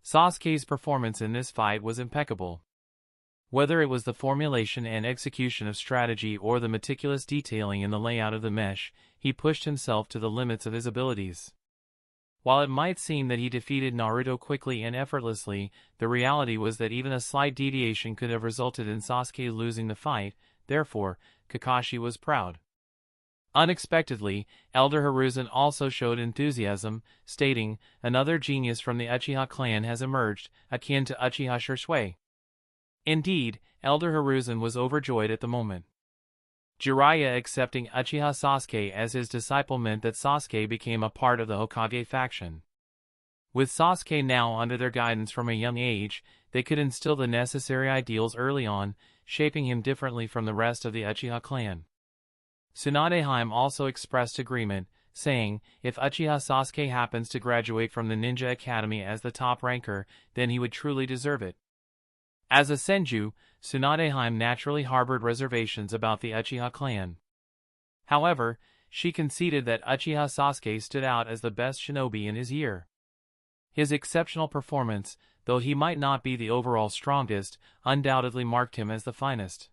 Sasuke's performance in this fight was impeccable. Whether it was the formulation and execution of strategy or the meticulous detailing in the layout of the mesh, he pushed himself to the limits of his abilities. While it might seem that he defeated Naruto quickly and effortlessly, the reality was that even a slight deviation could have resulted in Sasuke losing the fight. Therefore, Kakashi was proud. Unexpectedly, Elder Hiruzen also showed enthusiasm, stating, "Another genius from the Uchiha clan has emerged, akin to Uchiha Shisui." Indeed, Elder Hiruzen was overjoyed at the moment. Jiraiya accepting Uchiha Sasuke as his disciple meant that Sasuke became a part of the Hokage faction. With Sasuke now under their guidance from a young age, they could instill the necessary ideals early on, shaping him differently from the rest of the Uchiha clan. Tsunade also expressed agreement, saying, "If Uchiha Sasuke happens to graduate from the Ninja Academy as the top ranker, then he would truly deserve it." As a Senju, Tsunade naturally harbored reservations about the Uchiha clan. However, she conceded that Uchiha Sasuke stood out as the best shinobi in his year. His exceptional performance, though he might not be the overall strongest, undoubtedly marked him as the finest.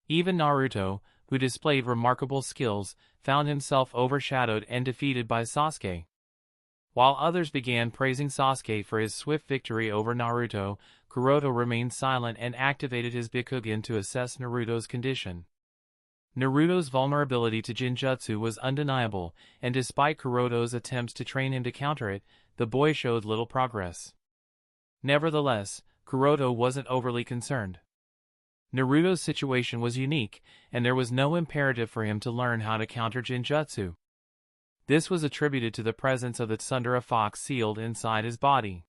Even Naruto, who displayed remarkable skills, found himself overshadowed and defeated by Sasuke. While others began praising Sasuke for his swift victory over Naruto, Kuroto remained silent and activated his Byakugan to assess Naruto's condition. Naruto's vulnerability to Jinjutsu was undeniable, and despite Kuroto's attempts to train him to counter it, the boy showed little progress. Nevertheless, Kuroto wasn't overly concerned. Naruto's situation was unique, and there was no imperative for him to learn how to counter Jinjutsu. This was attributed to the presence of the Tsundere fox sealed inside his body.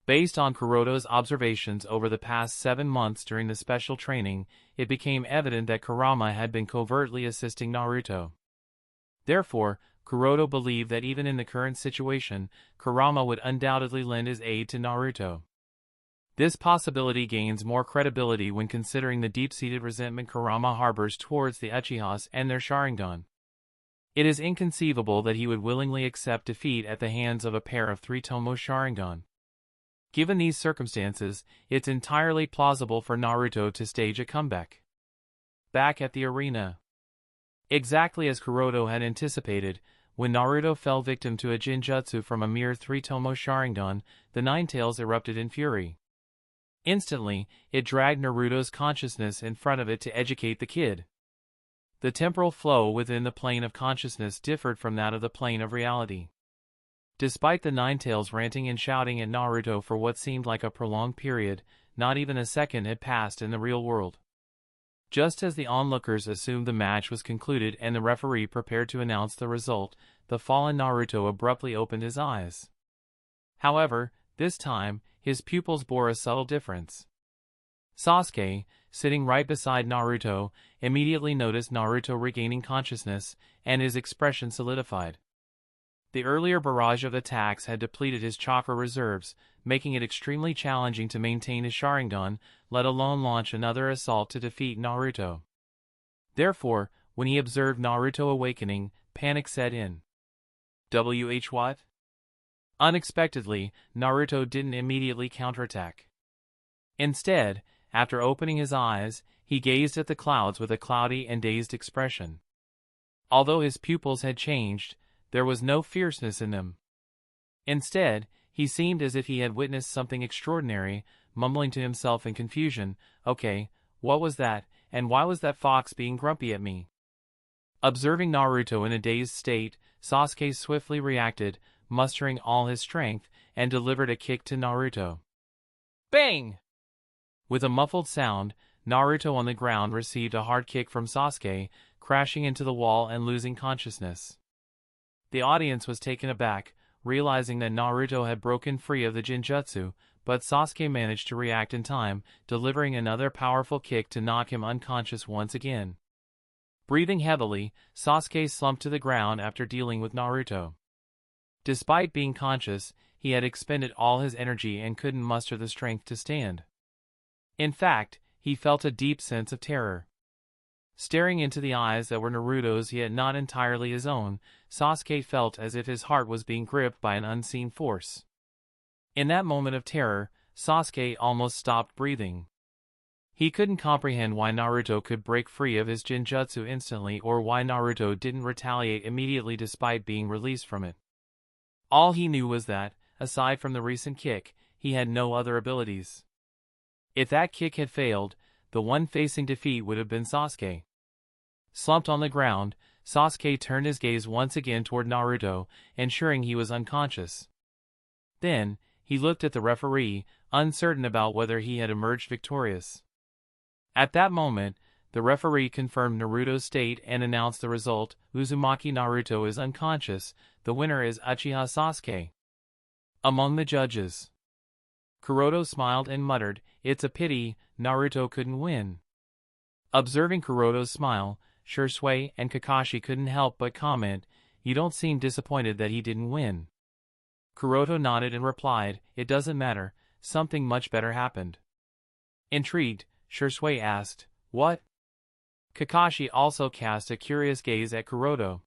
Based on Kuroto's observations over the past 7 months during the special training, it became evident that Kurama had been covertly assisting Naruto. Therefore, Kuroto believed that even in the current situation, Kurama would undoubtedly lend his aid to Naruto. This possibility gains more credibility when considering the deep-seated resentment Kurama harbors towards the Uchihas and their Sharingan. It is inconceivable that he would willingly accept defeat at the hands of a pair of 3-tomo Sharingan. Given these circumstances, it's entirely plausible for Naruto to stage a comeback. Back at the arena. Exactly as Kuroto had anticipated, when Naruto fell victim to a Jinjutsu from a mere 3-tomo Sharingan, the Ninetales erupted in fury. Instantly, it dragged Naruto's consciousness in front of it to educate the kid. The temporal flow within the plane of consciousness differed from that of the plane of reality. Despite the Ninetales ranting and shouting at Naruto for what seemed like a prolonged period, not even a second had passed in the real world. Just as the onlookers assumed the match was concluded and the referee prepared to announce the result, the fallen Naruto abruptly opened his eyes. However, this time, his pupils bore a subtle difference. Sasuke, sitting right beside Naruto, immediately noticed Naruto regaining consciousness, and his expression solidified. The earlier barrage of attacks had depleted his chakra reserves, making it extremely challenging to maintain his Sharingan, let alone launch another assault to defeat Naruto. Therefore, when he observed Naruto awakening, panic set in. What? Unexpectedly, Naruto didn't immediately counterattack. Instead, after opening his eyes, he gazed at the clouds with a cloudy and dazed expression. Although his pupils had changed, there was no fierceness in them. Instead, he seemed as if he had witnessed something extraordinary, mumbling to himself in confusion, "Okay, what was that, and why was that fox being grumpy at me?" Observing Naruto in a dazed state, Sasuke swiftly reacted, mustering all his strength, and delivered a kick to Naruto. Bang! With a muffled sound, Naruto on the ground received a hard kick from Sasuke, crashing into the wall and losing consciousness. The audience was taken aback, realizing that Naruto had broken free of the Jinjutsu, but Sasuke managed to react in time, delivering another powerful kick to knock him unconscious once again. Breathing heavily, Sasuke slumped to the ground after dealing with Naruto. Despite being conscious, he had expended all his energy and couldn't muster the strength to stand. In fact, he felt a deep sense of terror. Staring into the eyes that were Naruto's yet not entirely his own, Sasuke felt as if his heart was being gripped by an unseen force. In that moment of terror, Sasuke almost stopped breathing. He couldn't comprehend why Naruto could break free of his Genjutsu instantly or why Naruto didn't retaliate immediately despite being released from it. All he knew was that, aside from the recent kick, he had no other abilities. If that kick had failed, the one facing defeat would have been Sasuke. Slumped on the ground, Sasuke turned his gaze once again toward Naruto, ensuring he was unconscious. Then, he looked at the referee, uncertain about whether he had emerged victorious. At that moment, the referee confirmed Naruto's state and announced the result: Uzumaki Naruto is unconscious, the winner is Uchiha Sasuke. Among the judges, Kuroto smiled and muttered, "It's a pity, Naruto couldn't win." Observing Kuroto's smile, Shisui and Kakashi couldn't help but comment, "You don't seem disappointed that he didn't win." Kuroto nodded and replied, "It doesn't matter, something much better happened." Intrigued, Shisui asked, "What?" Kakashi also cast a curious gaze at Kuroto.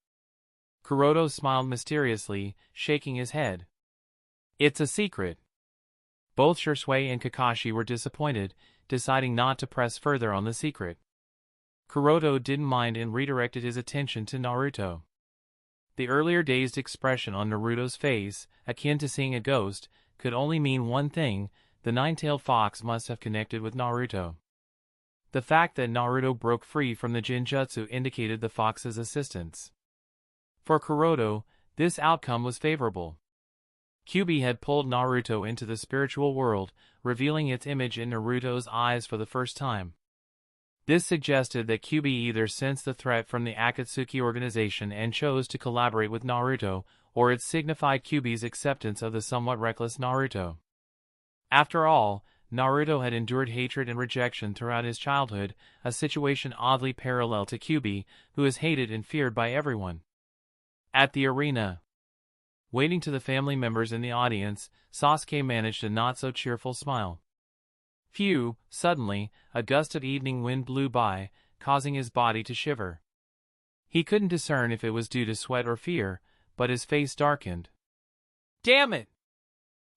Kuroto smiled mysteriously, shaking his head. "It's a secret." Both Shisui and Kakashi were disappointed, deciding not to press further on the secret. Kuroto didn't mind and redirected his attention to Naruto. The earlier dazed expression on Naruto's face, akin to seeing a ghost, could only mean one thing: the nine-tailed fox must have connected with Naruto. The fact that Naruto broke free from the Genjutsu indicated the fox's assistance. For Kuroto, this outcome was favorable. Kyuubi had pulled Naruto into the spiritual world, revealing its image in Naruto's eyes for the first time. This suggested that Kyuubi either sensed the threat from the Akatsuki organization and chose to collaborate with Naruto, or it signified Kyuubi's acceptance of the somewhat reckless Naruto. After all, Naruto had endured hatred and rejection throughout his childhood, a situation oddly parallel to Kyuubi, who is hated and feared by everyone. At the arena, waiting to the family members in the audience, Sasuke managed a not-so-cheerful smile. Phew! Suddenly, a gust of evening wind blew by, causing his body to shiver. He couldn't discern if it was due to sweat or fear, but his face darkened. Damn it!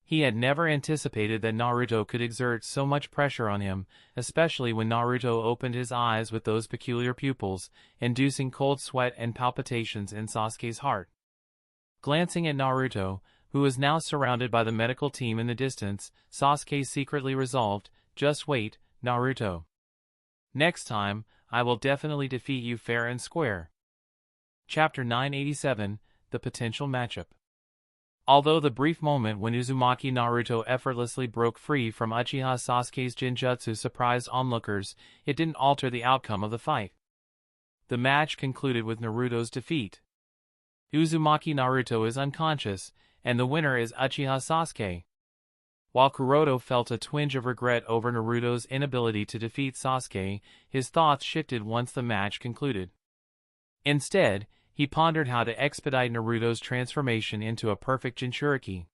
He had never anticipated that Naruto could exert so much pressure on him, especially when Naruto opened his eyes with those peculiar pupils, inducing cold sweat and palpitations in Sasuke's heart. Glancing at Naruto, who was now surrounded by the medical team in the distance, Sasuke secretly resolved, "Just wait, Naruto. Next time, I will definitely defeat you fair and square." Chapter 987, The Potential Matchup. Although the brief moment when Uzumaki Naruto effortlessly broke free from Uchiha Sasuke's Genjutsu surprised onlookers, it didn't alter the outcome of the fight. The match concluded with Naruto's defeat. Uzumaki Naruto is unconscious, and the winner is Uchiha Sasuke. While Kuroto felt a twinge of regret over Naruto's inability to defeat Sasuke, his thoughts shifted once the match concluded. Instead, he pondered how to expedite Naruto's transformation into a perfect Jinchuriki.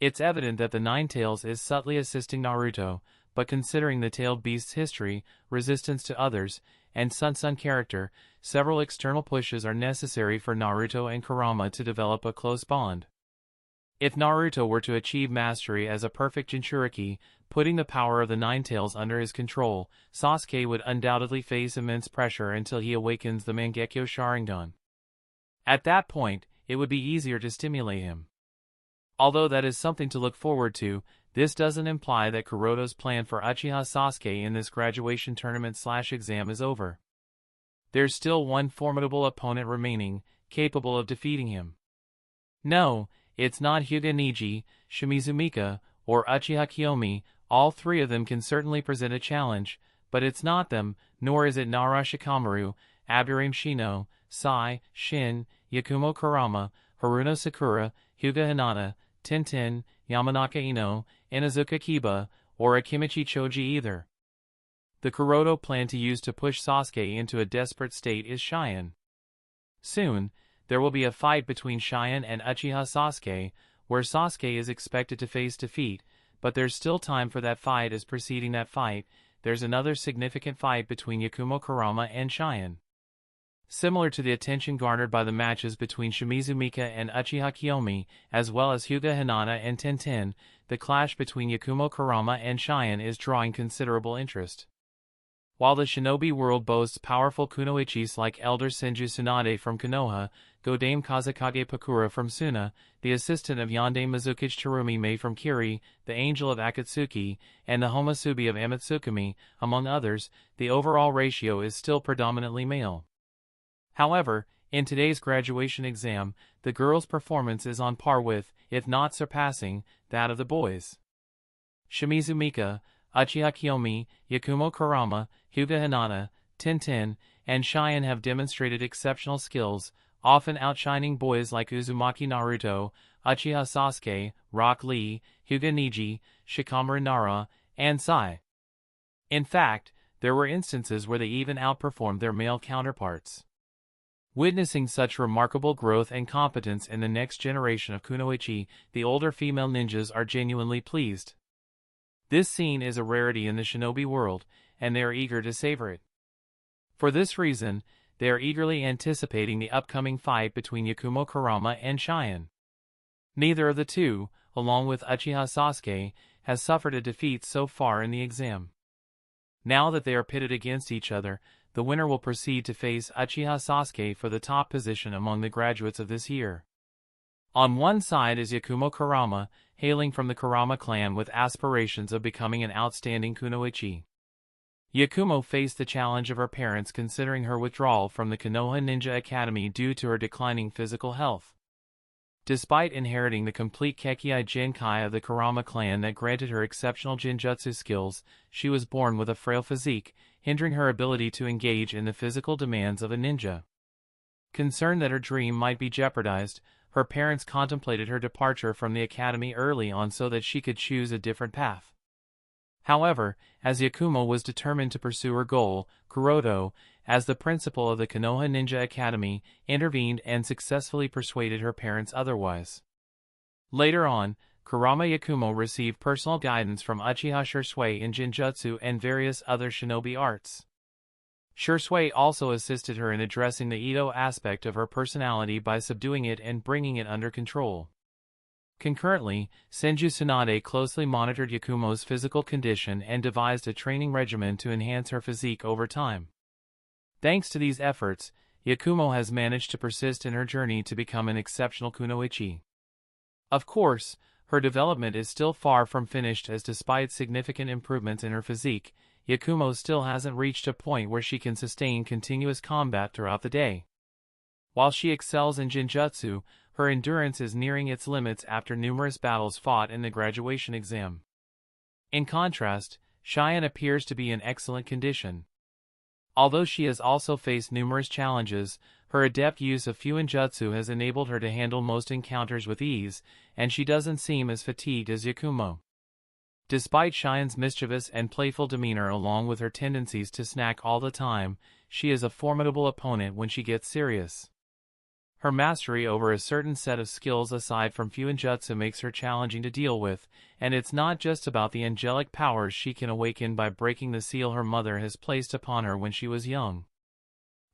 It's evident that the Nine-Tails is subtly assisting Naruto, but considering the tailed beast's history, resistance to others, and Sun character, several external pushes are necessary for Naruto and Kurama to develop a close bond. If Naruto were to achieve mastery as a perfect Jinchuriki, putting the power of the Nine-Tails under his control, Sasuke would undoubtedly face immense pressure until he awakens the Mangekyo Sharingan. At that point, it would be easier to stimulate him. Although that is something to look forward to, this doesn't imply that Kuroto's plan for Uchiha Sasuke in this graduation tournament/exam is over. There's still one formidable opponent remaining, capable of defeating him. No, it's not Hyuga Neji, Shimizu Mika, or Uchiha Kiyomi. All three of them can certainly present a challenge, but it's not them, nor is it Nara Shikamaru, Aburame Shino, Sai, Shin, Yakumo Kurama, Haruno Sakura, Hyuga Hinata, Tenten, Yamanaka Ino, Inazuka Kiba, or Akimichi Choji either. The Kuroto plan to use to push Sasuke into a desperate state is Cheyenne. Soon, there will be a fight between Cheyenne and Uchiha Sasuke, where Sasuke is expected to face defeat, but there's still time for that fight. As preceding that fight, there's another significant fight between Yakumo Kurama and Cheyenne. Similar to the attention garnered by the matches between Shimizu Mika and Uchiha Kiyomi, as well as Hyuga Hinata and Tenten, the clash between Yakumo Kurama and Cheyenne is drawing considerable interest. While the shinobi world boasts powerful kunoichis like Elder Senju Tsunade from Konoha, Godame Kazekage Pakura from Suna, the assistant of Yondaime Mizukage Terumi Mei from Kiri, the angel of Akatsuki, and the Homasubi of Amatsukami, among others, the overall ratio is still predominantly male. However, in today's graduation exam, the girls' performance is on par with, if not surpassing, that of the boys. Shimizu Mika, Uchiha Kiyomi, Yakumo Kurama, Hyuga Hinata, Tenten, and Cheyenne have demonstrated exceptional skills, often outshining boys like Uzumaki Naruto, Uchiha Sasuke, Rock Lee, Hyuga Neji, Shikamaru Nara, and Sai. In fact, there were instances where they even outperformed their male counterparts. Witnessing such remarkable growth and competence in the next generation of kunoichi, the older female ninjas are genuinely pleased. This scene is a rarity in the shinobi world, and they are eager to savor it. For this reason, they are eagerly anticipating the upcoming fight between Yakumo Kurama and Cheyenne. Neither of the two, along with Uchiha Sasuke, has suffered a defeat so far in the exam. Now that they are pitted against each other, the winner will proceed to face Uchiha Sasuke for the top position among the graduates of this year. On one side is Yakumo Kurama, hailing from the Kurama clan with aspirations of becoming an outstanding kunoichi. Yakumo faced the challenge of her parents considering her withdrawal from the Konoha Ninja Academy due to her declining physical health. Despite inheriting the complete Kekkei Genkai of the Kurama clan that granted her exceptional Jinjutsu skills, she was born with a frail physique, hindering her ability to engage in the physical demands of a ninja. Concerned that her dream might be jeopardized, her parents contemplated her departure from the academy early on so that she could choose a different path. However, as Yakumo was determined to pursue her goal, Kuroto, as the principal of the Konoha Ninja Academy, intervened and successfully persuaded her parents otherwise. Later on, Kurama Yakumo received personal guidance from Uchiha Shisui in Jinjutsu and various other shinobi arts. Shisui also assisted her in addressing the Ito aspect of her personality by subduing it and bringing it under control. Concurrently, Senju Tsunade closely monitored Yakumo's physical condition and devised a training regimen to enhance her physique over time. Thanks to these efforts, Yakumo has managed to persist in her journey to become an exceptional kunoichi. Of course, her development is still far from finished as despite significant improvements in her physique, Yakumo still hasn't reached a point where she can sustain continuous combat throughout the day. While she excels in Jinjutsu, her endurance is nearing its limits after numerous battles fought in the graduation exam. In contrast, Cheyenne appears to be in excellent condition. Although she has also faced numerous challenges, her adept use of Fuinjutsu has enabled her to handle most encounters with ease, and she doesn't seem as fatigued as Yakumo. Despite Cheyenne's mischievous and playful demeanor along with her tendencies to snack all the time, she is a formidable opponent when she gets serious. Her mastery over a certain set of skills aside from Fuinjutsu makes her challenging to deal with, and it's not just about the angelic powers she can awaken by breaking the seal her mother has placed upon her when she was young.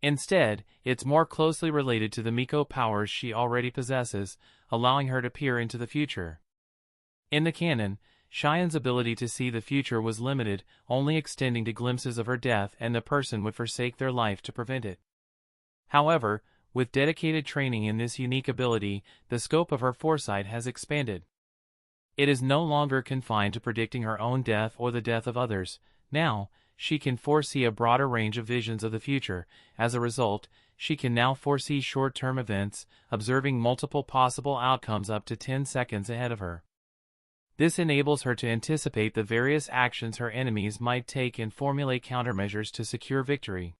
Instead, it's more closely related to the Miko powers she already possesses, allowing her to peer into the future. In the canon, Cheyenne's ability to see the future was limited, only extending to glimpses of her death and the person would forsake their life to prevent it. However, with dedicated training in this unique ability, the scope of her foresight has expanded. It is no longer confined to predicting her own death or the death of others. Now, she can foresee a broader range of visions of the future. As a result, she can now foresee short-term events, observing multiple possible outcomes up to 10 seconds ahead of her. This enables her to anticipate the various actions her enemies might take and formulate countermeasures to secure victory.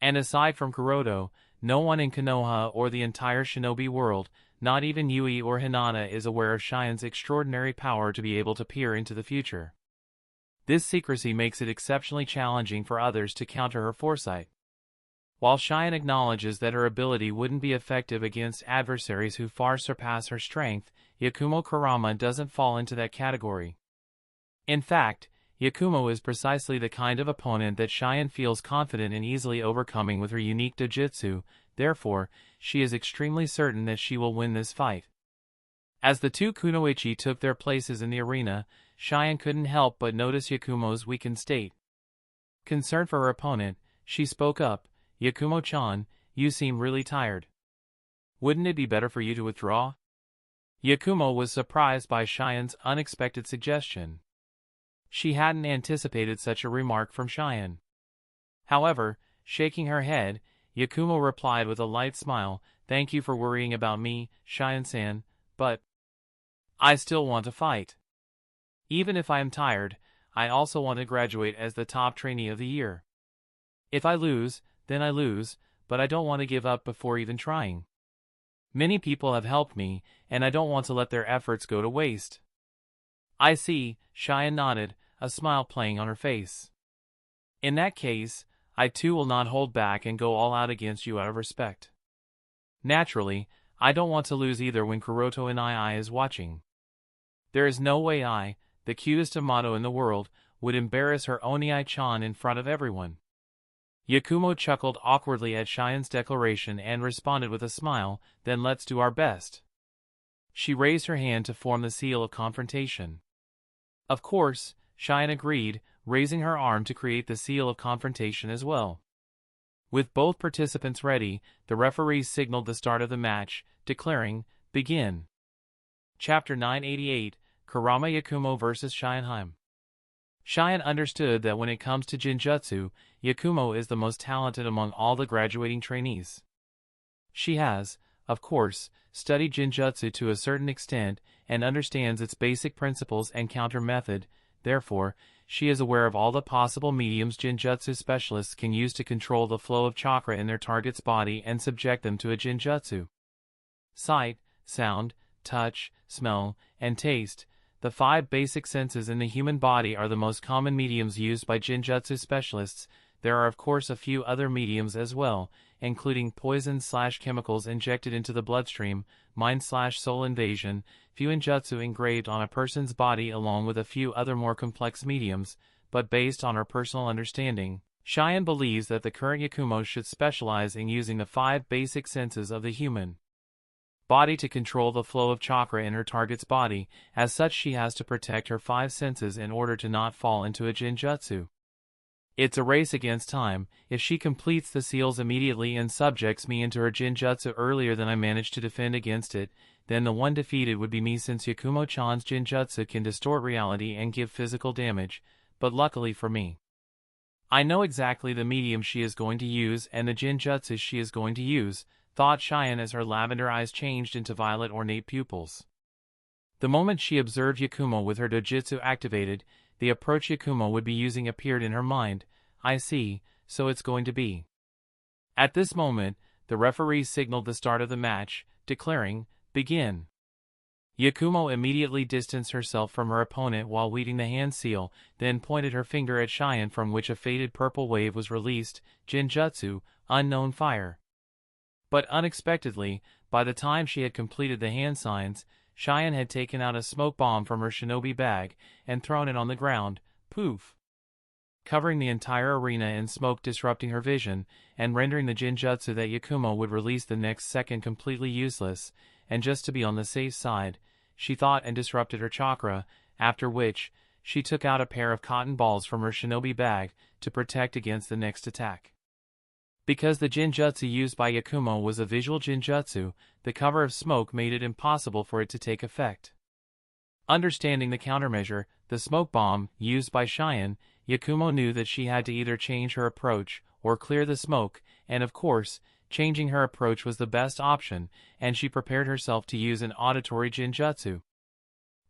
And aside from Kuroto, no one in Konoha or the entire shinobi world, not even Yui or Hinata, is aware of Cheyenne's extraordinary power to be able to peer into the future. This secrecy makes it exceptionally challenging for others to counter her foresight. While Cheyenne acknowledges that her ability wouldn't be effective against adversaries who far surpass her strength, Yakumo Kurama doesn't fall into that category. In fact, Yakumo is precisely the kind of opponent that Cheyenne feels confident in easily overcoming with her unique dojutsu, therefore, she is extremely certain that she will win this fight. As the two kunoichi took their places in the arena, Cheyenne couldn't help but notice Yakumo's weakened state. Concerned for her opponent, she spoke up, "Yakumo-chan, you seem really tired. Wouldn't it be better for you to withdraw?" Yakumo was surprised by Cheyenne's unexpected suggestion. She hadn't anticipated such a remark from Cheyenne. However, shaking her head, Yakumo replied with a light smile, "Thank you for worrying about me, Cheyenne-san, but I still want to fight. Even if I am tired, I also want to graduate as the top trainee of the year. If I lose, then I lose, but I don't want to give up before even trying. Many people have helped me, and I don't want to let their efforts go to waste." "I see," Cheyenne nodded, a smile playing on her face. "In that case, I too will not hold back and go all out against you out of respect. Naturally, I don't want to lose either when Kuroto Inai is watching. There is no way I, the cutest Amato in the world, would embarrass her Onii-chan in front of everyone." Yakumo chuckled awkwardly at Cheyenne's declaration and responded with a smile, "Then let's do our best." She raised her hand to form the seal of confrontation. Of course, Cheyenne agreed, raising her arm to create the seal of confrontation as well. With both participants ready, the referees signaled the start of the match, declaring, "Begin." Chapter 988, Kurama Yakumo vs. Cheyenne. Cheyenne understood that when it comes to Jinjutsu, Yakumo is the most talented among all the graduating trainees. She has, of course, studied Jinjutsu to a certain extent and understands its basic principles and counter method, therefore, she is aware of all the possible mediums Jinjutsu specialists can use to control the flow of chakra in their target's body and subject them to a Jinjutsu. Sight, sound, touch, smell, and taste, the 5 basic senses in the human body are the most common mediums used by Jinjutsu specialists. There are of course a few other mediums as well, including poison/chemicals injected into the bloodstream, mind/soul invasion, fuinjutsu engraved on a person's body along with a few other more complex mediums, but based on her personal understanding, Cheyenne believes that the current Yakumo should specialize in using the 5 basic senses of the human body to control the flow of chakra in her target's body. As such, she has to protect her 5 senses in order to not fall into a Jinjutsu. It's a race against time. If she completes the seals immediately and subjects me into her Jinjutsu earlier than I manage to defend against it, then the one defeated would be me, since Yakumo-chan's Jinjutsu can distort reality and give physical damage, but luckily for me, I know exactly the medium she is going to use and the Jinjutsu she is going to use, thought Cheyenne as her lavender eyes changed into violet ornate pupils. The moment she observed Yakumo with her dojutsu activated, the approach Yakumo would be using appeared in her mind. "I see, so it's going to be." At this moment, the referees signaled the start of the match, declaring, "Begin." Yakumo immediately distanced herself from her opponent while weaving the hand seal, then pointed her finger at Cheyenne, from which a faded purple wave was released. Jinjutsu, unknown fire. But unexpectedly, by the time she had completed the hand signs, Cheyenne had taken out a smoke bomb from her shinobi bag and thrown it on the ground, poof, covering the entire arena in smoke, disrupting her vision, and rendering the Jinjutsu that Yakumo would release the next second completely useless, and just to be on the safe side, she thought, and disrupted her chakra, after which, she took out a pair of cotton balls from her shinobi bag to protect against the next attack. Because the Jinjutsu used by Yakumo was a visual Jinjutsu, the cover of smoke made it impossible for it to take effect. Understanding the countermeasure, the smoke bomb, used by Cheyenne, Yakumo knew that she had to either change her approach or clear the smoke, and of course, changing her approach was the best option, and she prepared herself to use an auditory Jinjutsu.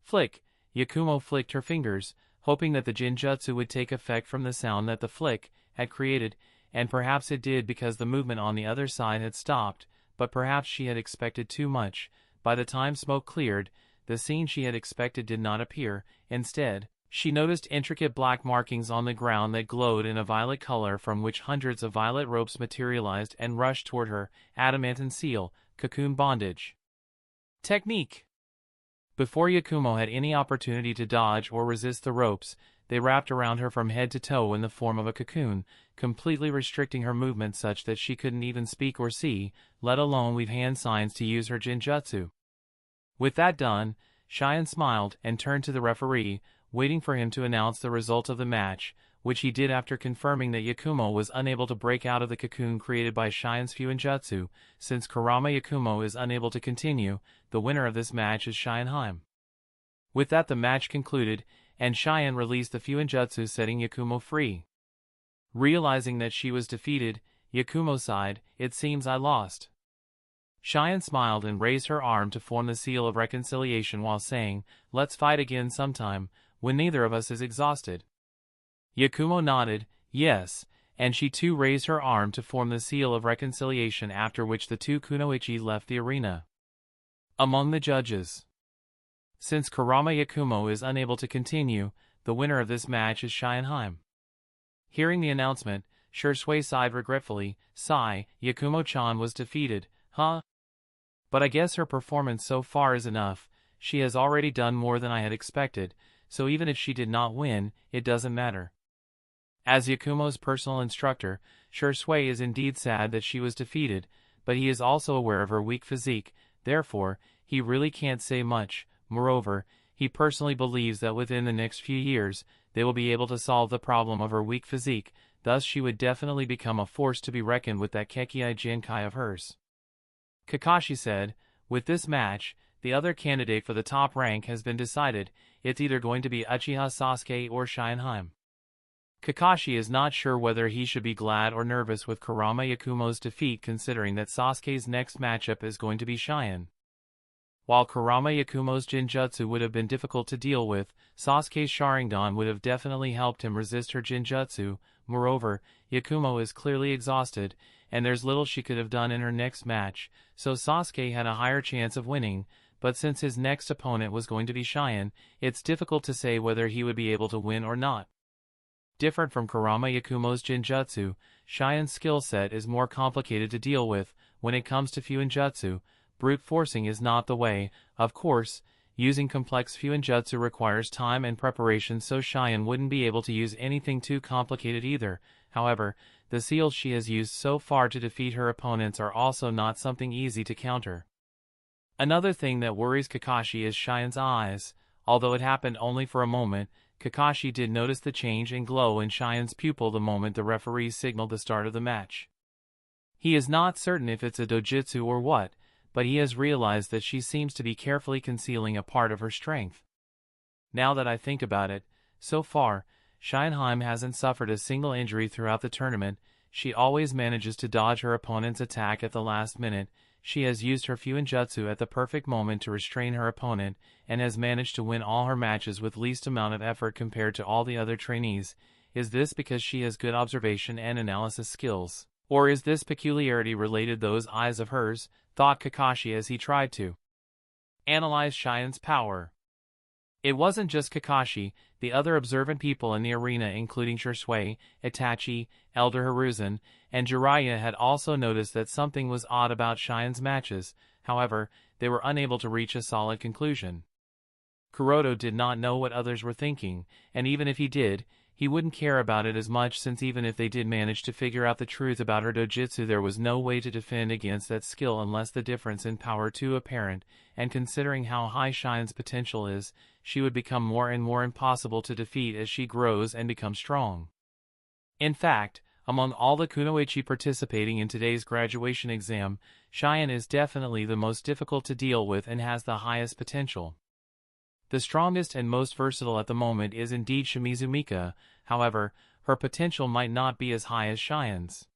Flick! Yakumo flicked her fingers, hoping that the Jinjutsu would take effect from the sound that the flick had created, and perhaps it did, because the movement on the other side had stopped, but perhaps she had expected too much. By the time smoke cleared, the scene she had expected did not appear. Instead, She noticed intricate black markings on the ground that glowed in a violet color, from which hundreds of violet ropes materialized and rushed toward her. Adamantine seal, cocoon bondage. Technique. Before Yakumo had any opportunity to dodge or resist the ropes, they wrapped around her from head to toe in the form of a cocoon, completely restricting her movement such that she couldn't even speak or see, let alone weave hand signs to use her jinjutsu. With that done, Cheyenne smiled and turned to the referee, waiting for him to announce the result of the match, which he did after confirming that Yakumo was unable to break out of the cocoon created by Cheyenne's Fuinjutsu. Since Kurama Yakumo is unable to continue, the winner of this match is Cheyenne. With that, the match concluded, and Cheyenne released the Fuinjutsu, setting Yakumo free. Realizing that she was defeated, Yakumo sighed, "It seems I lost." Cheyenne smiled and raised her arm to form the seal of reconciliation while saying, "Let's fight again sometime, when neither of us is exhausted." Yakumo nodded, yes, and she too raised her arm to form the seal of reconciliation, after which the two kunoichi left the arena. Among the judges. Since Kurama Yakumo is unable to continue, the winner of this match is Cheyenne. Hearing the announcement, Shui sighed regretfully. Sigh, Yakumo-chan was defeated, huh? But I guess her performance so far is enough. She has already done more than I had expected, so even if she did not win, it doesn't matter. As Yakumo's personal instructor, Shui is indeed sad that she was defeated, but he is also aware of her weak physique, therefore, he really can't say much. Moreover, he personally believes that within the next few years, they will be able to solve the problem of her weak physique, thus she would definitely become a force to be reckoned with. That Kekkei Jinkai of hers. Kakashi said, "With this match, the other candidate for the top rank has been decided. It's either going to be Uchiha Sasuke or Cheyenne." Kakashi is not sure whether he should be glad or nervous with Kurama Yakumo's defeat, considering that Sasuke's next matchup is going to be Cheyenne. While Kurama Yakumo's Jinjutsu would have been difficult to deal with, Sasuke's Sharingan would have definitely helped him resist her Jinjutsu. Moreover, Yakumo is clearly exhausted, and there's little she could have done in her next match, so Sasuke had a higher chance of winning, but since his next opponent was going to be Cheyenne, it's difficult to say whether he would be able to win or not. Different from Kurama Yakumo's Jinjutsu, Cheyenne's skill set is more complicated to deal with. When it comes to Fuinjutsu, brute forcing is not the way. Of course, using complex Fuinjutsu requires time and preparation, so Cheyenne wouldn't be able to use anything too complicated either. However, the seals she has used so far to defeat her opponents are also not something easy to counter. Another thing that worries Kakashi is Cheyenne's eyes. Although it happened only for a moment, Kakashi did notice the change in glow in Cheyenne's pupil the moment the referee signaled the start of the match. He is not certain if it's a dojutsu or what, but he has realized that she seems to be carefully concealing a part of her strength. Now that I think about it, so far, Cheyenne hasn't suffered a single injury throughout the tournament. She always manages to dodge her opponent's attack at the last minute. She has used her Fuinjutsu at the perfect moment to restrain her opponent, and has managed to win all her matches with least amount of effort compared to all the other trainees. Is this because she has good observation and analysis skills? Or is this peculiarity related to those eyes of hers? Thought Kakashi as he tried to analyze Cheyenne's power. It wasn't just Kakashi, the other observant people in the arena including Shui, Itachi, Elder Hiruzen, and Jiraiya had also noticed that something was odd about Cheyenne's matches. However, they were unable to reach a solid conclusion. Kuroto did not know what others were thinking, and even if he did, he wouldn't care about it as much, since even if they did manage to figure out the truth about her dojutsu, there was no way to defend against that skill unless the difference in power too apparent, and considering how high Cheyenne's potential is, she would become more and more impossible to defeat as she grows and becomes strong. In fact, among all the kunoichi participating in today's graduation exam, Cheyenne is definitely the most difficult to deal with and has the highest potential. The strongest and most versatile at the moment is indeed Shimizu Mika. However, her potential might not be as high as Cheyenne's.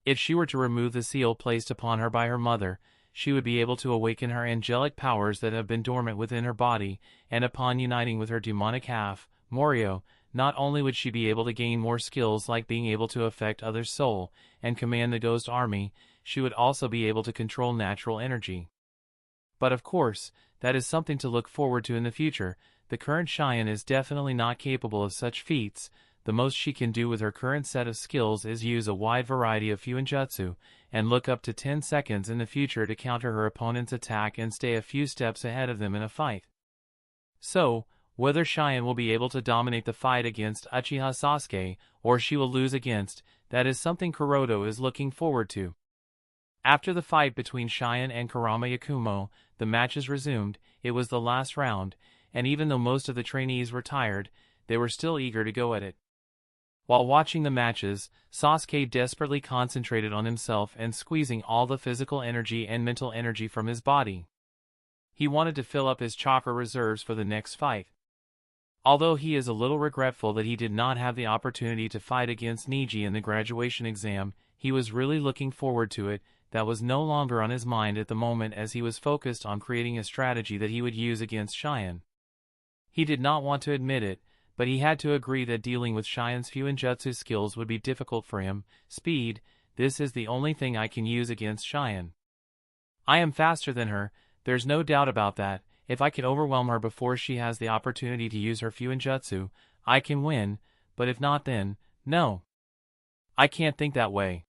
If she were to remove the seal placed upon her by her mother, she would be able to awaken her angelic powers that have been dormant within her body, and upon uniting with her demonic half, Morio, not only would she be able to gain more skills like being able to affect others' soul, and command the ghost army, she would also be able to control natural energy. But of course, that is something to look forward to in the future. the current Cheyenne is definitely not capable of such feats. The most she can do with her current set of skills is use a wide variety of Fuinjutsu, and look up to 10 seconds in the future to counter her opponent's attack and stay a few steps ahead of them in a fight. So, whether Cheyenne will be able to dominate the fight against Uchiha Sasuke, or she will lose against, that is something Kuroto is looking forward to. After the fight between Cheyenne and Kurama Yakumo, the matches resumed. It was the last round, and even though most of the trainees were tired, they were still eager to go at it. While watching the matches, Sasuke desperately concentrated on himself and squeezing all the physical energy and mental energy from his body. He wanted to fill up his chakra reserves for the next fight. Although he is a little regretful that he did not have the opportunity to fight against Neji in the graduation exam, he was really looking forward to it. That was no longer on his mind at the moment, as he was focused on creating a strategy that he would use against Cheyenne. He did not want to admit it, but he had to agree that dealing with Cheyenne's Fuinjutsu skills would be difficult for him. Speed, this is the only thing I can use against Cheyenne. I am faster than her, there's no doubt about that. If I can overwhelm her before she has the opportunity to use her Fuinjutsu, I can win, but if not, then, no. I can't think that way.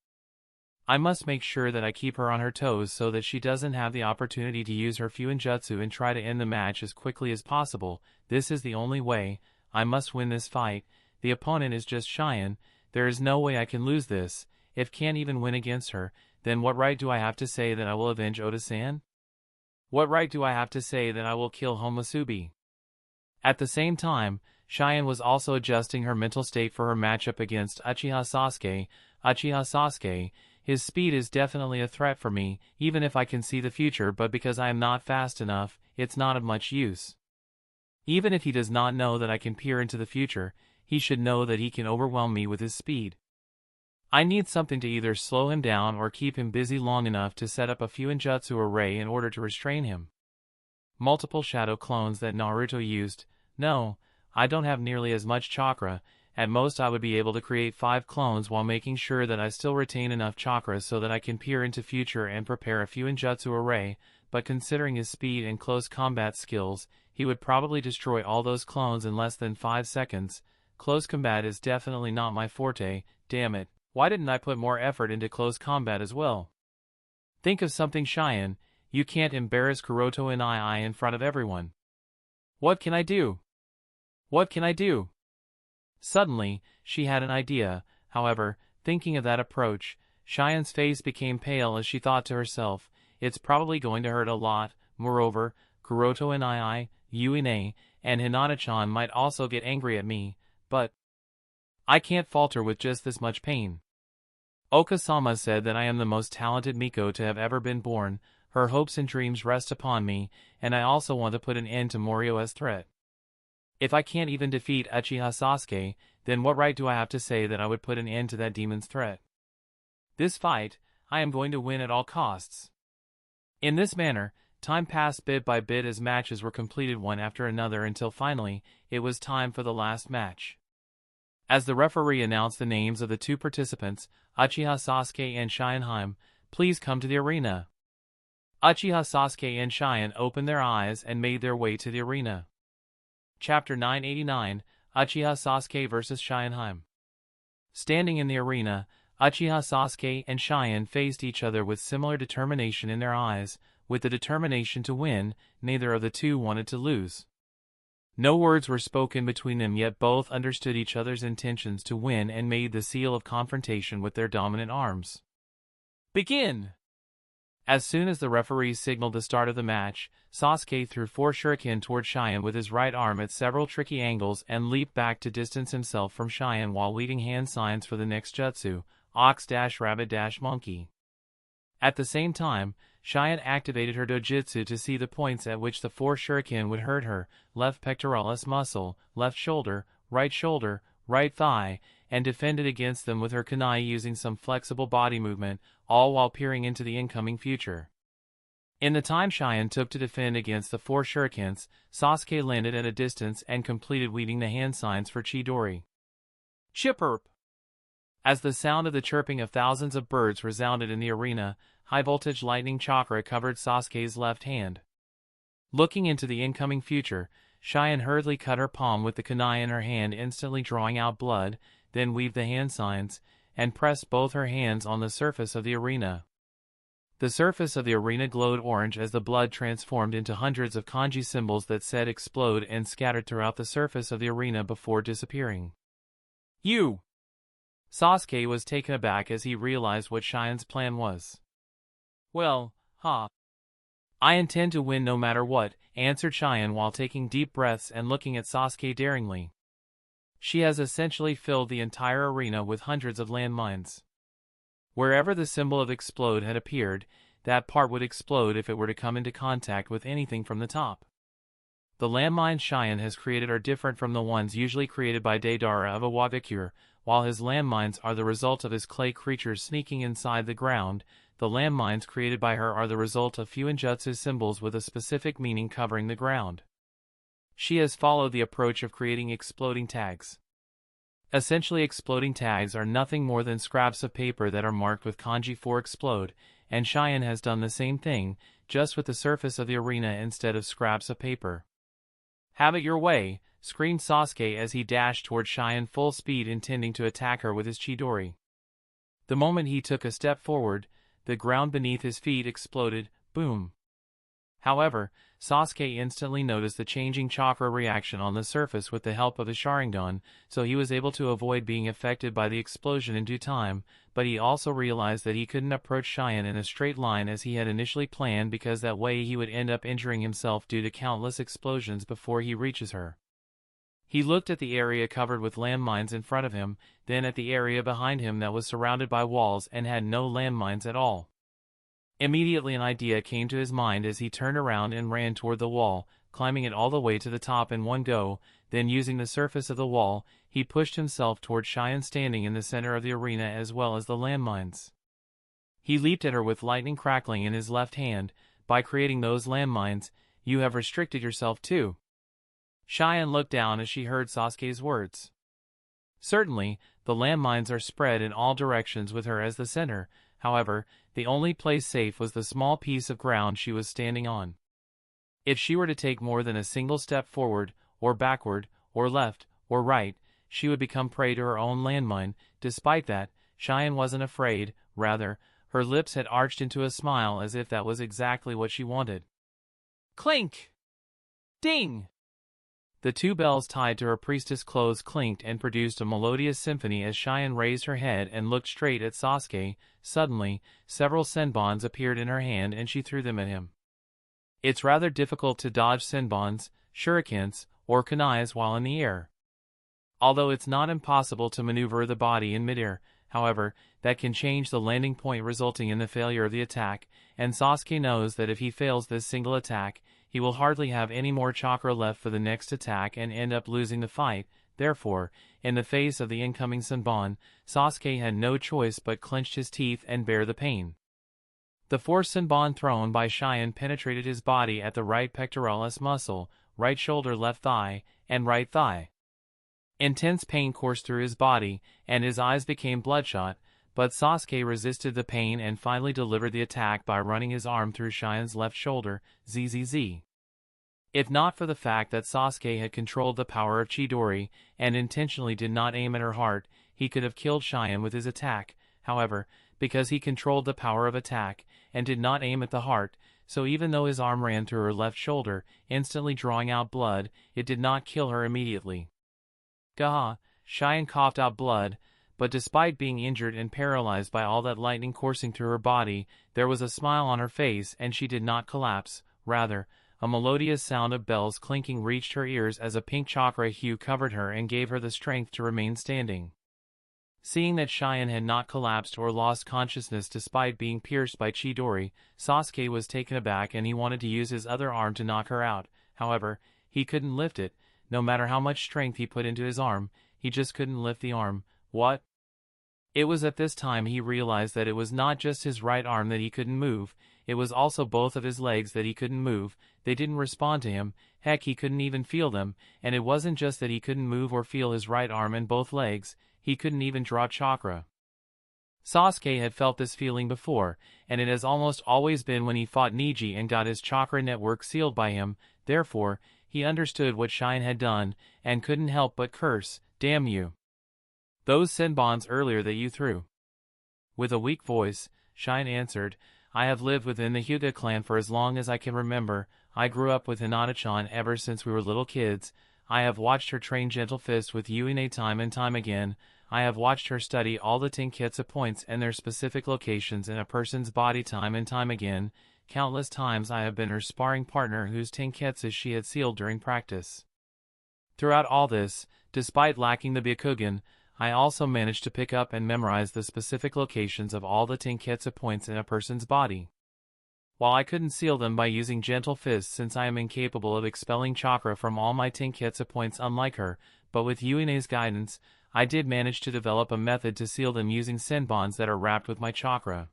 I must make sure that I keep her on her toes so that she doesn't have the opportunity to use her Fuinjutsu and try to end the match as quickly as possible. This is the only way. I must win this fight. The opponent is just Cheyenne. There is no way I can lose this. If can't even win against her, then what right do I have to say that I will avenge Oda-san? What right do I have to say that I will kill Homasubi? At the same time, Cheyenne was also adjusting her mental state for her matchup against Uchiha Sasuke. Uchiha Sasuke, his speed is definitely a threat for me, even if I can see the future, but because I am not fast enough, it's not of much use. Even if he does not know that I can peer into the future, he should know that he can overwhelm me with his speed. I need something to either slow him down or keep him busy long enough to set up a Fuinjutsu array in order to restrain him. Multiple shadow clones that Naruto used. No, I don't have nearly as much chakra. At most I would be able to create 5 clones while making sure that I still retain enough chakra so that I can peer into future and prepare a Fuinjutsu array, but considering his speed and close combat skills, he would probably destroy all those clones in less than 5 seconds. Close combat is definitely not my forte. Damn it, why didn't I put more effort into close combat as well? Think of something, Cheyenne. You can't embarrass Kuroto and I in front of everyone. What can I do? What can I do? Suddenly, she had an idea. However, thinking of that approach, Cheyenne's face became pale as she thought to herself, it's probably going to hurt a lot. Moreover, Kuroto and Yuine, and Hinata-chan might also get angry at me, but I can't falter with just this much pain. Okasama said that I am the most talented Miko to have ever been born. Her hopes and dreams rest upon me, and I also want to put an end to Morio's threat. If I can't even defeat Uchiha Sasuke, then what right do I have to say that I would put an end to that demon's threat? This fight, I am going to win at all costs. In this manner, time passed bit by bit as matches were completed one after another until finally, it was time for the last match. As the referee announced the names of the 2 participants, Uchiha Sasuke and Cheyenne, please come to the arena. Uchiha Sasuke and Cheyenne opened their eyes and made their way to the arena. Chapter 989, Uchiha Sasuke vs. Cheyenne. Standing in the arena, Uchiha Sasuke and Cheyenne faced each other with similar determination in their eyes. With the determination to win, neither of the two wanted to lose. No words were spoken between them, yet both understood each other's intentions to win and made the seal of confrontation with their dominant arms. Begin! As soon as the referee signaled the start of the match, Sasuke threw 4 shuriken toward Cheyenne with his right arm at several tricky angles and leaped back to distance himself from Cheyenne while leading hand signs for the next jutsu, ox-rabbit-monkey. At the same time, Cheyenne activated her dojutsu to see the points at which the 4 shuriken would hurt her: left pectoralis muscle, left shoulder, right thigh, and defended against them with her kunai using some flexible body movement, all while peering into the incoming future. In the time Cheyenne took to defend against the 4 shurikens, Sasuke landed at a distance and completed weaving the hand signs for Chidori. Chipperp! As the sound of the chirping of thousands of birds resounded in the arena, high-voltage lightning chakra covered Sasuke's left hand. Looking into the incoming future, Cheyenne hurriedly cut her palm with the kunai in her hand, instantly drawing out blood, then weaved the hand signs, and pressed both her hands on the surface of the arena. The surface of the arena glowed orange as the blood transformed into hundreds of kanji symbols that said explode and scattered throughout the surface of the arena before disappearing. You! Sasuke was taken aback as he realized what Cheyenne's plan was. Well, I intend to win no matter what, answered Cheyenne while taking deep breaths and looking at Sasuke daringly. She has essentially filled the entire arena with hundreds of landmines. Wherever the symbol of explode had appeared, that part would explode if it were to come into contact with anything from the top. The landmines Cheyenne has created are different from the ones usually created by Deidara of Iwagakure. While his landmines are the result of his clay creatures sneaking inside the ground, the landmines created by her are the result of Fuinjutsu symbols with a specific meaning covering the ground. She has followed the approach of creating exploding tags. Essentially, exploding tags are nothing more than scraps of paper that are marked with kanji for explode, and Cheyenne has done the same thing, just with the surface of the arena instead of scraps of paper. Have it your way, screamed Sasuke as he dashed toward Cheyenne full speed, intending to attack her with his Chidori. The moment he took a step forward, the ground beneath his feet exploded, boom. However, Sasuke instantly noticed the changing chakra reaction on the surface with the help of the Sharingan, so he was able to avoid being affected by the explosion in due time, but he also realized that he couldn't approach Cheyenne in a straight line as he had initially planned, because that way he would end up injuring himself due to countless explosions before he reaches her. He looked at the area covered with landmines in front of him, then at the area behind him that was surrounded by walls and had no landmines at all. Immediately an idea came to his mind as he turned around and ran toward the wall, climbing it all the way to the top in one go. Then, using the surface of the wall, he pushed himself toward Cheyenne standing in the center of the arena as well as the landmines. He leaped at her with lightning crackling in his left hand. By creating those landmines, you have restricted yourself too. Cheyenne looked down as she heard Sasuke's words. Certainly, the landmines are spread in all directions with her as the center. However, the only place safe was the small piece of ground she was standing on. If she were to take more than a single step forward, or backward, or left, or right, she would become prey to her own landmine. Despite that, Cheyenne wasn't afraid, rather, her lips had arched into a smile as if that was exactly what she wanted. Clink! Ding! The two bells tied to her priestess clothes clinked and produced a melodious symphony as Cheyenne raised her head and looked straight at Sasuke. Suddenly, several senbons appeared in her hand and she threw them at him. It's rather difficult to dodge senbons, shurikens, or kunais while in the air. Although it's not impossible to maneuver the body in midair, however, that can change the landing point, resulting in the failure of the attack, and Sasuke knows that if he fails this single attack, he will hardly have any more chakra left for the next attack and end up losing the fight. Therefore, in the face of the incoming senbon, Sasuke had no choice but clenched his teeth and bear the pain. The fourth senbon thrown by Cheyenne penetrated his body at the right pectoralis muscle, right shoulder, left thigh, and right thigh. Intense pain coursed through his body, and his eyes became bloodshot, but Sasuke resisted the pain and finally delivered the attack by running his arm through Cheyenne's left shoulder. Zzz. If not for the fact that Sasuke had controlled the power of Chidori, and intentionally did not aim at her heart, he could have killed Cheyenne with his attack. However, because he controlled the power of attack, and did not aim at the heart, so even though his arm ran through her left shoulder, instantly drawing out blood, it did not kill her immediately. Gah! Cheyenne coughed out blood, but despite being injured and paralyzed by all that lightning coursing through her body, there was a smile on her face and she did not collapse. Rather, a melodious sound of bells clinking reached her ears as a pink chakra hue covered her and gave her the strength to remain standing. Seeing that Cheyenne had not collapsed or lost consciousness despite being pierced by Chidori, Sasuke was taken aback and he wanted to use his other arm to knock her out. However, he couldn't lift it. No matter how much strength he put into his arm, he just couldn't lift the arm. What? It was at this time he realized that it was not just his right arm that he couldn't move, it was also both of his legs that he couldn't move. They didn't respond to him, heck, he couldn't even feel them, and it wasn't just that he couldn't move or feel his right arm and both legs, he couldn't even draw chakra. Sasuke had felt this feeling before, and it has almost always been when he fought Neji and got his chakra network sealed by him. Therefore, he understood what Shine had done, and couldn't help but curse, "Damn you! Those senbons earlier that you threw." With a weak voice, Shine answered, "I have lived within the Hyuga clan for as long as I can remember. I grew up with Hinata-chan ever since we were little kids. I have watched her train Gentle Fist with Yuine time and time again. I have watched her study all the Tenketsu points and their specific locations in a person's body time and time again. Countless times I have been her sparring partner whose Tenketsu she had sealed during practice. Throughout all this, despite lacking the Byakugan, I also managed to pick up and memorize the specific locations of all the Tenketsu points in a person's body. While I couldn't seal them by using Gentle Fist since I am incapable of expelling chakra from all my Tenketsu points unlike her, but with Yuine's guidance, I did manage to develop a method to seal them using senbons that are wrapped with my chakra.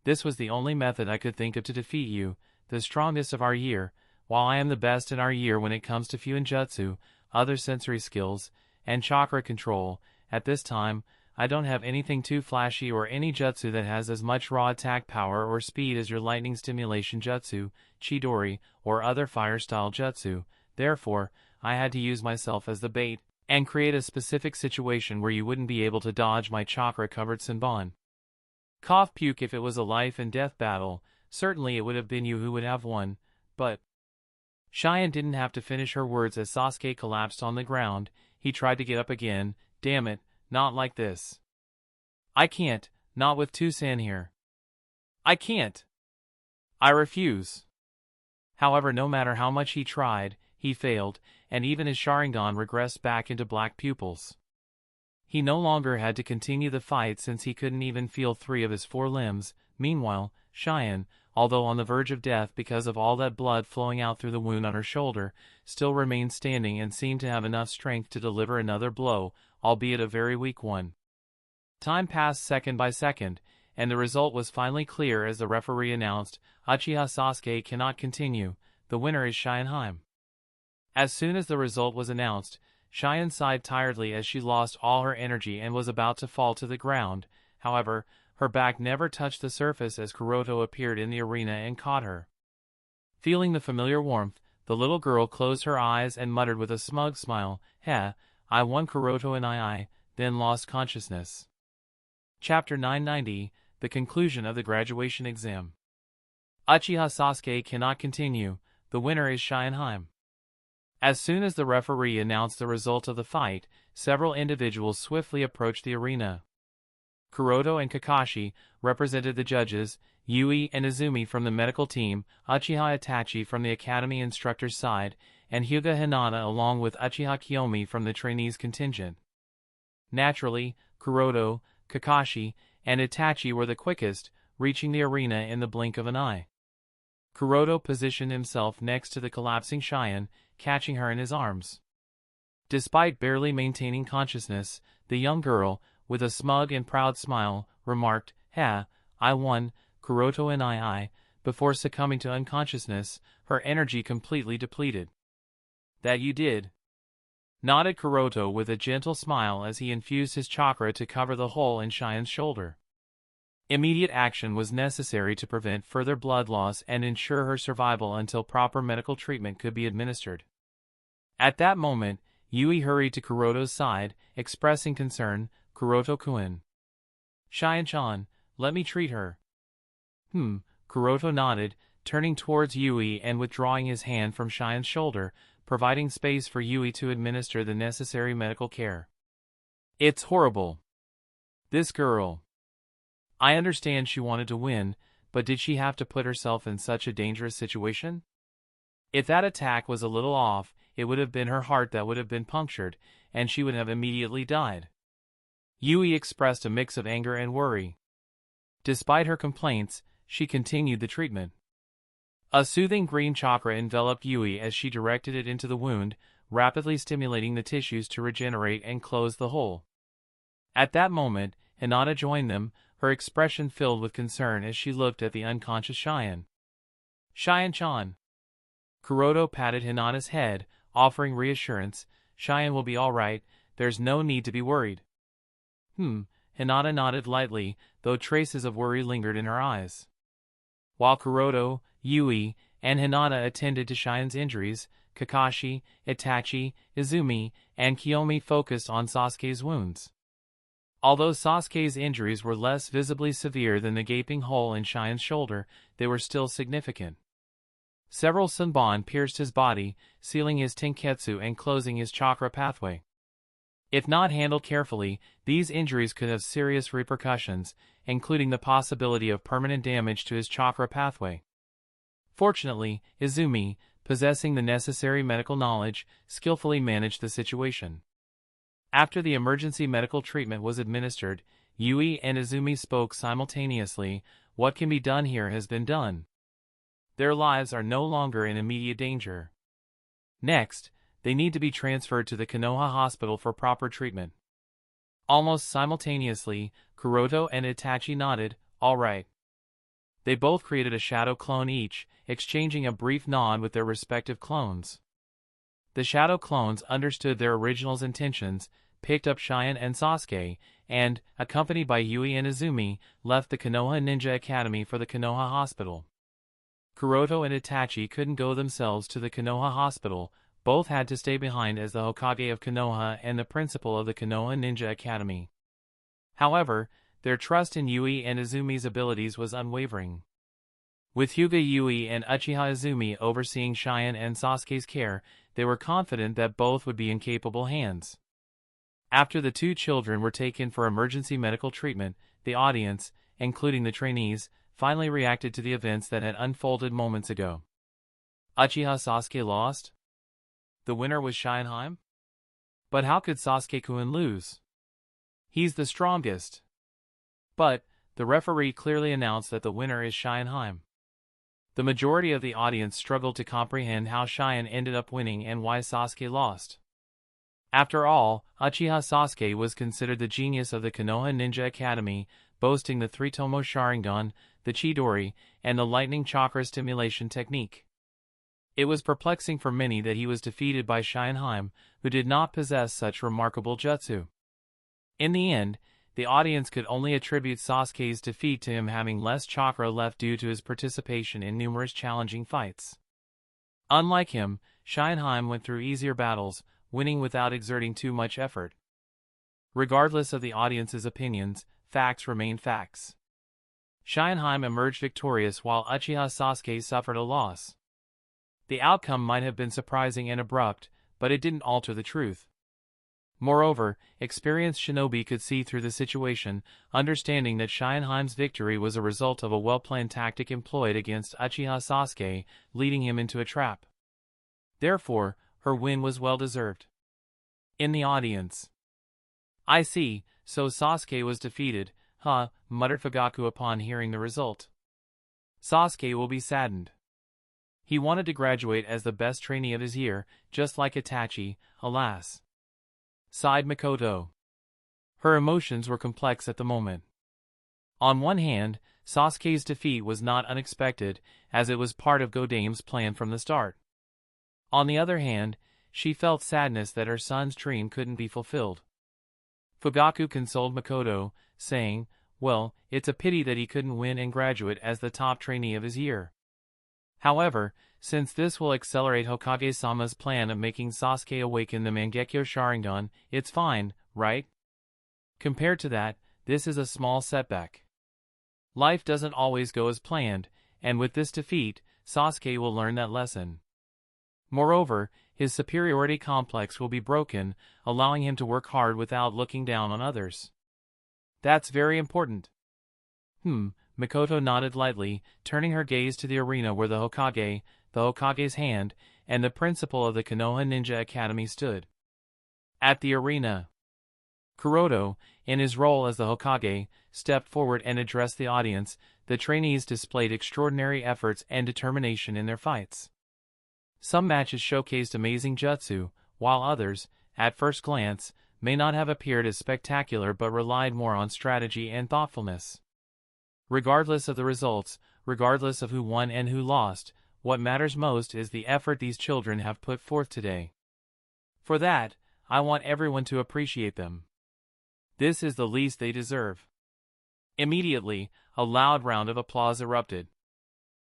This was the only method I could think of to defeat you, the strongest of our year. While I am the best in our year when it comes to Fuinjutsu, other sensory skills, and chakra control, at this time, I don't have anything too flashy or any jutsu that has as much raw attack power or speed as your lightning stimulation jutsu, Chidori, or other fire-style jutsu. Therefore, I had to use myself as the bait, and create a specific situation where you wouldn't be able to dodge my chakra-covered senbon. Cough puke. If it was a life-and-death battle, certainly it would have been you who would have won, but... Cheyenne didn't have to finish her words as Sasuke collapsed on the ground. He tried to get up again. "Damn it, not like this. I can't, not with Toussaint here. I can't. I refuse." However, no matter how much he tried, he failed, and even his Sharingan regressed back into black pupils. He no longer had to continue the fight since he couldn't even feel 3 of his 4 limbs. Meanwhile, Cheyenne, although on the verge of death because of all that blood flowing out through the wound on her shoulder, still remained standing and seemed to have enough strength to deliver another blow, albeit a very weak one. Time passed second by second, and the result was finally clear as the referee announced, "Uchiha Sasuke cannot continue. The winner is Cheyenne." As soon as the result was announced, Cheyenne sighed tiredly as she lost all her energy and was about to fall to the ground. However, her back never touched the surface as Kuroto appeared in the arena and caught her. Feeling the familiar warmth, the little girl closed her eyes and muttered with a smug smile, "Heh, I won." Kuroto and I then lost consciousness. Chapter 990, The Conclusion of the Graduation Exam. Uchiha Sasuke cannot continue. The winner is Cheyenne. As soon as the referee announced the result of the fight, several individuals swiftly approached the arena. Kuroto and Kakashi represented the judges, Yui and Izumi from the medical team, Uchiha Itachi from the academy instructor's side, and Hyuga Hinata along with Uchiha Kiyomi from the trainees contingent. Naturally, Kuroto, Kakashi, and Itachi were the quickest, reaching the arena in the blink of an eye. Kuroto positioned himself next to the collapsing Cheyenne, catching her in his arms. Despite barely maintaining consciousness, the young girl, with a smug and proud smile, remarked, "Ha, I won." Kuroto and I, before succumbing to unconsciousness, her energy completely depleted. "That you did," nodded Kuroto with a gentle smile as he infused his chakra to cover the hole in Cheyenne's shoulder. Immediate action was necessary to prevent further blood loss and ensure her survival until proper medical treatment could be administered. At that moment, Yui hurried to Kuroto's side, expressing concern. "Kuroto-kun. Cheyenne-chan, let me treat her." Kuroto nodded, turning towards Yui and withdrawing his hand from Cheyenne's shoulder, providing space for Yui to administer the necessary medical care. "It's horrible. This girl. I understand she wanted to win, but did she have to put herself in such a dangerous situation? If that attack was a little off, it would have been her heart that would have been punctured, and she would have immediately died." Yui expressed a mix of anger and worry. Despite her complaints, she continued the treatment. A soothing green chakra enveloped Yui as she directed it into the wound, rapidly stimulating the tissues to regenerate and close the hole. At that moment, Hinata joined them, her expression filled with concern as she looked at the unconscious Cheyenne. "Cheyenne-chan." Kuroto patted Hinata's head, offering reassurance. "Cheyenne will be all right, there's no need to be worried." Hinata nodded lightly, though traces of worry lingered in her eyes. While Kuroto, Yui, and Hinata attended to Cheyenne's injuries, Kakashi, Itachi, Izumi, and Kiyomi focused on Sasuke's wounds. Although Sasuke's injuries were less visibly severe than the gaping hole in Shine's shoulder, they were still significant. Several Senbon pierced his body, sealing his Tenketsu and closing his chakra pathway. If not handled carefully, these injuries could have serious repercussions, including the possibility of permanent damage to his chakra pathway. Fortunately, Izumi, possessing the necessary medical knowledge, skillfully managed the situation. After the emergency medical treatment was administered, Yui and Izumi spoke simultaneously. What can be done here has been done. Their lives are no longer in immediate danger. Next, they need to be transferred to the Konoha hospital for proper treatment. Almost simultaneously, Kuroto and Itachi nodded, all right. They both created a shadow clone each, exchanging a brief nod with their respective clones. The shadow clones understood their original's intentions, picked up Cheyenne and Sasuke, and, accompanied by Yui and Izumi, left the Konoha Ninja Academy for the Konoha Hospital. Kuroto and Itachi couldn't go themselves to the Konoha Hospital, both had to stay behind as the Hokage of Konoha and the principal of the Konoha Ninja Academy. However, their trust in Yui and Izumi's abilities was unwavering. With Hyuga Yui and Uchiha Izumi overseeing Cheyenne and Sasuke's care, they were confident that both would be in capable hands. After the two children were taken for emergency medical treatment, the audience, including the trainees, finally reacted to the events that had unfolded moments ago. Uchiha Sasuke lost? The winner was Shineheim? But how could Sasuke-kun lose? He's the strongest. But, the referee clearly announced that the winner is Shineheim. The majority of the audience struggled to comprehend how Cheyenne ended up winning and why Sasuke lost. After all, Uchiha Sasuke was considered the genius of the Konoha Ninja Academy, boasting the three-tomo Sharingan, the Chidori, and the lightning chakra stimulation technique. It was perplexing for many that he was defeated by Shineheim, who did not possess such remarkable jutsu. In the end, the audience could only attribute Sasuke's defeat to him having less chakra left due to his participation in numerous challenging fights. Unlike him, Shineheim went through easier battles, winning without exerting too much effort. Regardless of the audience's opinions, facts remain facts. Shineheim emerged victorious while Uchiha Sasuke suffered a loss. The outcome might have been surprising and abrupt, but it didn't alter the truth. Moreover, experienced shinobi could see through the situation, understanding that Shineheim's victory was a result of a well-planned tactic employed against Uchiha Sasuke, leading him into a trap. Therefore, her win was well-deserved. In the audience. I see, so Sasuke was defeated, huh, muttered Fugaku upon hearing the result. Sasuke will be saddened. He wanted to graduate as the best trainee of his year, just like Itachi, alas. Sighed Mikoto. Her emotions were complex at the moment. On one hand, Sasuke's defeat was not unexpected, as it was part of Godame's plan from the start. On the other hand, she felt sadness that her son's dream couldn't be fulfilled. Fugaku consoled Mikoto, saying, well, it's a pity that he couldn't win and graduate as the top trainee of his year. However, since this will accelerate Hokage-sama's plan of making Sasuke awaken the Mangekyo Sharingan, it's fine, right? Compared to that, this is a small setback. Life doesn't always go as planned, and with this defeat, Sasuke will learn that lesson. Moreover, his superiority complex will be broken, allowing him to work hard without looking down on others. That's very important. Mikoto nodded lightly, turning her gaze to the arena where the Hokage's hand, and the principal of the Konoha Ninja Academy stood. At the arena, Kuroto, in his role as the Hokage, stepped forward and addressed the audience. The trainees displayed extraordinary efforts and determination in their fights. Some matches showcased amazing jutsu, while others, at first glance, may not have appeared as spectacular but relied more on strategy and thoughtfulness. Regardless of the results, regardless of who won and who lost, what matters most is the effort these children have put forth today. For that, I want everyone to appreciate them. This is the least they deserve. Immediately, a loud round of applause erupted.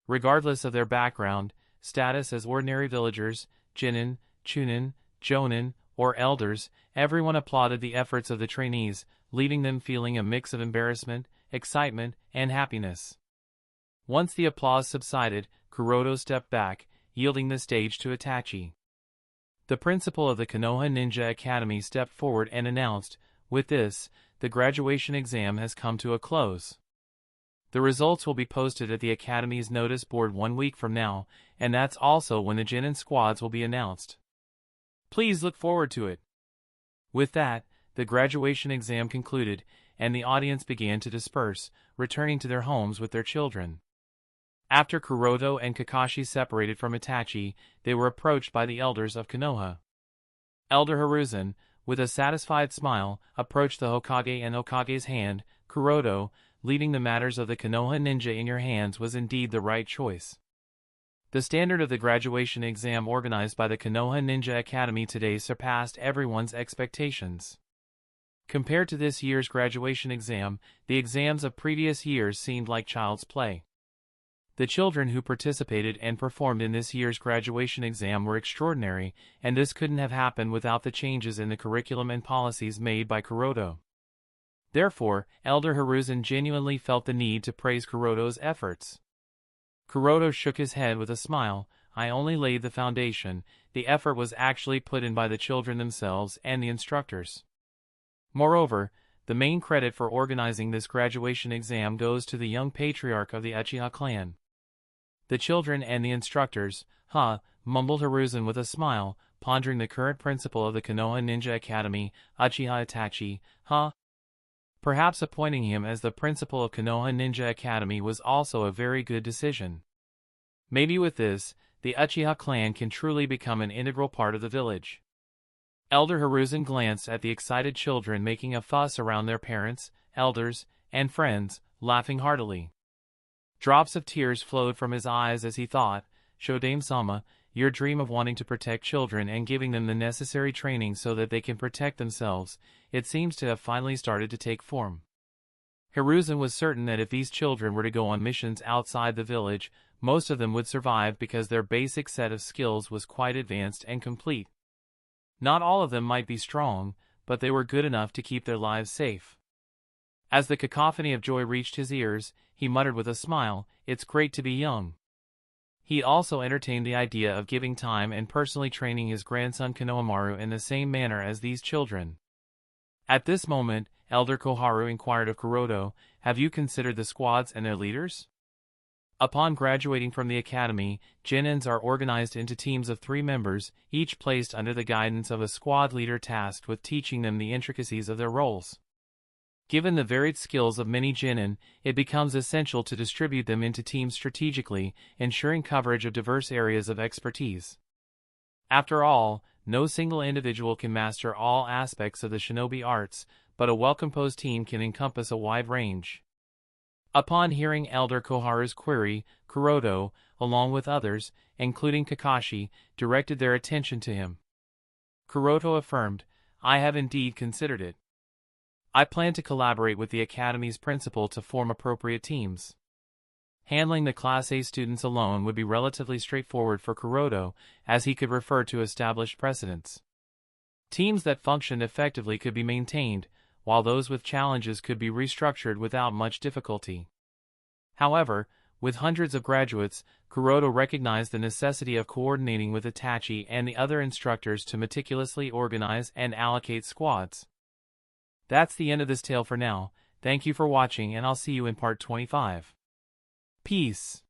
Regardless of their background, status as ordinary villagers, Jinin, Chunin, Jonin, or elders, everyone applauded the efforts of the trainees, leaving them feeling a mix of embarrassment, excitement, and happiness. Once the applause subsided, Kuroto stepped back, yielding the stage to Itachi. The principal of the Konoha Ninja Academy stepped forward and announced, "With this, the graduation exam has come to a close. The results will be posted at the Academy's notice board 1 week from now, and that's also when the Genin squads will be announced. Please look forward to it." With that, the graduation exam concluded, and the audience began to disperse, returning to their homes with their children. After Kuroto and Kakashi separated from Itachi, they were approached by the elders of Konoha. Elder Hiruzen, with a satisfied smile, approached the Hokage and Hokage's hand. "Kuroto, leaving the matters of the Konoha Ninja in your hands was indeed the right choice. The standard of the graduation exam organized by the Konoha Ninja Academy today surpassed everyone's expectations. Compared to this year's graduation exam, the exams of previous years seemed like child's play. The children who participated and performed in this year's graduation exam were extraordinary, and this couldn't have happened without the changes in the curriculum and policies made by Kuroto." Therefore, Elder Hiruzen genuinely felt the need to praise Kuroto's efforts. Kuroto shook his head with a smile. "I only laid the foundation. The effort was actually put in by the children themselves and the instructors. Moreover, the main credit for organizing this graduation exam goes to the young patriarch of the Uchiha clan." "The children and the instructors, mumbled Hiruzen with a smile, pondering the current principal of the Konoha Ninja Academy, Uchiha Itachi, Perhaps appointing him as the principal of Konoha Ninja Academy was also a very good decision. Maybe with this, the Uchiha clan can truly become an integral part of the village." Elder Hiruzen glanced at the excited children making a fuss around their parents, elders, and friends, laughing heartily. Drops of tears flowed from his eyes as he thought, "Shodame-sama, your dream of wanting to protect children and giving them the necessary training so that they can protect themselves, it seems to have finally started to take form." Hiruzen was certain that if these children were to go on missions outside the village, most of them would survive because their basic set of skills was quite advanced and complete. Not all of them might be strong, but they were good enough to keep their lives safe. As the cacophony of joy reached his ears, he muttered with a smile, "It's great to be young." He also entertained the idea of giving time and personally training his grandson Konohamaru in the same manner as these children. At this moment, Elder Koharu inquired of Kuroto, "Have you considered the squads and their leaders?" Upon graduating from the academy, Genins are organized into teams of 3 members, each placed under the guidance of a squad leader tasked with teaching them the intricacies of their roles. Given the varied skills of many Genin, it becomes essential to distribute them into teams strategically, ensuring coverage of diverse areas of expertise. After all, no single individual can master all aspects of the shinobi arts, but a well-composed team can encompass a wide range. Upon hearing Elder Koharu's query, Kuroto, along with others, including Kakashi, directed their attention to him. Kuroto affirmed, "I have indeed considered it. I plan to collaborate with the Academy's principal to form appropriate teams. Handling the Class A students alone would be relatively straightforward for Kuroto, as he could refer to established precedents. Teams that functioned effectively could be maintained, while those with challenges could be restructured without much difficulty. However, with hundreds of graduates, Kuroto recognized the necessity of coordinating with Itachi and the other instructors to meticulously organize and allocate squads." That's the end of this tale for now. Thank you for watching, and I'll see you in part 25. Peace.